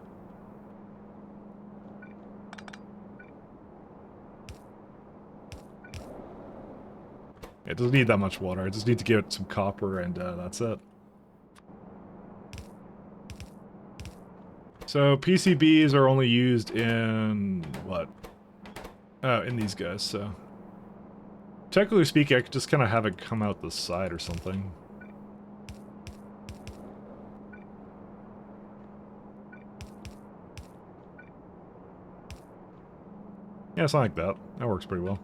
It doesn't need that much water, I just need to give it some copper and that's it. So PCBs are only used in what? Oh, in these guys, so. Technically speaking, I could just kind of have it come out the side or something. Yeah, something like that. That works pretty well.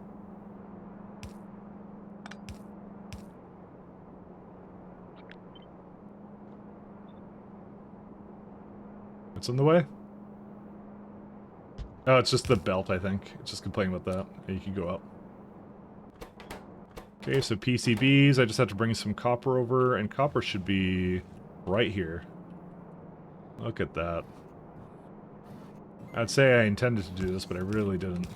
What's in the way? Oh, it's just the belt, I think. It's just complaining about that. Yeah, you can go up. Okay, so PCBs. I just have to bring some copper over, and copper should be right here. Look at that. I'd say I intended to do this, but I really didn't.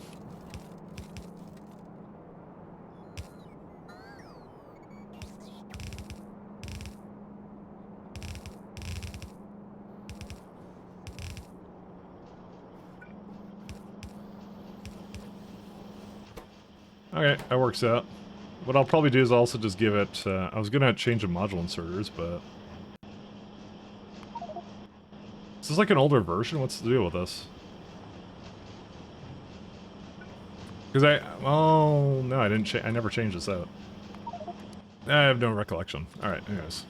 Okay, that works out. What I'll probably do is also just give it... I was gonna change the module inserters, but... Is this like an older version? What's the deal with this? Because oh, no, I didn't I never changed this out. I have no recollection. Alright, anyways.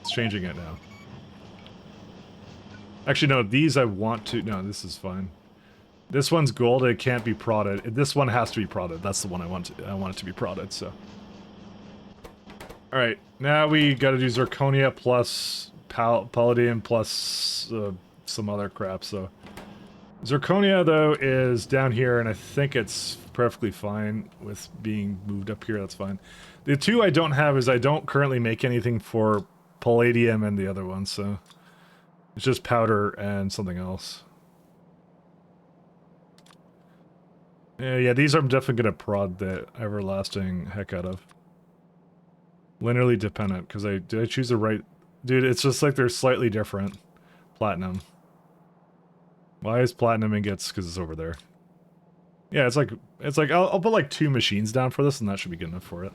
It's changing it now. Actually, no, these I want to... No, this is fine. This one's gold, it can't be prodded. This one has to be prodded. That's the one I want it to be prodded, so. Alright, now we gotta do zirconia plus palladium plus some other crap, so. Zirconia, though, is down here, and I think it's perfectly fine with being moved up here, that's fine. The two I don't have is I don't currently make anything for palladium and the other one, so. It's just powder and something else. Yeah, these I'm definitely gonna prod the everlasting heck out of. Linearly dependent, because did I choose the right... Dude, it's just like they're slightly different. Platinum. Why is platinum ingots? Because it's over there. Yeah, it's like I'll put like 2 machines down for this, and that should be good enough for it.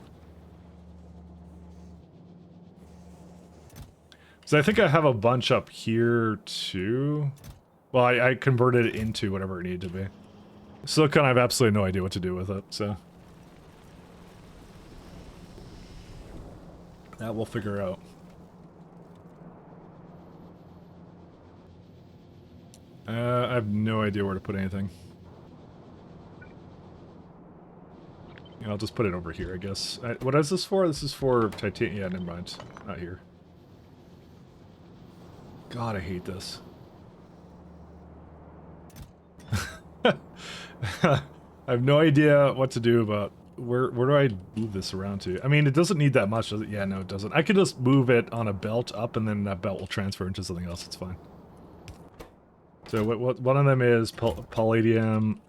So I think I have a bunch up here too. Well, I converted it into whatever it needed to be. Silicon, I have absolutely no idea what to do with it, so... That we'll figure out. I have no idea where to put anything. Yeah, I'll just put it over here, I guess. What is this for? This is for titanium. Yeah, never mind. Not here. God, I hate this. I have no idea what to do about where do I move this around to? I mean, it doesn't need that much, does it? Yeah, no, it doesn't. I could just move it on a belt up, and then that belt will transfer into something else. It's fine. So what one of them is palladium.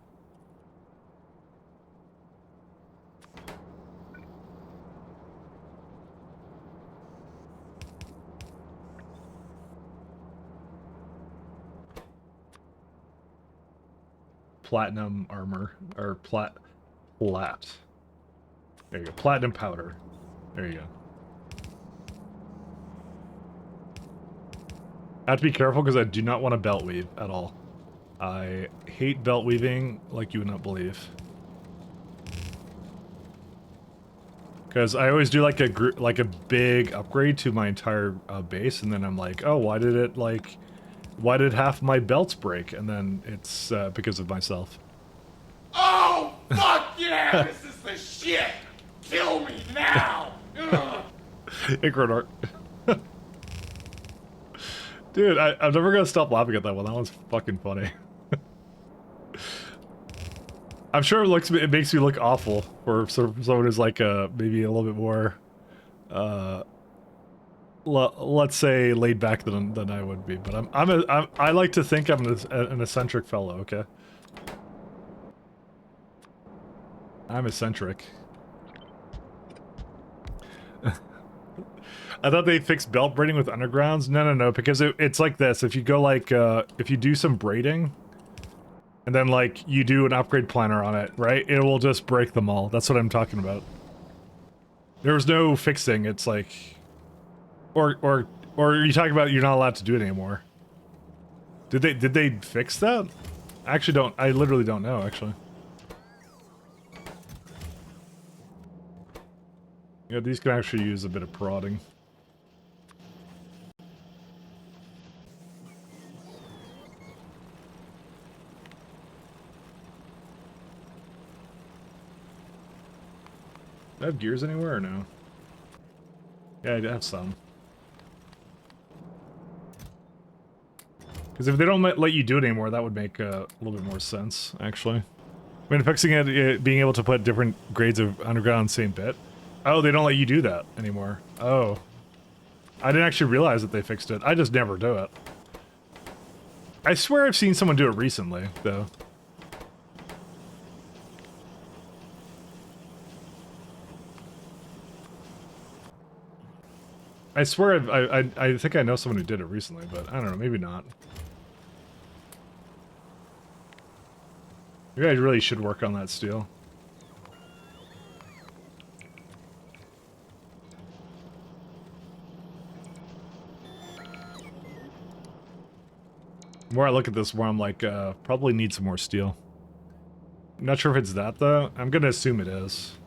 platinum armor, or plat. There you go, platinum powder. There you go. I have to be careful because I do not want to belt weave at all. I hate belt weaving like you would not believe. Because I always do like a big upgrade to my entire base, and then I'm like, oh, why did half my belts break? And then it's because of myself. Oh, fuck yeah! This is the shit! Kill me now! Ugh. Hey, Gronart. Dude, I'm never gonna stop laughing at that one. That one's fucking funny. I'm sure it makes me look awful for someone who's like maybe a little bit more, let's say laid back than I would be. But I like to think I'm an eccentric fellow. Okay, I'm eccentric. I thought they fixed belt braiding with undergrounds. No, because it's like this. If you go like if you do some braiding. And then, like, you do an upgrade planner on it, right? It will just break them all. That's what I'm talking about. There's no fixing. It's like... Or you talking about you're not allowed to do it anymore. Did they fix that? I actually don't... I literally don't know, actually. Yeah, these can actually use a bit of prodding. Do I have gears anywhere or no? Yeah, I have some. Because if they don't let you do it anymore, that would make a little bit more sense, actually. I mean, fixing it, being able to put different grades of underground on the same bit. Oh, they don't let you do that anymore. Oh. I didn't actually realize that they fixed it. I just never do it. I swear I've seen someone do it recently, though. I swear I think I know someone who did it recently, but I don't know, maybe not. Maybe I really should work on that steel. The more I look at this, more I'm like, probably need some more steel. I'm not sure if it's that, though. I'm gonna assume it is.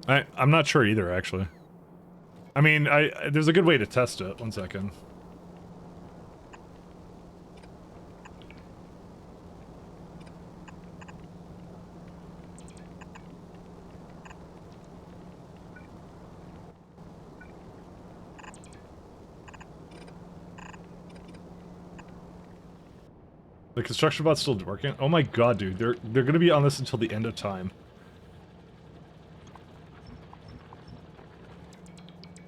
I'm not sure either, actually. I mean, there's a good way to test it. 1 second. The construction bot's still working? Oh my god, dude. They're gonna be on this until the end of time.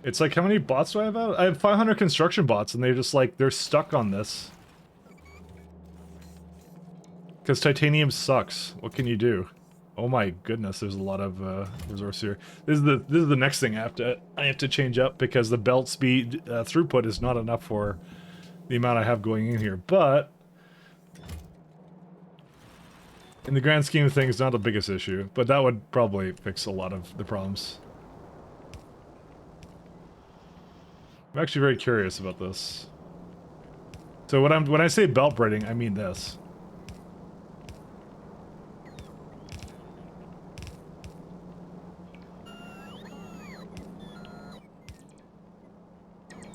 It's like, how many bots do I have out? I have 500 construction bots, and they're just like, they're stuck on this. Because titanium sucks. What can you do? Oh my goodness, there's a lot of resource here. This is the next thing I have to change up, because the belt speed throughput is not enough for the amount I have going in here. But in the grand scheme of things, not the biggest issue. But that would probably fix a lot of the problems. I'm actually very curious about this. So when I say belt braiding, I mean this.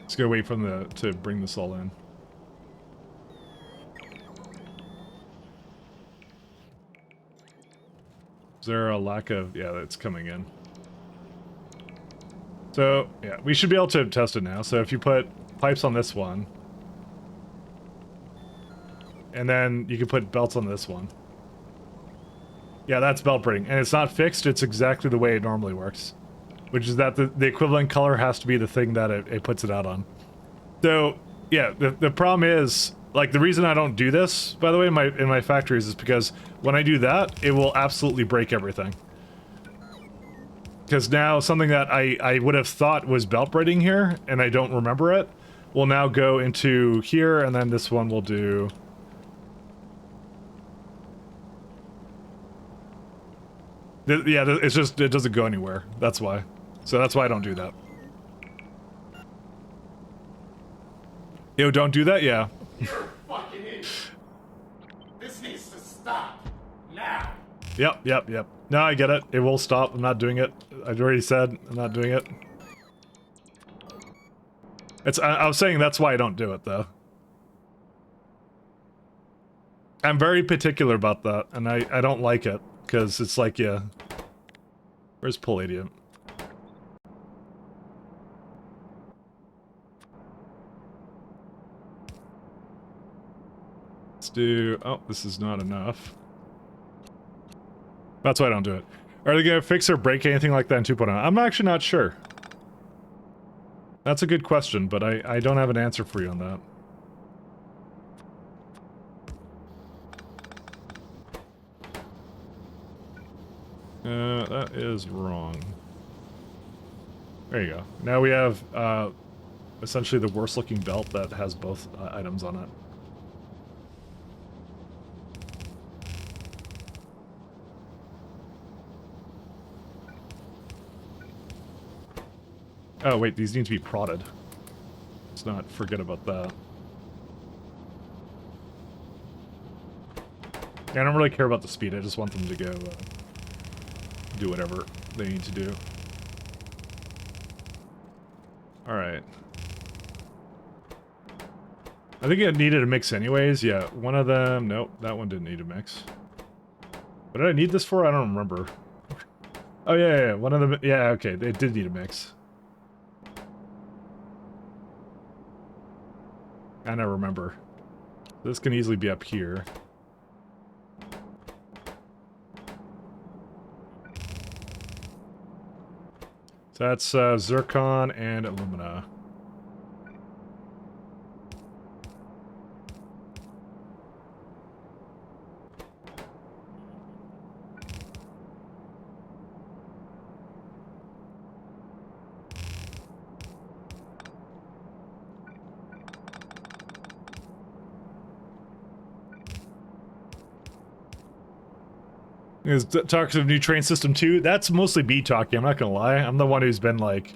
Just gotta wait for them to bring this all in. Is there a lack of... Yeah, it's coming in. So, yeah, we should be able to test it now. So if you put pipes on this one, and then you can put belts on this one. Yeah, that's belt braiding. And it's not fixed, it's exactly the way it normally works. Which is that the equivalent color has to be the thing that it puts it out on. So, yeah, the problem is, like, the reason I don't do this, by the way, in my factories is because when I do that, it will absolutely break everything. Because now something that I would have thought was belt braiding here, and I don't remember it, will now go into here, and then this one will do... Yeah, it's just, it doesn't go anywhere. That's why. So that's why I don't do that. Yo, don't do that? Yeah. You're a fucking idiot. This needs to stop. Now. Yep. No, I get it. It will stop. I'm not doing it. I've already said I'm not doing it. I was saying that's why I don't do it, though. I'm very particular about that, and I don't like it, because it's like, yeah. Where's Palladium? Let's do... Oh, this is not enough. That's why I don't do it. Are they gonna fix or break anything like that in 2.0? I'm actually not sure. That's a good question, but I don't have an answer for you on that. That is wrong. There you go. Now we have, essentially the worst looking belt that has both items on it. Oh wait, these need to be prodded. Let's not forget about that. Yeah, I don't really care about the speed, I just want them to go, do whatever they need to do. Alright. I think it needed a mix anyways, yeah. One of them... Nope, that one didn't need a mix. What did I need this for? I don't remember. Oh yeah, one of them... Yeah, okay, it did need a mix. I now remember. This can easily be up here. So that's zircon and alumina. Is talks of new train system 2? That's mostly me talking, I'm not gonna lie. I'm the one who's been like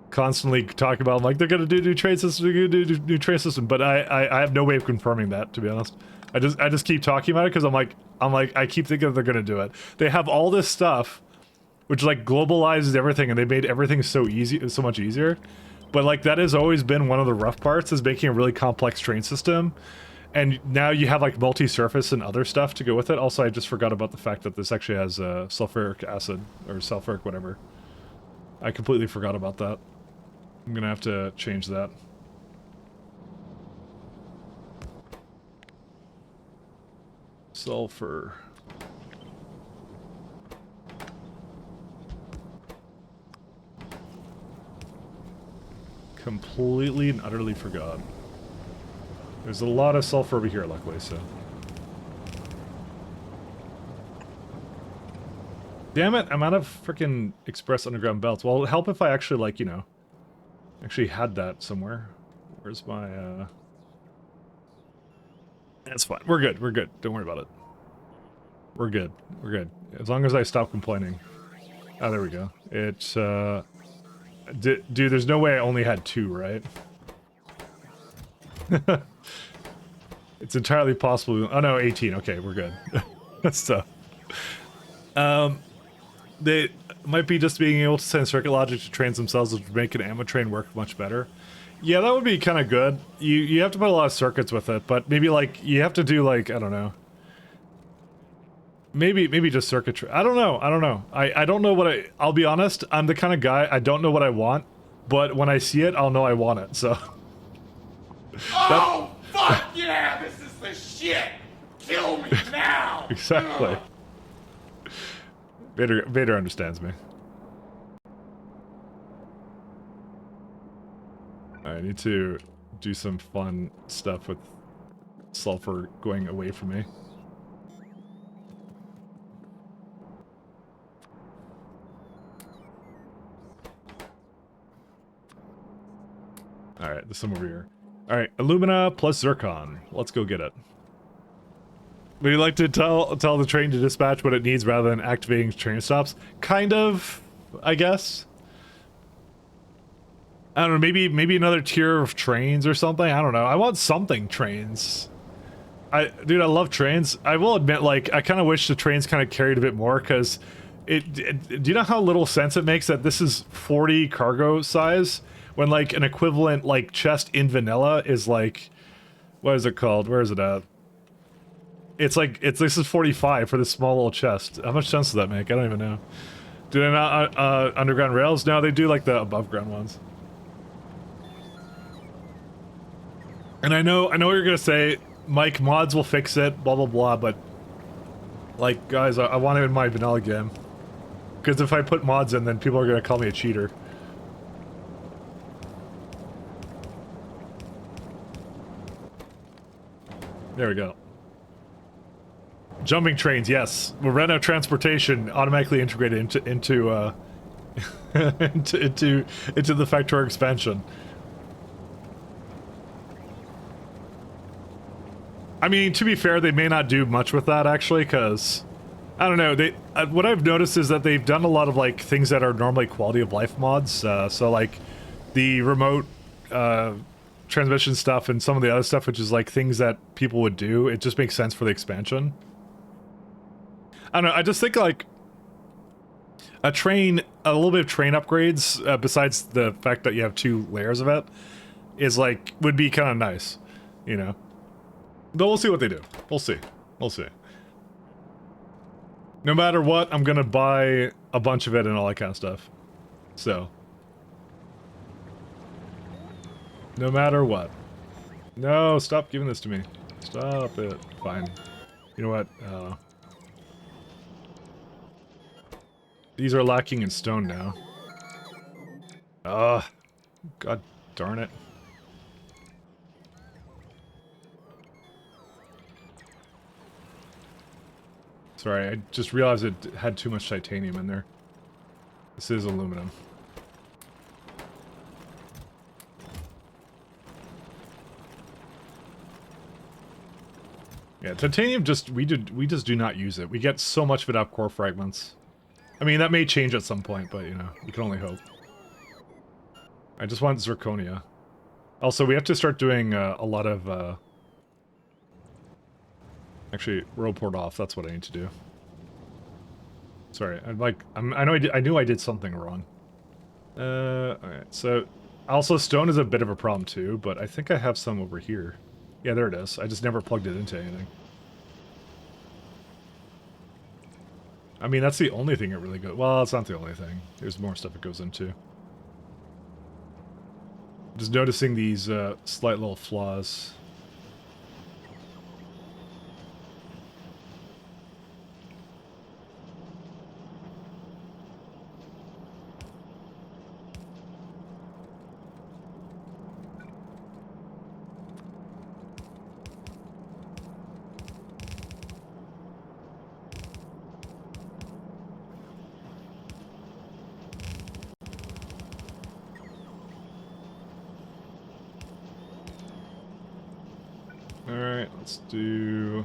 constantly talking about like they're gonna do new train system, they're gonna do new train system, but I have no way of confirming that, to be honest. I just keep talking about it because I'm like I keep thinking they're gonna do it. They have all this stuff which like globalizes everything, and they made everything so easy, so much easier. But like that has always been one of the rough parts, is making a really complex train system. And now you have like multi-surface and other stuff to go with it. Also, I just forgot about the fact that this actually has sulfuric acid, or sulfuric whatever. I completely forgot about that. I'm gonna have to change that. Sulfur. Completely and utterly forgot. There's a lot of sulfur over here, luckily, so... Damn it, I'm out of frickin' express underground belts. Well, it'll help if I actually, like, you know... actually had that somewhere. Where's my, That's fine. We're good. Don't worry about it. We're good. As long as I stop complaining. Oh, there we go. It's, dude, there's no way I only had 2, right? It's entirely possible. Oh no, 18. Okay, we're good. So, they might be just being able to send circuit logic to trains themselves, which would make an ammo train work much better. Yeah, that would be kind of good. You have to put a lot of circuits with it, but maybe like you have to do like, I don't know. Maybe just circuitry. I don't know. I don't know what I'll be honest. I'm the kind of guy, I don't know what I want, but when I see it, I'll know I want it. So. Oh fuck yeah! This is the shit. Kill me now. Exactly. Vader understands me. I need to do some fun stuff with sulfur going away from me. Alright, there's some over here. Alright, alumina plus zircon. Let's go get it. Would you like to tell the train to dispatch what it needs rather than activating train stops? Kind of, I guess. I don't know, maybe another tier of trains or something. I don't know. I want something trains. Dude, I love trains. I will admit, like, I kind of wish the trains kind of carried a bit more, because do you know how little sense it makes that this is 40 cargo size when, like, an equivalent, like, chest in vanilla is like, what is it called? Where is it at? It's like, this is 45 for this small little chest. How much sense does that make? I don't even know. Do they not, underground rails? No, they do, like, the above ground ones. And I know what you're gonna say, Mike, mods will fix it, blah blah blah, but, like, guys, I want it in my vanilla game. Because if I put mods in, then people are gonna call me a cheater. There we go. Jumping trains, yes. Moreno transportation automatically integrated into the factorio expansion. I mean, to be fair, they may not do much with that, actually, because, I don't know, they, what I've noticed is that they've done a lot of, like, things that are normally quality of life mods, so, like, the remote, transmission stuff and some of the other stuff, which is, like, things that people would do, it just makes sense for the expansion. I don't know, I just think, like, a little bit of train upgrades, besides the fact that you have 2 layers of it, is, like, would be kind of nice, you know? But we'll see what they do. We'll see. We'll see. No matter what, I'm gonna buy a bunch of it and all that kind of stuff. So. No matter what. No, stop giving this to me. Stop it. Fine. You know what? These are lacking in stone now. Ugh. God darn it. Sorry, I just realized it had too much titanium in there. This is aluminum. Yeah, titanium we just do not use it. We get so much of it out core fragments. I mean, that may change at some point, but you know, you can only hope. I just want zirconia. Also, we have to start doing a lot of actually, Worldport off. That's what I need to do. Sorry, I knew I did something wrong. Alright, so... Also, stone is a bit of a problem too, but I think I have some over here. Yeah, there it is. I just never plugged it into anything. I mean, that's the only thing it really goes... Well, it's not the only thing. There's more stuff it goes into. Just noticing these slight little flaws. Alright, let's do...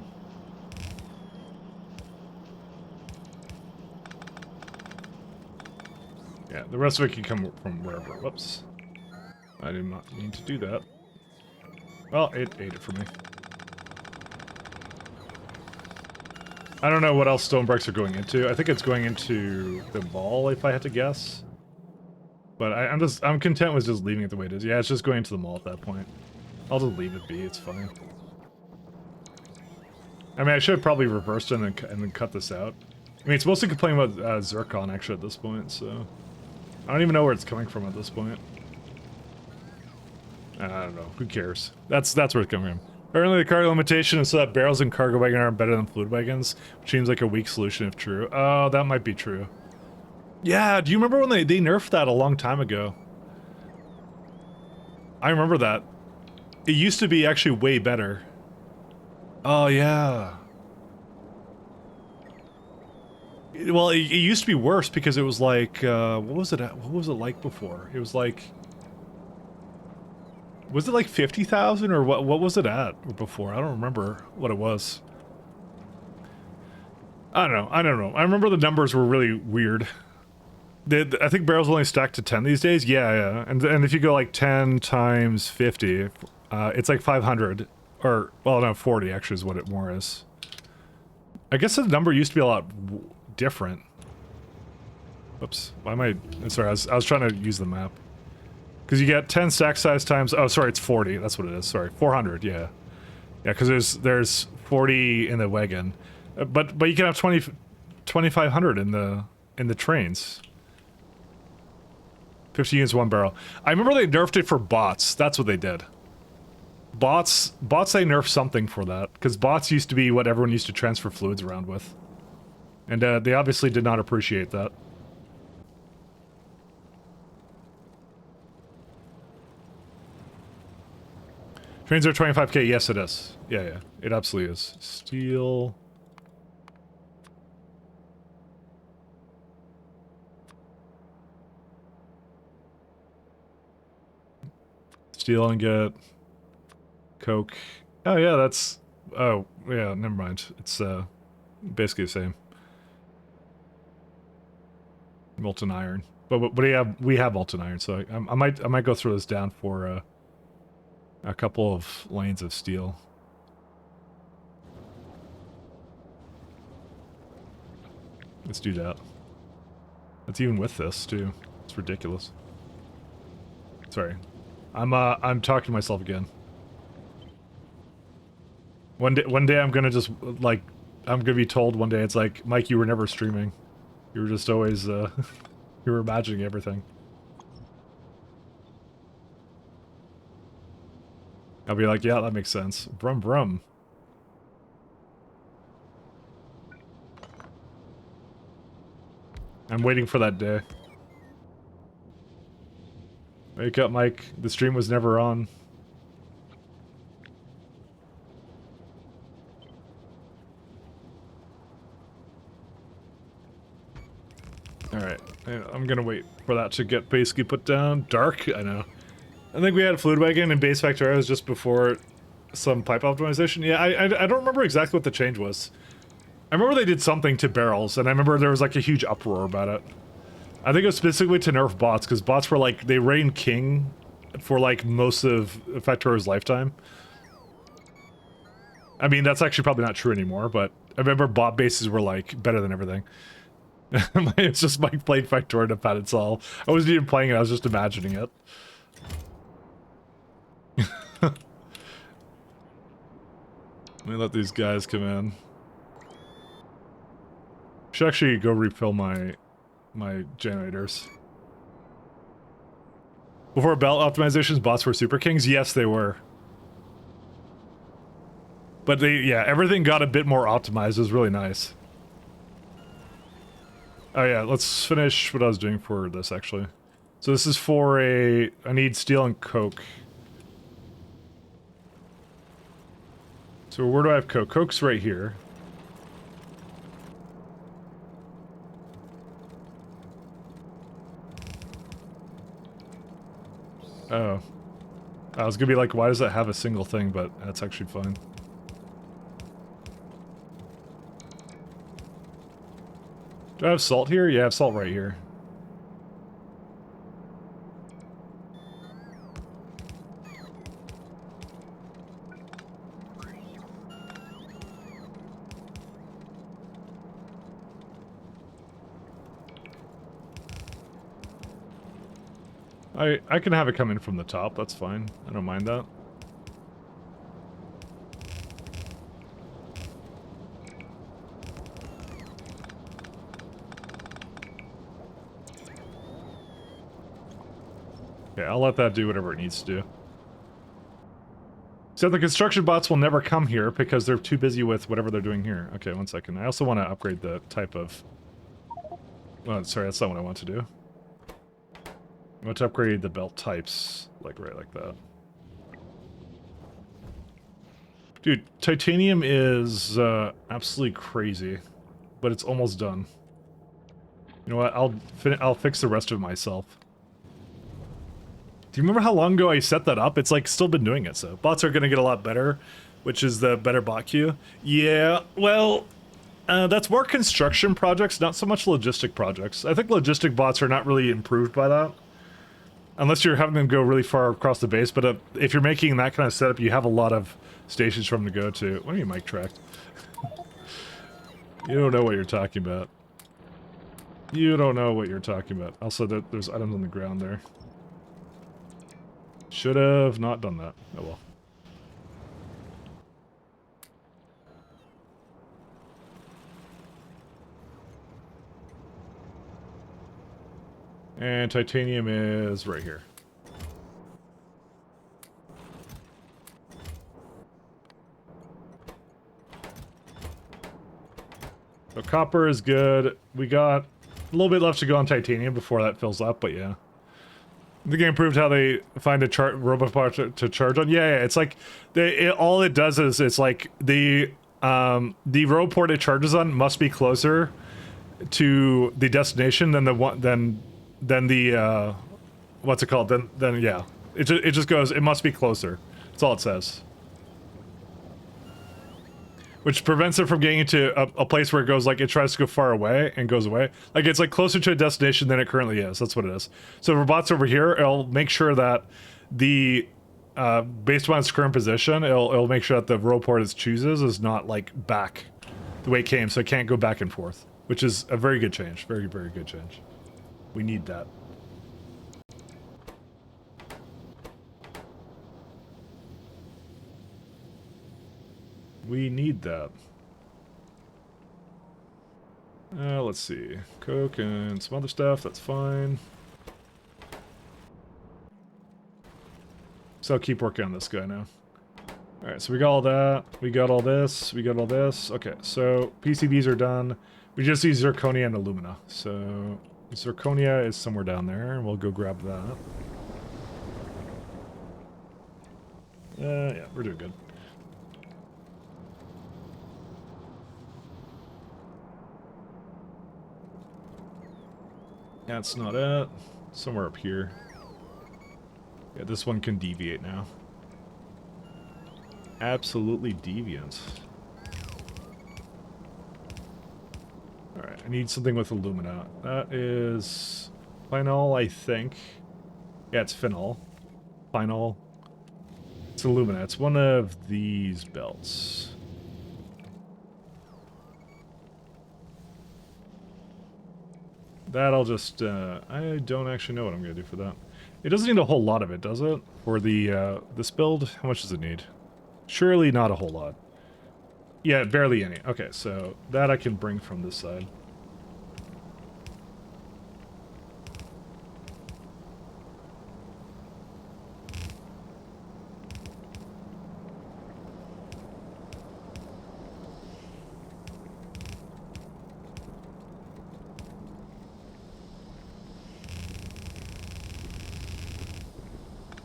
Yeah, the rest of it can come from wherever. Whoops. I did not mean to do that. Well, it ate it for me. I don't know what else stone bricks are going into. I think it's going into the mall, if I had to guess. But I'm content with just leaving it the way it is. Yeah, it's just going into the mall at that point. I'll just leave it be, it's fine. I mean, I should have probably reversed it and then cut this out. I mean, it's mostly complaining about zircon, actually, at this point, so... I don't even know where it's coming from at this point. I don't know. Who cares? That's where it's coming from. Apparently the cargo limitation is so that barrels and cargo wagon are better than fluid wagons, which seems like a weak solution if true. Oh, that might be true. Yeah, do you remember when they nerfed that a long time ago? I remember that. It used to be actually way better. Oh, yeah. Well, it used to be worse because it was like, what was it like before? It was like... Was it like 50,000 or what was it at before? I don't remember what it was. I don't know. I remember the numbers were really weird. I think barrels only stack to 10 these days. Yeah. And if you go like 10 times 50, it's like 500. Or, well, no, 40 actually is what it more is. I guess the number used to be a lot different. Oops. Why am I... Sorry, I was trying to use the map. Because you get 10 stack size times... Oh, sorry, it's 40. That's what it is. Sorry, 400, yeah. Yeah, because there's 40 in the wagon. But you can have 2,500 in the trains. 50 units, 1 barrel. I remember they nerfed it for bots. That's what they did. Bots, they nerfed something for that. Because bots used to be what everyone used to transfer fluids around with. And they obviously did not appreciate that. Trains are 25k. Yes, it is. Yeah. It absolutely is. Steel... Steel ingot, coke. Oh yeah, that's... Oh, yeah, never mind. It's basically the same. Molten iron. But we have molten iron, so I might go throw this down for a couple of lanes of steel. Let's do that. That's even with this too. It's ridiculous. Sorry. I'm talking to myself again. One day I'm gonna just, like, I'm gonna be told one day, it's like, Mike, you were never streaming. You were just always, you were imagining everything. I'll be like, yeah, that makes sense. Brum brum. I'm waiting for that day. Wake up, Mike. The stream was never on. Alright. I'm gonna wait for that to get basically put down. Dark? I know. I think we had Fluid Wagon and Base Factorio just before some pipe optimization. Yeah, I don't remember exactly what the change was. I remember they did something to barrels, and I remember there was like a huge uproar about it. I think it was specifically to nerf bots, because bots were like, they reigned king for like most of Factorio's lifetime. I mean, that's actually probably not true anymore, but I remember bot bases were like better than everything. It's just Mike playing Factorio to pat its all. I wasn't even playing it, I was just imagining it. Let me let these guys come in. Should actually go refill my generators. Before belt optimizations, bots were super kings? Yes, they were. But yeah, everything got a bit more optimized. It was really nice. Oh yeah, let's finish what I was doing for this, actually. So this is for I need steel and coke. So where do I have coke? Coke's right here. Oh. I was gonna be like, why does that have a single thing, but that's actually fine. Do I have salt here? Yeah, I have salt right here. I can have it come in from the top, that's fine. I don't mind that. Okay, I'll let that do whatever it needs to do. So the construction bots will never come here because they're too busy with whatever they're doing here. Okay, one second. I also want to upgrade the type of... Oh, sorry, that's not what I want to do. I want to upgrade the belt types, like right like that. Dude, titanium is absolutely crazy, but it's almost done. You know what? I'll fix the rest of it myself. Do you remember how long ago I set that up? It's like still been doing it, so bots are gonna get a lot better, which is the better bot queue. Yeah, well, that's more construction projects, not so much logistic projects. I think logistic bots are not really improved by that. Unless you're having them go really far across the base, but if you're making that kind of setup, you have a lot of stations for them to go to. What are you mic tracked? You don't know what you're talking about. You don't know what you're talking about. Also, there's items on the ground there. Should have not done that. Oh well. And titanium is right here. So copper is good. We got a little bit left to go on titanium before that fills up, but yeah. The game proved how they find a robot part to charge on. Yeah, it's like all it does is it's like the road port it charges on must be closer to the destination than the one than the what's it called? Then yeah, it just goes. It must be closer. That's all it says. Which prevents it from getting into a place where it goes like it tries to go far away and goes away. Like it's like closer to a destination than it currently is. That's what it is. So for bots over here, it'll make sure that the based on its current position, it'll make sure that the road port it chooses is not like back the way it came, so it can't go back and forth. Which is a very good change. Very, very good change. We need that. We need that. Let's see. Coke and some other stuff, that's fine. So I'll keep working on this guy now. Alright, so we got all that. We got all this. We got all this. Okay, so PCBs are done. We just need zirconia and alumina. So zirconia is somewhere down there, and we'll go grab that. Yeah, we're doing good. That's not it. Somewhere up here. Yeah, this one can deviate now. Absolutely deviant. Alright, I need something with alumina. That is phenol, I think. Yeah, it's phenol. Phenol. It's alumina. It's one of these belts. That'll just, I don't actually know what I'm going to do for that. It doesn't need a whole lot of it, does it? For the, this build? How much does it need? Surely not a whole lot. Yeah, barely any. Okay, so that I can bring from this side.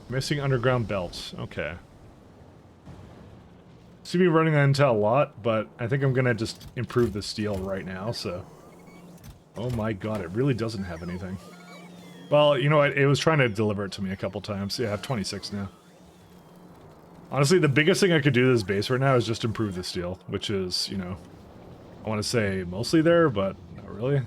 Missing underground belts. Okay. See me running that into a lot, but I think I'm gonna just improve the steel right now, so... Oh my god, it really doesn't have anything. Well, you know what, it was trying to deliver it to me a couple times. Yeah, I have 26 now. Honestly, the biggest thing I could do to this base right now is just improve the steel, which is, you know... I want to say mostly there, but not really.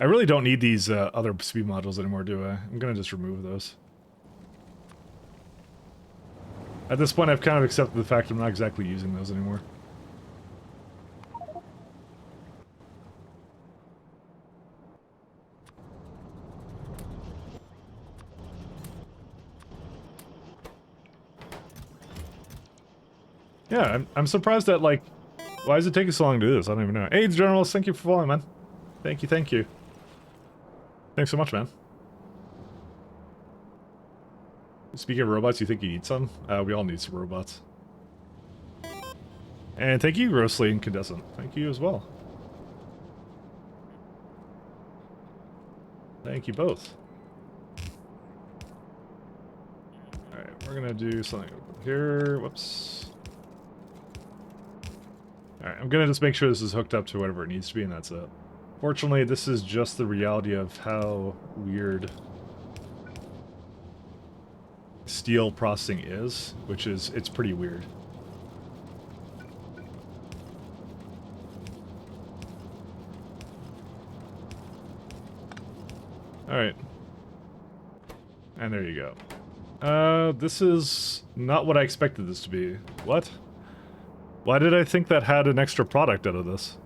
I really don't need these other speed modules anymore, do I? I'm gonna just remove those. At this point, I've kind of accepted the fact I'm not exactly using those anymore. Yeah, I'm surprised that, like, why does it take so long to do this? I don't even know. Hey, journalist, thank you for following, man. Thank you, thank you. Thanks so much, man. Speaking of robots, you think you need some? We all need some robots. And thank you, Rosely Incandescent. Thank you as well. Thank you both. Alright, we're gonna do something over here. Whoops. Alright, I'm gonna just make sure this is hooked up to whatever it needs to be, and that's it. Fortunately, this is just the reality of how weird steel processing is, which is, it's pretty weird. Alright. And there you go. This is not what I expected this to be. What? Why did I think that had an extra product out of this?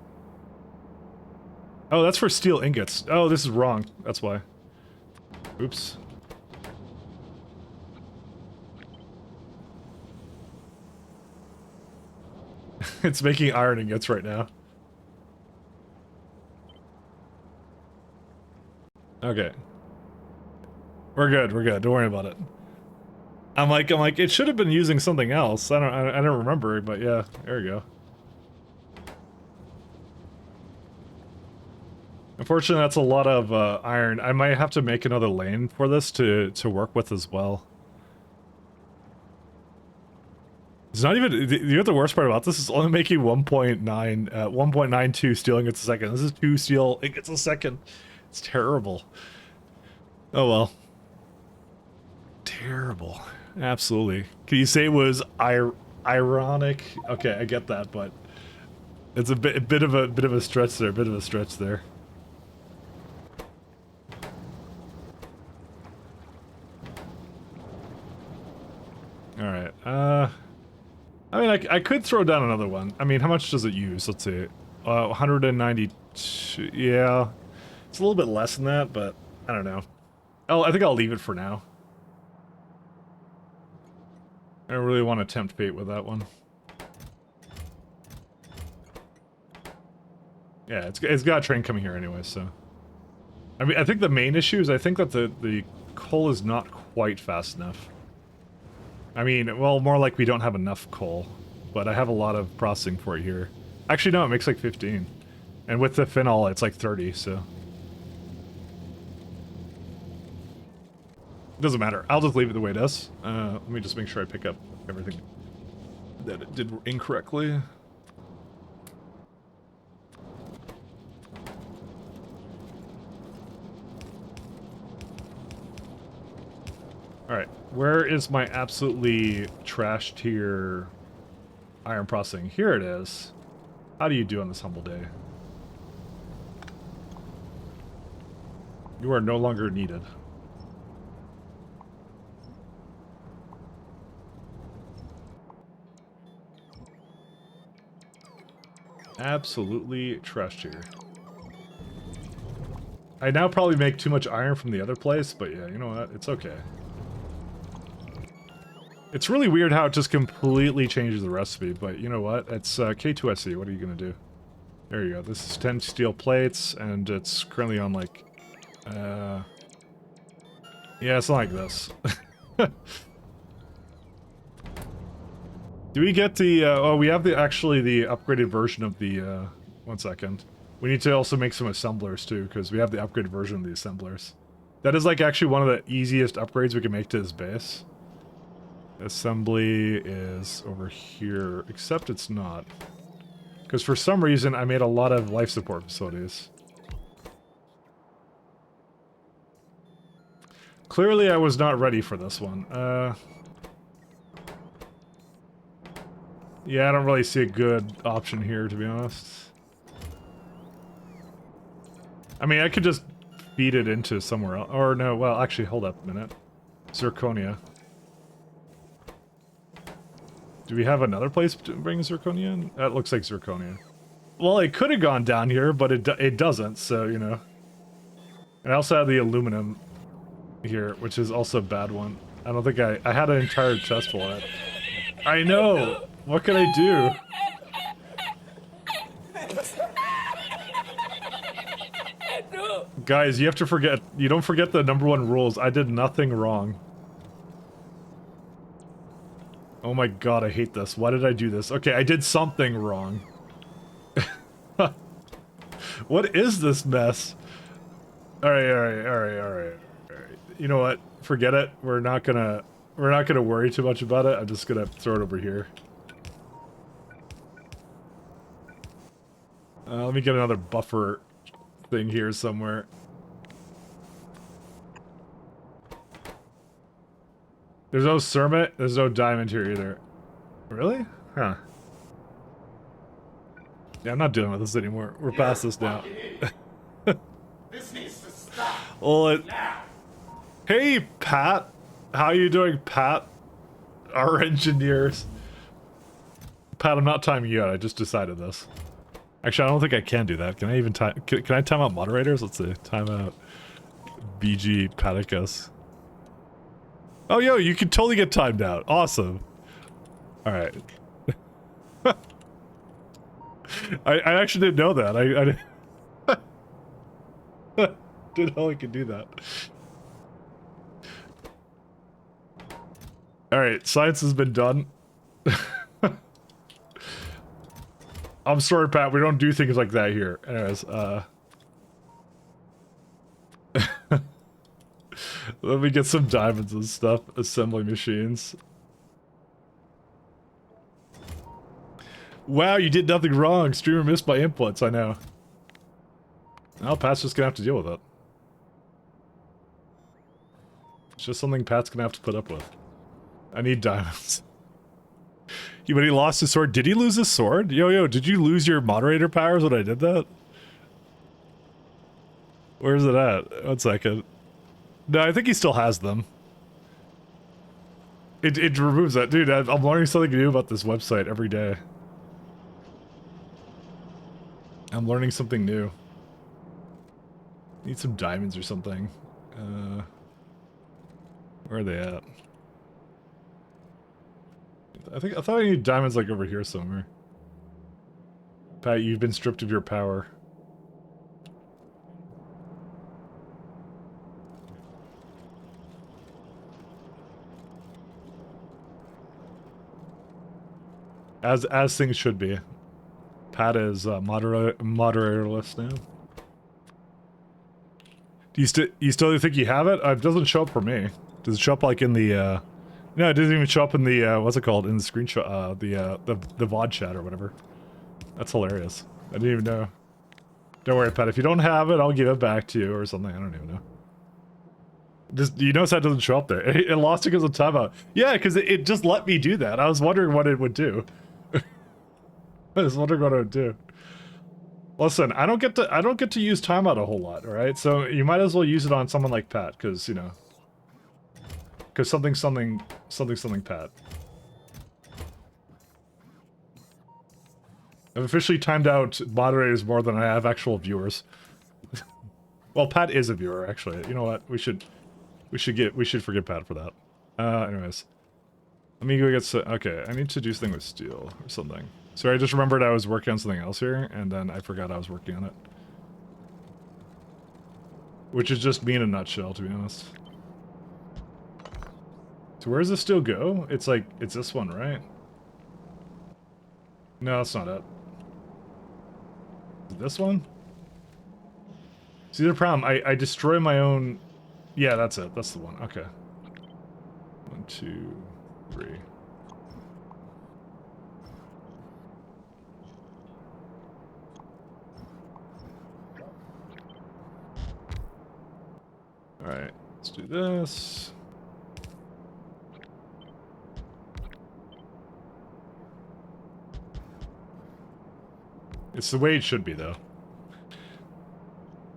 Oh, that's for steel ingots. Oh, this is wrong. That's why. Oops. It's making iron ingots right now. Okay. We're good, we're good. Don't worry about it. I'm like, it should have been using something else. I don't remember, but yeah, there we go. Unfortunately, that's a lot of iron. I might have to make another lane for this to work with as well. It's not even, you know what the worst part about this is only making 1.92 steel ingots a second. This is 2 steel ingots a second. It's terrible. Oh well. Terrible. Absolutely. Can you say it was ironic? Okay, I get that, but it's a bit of a stretch there. Bit of a stretch there. All right. I mean, I could throw down another one. I mean, how much does it use? Let's see. 192. Yeah, it's a little bit less than that, but I don't know. I think I'll leave it for now. I don't really want to tempt fate with that one. Yeah, it's got a train coming here anyway, so. I mean, I think the main issue is I think that the coal is not quite fast enough. I mean, well, more like we don't have enough coal, but I have a lot of processing for it here. Actually, no, it makes like 15. And with the phenol, it's like 30, so. It doesn't matter. I'll just leave it the way it is. Let me just make sure I pick up everything that it did incorrectly. Alright, where is my absolutely trash tier iron processing? Here it is. How do you do on this humble day? You are no longer needed. Absolutely trash tier. I now probably make too much iron from the other place, but yeah, you know what? It's okay. It's really weird how it just completely changes the recipe, but you know what? It's K2SE. What are you gonna do? There you go. This is 10 steel plates, and it's currently on like... Yeah, it's not like this. Do we get the... oh, we have the actually the upgraded version of the... one second. We need to also make some assemblers too, because we have the upgraded version of the assemblers. That is like actually one of the easiest upgrades we can make to this base. Assembly is over here, except it's not. Because for some reason I made a lot of life support facilities. Clearly I was not ready for this one. Yeah, I don't really see a good option here, to be honest. I mean, I could just feed it into somewhere else. Or no, well, actually, hold up a minute. Zirconia. Do we have another place to bring zirconia in? That looks like zirconia. Well, it could have gone down here, but it doesn't, so, you know. And I also have the aluminum here, which is also a bad one. I don't think I had an entire chest full of it. I know! What can I do? Guys, you have to forget, you don't forget the #1 rules. I did nothing wrong. Oh my god, I hate this. Why did I do this? Okay, I did something wrong. What is this mess? Alright. You know what? Forget it. We're not gonna worry too much about it. I'm just gonna throw it over here. Let me get another buffer thing here somewhere. There's no Cermet, there's no diamond here either. Really? Huh. Yeah, I'm not dealing with this anymore. We're past this now. This needs to stop Well, now. hey, Pat. How you doing, Pat? Our engineers. Pat, I'm not timing you out. I just decided this. Actually, I don't think I can do that. Can I even time? Can I time out moderators? Let's see. Time out. BG Paticus. Oh, yo, you can totally get timed out. Awesome. All right. I actually didn't know that. I didn't know I could do that. All right, science has been done. I'm sorry, Pat. We don't do things like that here. Anyways, let me get some diamonds and stuff. Assembly machines. Wow, you did nothing wrong. Streamer missed my inputs. I know. Well, Pat's just gonna have to deal with it. It's just something Pat's gonna have to put up with. I need diamonds. But he lost his sword. Did he lose his sword? Yo, did you lose your moderator powers when I did that? Where's it at? 1 second. No, I think he still has them. It removes that. Dude, I'm learning something new about this website every day. I'm learning something new. Need some diamonds or something. Where are they at? I thought I needed diamonds like over here somewhere. Pat, you've been stripped of your power. As things should be. Pat is moderatorless now. Do you still think you have it? It doesn't show up for me. Does it show up like in the no, it doesn't even show up in the what's it called? In the screenshot, the VOD chat or whatever. That's hilarious. I didn't even know. Don't worry, Pat. If you don't have it, I'll give it back to you or something. I don't even know. Just, you notice that doesn't show up there. It lost it because of timeout. Yeah, because it just let me do that. I was wondering what it would do. I was wondering what it would do. Listen, I don't get to use timeout a whole lot, all right? So you might as well use it on someone like Pat, because you know. Because something Pat. I've officially timed out moderators more than I have actual viewers. Well, Pat is a viewer, actually. You know what? We should forgive Pat for that. Anyways. Let me go get okay, I need to do something with steel or something. Sorry, I just remembered I was working on something else here, and then I forgot I was working on it. Which is just me in a nutshell, to be honest. So where does this still go? It's like, it's this one, right? No, that's not it. Is it this one? See, the problem, I destroy my own... Yeah, that's it. That's the one. Okay. 1, 2, 3. Alright, let's do this. It's the way it should be, though.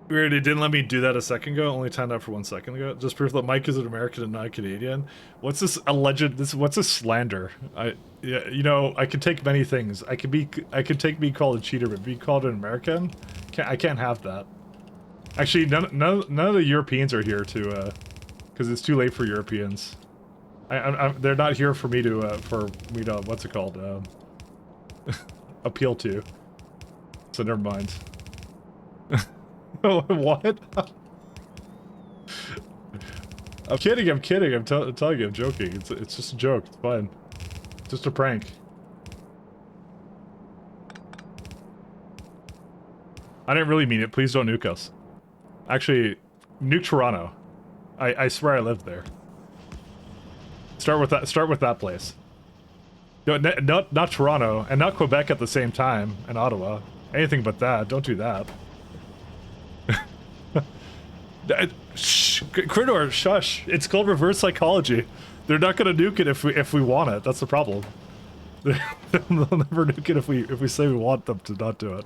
Weird, it didn't let me do that a second ago. Only timed out for 1 second ago. Just proof that Mike is an American and not Canadian. What's this alleged? What's a slander? Yeah, you know, I could take many things. I could take being called a cheater, but being called an American, I can't have that. Actually, none of the Europeans are here to, because it's too late for Europeans. They're not here for me to what's it called? Appeal to. So never mind. What? I'm kidding. I'm telling you, I'm joking. It's just a joke. It's fine. It's just a prank. I didn't really mean it. Please don't nuke us. Actually, nuke Toronto. I swear I lived there. Start with that place. No, not Toronto and not Quebec at the same time, and Ottawa. Anything but that. Don't do that. Shh, Cridor, shush. It's called reverse psychology. They're not gonna nuke it if we want it. That's the problem. They'll never nuke it if we say we want them to not do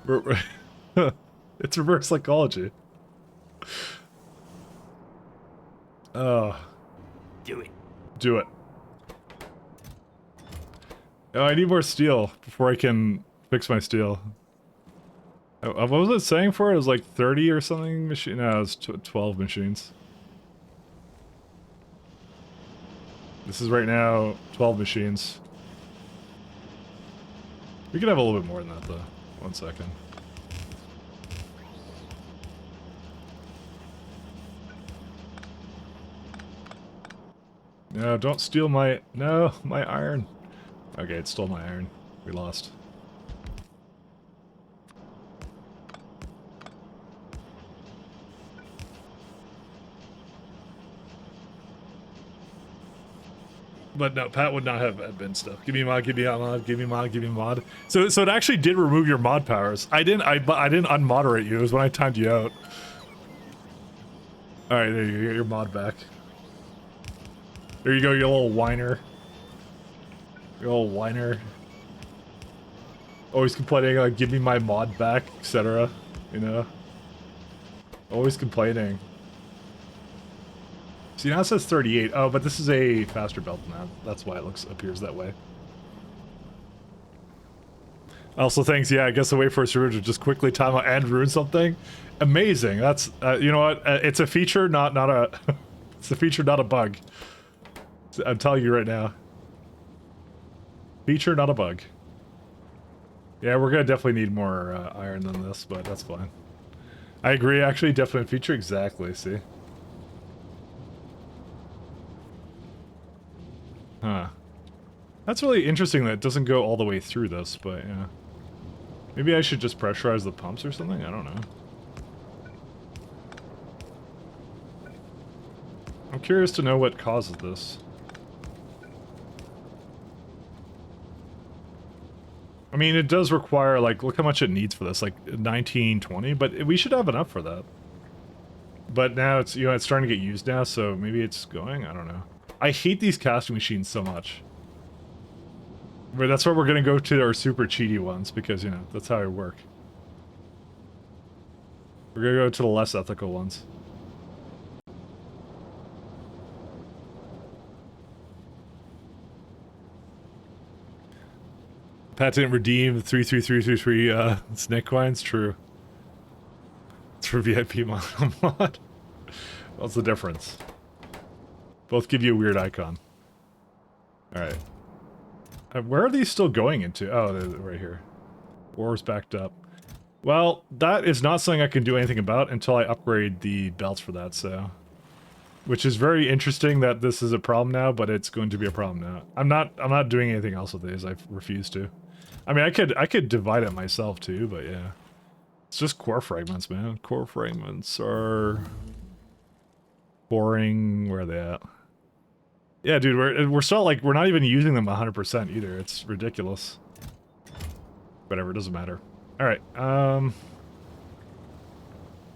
it. It's reverse psychology. Oh. Do it. Do it. Oh, I need more steel before I can fix my steel. What was it saying for it? It was like 30 or something machine. No, it was 12 machines. This is right now 12 machines. We could have a little bit more than that though. 1 second. No, don't steal my iron. Okay, it stole my iron. We lost. But no, Pat would not have admin stuff. Give me mod, give me mod, give me mod, give me mod. So it actually did remove your mod powers. I didn't unmoderate you. It was when I timed you out. All right, there you go. Get your mod back. There you go, you little whiner. You little whiner. Always complaining, like, give me my mod back, etc. You know? Always complaining. See, now it says 38. Oh, but this is a faster belt now. That's why it appears that way. Also, thanks. Yeah, I guess the way for a server to just quickly time out and ruin something. Amazing. That's you know what? It's a feature, not a. It's a feature, not a bug. I'm telling you right now. Feature, not a bug. Yeah, we're gonna definitely need more iron than this, but that's fine. I agree. Actually, definite feature. Exactly. See. Huh. That's really interesting that it doesn't go all the way through this, but yeah. Maybe I should just pressurize the pumps or something? I don't know. I'm curious to know what causes this. I mean, it does require, like, look how much it needs for this, like 19, 20, but we should have enough for that. But now it's, you know, it's starting to get used now, so maybe it's going? I don't know. I hate these casting machines so much. But that's why we're gonna go to our super cheaty ones, because, you know, that's how I work. We're gonna go to the less ethical ones. Pat didn't redeem 33333 snake coins? True. It's for VIP mod. What's the difference? Both give you a weird icon. Alright. Where are these still going into? Oh, they're right here. War's backed up. Well, that is not something I can do anything about until I upgrade the belts for that, so... Which is very interesting that this is a problem now, but it's going to be a problem now. I'm not doing anything else with these. I refuse to. I mean, I could divide it myself too, but yeah. It's just core fragments, man. Core fragments are boring. Where are they at? Yeah, dude, we're still like we're not even using them 100% either. It's ridiculous. Whatever, it doesn't matter. All right.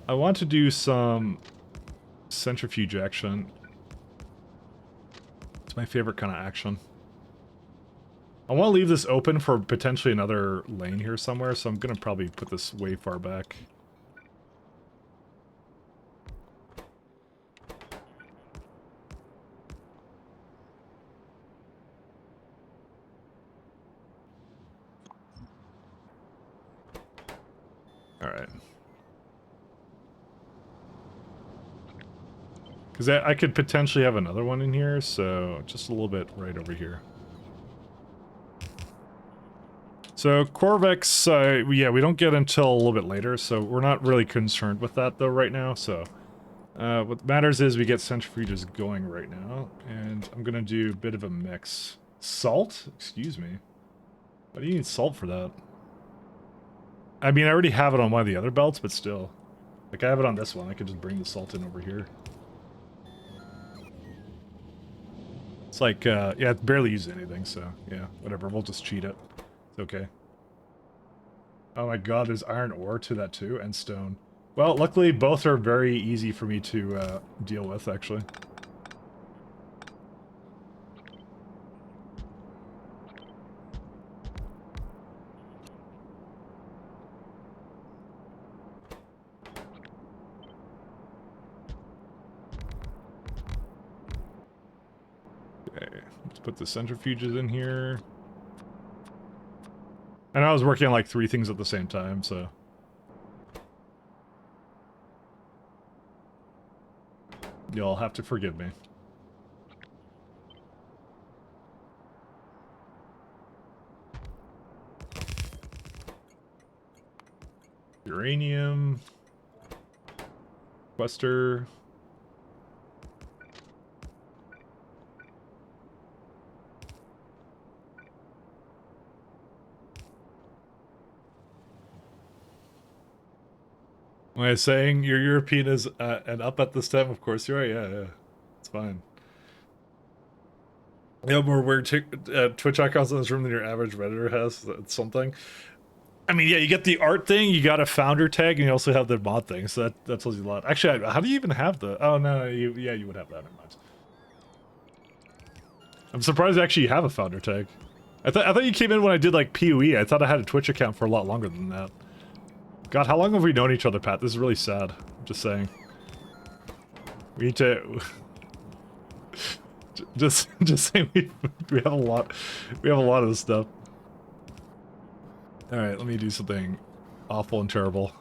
I want to do some centrifuge action. It's my favorite kind of action. I want to leave this open for potentially another lane here somewhere, so I'm gonna probably put this way far back. Alright. Because I could potentially have another one in here, so just a little bit right over here. So Corvex, yeah, we don't get until a little bit later, so we're not really concerned with that though right now, so... what matters is we get centrifuges going right now, and I'm gonna do a bit of a mix. Salt? Excuse me. Why do you need salt for that? I mean, I already have it on one of the other belts, but still. Like, I have it on this one. I could just bring the salt in over here. It's like, yeah, it barely uses anything, so, yeah, whatever. We'll just cheat it. It's okay. Oh my god, there's iron ore to that too, and stone. Well, luckily both are very easy for me to deal with, actually. Okay, let's put the centrifuges in here. And I was working on like 3 things at the same time, so... You'll have to forgive me. Uranium. Sequester. When I was saying your European is and up at this time, of course you're right. Yeah, yeah, it's fine. You have more weird Twitch icons in this room than your average Redditor has. That's something. I mean, yeah, you get the art thing, you got a founder tag, and you also have the mod thing. So that tells you a lot. Actually, how do you even have the? Oh no, you would have that. Never mind. I'm surprised actually you have a founder tag. I thought you came in when I did like PoE. I thought I had a Twitch account for a lot longer than that. God, how long have we known each other, Pat? This is really sad. I'm just saying. We need to... just saying we have a lot... We have a lot of this stuff. Alright, let me do something awful and terrible.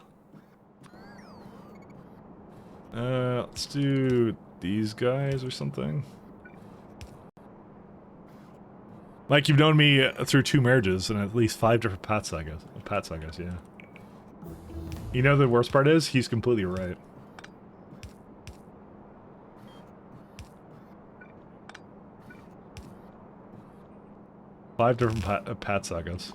Let's do these guys or something. Mike, you've known me through 2 marriages and at least 5 different Pats, I guess. Pats, I guess, yeah. You know the worst part is? He's completely right. Five different Pat sagas.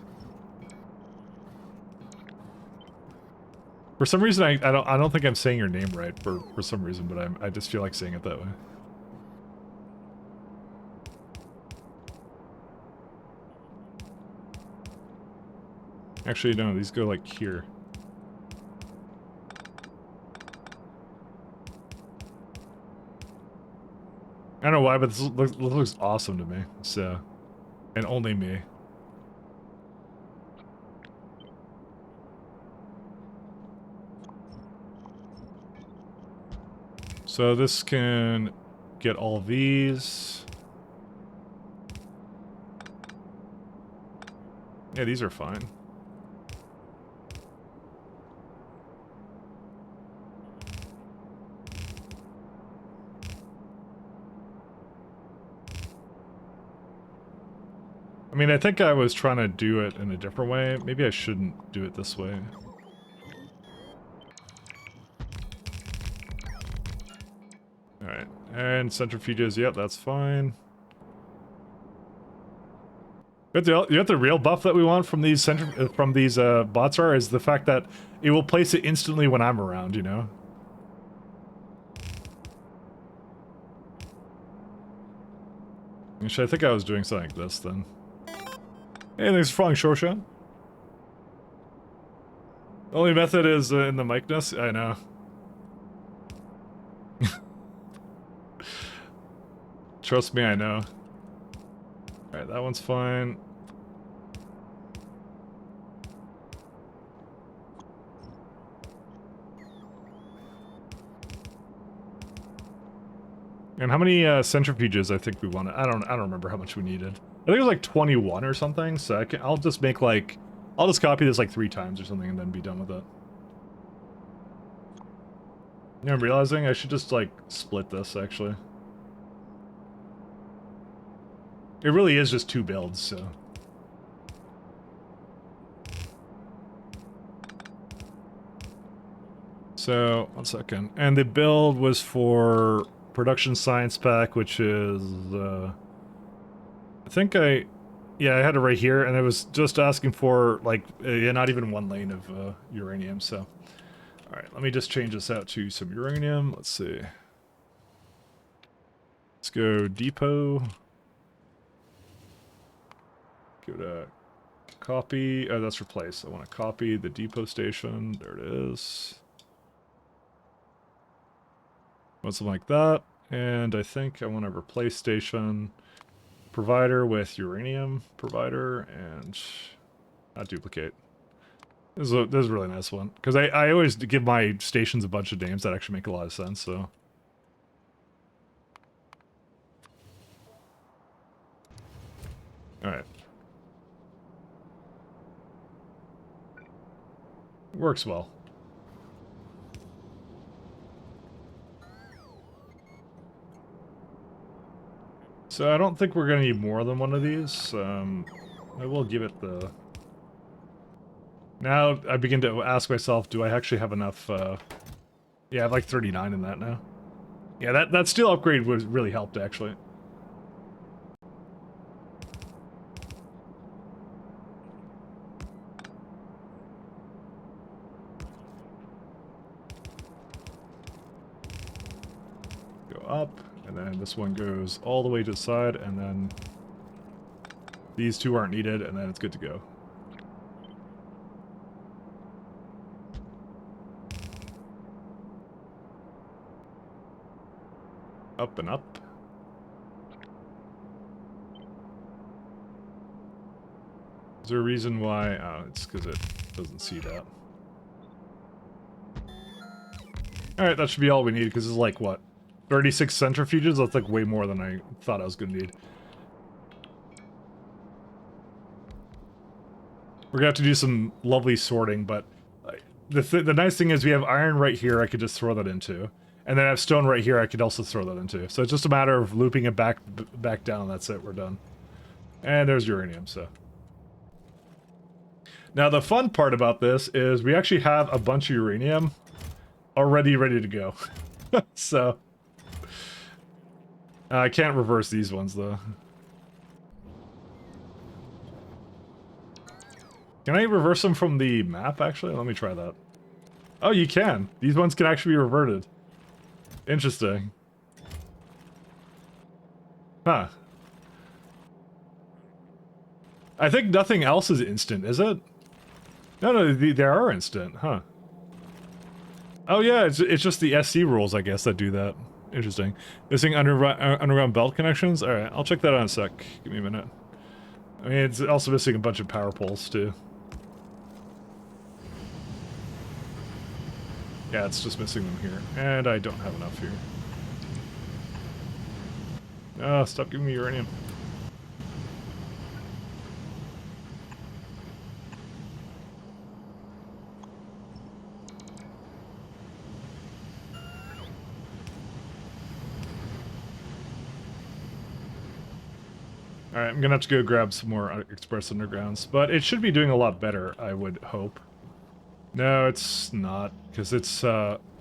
For some reason, I don't think I'm saying your name right for some reason, but I just feel like saying it that way. Actually, no, these go like here. I don't know why, but this looks awesome to me. So, and only me. So this can get all these. Yeah, these are fine. I mean, I think I was trying to do it in a different way. Maybe I shouldn't do it this way. Alright, and centrifuges, yep, that's fine. But you know what the real buff that we want from these bots are is the fact that it will place it instantly when I'm around, you know? Actually, I think I was doing something like this then. Hey, thanks for following Shorshan. The only method is in the micness? I know. Trust me, I know. Alright, that one's fine. And how many centrifuges I think we wanted? I don't remember how much we needed. I think it was like 21 or something, so I'll just make like... I'll just copy this like 3 times or something and then be done with it. You know, I'm realizing I should just like split this actually. It really is just 2 builds, so... So, 1 second. And the build was for production science pack, which is, I think yeah, I had it right here, and it was just asking for, like, yeah, not even 1 lane of uranium, so... Alright, let me just change this out to some uranium. Let's see. Let's go depot. Give it a copy. Oh, that's replace. I want to copy the depot station. There it is. Want something like that. And I think I want to replace station provider with uranium provider and not duplicate. This is a really nice one. Because I always give my stations a bunch of names that actually make a lot of sense, so. Alright. Works well. So I don't think we're gonna need more than one of these. I will give it the... Now I begin to ask myself, do I actually have enough, Yeah, I have like 39 in that now. Yeah, that steel upgrade was really helped, actually. Go up, and then this one goes all the way to the side, and then these two aren't needed, and then it's good to go. Up and up. Is there a reason why? Oh, it's because it doesn't see that. Alright, that should be all we need, because this is like, what? 36 centrifuges? That's like way more than I thought I was going to need. We're going to have to do some lovely sorting, but the nice thing is we have iron right here I could just throw that into. And then I have stone right here I could also throw that into. So it's just a matter of looping it back down, and that's it, we're done. And there's uranium, so. Now the fun part about this is we actually have a bunch of uranium already ready to go. So. I can't reverse these ones, though. Can I reverse them from the map, actually? Let me try that. Oh, you can. These ones can actually be reverted. Interesting. Huh. I think nothing else is instant, is it? No, they are instant, huh? Oh yeah, it's just the SC rules, I guess, that do that. Interesting. Missing underground belt connections? Alright, I'll check that out in a sec. Give me a minute. I mean, it's also missing a bunch of power poles, too. Yeah, it's just missing them here. And I don't have enough here. Oh, stop giving me uranium. Alright, I'm gonna have to go grab some more Express Undergrounds, but it should be doing a lot better, I would hope. No, it's not, because it's,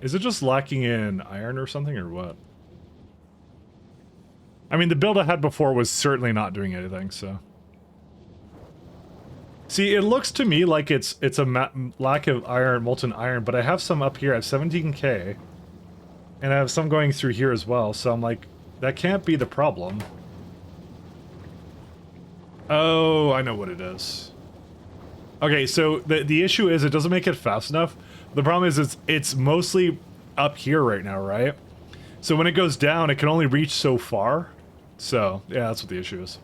is it just lacking in iron or something, or what? I mean, the build I had before was certainly not doing anything, so... See, it looks to me like it's a lack of iron, molten iron, but I have some up here, I have 17k, and I have some going through here as well, so I'm like, that can't be the problem. Oh, I know what it is. Okay, so the issue is it doesn't make it fast enough. The problem is it's mostly up here right now, right? So when it goes down, it can only reach so far. So, yeah, that's what the issue is.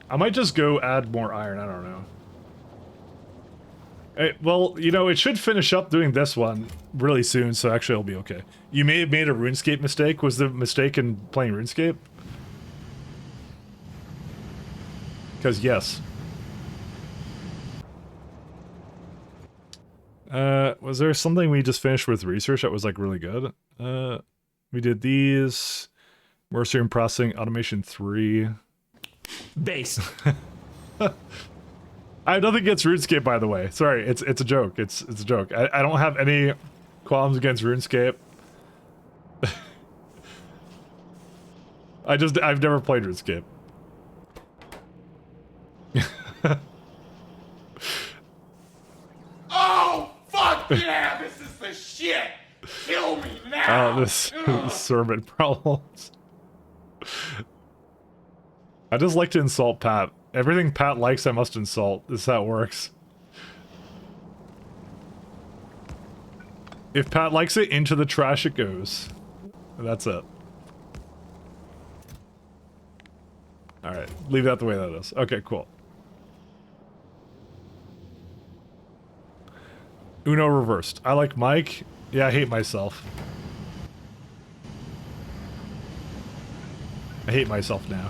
I might just go add more iron, I don't know. Well, you know, it should finish up doing this one really soon, so actually it'll be okay. You may have made a RuneScape mistake. Was the mistake in playing RuneScape? Because yes. Was there something we just finished with research that was like really good? We did these. Mercenary and Processing Automation 3. Base. I don't think it's RuneScape, by the way. Sorry, it's a joke. It's a joke. I don't have any qualms against RuneScape. I've never played RuneScape. Oh, fuck yeah, this is the shit! Kill me now! Oh, this sermon problems. I just like to insult Pat. Everything Pat likes, I must insult. This is how it works. If Pat likes it, into the trash it goes. That's it. Alright, leave that the way that is. Okay, cool. Uno reversed. I like Mike. Yeah, I hate myself. I hate myself now.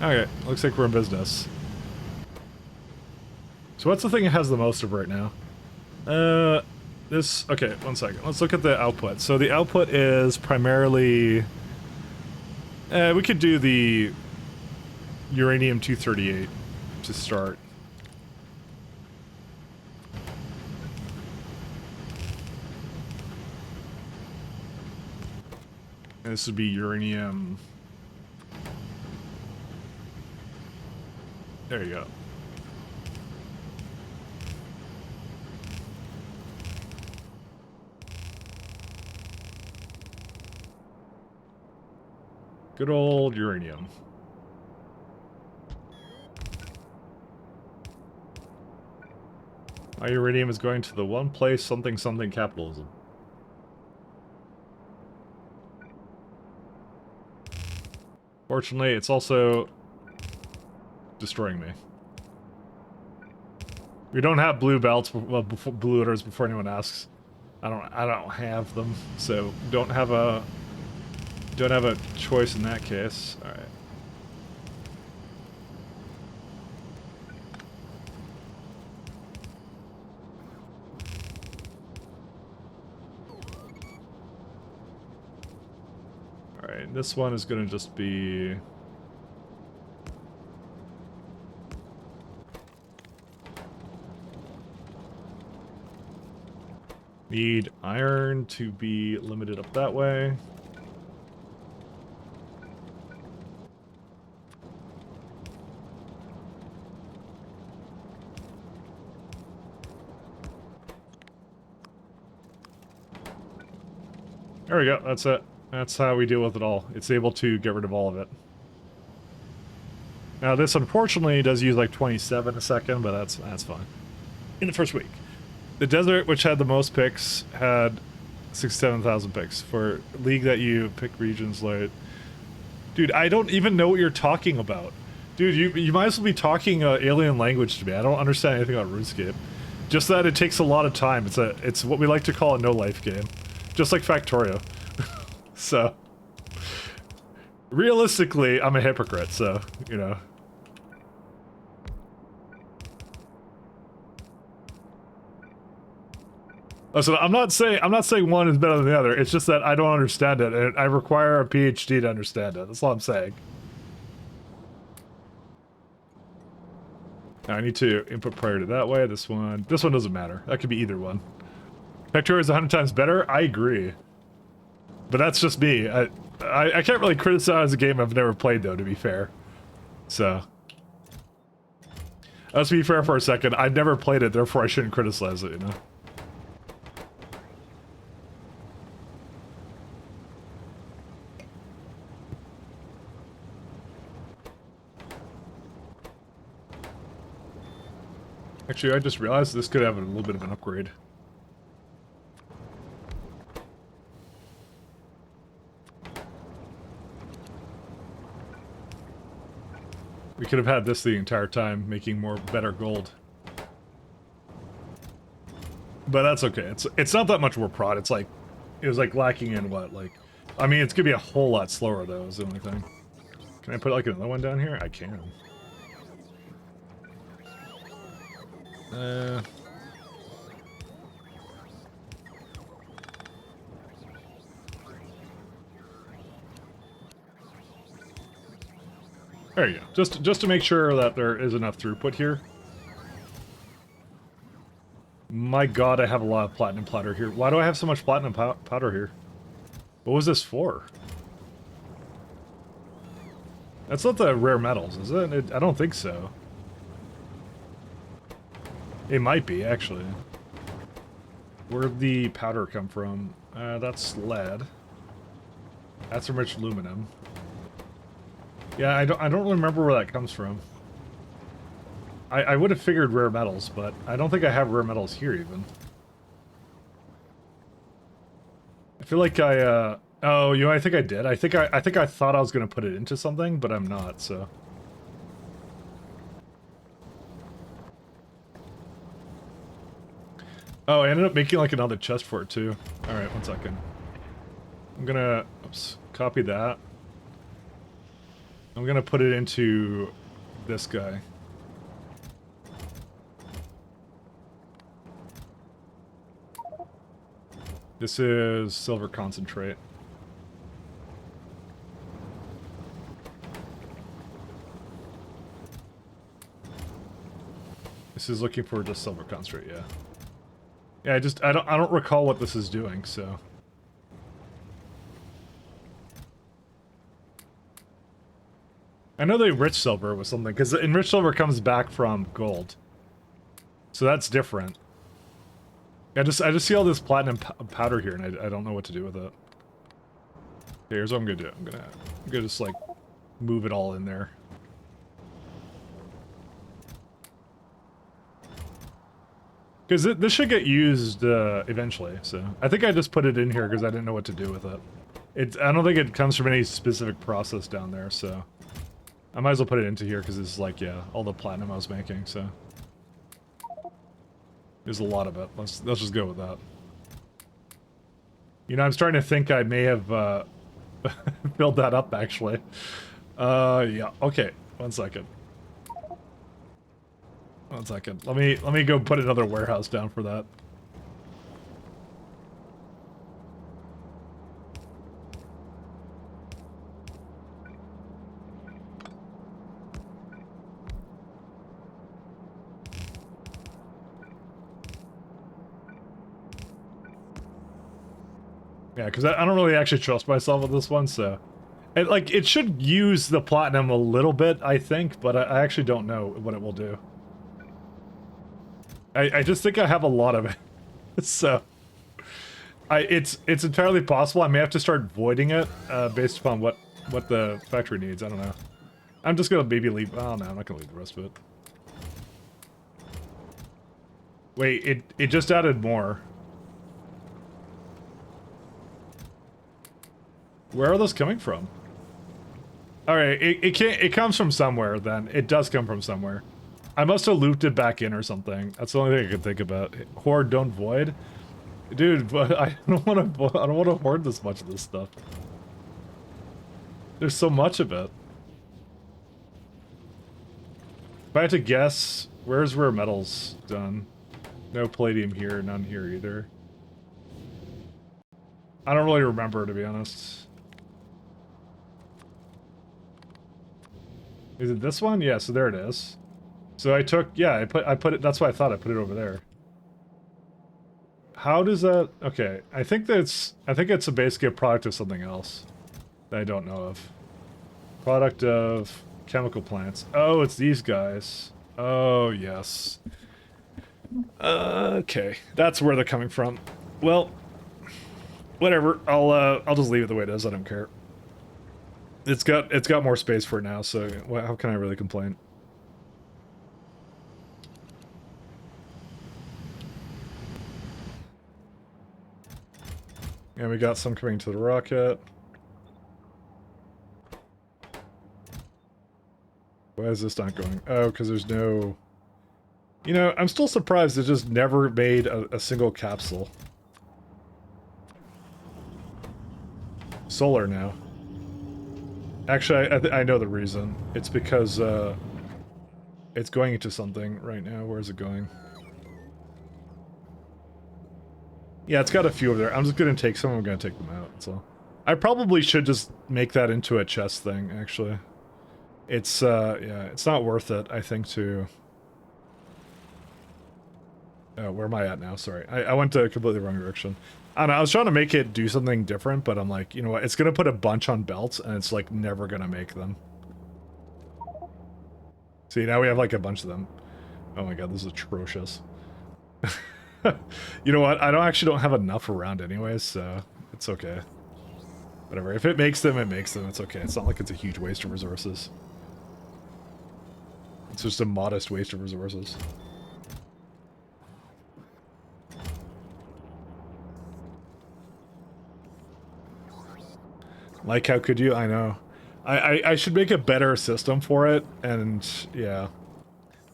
Okay, looks like we're in business. So what's the thing it has the most of right now? This, okay, one second. Let's look at the output. So the output is primarily, we could do the uranium-238 to start. And this would be uranium. There you go. Good old uranium. My uranium is going to the one place something something capitalism. Fortunately, it's also destroying me. We don't have blue belts, well, blue orders before anyone asks. I don't have them, so don't have a choice in that case. All right. All right, this one is going to just be need iron to be limited up that way. There we go, that's it. That's how we deal with it all. It's able to get rid of all of it. Now this unfortunately does use like 27 a second, but that's fine. In the first week. The desert, which had the most picks, had 67,000 picks. For league that you pick regions like... Dude, I don't even know what you're talking about. Dude, you might as well be talking alien language to me. I don't understand anything about RuneScape. Just that it takes a lot of time. It's what we like to call a no-life game. Just like Factorio. So... Realistically, I'm a hypocrite, so, you know... Listen, I'm not saying one is better than the other. It's just that I don't understand it, and I require a PhD to understand it. That's all I'm saying. Now I need to input priority that way. This one doesn't matter. That could be either one. Factorio is 100 times better. I agree, but that's just me. I can't really criticize a game I've never played, though. To be fair, so let's be fair for a second. I've never played it, therefore I shouldn't criticize it. You know. Actually, I just realized this could have a little bit of an upgrade. We could have had this the entire time, making better gold. But that's okay. It's not that much more prod. It was like lacking in what, like... I mean, it's gonna be a whole lot slower, though, is the only thing. Can I put, like, another one down here? I can. There you go. Just to make sure that there is enough throughput here. My god, I have a lot of platinum powder here. Why do I have so much platinum powder here? What was this for? That's not the rare metals, is it? I don't think so. It might be, actually. Where'd the powder come from? That's lead. That's enriched aluminum. Yeah, I don't really remember where that comes from. I would have figured rare metals, but I don't think I have rare metals here, even. feel like I, oh, you know, I think I did. I think I thought I was gonna put it into something, but I'm not, so. Oh, I ended up making like another chest for it too. Alright, 1 second. I'm gonna, oops, copy that. I'm gonna put it into this guy. This is silver concentrate. This is looking for just silver concentrate, yeah. Yeah, I don't recall what this is doing, so. I know the enriched silver was something, because enriched silver comes back from gold. So that's different. I just see all this platinum powder here, and I don't know what to do with it. Okay, here's what I'm gonna do. I'm gonna just like move it all in there. Because this should get used eventually, so I think I just put it in here because I didn't know what to do with it. I don't think it comes from any specific process down there, so I might as well put it into here because it's like, yeah, all the platinum I was making, so there's a lot of it. Let's just go with that. You know, I'm starting to think I may have filled that up actually. Yeah. Okay. 1 second. 1 second. Let me go put another warehouse down for that. Yeah, because I don't really actually trust myself with this one, so it should use the platinum a little bit, I think, but I actually don't know what it will do. I just think I have a lot of it, so it's entirely possible I may have to start voiding it based upon what the factory needs. I don't know. I'm just gonna maybe leave. Oh no, I'm not gonna leave the rest of it. Wait, it just added more. Where are those coming from? Alright, it comes from somewhere then. It does come from somewhere. I must have looped it back in or something. That's the only thing I could think about. Hoard, don't void. Dude, but I don't want to hoard this much of this stuff. There's so much of it. If I had to guess, where's rare metals done? No palladium here, none here either. I don't really remember, to be honest. Is it this one? Yeah, so there it is. So I took, yeah, I put it, that's why I thought I put it over there. How does that, okay, I think it's basically a product of something else that I don't know of. Product of chemical plants. Oh, it's these guys. Oh, yes. Okay, that's where they're coming from. Well, whatever, I'll just leave it the way it is, I don't care. It's got more space for it now, so how can I really complain? And we got some coming to the rocket. Why is this not going? Oh, because there's no... You know, I'm still surprised it just never made a single capsule. Solar now. Actually, I know the reason. It's because, it's going into something right now. Where is it going? Yeah, it's got a few over there. I'm just gonna take some, I'm gonna take them out, so. I probably should just make that into a chest thing, actually. It's, yeah, it's not worth it, I think, to... Oh, where am I at now? Sorry. I went to a completely wrong direction. I don't know, I was trying to make it do something different, but I'm like, you know what, it's gonna put a bunch on belts, and it's, like, never gonna make them. See, now we have, like, a bunch of them. Oh my god, this is atrocious. You know what, I actually don't have enough around anyways, so it's okay. Whatever, if it makes them, it makes them, it's okay. It's not like it's a huge waste of resources. It's just a modest waste of resources. Like, how could you? I know. I should make a better system for it, and yeah.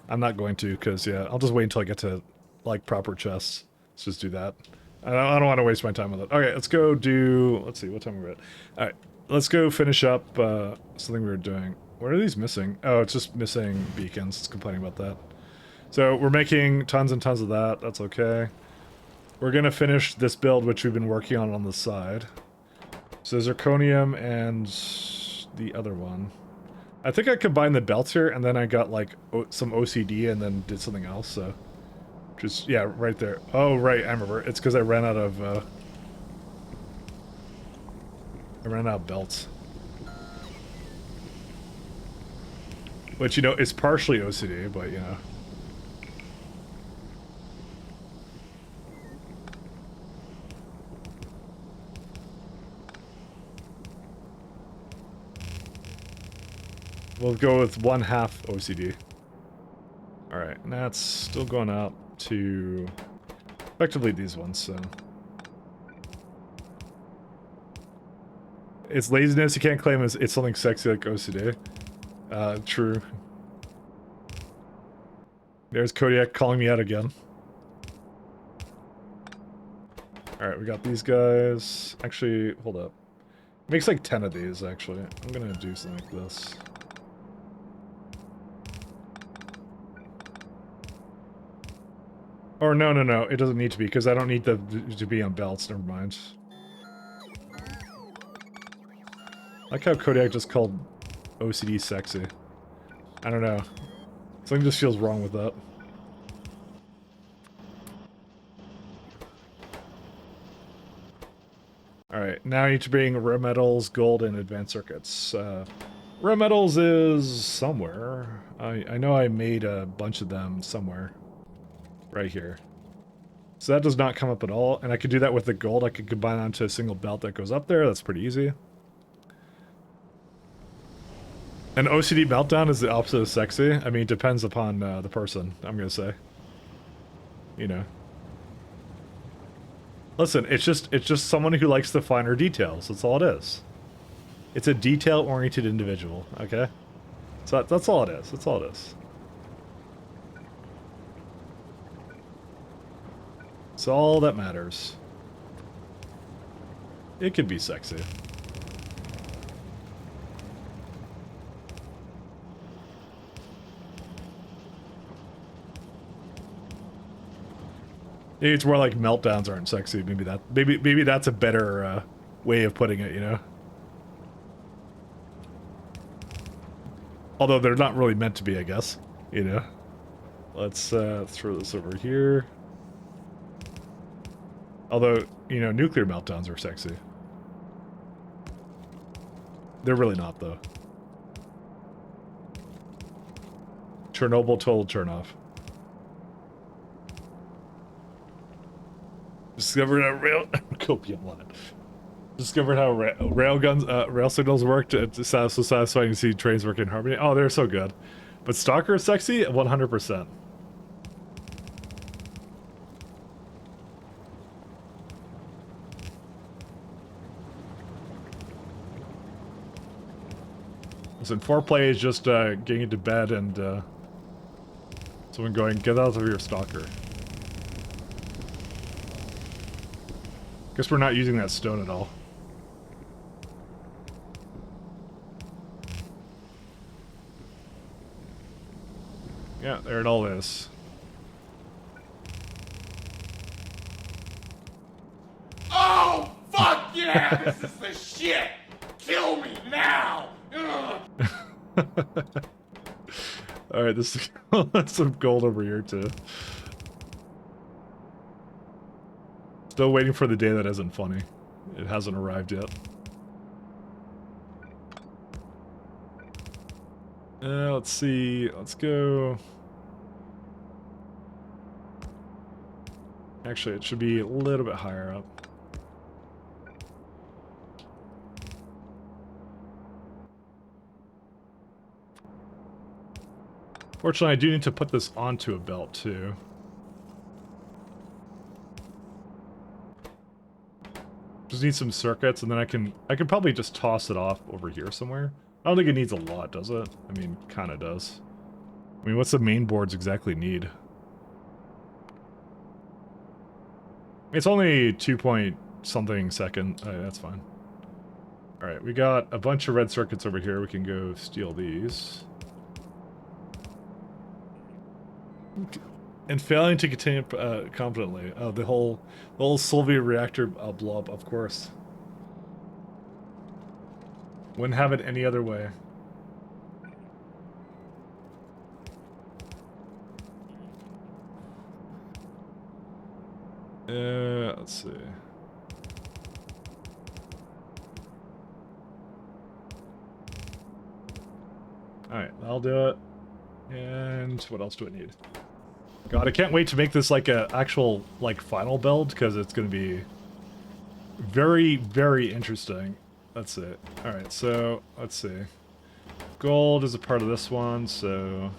I'm not going to, because, yeah, I'll just wait until I get to, like, proper chests. Let's just do that. I don't want to waste my time with it. Okay, let's go do... Let's see, what time are we at? Alright, let's go finish up something we were doing. What are these missing? Oh, it's just missing beacons. It's complaining about that. So, we're making tons and tons of that. That's okay. We're going to finish this build, which we've been working on the side. So, zirconium and the other one. I think I combined the belts here, and then I got, like, some OCD and then did something else, so... Just, yeah, right there. Oh, right, I remember. It's because I ran out of, I ran out of belts. Which, you know, is partially OCD, but, you know... We'll go with 1/2 OCD. Alright, and that's still going up to effectively these ones, so. It's laziness, you can't claim it's something sexy like OCD. True. There's Kodiak calling me out again. Alright, we got these guys. Actually, hold up. Makes like 10 of these, actually. I'm gonna do something like this. Or no, it doesn't need to be, because I don't need them to be on belts, never mind. I like how Kodiak just called OCD sexy. I don't know. Something just feels wrong with that. Alright, now I need to bring rare metals, gold, and advanced circuits. Rare metals is somewhere. I know I made a bunch of them somewhere. Right here. So that does not come up at all, and I could do that with the gold. I could combine onto a single belt that goes up there. That's pretty easy. An OCD meltdown is the opposite of sexy. I mean, it depends upon the person, I'm gonna say. You know. Listen, it's just someone who likes the finer details. That's all it is. It's a detail-oriented individual, okay? So that's all it is. That's all it is. It's all that matters. It could be sexy. It's more like meltdowns aren't sexy. Maybe that's a better way of putting it, you know? Although they're not really meant to be, I guess. You know? Let's throw this over here. Although, you know, nuclear meltdowns are sexy. They're really not, though. Chernobyl total turnoff. Discovered how copium line. Discovered how rail signals worked. It's so satisfying to see trains work in harmony. Oh, they're so good. But Stalker is sexy? 100%. Listen, foreplay is just getting into bed and someone going, get out of your Stalker. Guess we're not using that stone at all. Yeah, there it all is. Oh, fuck yeah! This is the shit! Kill me now! Ugh. Alright, this is some gold over here too. Still waiting for the day that isn't funny. It hasn't arrived yet. Let's see. Let's go. Actually, it should be a little bit higher up. Fortunately, I do need to put this onto a belt too. Just need some circuits, and then I can probably just toss it off over here somewhere. I don't think it needs a lot, does it? I mean, kind of does. I mean, what's the main boards exactly need? It's only 2 point something second. That's fine. Alright, we got a bunch of red circuits over here. We can go steal these. And failing to continue competently. Oh, the whole Soviet reactor blow up, of course. Wouldn't have it any other way. Let's see. Alright, I'll do it. And what else do I need? God, I can't wait to make this like a actual like final build, because it's going to be very, very interesting. That's it. Alright, so let's see. Gold is a part of this one, so...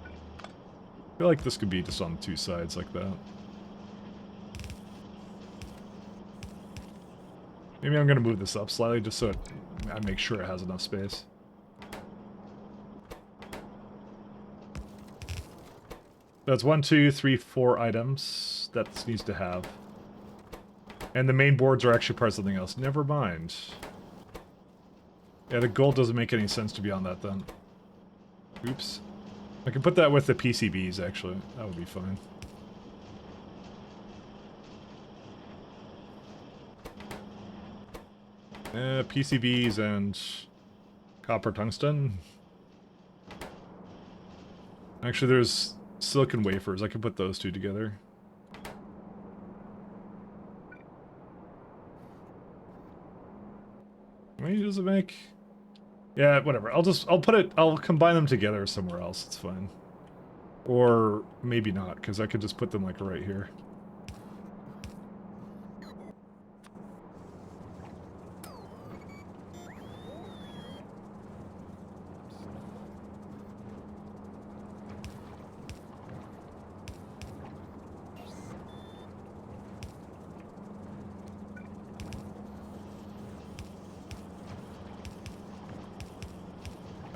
I feel like this could be just on two sides like that. Maybe I'm going to move this up slightly just so I make sure it has enough space. That's 1, 2, 3, 4 items that this needs to have. And the main boards are actually part of something else. Never mind. Yeah, the gold doesn't make any sense to be on that then. Oops. I can put that with the PCBs, actually. That would be fine. PCBs and copper tungsten. Actually, there's silicon wafers. I can put those two together. How many does it make? Yeah, whatever. I'll combine them together somewhere else. It's fine. Or maybe not, because I could just put them like right here.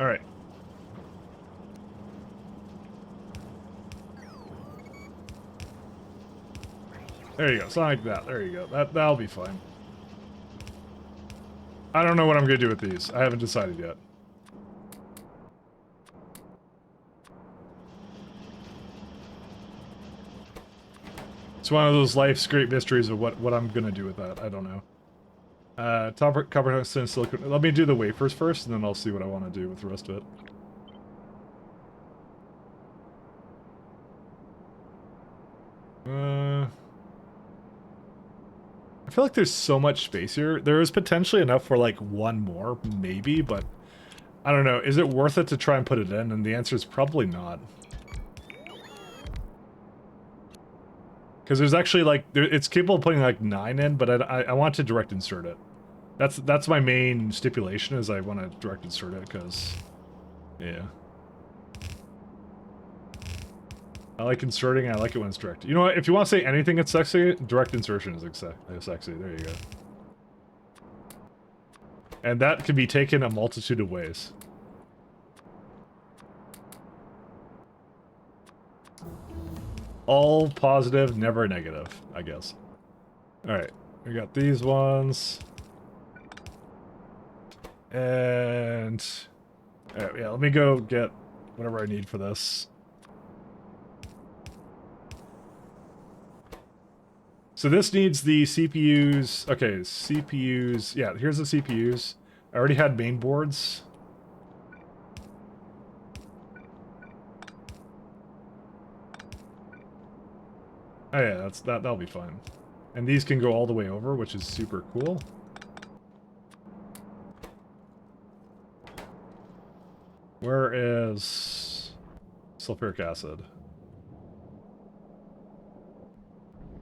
Alright. There you go, something like that. There you go. That'll be fine. I don't know what I'm gonna do with these. I haven't decided yet. It's one of those life's great mysteries of what I'm gonna do with that. I don't know. Copper tungsten silicon. Let me do the wafers first, and then I'll see what I want to do with the rest of it. I feel like there's so much space here. There is potentially enough for like one more, maybe, but I don't know. Is it worth it to try and put it in? And the answer is probably not. Because there's actually like, it's capable of putting like 9 in, but I want to direct insert it. That's my main stipulation, is I want to direct insert it, because, yeah. I like inserting, I like it when it's direct. You know what, if you want to say anything that's sexy, direct insertion is sexy, there you go. And that can be taken a multitude of ways. All positive, never negative, I guess. Alright, we got these ones. And... Alright, yeah, let me go get whatever I need for this. So this needs the CPUs... Okay, CPUs... Yeah, here's the CPUs. I already had main boards. Oh yeah, that'll be fine. And these can go all the way over, which is super cool. Where is sulfuric acid?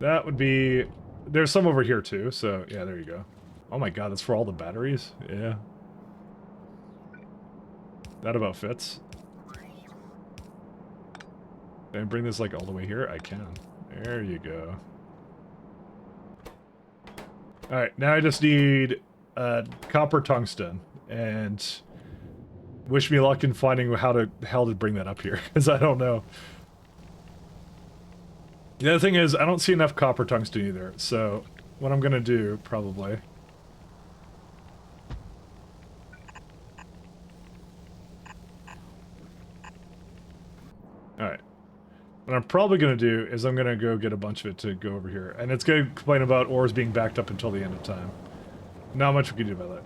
That would be... There's some over here too, so yeah, there you go. Oh my god, that's for all the batteries? Yeah. That about fits. Can I bring this like all the way here? I can. There you go. Alright, now I just need copper tungsten, and wish me luck in finding how the hell to bring that up here, because I don't know. The other thing is, I don't see enough copper tungsten either, so what I'm gonna do, probably... Alright. What I'm probably gonna do is I'm gonna go get a bunch of it to go over here, and it's gonna complain about ores being backed up until the end of time. Not much we can do about that.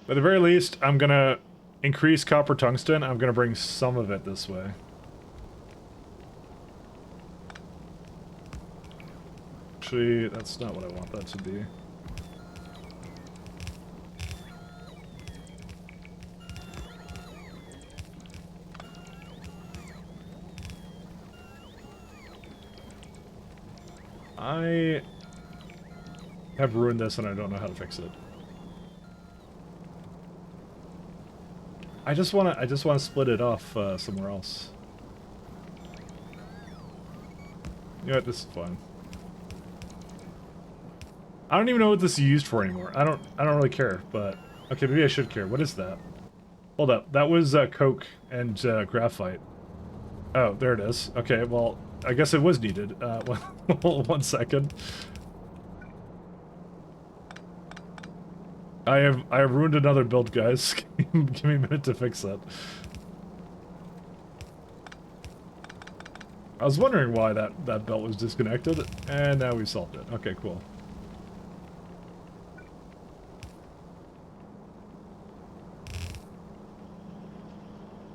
But at the very least, I'm gonna increase copper tungsten. I'm gonna bring some of it this way. Actually, that's not what I want that to be. I have ruined this and I don't know how to fix it. I just wanna split it off somewhere else. You know what, this is fine. I don't even know what this is used for anymore. I don't really care, but okay, maybe I should care. What is that? Hold up, that was coke and graphite. Oh, there it is. Okay, well, I guess it was needed. One second. I have ruined another build, guys. Give me a minute to fix that. I was wondering why that belt was disconnected, and now we solved it. Okay, cool.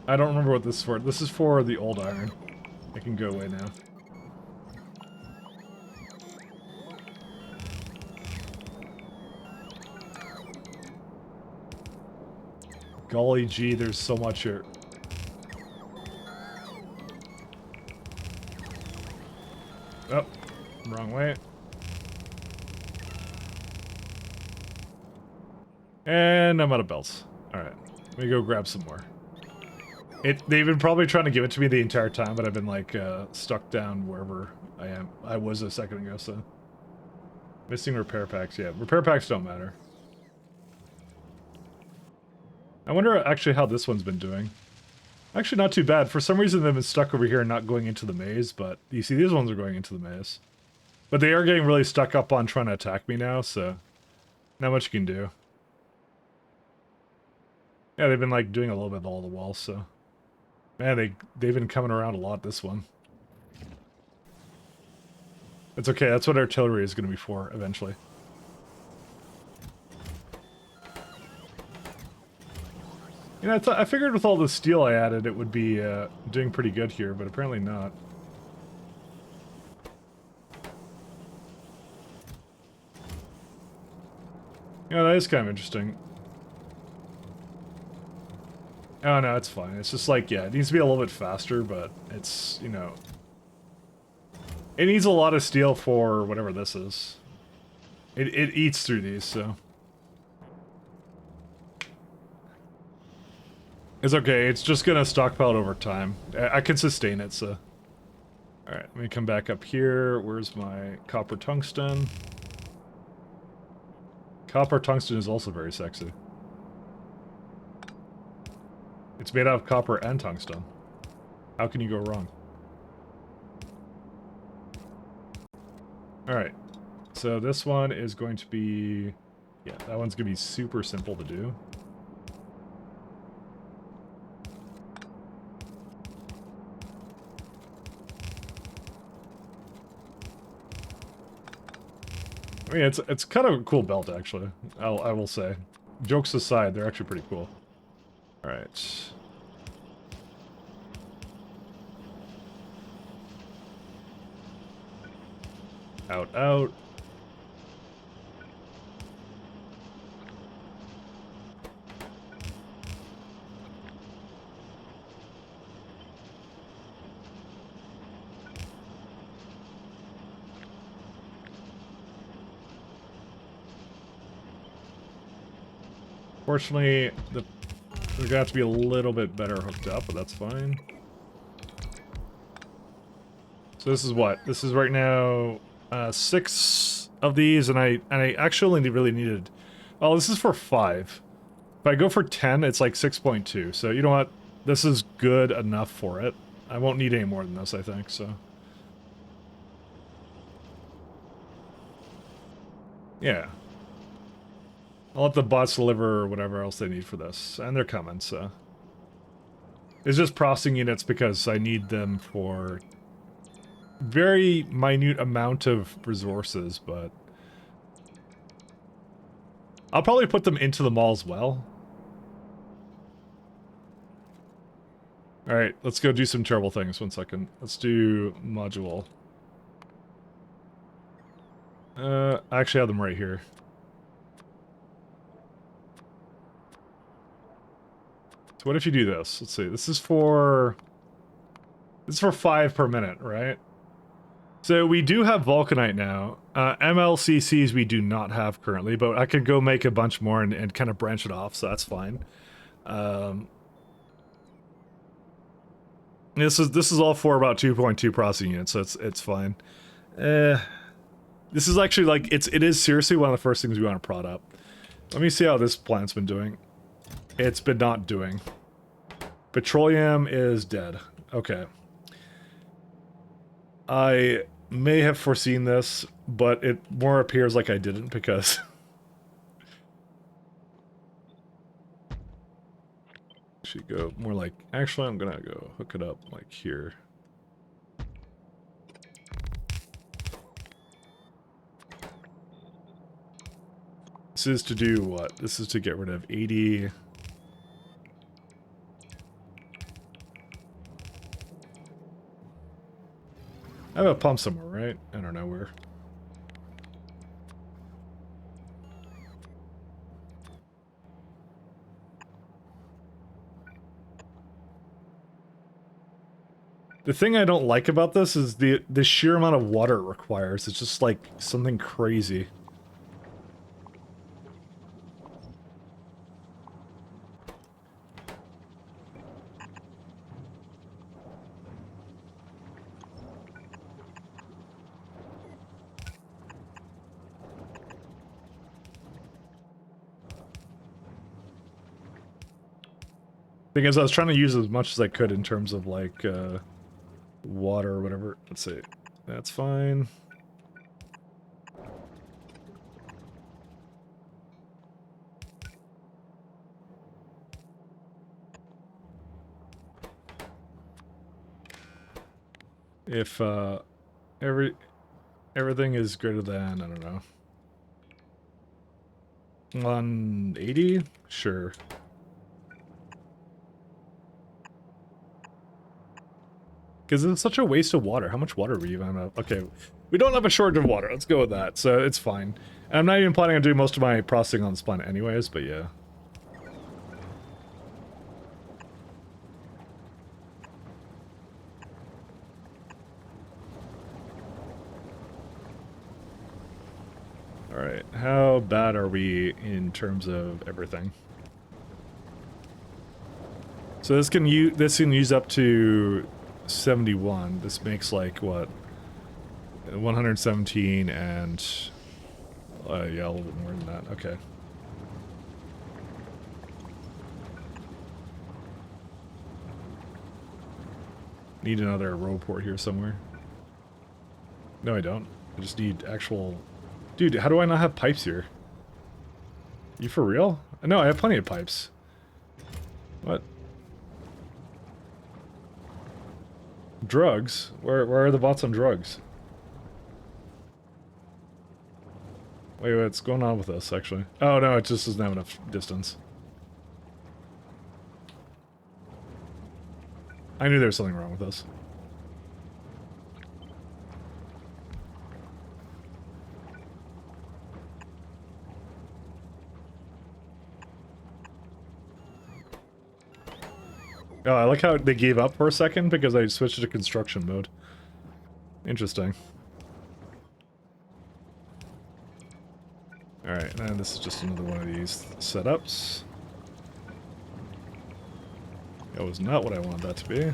I don't remember what this is for. This is for the old iron. It can go away now. Golly gee, there's so much here. Oh, wrong way. And I'm out of belts. Alright, let me go grab some more. They've been probably trying to give it to me the entire time, but I've been like stuck down wherever I was a second ago, so. Missing repair packs, yeah. Repair packs don't matter. I wonder actually how this one's been doing. Actually not too bad. For some reason they've been stuck over here and not going into the maze, but you see these ones are going into the maze. But they are getting really stuck up on trying to attack me now, so not much you can do. Yeah, they've been like doing a little bit of all the walls, so. Man, they've been coming around a lot, this one. It's okay, that's what artillery is going to be for, eventually. You know, I figured with all the steel I added it would be doing pretty good here, but apparently not. Yeah, that is kind of interesting. Oh no, it's fine. It's just like, yeah, it needs to be a little bit faster, but it's, you know... It needs a lot of steel for whatever this is. It eats through these, so... It's okay, it's just gonna stockpile it over time. I can sustain it, so... Alright, let me come back up here. Where's my copper tungsten? Copper tungsten is also very sexy. It's made out of copper and tungsten. How can you go wrong? Alright. So this one is going to be... Yeah, that one's going to be super simple to do. I mean, it's kind of a cool belt, actually. I will say. Jokes aside, they're actually pretty cool. Alright. Out, out. Fortunately, we're gonna have to be a little bit better hooked up, but that's fine. So this is what? This is right now 6 of these, and I actually only really needed. Oh, this is for 5. If I go for 10, it's like 6.2. So you know what? This is good enough for it. I won't need any more than this, I think. So yeah, I'll let the bots deliver whatever else they need for this, and they're coming. So it's just processing units because I need them for very minute amount of resources, but I'll probably put them into the mall as well. Alright, let's go do some terrible things. 1 second. Let's do module. I actually have them right here. So what if you do this? Let's see. This is for 5 per minute, right? So we do have Vulcanite now. MLCCs we do not have currently, but I could go make a bunch more and kind of branch it off, so that's fine. This is all for about 2.2 processing units, so it's fine. This is actually like it is seriously one of the first things we want to prod up. Let me see how this plant's been doing. It's been not doing. Petroleum is dead. Okay. I may have foreseen this, but it more appears like I didn't because should go more like, actually I'm gonna go hook it up like here. This is to do what? This is to get rid of 80. I have a pump somewhere, right? I don't know where. The thing I don't like about this is the sheer amount of water it requires. It's just like something crazy. Thing is, I was trying to use as much as I could in terms of like water or whatever. Let's see. That's fine. If everything is greater than, I don't know, 180, sure. Because it's such a waste of water. How much water do we even have? Okay, we don't have a shortage of water. Let's go with that. So it's fine. And I'm not even planning on doing most of my processing on this planet anyways, but yeah. Alright, how bad are we in terms of everything? So this can use up to 71. This makes like what, 117 and yeah, a little bit more than that. Okay. Need another row port here somewhere. No, I don't. I just need actual. Dude, how do I not have pipes here? You for real? No, I have plenty of pipes. What? Drugs? Where are the bots on drugs? Wait, what's going on with this, actually? Oh, no, it just doesn't have enough distance. I knew there was something wrong with this. Oh, I like how they gave up for a second because I switched to construction mode. Interesting. Alright, and this is just another one of these setups. That was not what I wanted that to be.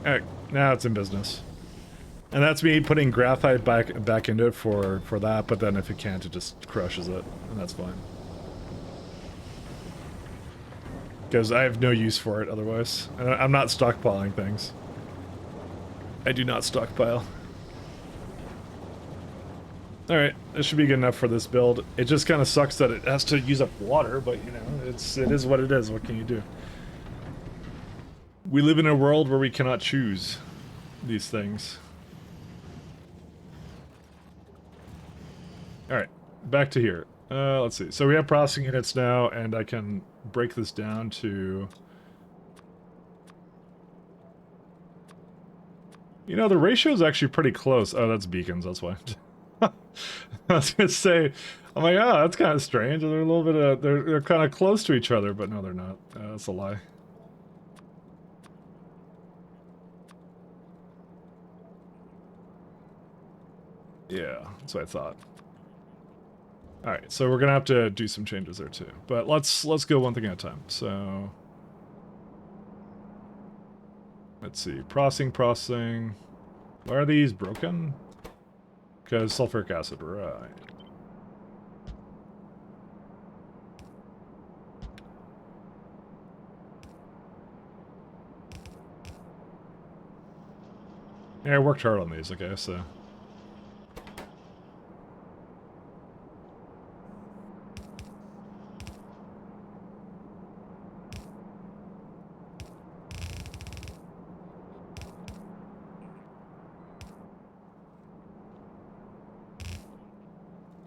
Alright, now it's in business. And that's me putting graphite back into it for that, but then if it can't, it just crushes it, and that's fine. Because I have no use for it otherwise. And I'm not stockpiling things. I do not stockpile. Alright, this should be good enough for this build. It just kind of sucks that it has to use up water, but you know, it is what it is. What can you do? We live in a world where we cannot choose these things. Alright, back to here. Let's see. So we have processing units now, and I can break this down to... You know, the ratio is actually pretty close. Oh, that's beacons, that's why. I was gonna say, I'm like, oh, that's kind of strange. They're a little bit of, they're kind of close to each other, but no, they're not. That's a lie. Yeah, that's what I thought. All right, so we're gonna have to do some changes there too. But let's go one thing at a time. So let's see, processing. Why are these broken? Because sulfuric acid, right? Yeah, I worked hard on these. Okay, so.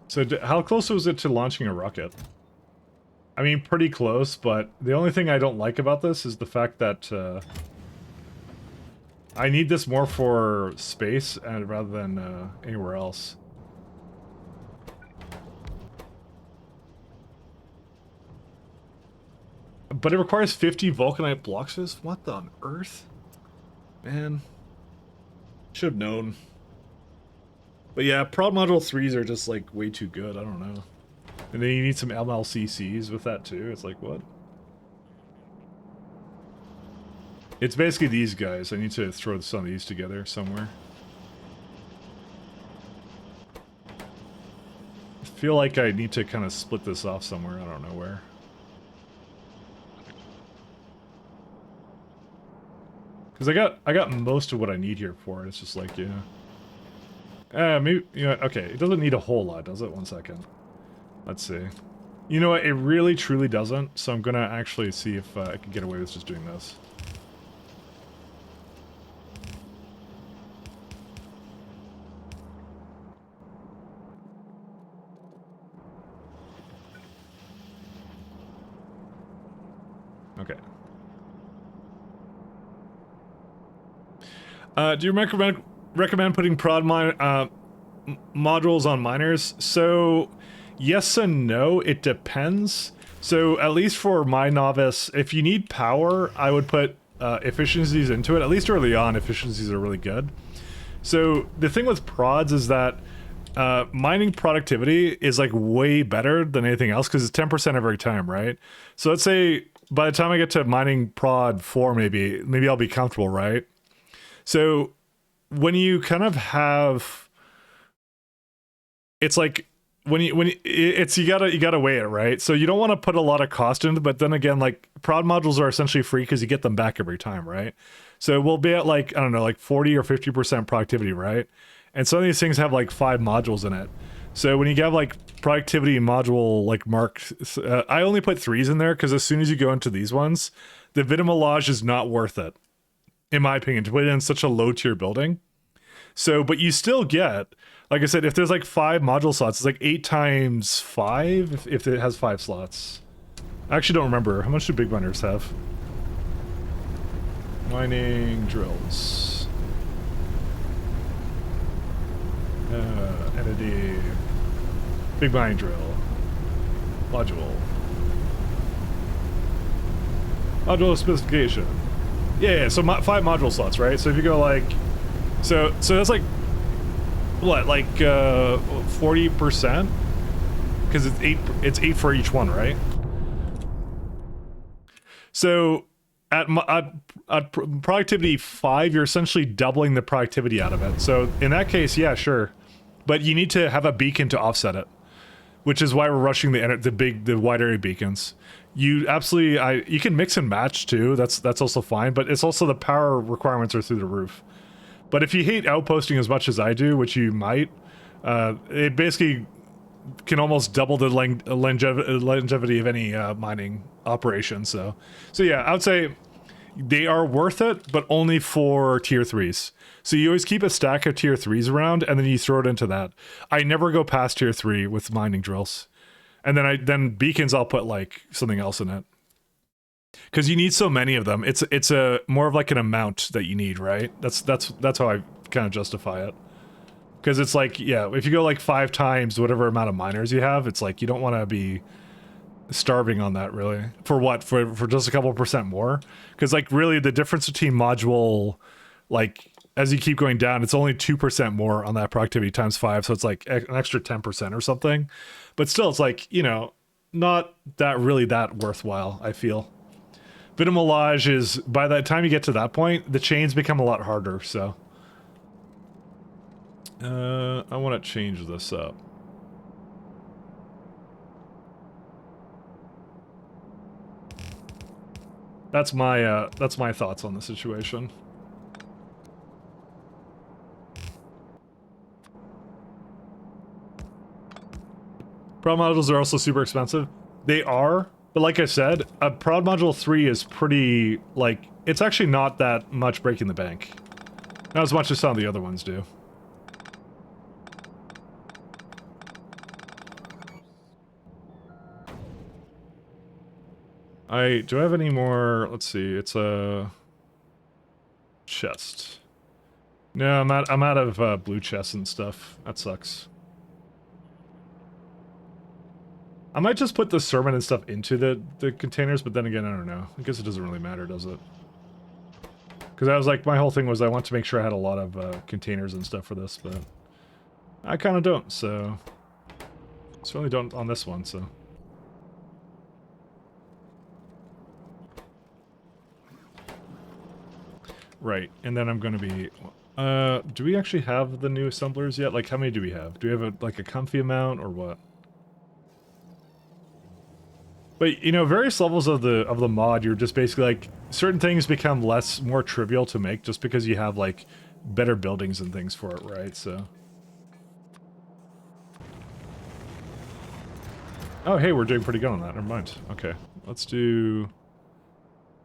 So how close was it to launching a rocket? I mean, pretty close, but the only thing I don't like about this is the fact that I need this more for space and rather than anywhere else. But it requires 50 vulcanite blocks. What on earth? Man. Should have known. But yeah, prod module 3s are just like way too good, I don't know. And then you need some MLCCs with that too, it's like what? It's basically these guys, I need to throw some of these together somewhere. I feel like I need to kind of split this off somewhere, I don't know where. Because I got most of what I need here for it, it's just like, yeah. Maybe, you know, okay, it doesn't need a whole lot, does it? One second. Let's see. You know what, it really truly doesn't, so I'm gonna actually see if I can get away with just doing this. Okay. Do you recommend putting prod modules on miners? So, yes and no, it depends. So, at least for my novice, if you need power, I would put efficiencies into it. At least early on, efficiencies are really good. So, the thing with prods is that mining productivity is like way better than anything else because it's 10% every time, right? So, let's say by the time I get to mining prod 4, maybe I'll be comfortable, right? So when you kind of have, it's like you gotta weigh it, right? So you don't want to put a lot of cost into, but then again, like prod modules are essentially free because you get them back every time, right? So we'll be at like, I don't know, like 40 or 50% productivity, right? And some of these things have like 5 modules in it. So when you have like productivity module like marked, I only put 3s in there because as soon as you go into these ones, the Vitamolage is not worth it. In my opinion, to put it in such a low tier building. So, but you still get, like I said, if there's like 5 module slots, it's like 8 times 5 if it has 5 slots. I actually don't remember. How much do big miners have? Mining drills. Entity. Big mining drill. Module. Module specification. Yeah, so 5 module slots, right? So if you go like, so that's like, what, like 40%? Because it's 8 for each one, right? So at productivity 5, you're essentially doubling the productivity out of it. So in that case, yeah, sure. But you need to have a beacon to offset it, which is why we're rushing the wide area beacons. You absolutely, you can mix and match too. That's also fine, but it's also the power requirements are through the roof. But if you hate outposting as much as I do, which you might, it basically can almost double the longevity of any mining operation. So yeah, I would say they are worth it, but only for tier 3s. So you always keep a stack of tier 3s around, and then you throw it into that. I never go past tier 3 with mining drills. And then beacons, I'll put like something else in it. Because you need so many of them. It's a more of like an amount that you need, right? That's how I kind of justify it. Because it's like, yeah, if you go like 5 times whatever amount of miners you have, it's like you don't want to be starving on that, really. For what? For just a couple % more? Because like really the difference between module, like as you keep going down, it's only 2% more on that productivity times 5, so it's like an extra 10% or something. But still, it's like, you know, not that really that worthwhile, I feel. Vitamalage is, by the time you get to that point, the chains become a lot harder, so. I want to change this up. That's my thoughts on the situation. Prod modules are also super expensive. They are, but like I said, a prod module 3 is pretty, like, it's actually not that much breaking the bank. Not as much as some of the other ones do. Do I have any more? Let's see. It's a chest. No, I'm out of blue chests and stuff. That sucks. I might just put the sermon and stuff into the containers, but then again, I don't know. I guess it doesn't really matter, does it? Because I was like, my whole thing was I want to make sure I had a lot of containers and stuff for this, but I kind of don't. So certainly don't on this one. So. Right, and then I'm going to be... do we actually have the new assemblers yet? Like, how many do we have? Do we have, like, a comfy amount, or what? But, you know, various levels of the mod, you're just basically, like, certain things become more trivial to make just because you have, like, better buildings and things for it, right? So... Oh, hey, we're doing pretty good on that. Never mind. Okay, let's do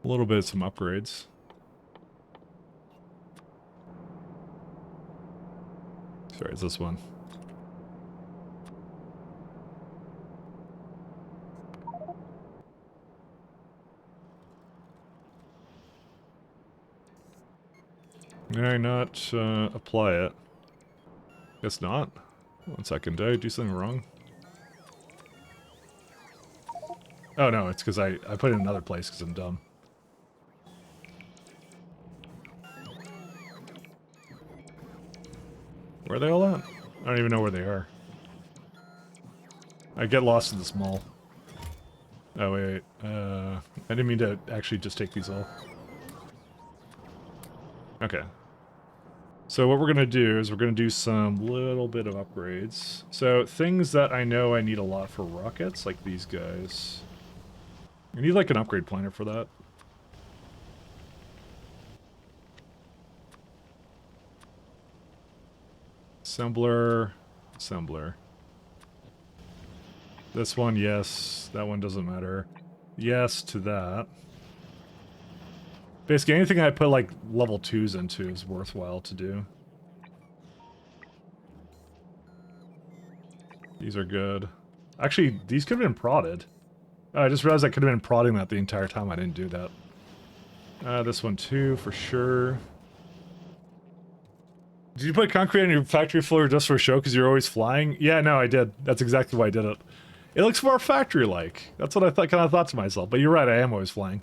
a little bit of some upgrades. Sorry, it's this one. Can I not apply it? Guess not. 1 second, did I do something wrong? Oh no, it's because I put it in another place because I'm dumb. Where are they all at? I don't even know where they are. I get lost in this mall. Oh wait, I didn't mean to actually just take these all. Okay. So what we're gonna do is we're gonna do some little bit of upgrades. So things that I know I need a lot for rockets, like these guys. I need like an upgrade planner for that. Assembler. This one, yes. That one doesn't matter. Yes to that. Basically, anything I put, like, level 2s into is worthwhile to do. These are good. Actually, these could have been prodded. Oh, I just realized I could have been prodding that the entire time. I didn't do that. This one, too, for sure. Did you put concrete on your factory floor just for show because you're always flying? Yeah, no, I did. That's exactly why I did it. It looks more factory-like. That's what I kind of thought to myself. But you're right, I am always flying.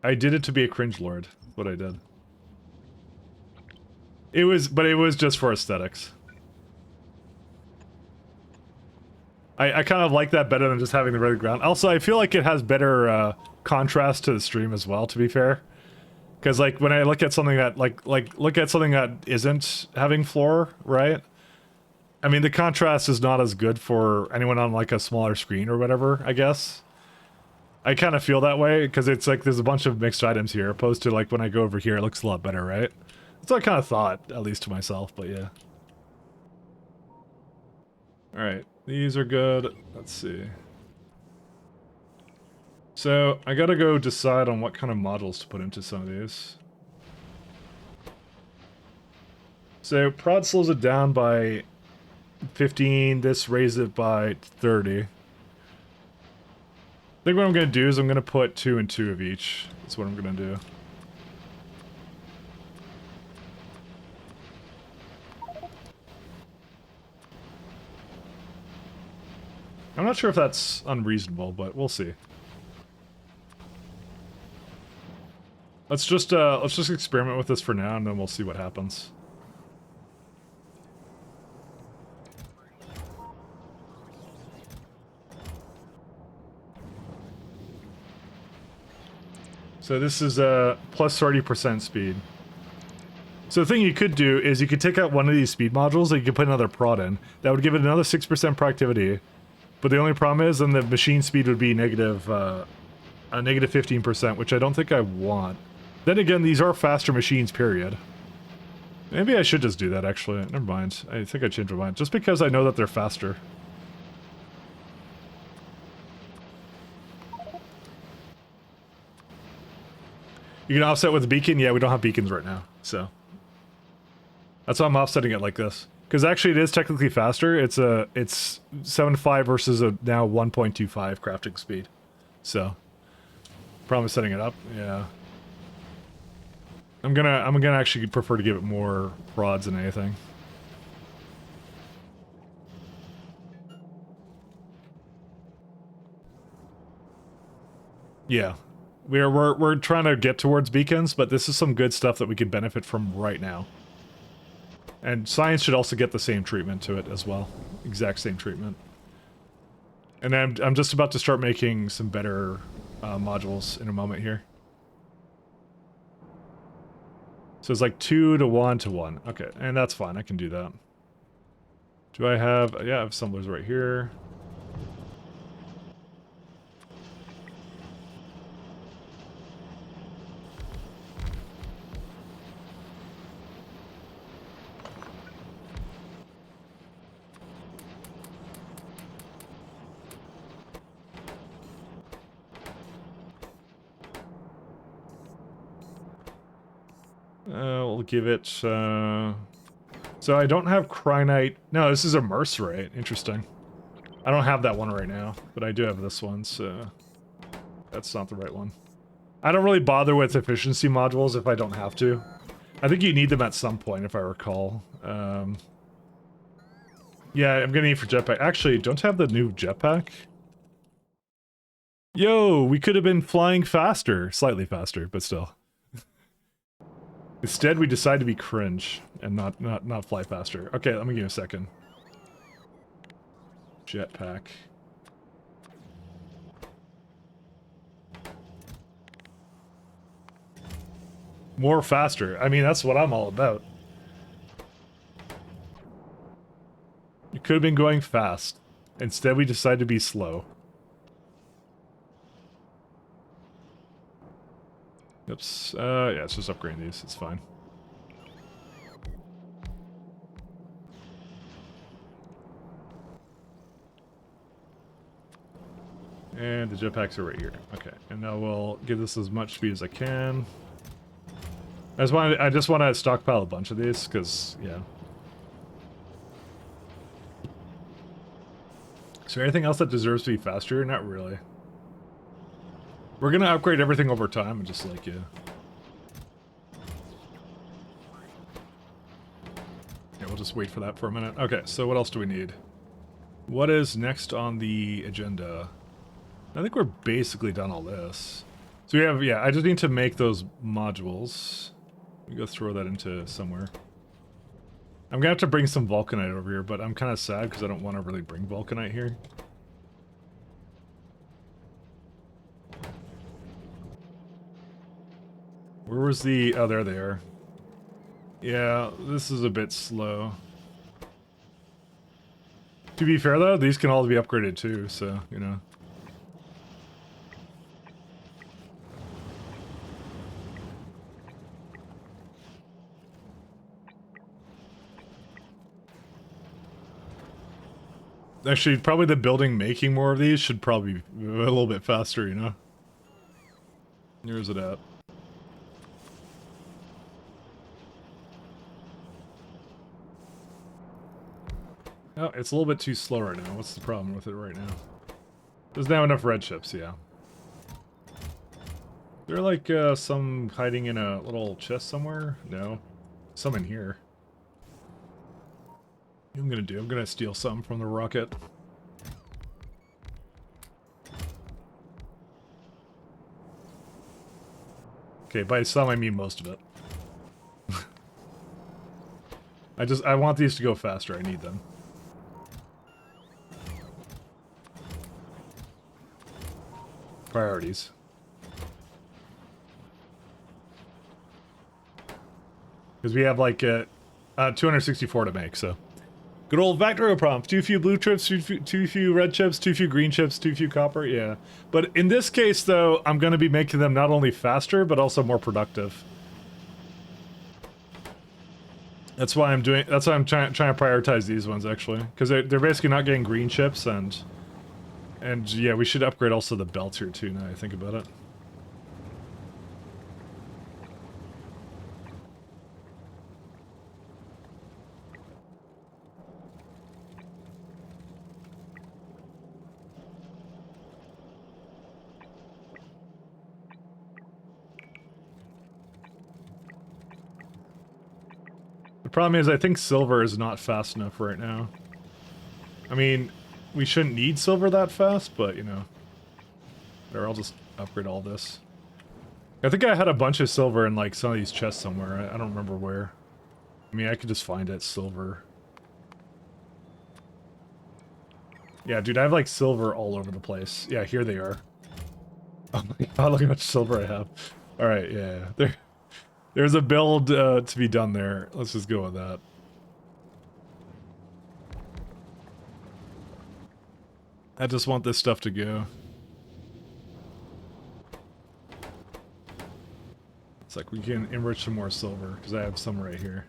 I did it to be a cringe lord. That's what I did. But it was just for aesthetics. I kind of like that better than just having the red ground. Also, I feel like it has better contrast to the stream as well, to be fair. Because like when I look at something that look at something that isn't having floor, right? I mean the contrast is not as good for anyone on like a smaller screen or whatever, I guess. I kind of feel that way because it's like there's a bunch of mixed items here opposed to like when I go over here it looks a lot better, right? That's what I kind of thought, at least to myself, but yeah. Alright, these are good. Let's see. So, I gotta go decide on what kind of modules to put into some of these. So, prod slows it down by 15, this raises it by 30. I think what I'm gonna do is I'm gonna put 2 and 2 of each. That's what I'm gonna do. I'm not sure if that's unreasonable, but we'll see. Let's just experiment with this for now, and then we'll see what happens. So this is a plus 30% speed. So the thing you could do is you could take out one of these speed modules and you could put another prod in. That would give it another 6% productivity. But the only problem is then the machine speed would be negative, a negative 15%, which I don't think I want. Then again, these are faster machines, period. Maybe I should just do that, actually. Never mind. I think I changed my mind. Just because I know that they're faster. You can offset with a beacon? Yeah, we don't have beacons right now, so. That's why I'm offsetting it like this. Because actually it is technically faster. It's 7.5 versus a now 1.25 crafting speed. So. Problem is setting it up, yeah. I'm gonna actually prefer to give it more prods than anything. Yeah. We're trying to get towards beacons, but this is some good stuff that we can benefit from right now. And science should also get the same treatment to it as well. Exact same treatment. And I'm just about to start making some better modules in a moment here. So it's like 2 to 1 to 1. Okay, and that's fine. I can do that. Do I have... yeah, I have assemblers right here. We'll give it, so I don't have Crinite. No, this is a Mercerite. Interesting. I don't have that one right now, but I do have this one, so that's not the right one. I don't really bother with efficiency modules if I don't have to. I think you need them at some point, if I recall. Yeah, I'm gonna need for jetpack. Actually, don't have the new jetpack. Yo, we could have been flying faster. Slightly faster, but still. Instead, we decide to be cringe and not fly faster. Okay, let me give you a second. Jetpack. More faster. I mean, that's what I'm all about. You could have been going fast. Instead, we decided to be slow. Oops. Yeah, let's just upgrade these. It's fine. And the jetpacks are right here. Okay, and now we'll give this as much speed as I can. I just want to stockpile a bunch of these, because, yeah. Is there anything else that deserves to be faster? Not really. We're gonna upgrade everything over time and just like, yeah. Yeah, we'll just wait for that for a minute. Okay, so what else do we need? What is next on the agenda? I think we're basically done all this. So we have, yeah, I just need to make those modules. Let me go throw that into somewhere. I'm gonna have to bring some vulcanite over here, but I'm kind of sad because I don't want to really bring vulcanite here. Where was the... Oh, there they are. Yeah, this is a bit slow. To be fair, though, these can all be upgraded too, so, you know. Actually, probably the building making more of these should probably be a little bit faster, you know? Where's it at? Oh, it's a little bit too slow right now. What's the problem with it right now? There's now enough red chips, yeah. They're like some hiding in a little chest somewhere? No. Some in here. What I'm gonna do, I'm gonna steal some from the rocket. Okay, by some I mean most of it. I want these to go faster, I need them. Priorities. Because we have like 264 to make, so. Good old factorio prompt. Too few blue chips, too few red chips, too few green chips, too few copper, yeah. But in this case, though, I'm going to be making them not only faster, but also more productive. That's why I'm trying to prioritize these ones, actually. Because they're basically not getting green chips, and yeah, we should upgrade also the belts here, too, now I think about it. The problem is, I think silver is not fast enough right now. I mean, we shouldn't need silver that fast, but, you know. Or I'll just upgrade all this. I think I had a bunch of silver in, like, some of these chests somewhere. I don't remember where. I mean, I could just find it, silver. Yeah, dude, I have, like, silver all over the place. Yeah, here they are. Oh my god, look how much silver I have. Alright, yeah. There's a build to be done there. Let's just go with that. I just want this stuff to go. It's like we can enrich some more silver, because I have some right here.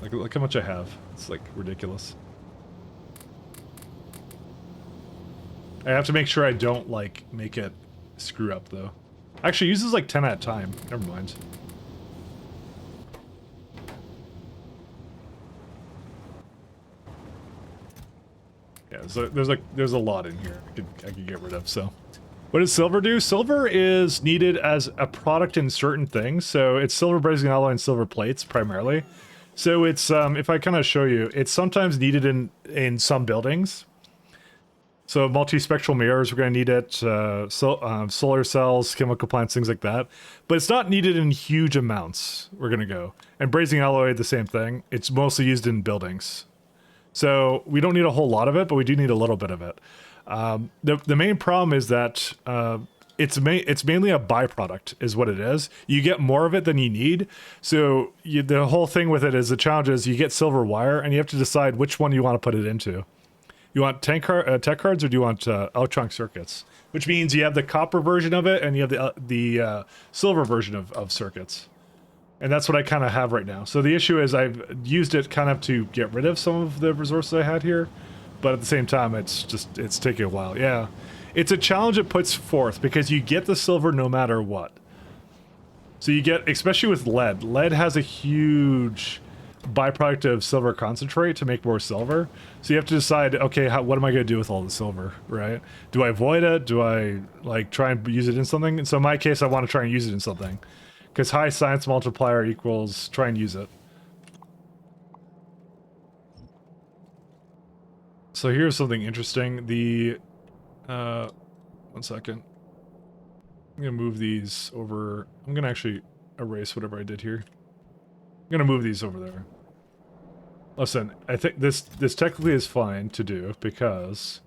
Like, look how much I have. It's like ridiculous. I have to make sure I don't, like, make it screw up, though. Actually, it uses like 10 at a time. Never mind. Yeah, so there's a lot in here I could get rid of, so. What does silver do? Silver is needed as a product in certain things. So it's silver brazing alloy and silver plates primarily. So it's if I kind of show you, it's sometimes needed in some buildings. So multispectral mirrors, we're going to need it, solar cells, chemical plants, things like that. But it's not needed in huge amounts, we're going to go. And brazing alloy, the same thing. It's mostly used in buildings. So we don't need a whole lot of it, but we do need a little bit of it. The main problem is that it's mainly a byproduct, is what it is. You get more of it than you need. So the whole thing with it is the challenge is you get silver wire, and you have to decide which one you want to put it into. You want tech cards, or do you want electronic circuits? Which means you have the copper version of it, and you have the silver version of circuits. And that's what I kind of have right now. So the issue is I've used it kind of to get rid of some of the resources I had here, but at the same time, it's taking a while. Yeah, it's a challenge it puts forth because you get the silver no matter what. So you get, especially with lead. Lead has a huge byproduct of silver concentrate to make more silver. So you have to decide, okay, what am I going to do with all the silver, right? Do I avoid it? Do I like try and use it in something? And so in my case, I want to try and use it in something because high science multiplier equals try and use it. So here's something interesting. The, 1 second. I'm going to move these over. I'm going to actually erase whatever I did here. I'm going to move these over there. Listen, I think this technically is fine to do because,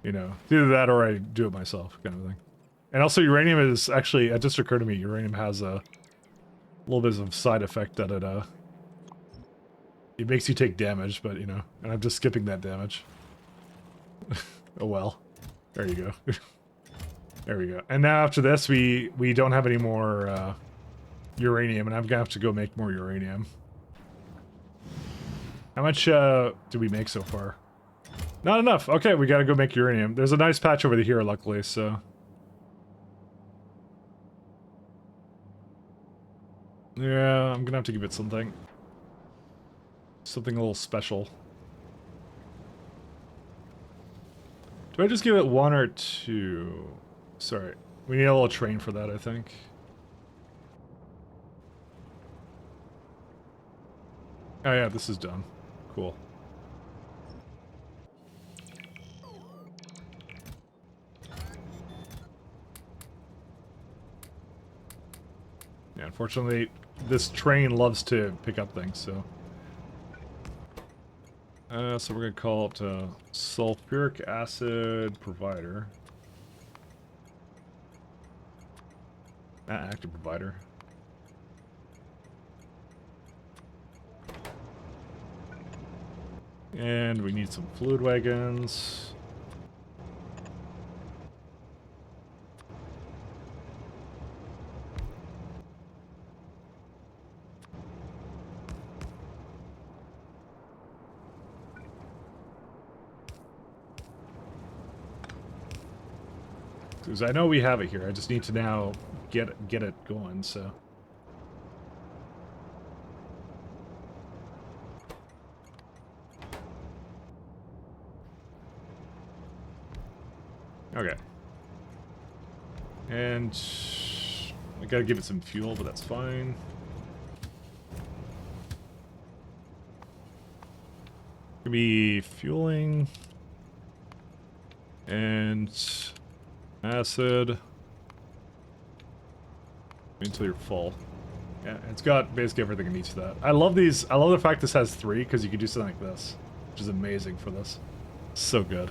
you know, either that or I do it myself kind of thing. And also uranium is actually, it just occurred to me, uranium has a little bit of side effect that it makes you take damage, but you know, and I'm just skipping that damage. Oh well. There you go. There we go. And now after this, we don't have any more uranium, and I'm gonna have to go make more uranium. How much did we make so far? Not enough. Okay, we gotta go make uranium. There's a nice patch over here, luckily, so... Yeah, I'm gonna have to give it something. Something a little special. Do I just give it 1 or 2? Sorry. We need a little train for that, I think. Oh yeah, this is done. Cool. Yeah, unfortunately, this train loves to pick up things, so... so we're gonna call it sulfuric acid provider. Active provider. And we need some fluid wagons. Because I know we have it here, I just need to now get it going, so... Okay. And... I gotta give it some fuel, but that's fine. Gonna be fueling... And... acid... until you're full. Yeah, it's got basically everything it needs for that. I love these. I love the fact this has 3, because you can do something like this, which is amazing for this. So good.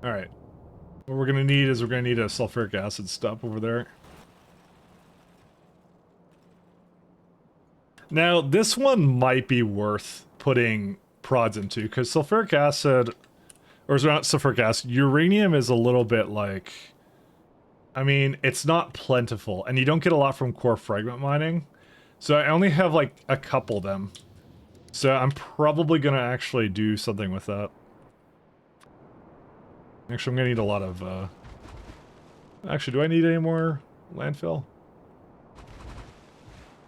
Alright. What we're gonna need is we're gonna need a sulfuric acid stop over there. Now, this one might be worth putting prods into, because sulfuric acid, or it's not sulfuric acid, uranium is a little bit like... I mean, it's not plentiful, and you don't get a lot from core fragment mining. So I only have, like, a couple of them. So I'm probably gonna actually do something with that. Actually, I'm gonna need a lot of, Actually, do I need any more landfill?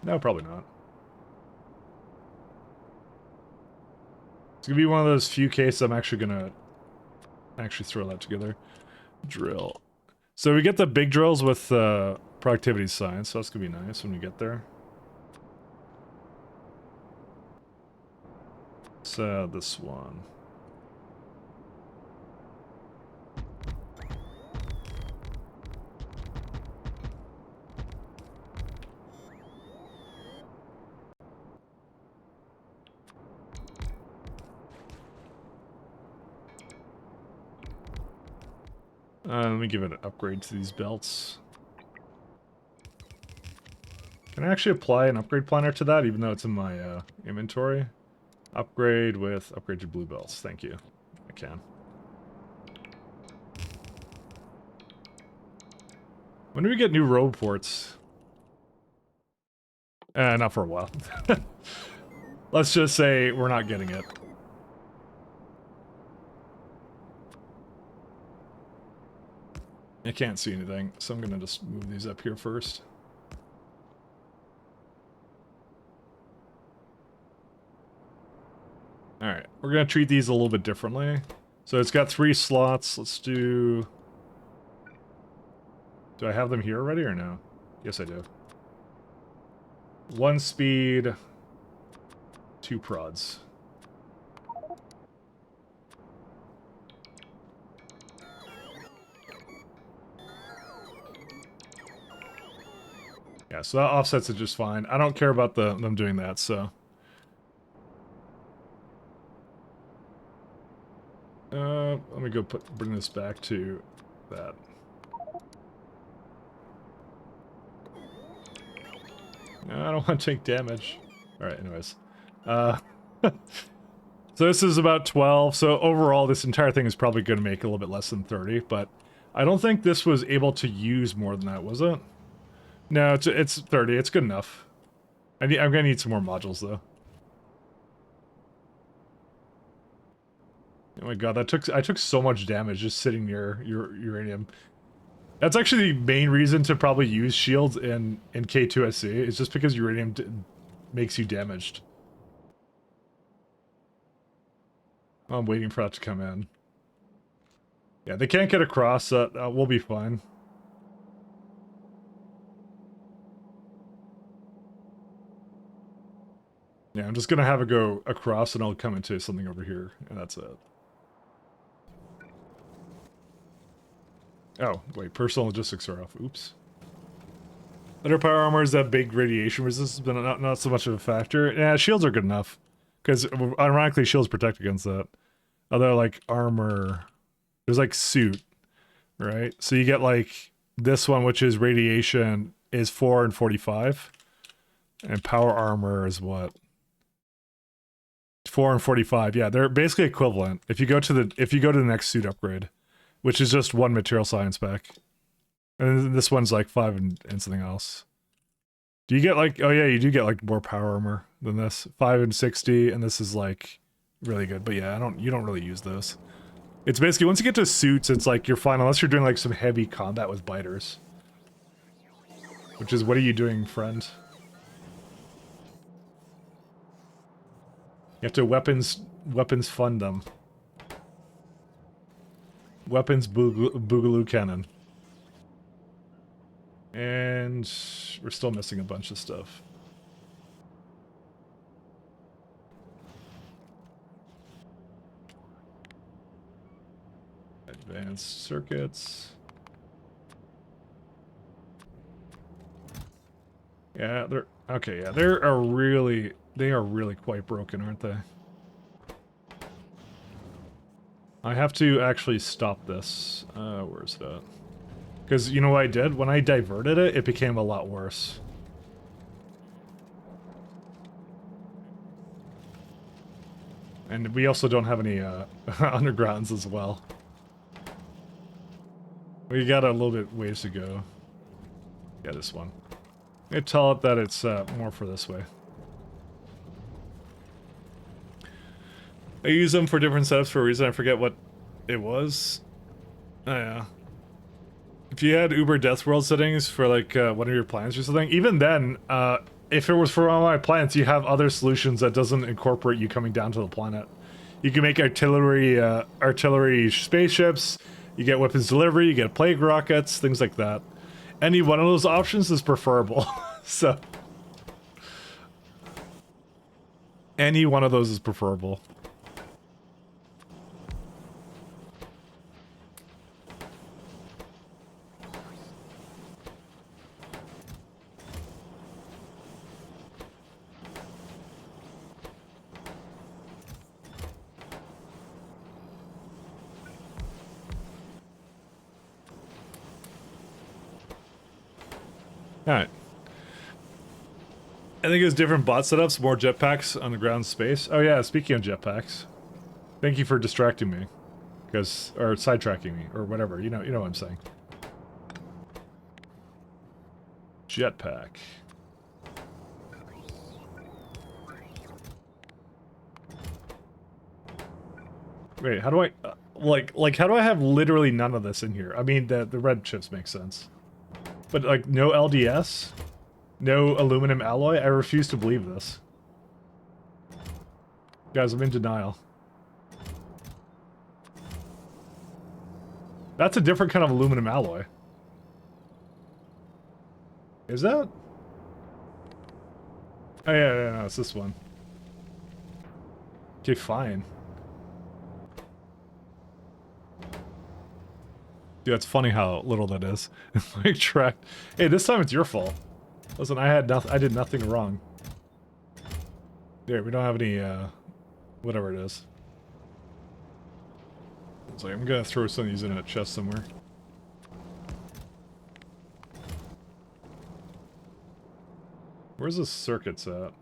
No, probably not. It's gonna be one of those few cases I'm actually gonna throw that together. Drill. So we get the big drills with productivity signs, so that's gonna be nice when we get there. So this one. Let me give it an upgrade to these belts. Can I actually apply an upgrade planner to that, even though it's in my inventory? Upgrade with upgrade to blue belts. Thank you. I can. When do we get new road ports? Not for a while. Let's just say we're not getting it. I can't see anything, so I'm gonna just move these up here first. Alright, we're gonna treat these a little bit differently. So it's got 3 slots. Let's do... Do I have them here already or no? Yes, I do. 1 speed, 2 prods. Yeah, so that offsets it just fine. I don't care about them doing that, so... let me go bring this back to that. No, I don't want to take damage. Alright, anyways. So this is about 12, so overall this entire thing is probably going to make a little bit less than 30, but I don't think this was able to use more than that, was it? No, it's 30, it's good enough. I'm going to need some more modules, though. Oh my god, I took so much damage just sitting near uranium. That's actually the main reason to probably use shields in K2SC, is just because uranium makes you damaged. I'm waiting for that to come in. Yeah, they can't get across, so we'll be fine. Yeah, I'm just gonna have it go across and I'll come into something over here, and that's it. Oh, wait, personal logistics are off. Oops. Under power armor is that big radiation resistance, but not so much of a factor. Yeah, shields are good enough. Because, ironically, shields protect against that. Although, like, armor... There's, like, suit, right? So you get, like, this one, which is radiation, is 4 and 45. And power armor is what? 4 and 45. Yeah, they're basically equivalent. If you go to the next suit upgrade, which is just one material science pack. And then this one's like 5 and something else. Do you get like, oh yeah, you do get like more power armor than this. 5 and 60, and this is like really good. But yeah, you don't really use those. It's basically, once you get to suits, it's like you're fine, unless you're doing like some heavy combat with biters. Which is, what are you doing, friend? You have to weapons fund them. Weapons boogaloo cannon. And we're still missing a bunch of stuff. Advanced circuits. Yeah, they're okay, yeah, they are really quite broken, aren't they? I have to actually stop this. Where's that? Because you know what I did? When I diverted it, it became a lot worse. And we also don't have any undergrounds as well. We got a little bit ways to go. Yeah, this one. I tell it that it's more for this way. I use them for different setups for a reason. I forget what it was. Oh yeah. If you had Uber Death World settings for like one of your planets or something, even then, if it was for one of my planets, you have other solutions that doesn't incorporate you coming down to the planet. You can make artillery spaceships, you get weapons delivery, you get plague rockets, things like that. Any one of those options is preferable. So any one of those is preferable. Alright. I think it was different bot setups, more jetpacks on the ground space. Oh yeah, speaking of jetpacks. Thank you for distracting me. Or sidetracking me, or whatever. You know what I'm saying. Jetpack. Wait, how do I... like, how do I have literally none of this in here? I mean, the red chips make sense. But, like, no LDS? No aluminum alloy? I refuse to believe this. Guys, I'm in denial. That's a different kind of aluminum alloy. Is that? Oh, yeah, no, it's this one. Okay, fine. Dude, it's funny how little that is. Like, track. Hey, this time it's your fault. Listen, I did nothing wrong. There, we don't have any, whatever it is. It's like, I'm gonna throw some of these in a chest somewhere. Where's the circuits at?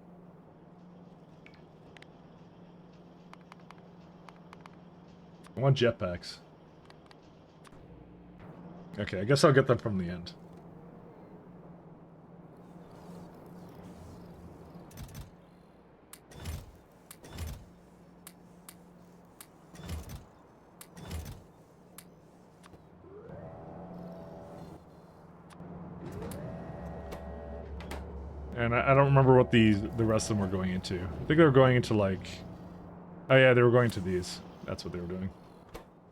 I want jetpacks. Okay, I guess I'll get them from the end. And I don't remember what the rest of them were going into. I think they were going into like... Oh yeah, they were going to these. That's what they were doing.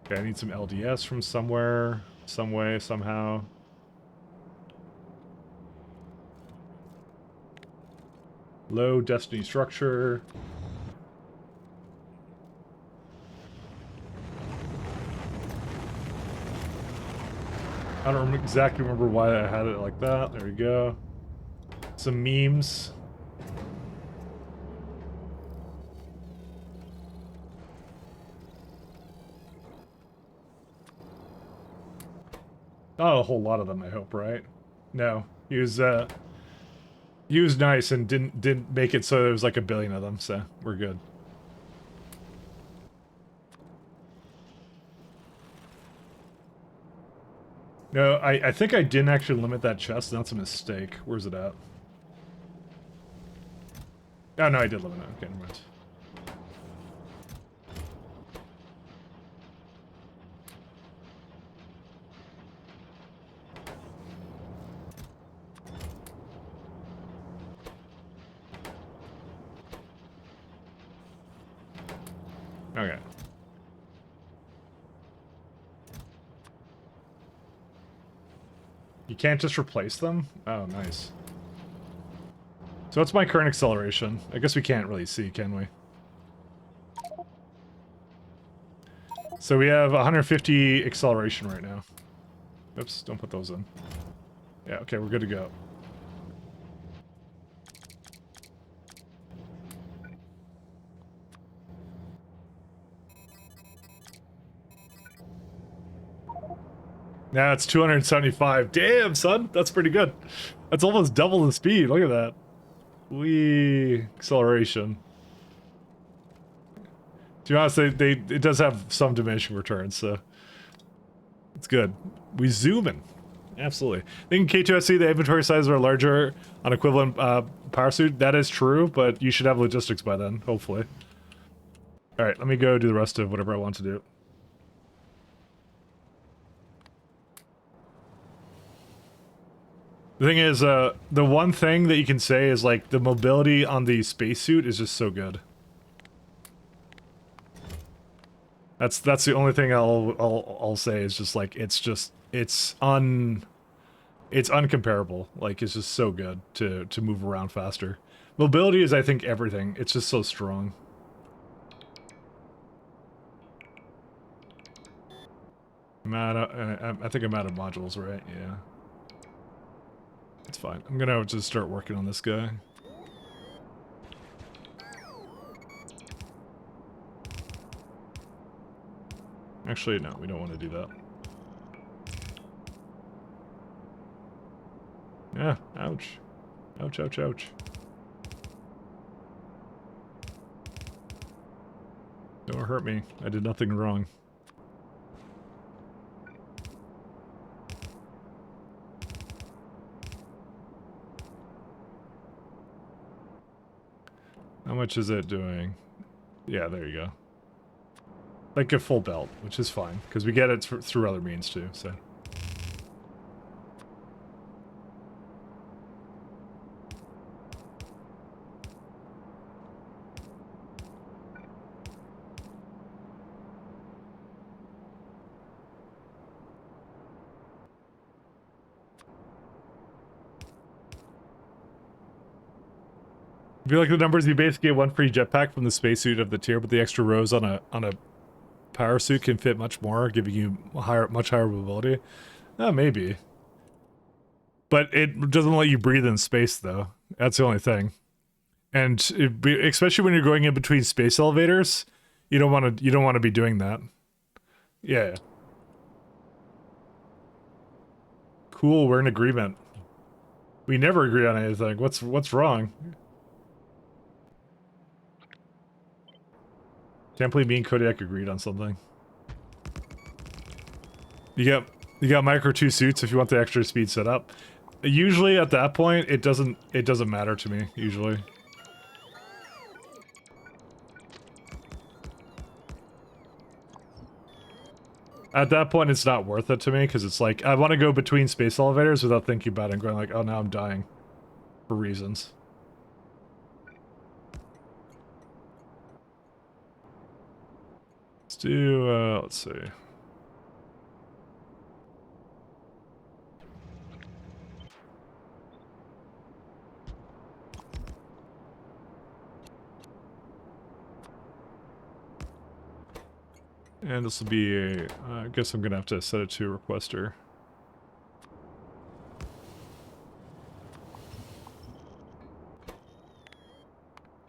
Okay, I need some LDS from somewhere, some way, somehow. Low destiny structure. I don't exactly remember why I had it like that. There we go. Some memes. Not a whole lot of them, I hope, right? No. He was nice and didn't make it so there was like a billion of them, so we're good. No, I think I didn't actually limit that chest. That's a mistake. Where's it at? Oh, no, I did limit it. Okay, never mind. Okay. You can't just replace them? Oh, nice. So what's my current acceleration? I guess we can't really see, can we? So we have 150 acceleration right now. Oops, don't put those in. Yeah, okay, we're good to go. Now it's 275. Damn, son, that's pretty good. That's almost double the speed. Look at that. Wee acceleration. To be honest, it does have some diminishing returns, so it's good. We zoom in. Absolutely. I think in K2SC the inventory sizes are larger on equivalent power suit. That is true, but you should have logistics by then, hopefully. Alright, let me go do the rest of whatever I want to do. The thing is, the one thing that you can say is, like, the mobility on the spacesuit is just so good. That's the only thing I'll say is just, like, it's uncomparable. Like, it's just so good to move around faster. Mobility is, I think, everything. It's just so strong. I think I'm out of modules, right? Yeah. It's fine. I'm gonna just start working on this guy. Actually, no, we don't want to do that. Yeah, ouch. Ouch, ouch, ouch. Don't hurt me. I did nothing wrong. How much is it doing? Yeah, there you go. Like a full belt, which is fine, because we get it through other means too, so. I feel like the numbers, you basically get one free jetpack from the spacesuit of the tier, but the extra rows on a power suit can fit much more, giving you much higher mobility. Maybe. But it doesn't let you breathe in space, though. That's the only thing. And especially when you're going in between space elevators, you don't want to be doing that. Yeah. Cool, we're in agreement. We never agree on anything. What's wrong? Can't believe me and Kodiak agreed on something. You got micro 2 suits if you want the extra speed set up. Usually at that point it doesn't matter to me, usually. At that point it's not worth it to me because it's like I want to go between space elevators without thinking about it and going like, oh now I'm dying for reasons. Let's do let's see. And this will be a, I guess I'm gonna have to set it to requester.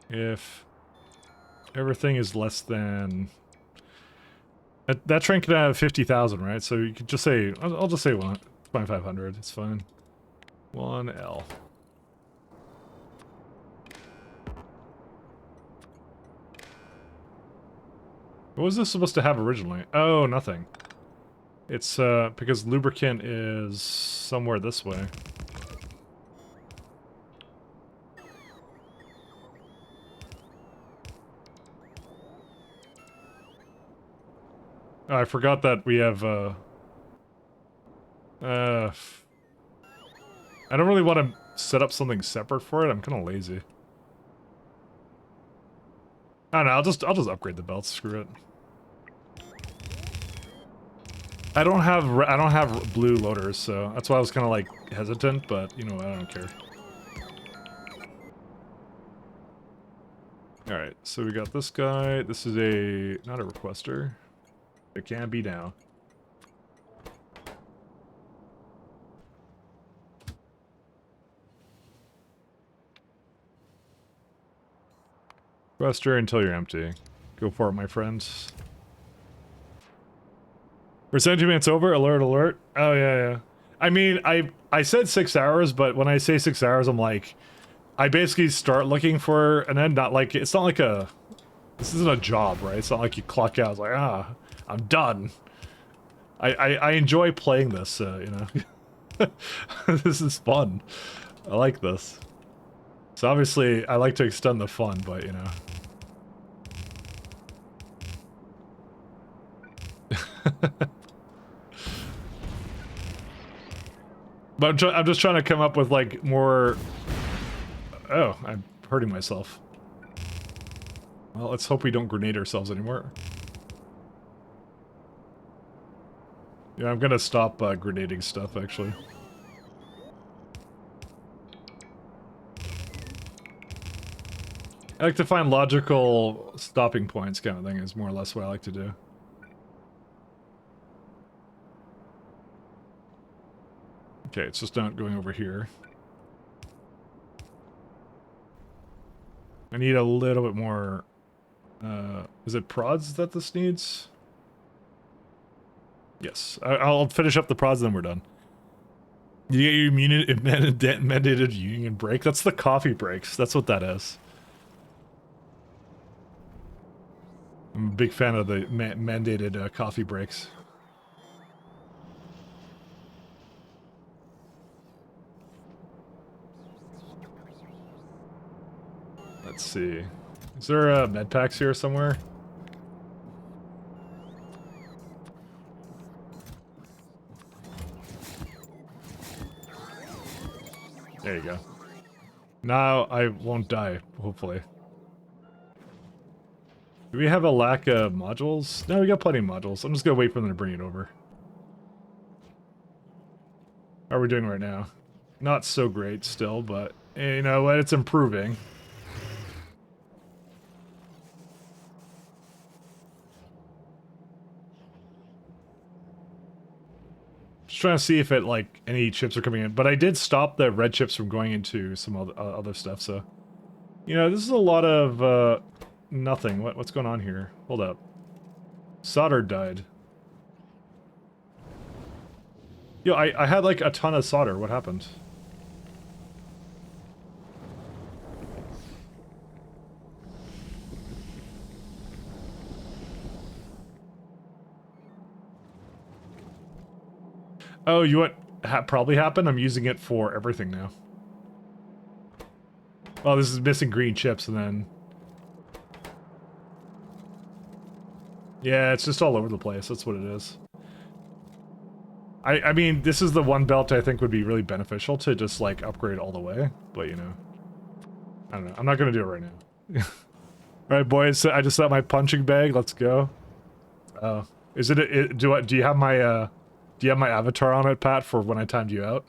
If everything is less than... That train can have 50,000, right? So you could just say, I'll just say 1,500, it's fine. 1L. What was this supposed to have originally? Oh, nothing. It's, because lubricant is somewhere this way. Oh, I forgot that we have, I don't really want to set up something separate for it. I'm kind of lazy. I don't know, I'll just upgrade the belts, screw it. I don't have blue loaders, so that's why I was kind of like hesitant, but you know, I don't care. Alright, so we got this guy. This is not a requester. It can be now. Requester until you're empty. Go for it, my friends. We're 17 minutes over. Alert, alert. Oh, yeah, yeah. I mean, I said 6 hours, but when I say 6 hours, I'm like... I basically start looking for an end, not like... It's not like a... This isn't a job, right? It's not like you clock out. It's like, I'm done. I enjoy playing this, you know? This is fun. I like this. So obviously, I like to extend the fun, but, you know... But I'm just trying to come up with, like, more... Oh, I'm hurting myself. Well, let's hope we don't grenade ourselves anymore. Yeah, I'm gonna stop grenading stuff, actually. I like to find logical stopping points kind of thing is more or less what I like to do. Okay, it's just not going over here. I need a little bit more... is it prods that this needs? Yes. I'll finish up the prods, then we're done. You get your mandated union break? That's the coffee breaks. That's what that is. I'm a big fan of the mandated coffee breaks. Let's see. Is there med packs here somewhere? There you go. Now I won't die, hopefully. Do we have a lack of modules? No, we got plenty of modules. I'm just gonna wait for them to bring it over. How are we doing right now? Not so great still, but you know what? It's improving. Just trying to see if like any chips are coming in, but I did stop the red chips from going into some other stuff. So, you know, this is a lot of nothing. What's going on here? Hold up. Solder died. Yo, I had like a ton of solder. What happened? Oh, you what probably happened? I'm using it for everything now. Oh, this is missing green chips and then... Yeah, it's just all over the place. That's what it is. I mean, this is the one belt I think would be really beneficial to just, like, upgrade all the way. But, you know. I don't know. I'm not gonna do it right now. Alright, boys. So I just set my punching bag. Let's go. Oh. Is it... do you have my, do you have my avatar on it, Pat, for when I timed you out?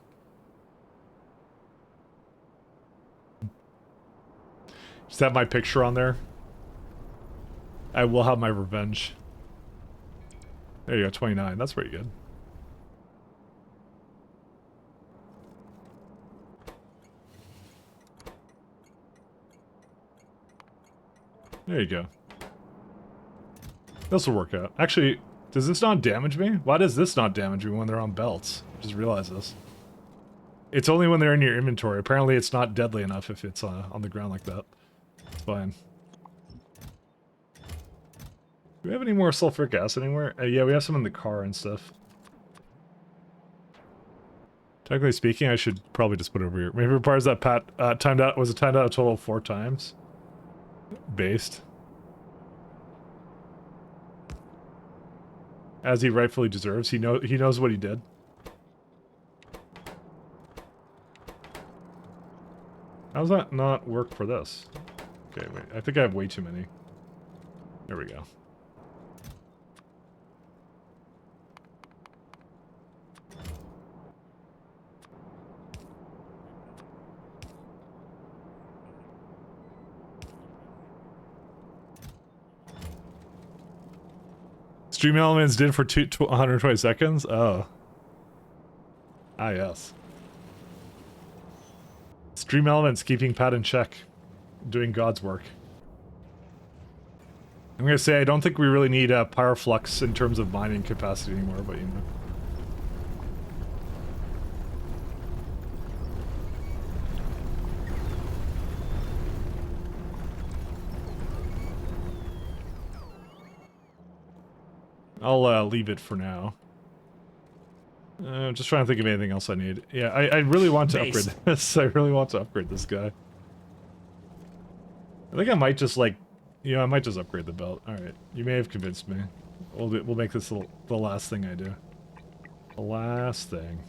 Just have my picture on there. I will have my revenge. There you go, 29. That's pretty good. There you go. This will work out. Actually, does this not damage me? Why does this not damage me when they're on belts? Just realized this. It's only when they're in your inventory. Apparently it's not deadly enough if it's on the ground like that. It's fine. Do we have any more sulfuric acid anywhere? Yeah, we have some in the car and stuff. Technically speaking, I should probably just put it over here. Maybe it requires that Pat timed out. Was it timed out a total of 4 times? Based. As he rightfully deserves. He knows what he did. How does that not work for this? Okay, wait. I think I have way too many. There we go. Stream Elements did for 120 seconds? Oh. Ah, yes. Stream Elements keeping Pat in check. Doing God's work. I'm gonna say I don't think we really need Pyroflux in terms of mining capacity anymore, but you know. I'll leave it for now. I'm just trying to think of anything else I need. Yeah, I really want to upgrade this. I really want to upgrade this guy. I think I might just like, you know, I might just upgrade the belt. All right, you may have convinced me. We'll make this the last thing I do. The last thing.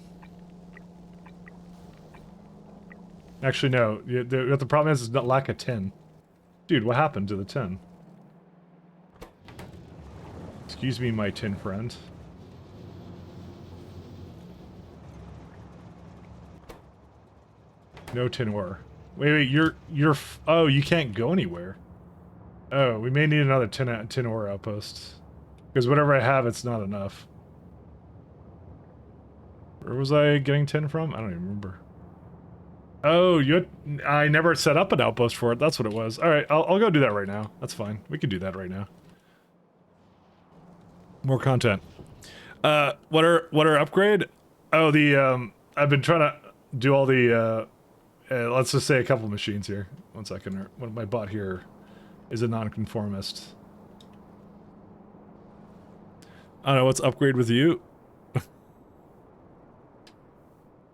Actually, no. The problem is the lack of tin. Dude, what happened to the tin? Excuse me, my tin friend. No tin ore. Wait, oh, you can't go anywhere. Oh, we may need another tin ore outpost. Because whatever I have, it's not enough. Where was I getting tin from? I don't even remember. Oh, I never set up an outpost for it. That's what it was. Alright, I'll go do that right now. That's fine. We can do that right now. More content. What are upgrade? Oh, I've been trying to do all the, let's just say a couple machines here. 1 second. My bot here is a nonconformist. I don't know, what's upgrade with you?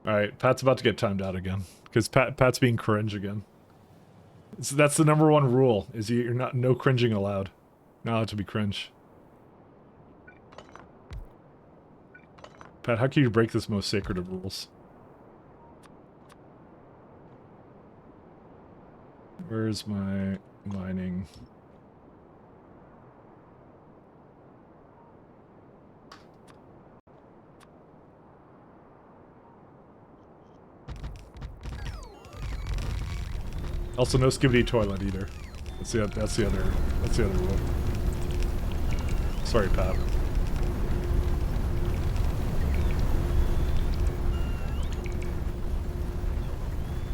Alright, Pat's about to get timed out again. Because Pat's being cringe again. So that's the #1 rule, is you're no cringing allowed. Not allowed to be cringe. Pat, how can you break this most sacred of rules? Where's my mining? Also, no skibidi toilet either. That's the other rule. Sorry, Pat.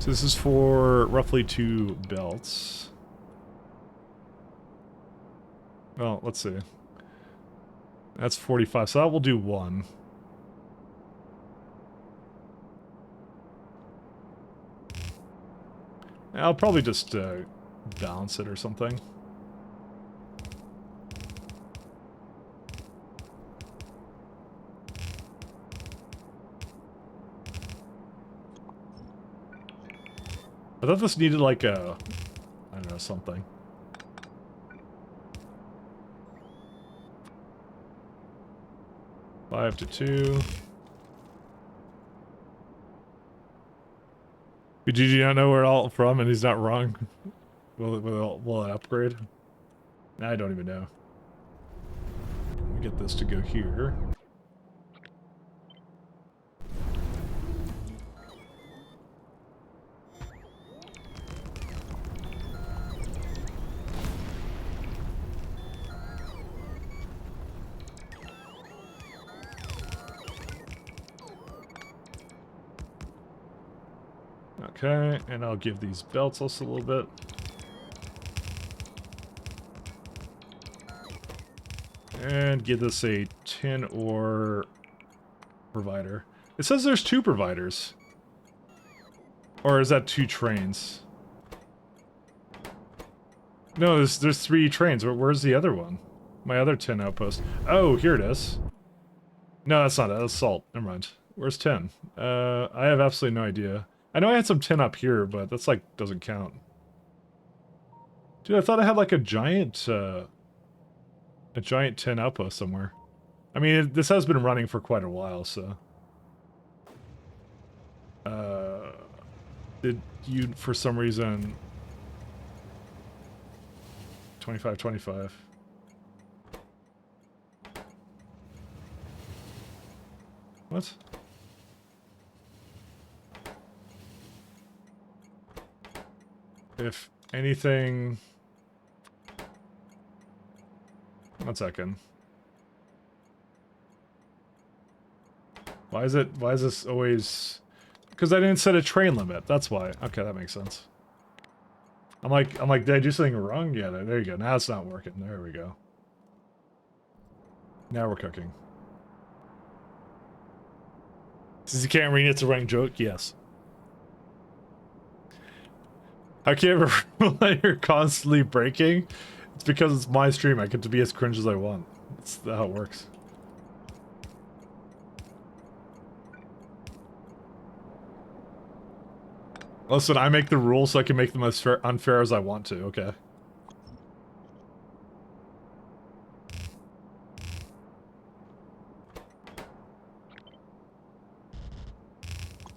So this is for roughly 2 belts. Well, let's see. That's 45, so that will do 1. I'll probably just balance it or something. I thought this needed like a, I don't know, something. Five to 2. Did you not know where it all from and he's not wrong? Will it upgrade? I don't even know. Let me get this to go here. Okay, and I'll give these belts also a little bit. And give this a tin ore provider. It says there's 2 providers. Or is that 2 trains? No, there's 3 trains. Where's the other one? My other tin outpost. Oh, here it is. No, that's not it. That's salt. Never mind. Where's tin? I have absolutely no idea. I know I had some tin up here, but that's like, doesn't count. Dude, I thought I had like a giant tin outpost somewhere. I mean, this has been running for quite a while, so. Did you, for some reason... 25. What? If anything... 1 second. Why is this always... Because I didn't set a train limit, that's why. Okay, that makes sense. I'm like, did I do something wrong? Yeah, there you go. Now it's not working. There we go. Now we're cooking. Since you can't read it's a running joke, yes. How can you ever when you're constantly breaking? It's because it's my stream. I get to be as cringe as I want. That's how it works. Listen, I make the rules so I can make them as unfair as I want to, okay?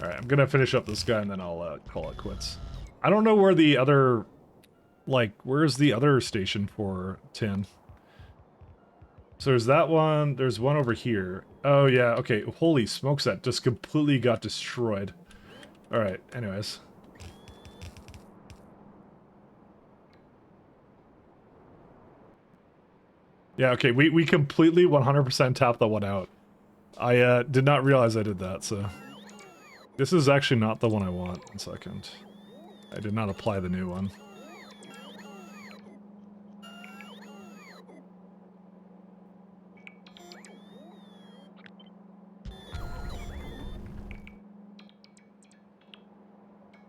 Alright, I'm gonna finish up this guy and then I'll call it quits. I don't know where the other... Like, where's the other station for tin? So there's that one, there's one over here. Oh yeah, okay, holy smokes, that just completely got destroyed. Alright, anyways. Yeah, okay, we completely 100% tapped that one out. I did not realize I did that, so... This is actually not the one I want. 1 second. I did not apply the new one.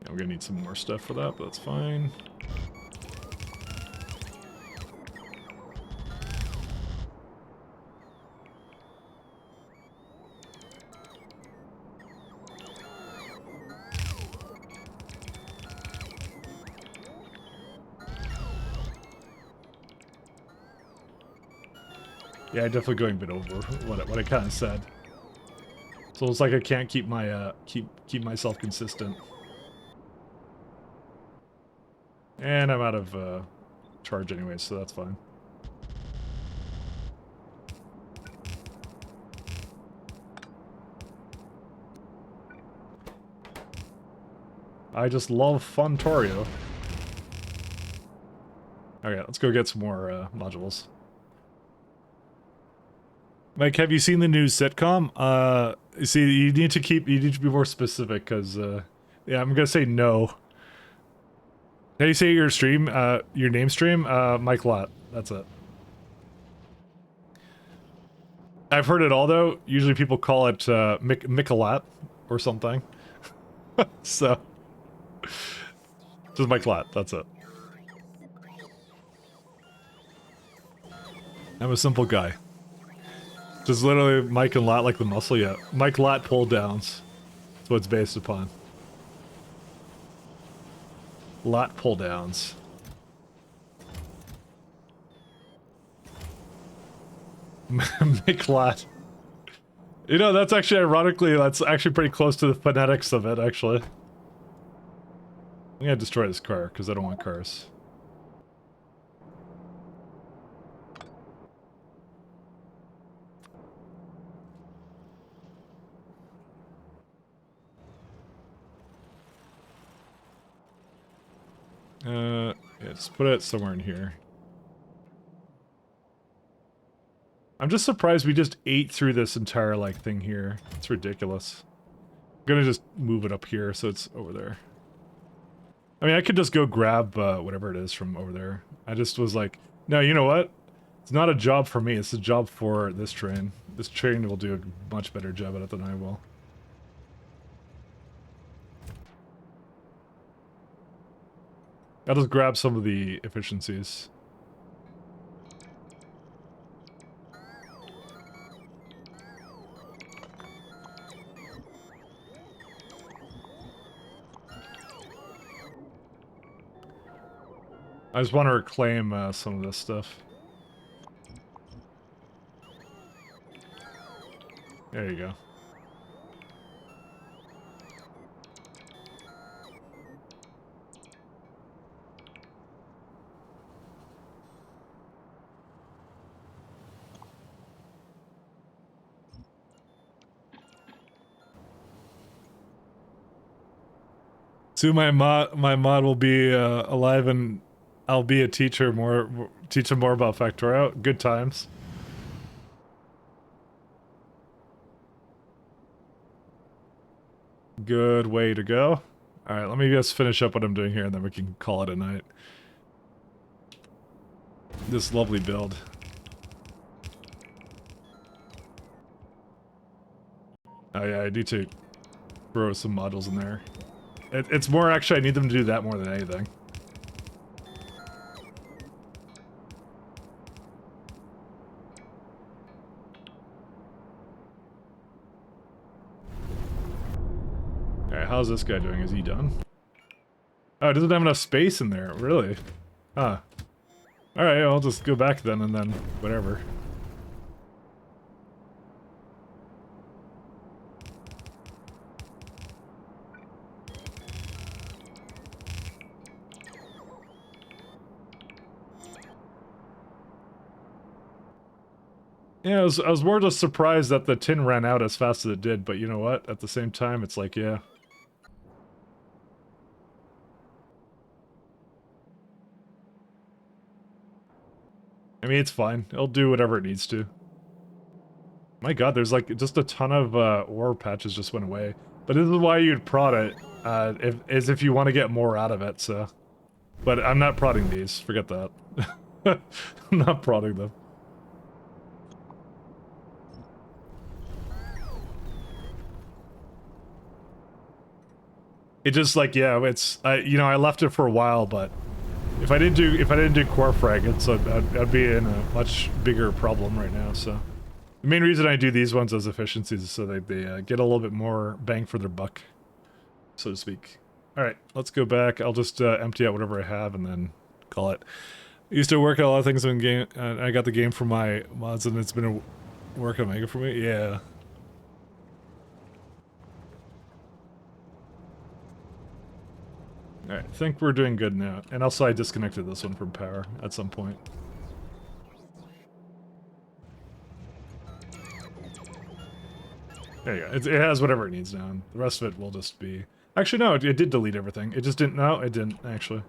Yeah, we're gonna need some more stuff for that, but that's fine. Yeah, I'm definitely going a bit over what I kind of said. So it's like I can't keep my keep myself consistent. And I'm out of charge anyway, so that's fine. I just love Factorio. Okay, let's go get some more modules. Mike, have you seen the new sitcom? See, you need to be more specific, because, yeah, I'm gonna say no. How do you say your stream, your name stream? Mike Lott, that's it. I've heard it all, though. Usually people call it, Mick-a-Lot, or something. So, just Mike Lott, that's it. I'm a simple guy. Just literally Mike and Lot like the muscle, yeah. Mike Lot pull downs. That's what it's based upon. lat pull downs. Make lat. You know, that's actually, ironically, that's actually pretty close to the phonetics of it, actually. I'm gonna destroy this car, because I don't want cars. Yeah, just put it somewhere in here. I'm just surprised we just ate through this entire, like, thing here. It's ridiculous. I'm gonna just move it up here so it's over there. I mean, I could just go grab whatever it is from over there. I just was like, no, you know what? It's not a job for me, it's a job for this train. This train will do a much better job at it than I will. I'll just grab some of the efficiencies. I just want to reclaim some of this stuff. There you go. Soon my mod will be alive and I'll be a teacher teach him more about factorio. Good times. Good way to go. Alright, let me just finish up what I'm doing here and then we can call it a night. This lovely build. Oh yeah, I need to throw some modules in there. It's more actually I need them to do that more than anything. Alright, how's this guy doing? Is he done? Oh, it doesn't have enough space in there, really? Huh. Alright, I'll just go back then and then whatever. Yeah, I was more just surprised that the tin ran out as fast as it did, but you know what? At the same time, it's like, yeah. I mean, it's fine. It'll do whatever it needs to. My god, there's like just a ton of ore patches just went away. But this is why you'd prod it, if you want to get more out of it, so. But I'm not prodding these, forget that. I'm not prodding them. It just like, yeah, it's you know, I left it for a while, but if I didn't do core fragments, I'd be in a much bigger problem right now. So the main reason I do these ones as efficiencies is so they get a little bit more bang for their buck, so to speak. All right, let's go back. I'll just empty out whatever I have and then call it. I used to work at a lot of things in game. I got the game from my mods, and it's been a work on Mega for me. Yeah. Alright, I think we're doing good now. And also I disconnected this one from power at some point. There you go. It has whatever it needs now, and the rest of it will just be... Actually, no, it did delete everything. It just didn't... No, it didn't, actually.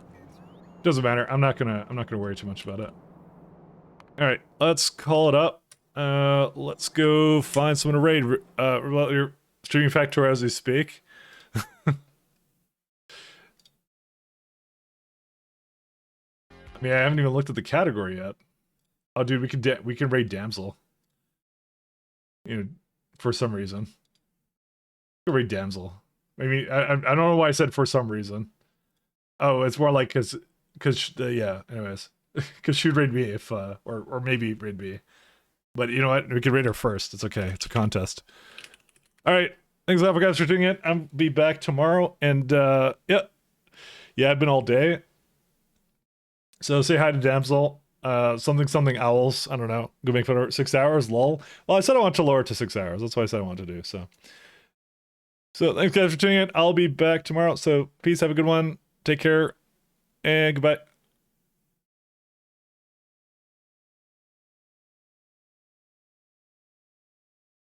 Doesn't matter. I'm not gonna worry too much about it. Alright, let's call it up. Let's go find someone to raid. Well, you're streaming factorio as we speak. I mean, I haven't even looked at the category yet. Oh, dude, we can raid damsel. You know, for some reason. We can raid damsel. I mean, I don't know why I said for some reason. Oh, it's more like cause yeah. Anyways, cause she'd raid me if or maybe raid me. But you know what? We can raid her first. It's okay. It's a contest. All right. Thanks a lot, guys, for doing it. I'll be back tomorrow, and yeah. Yeah, I've been all day. So say hi to Damsel. Something owls. I don't know. Go make fun of her. 6 hours, lol. Well, I said I want to lower it to 6 hours. That's what I said I want to do. So thanks guys for tuning in. I'll be back tomorrow. So peace. Have a good one. Take care. And goodbye.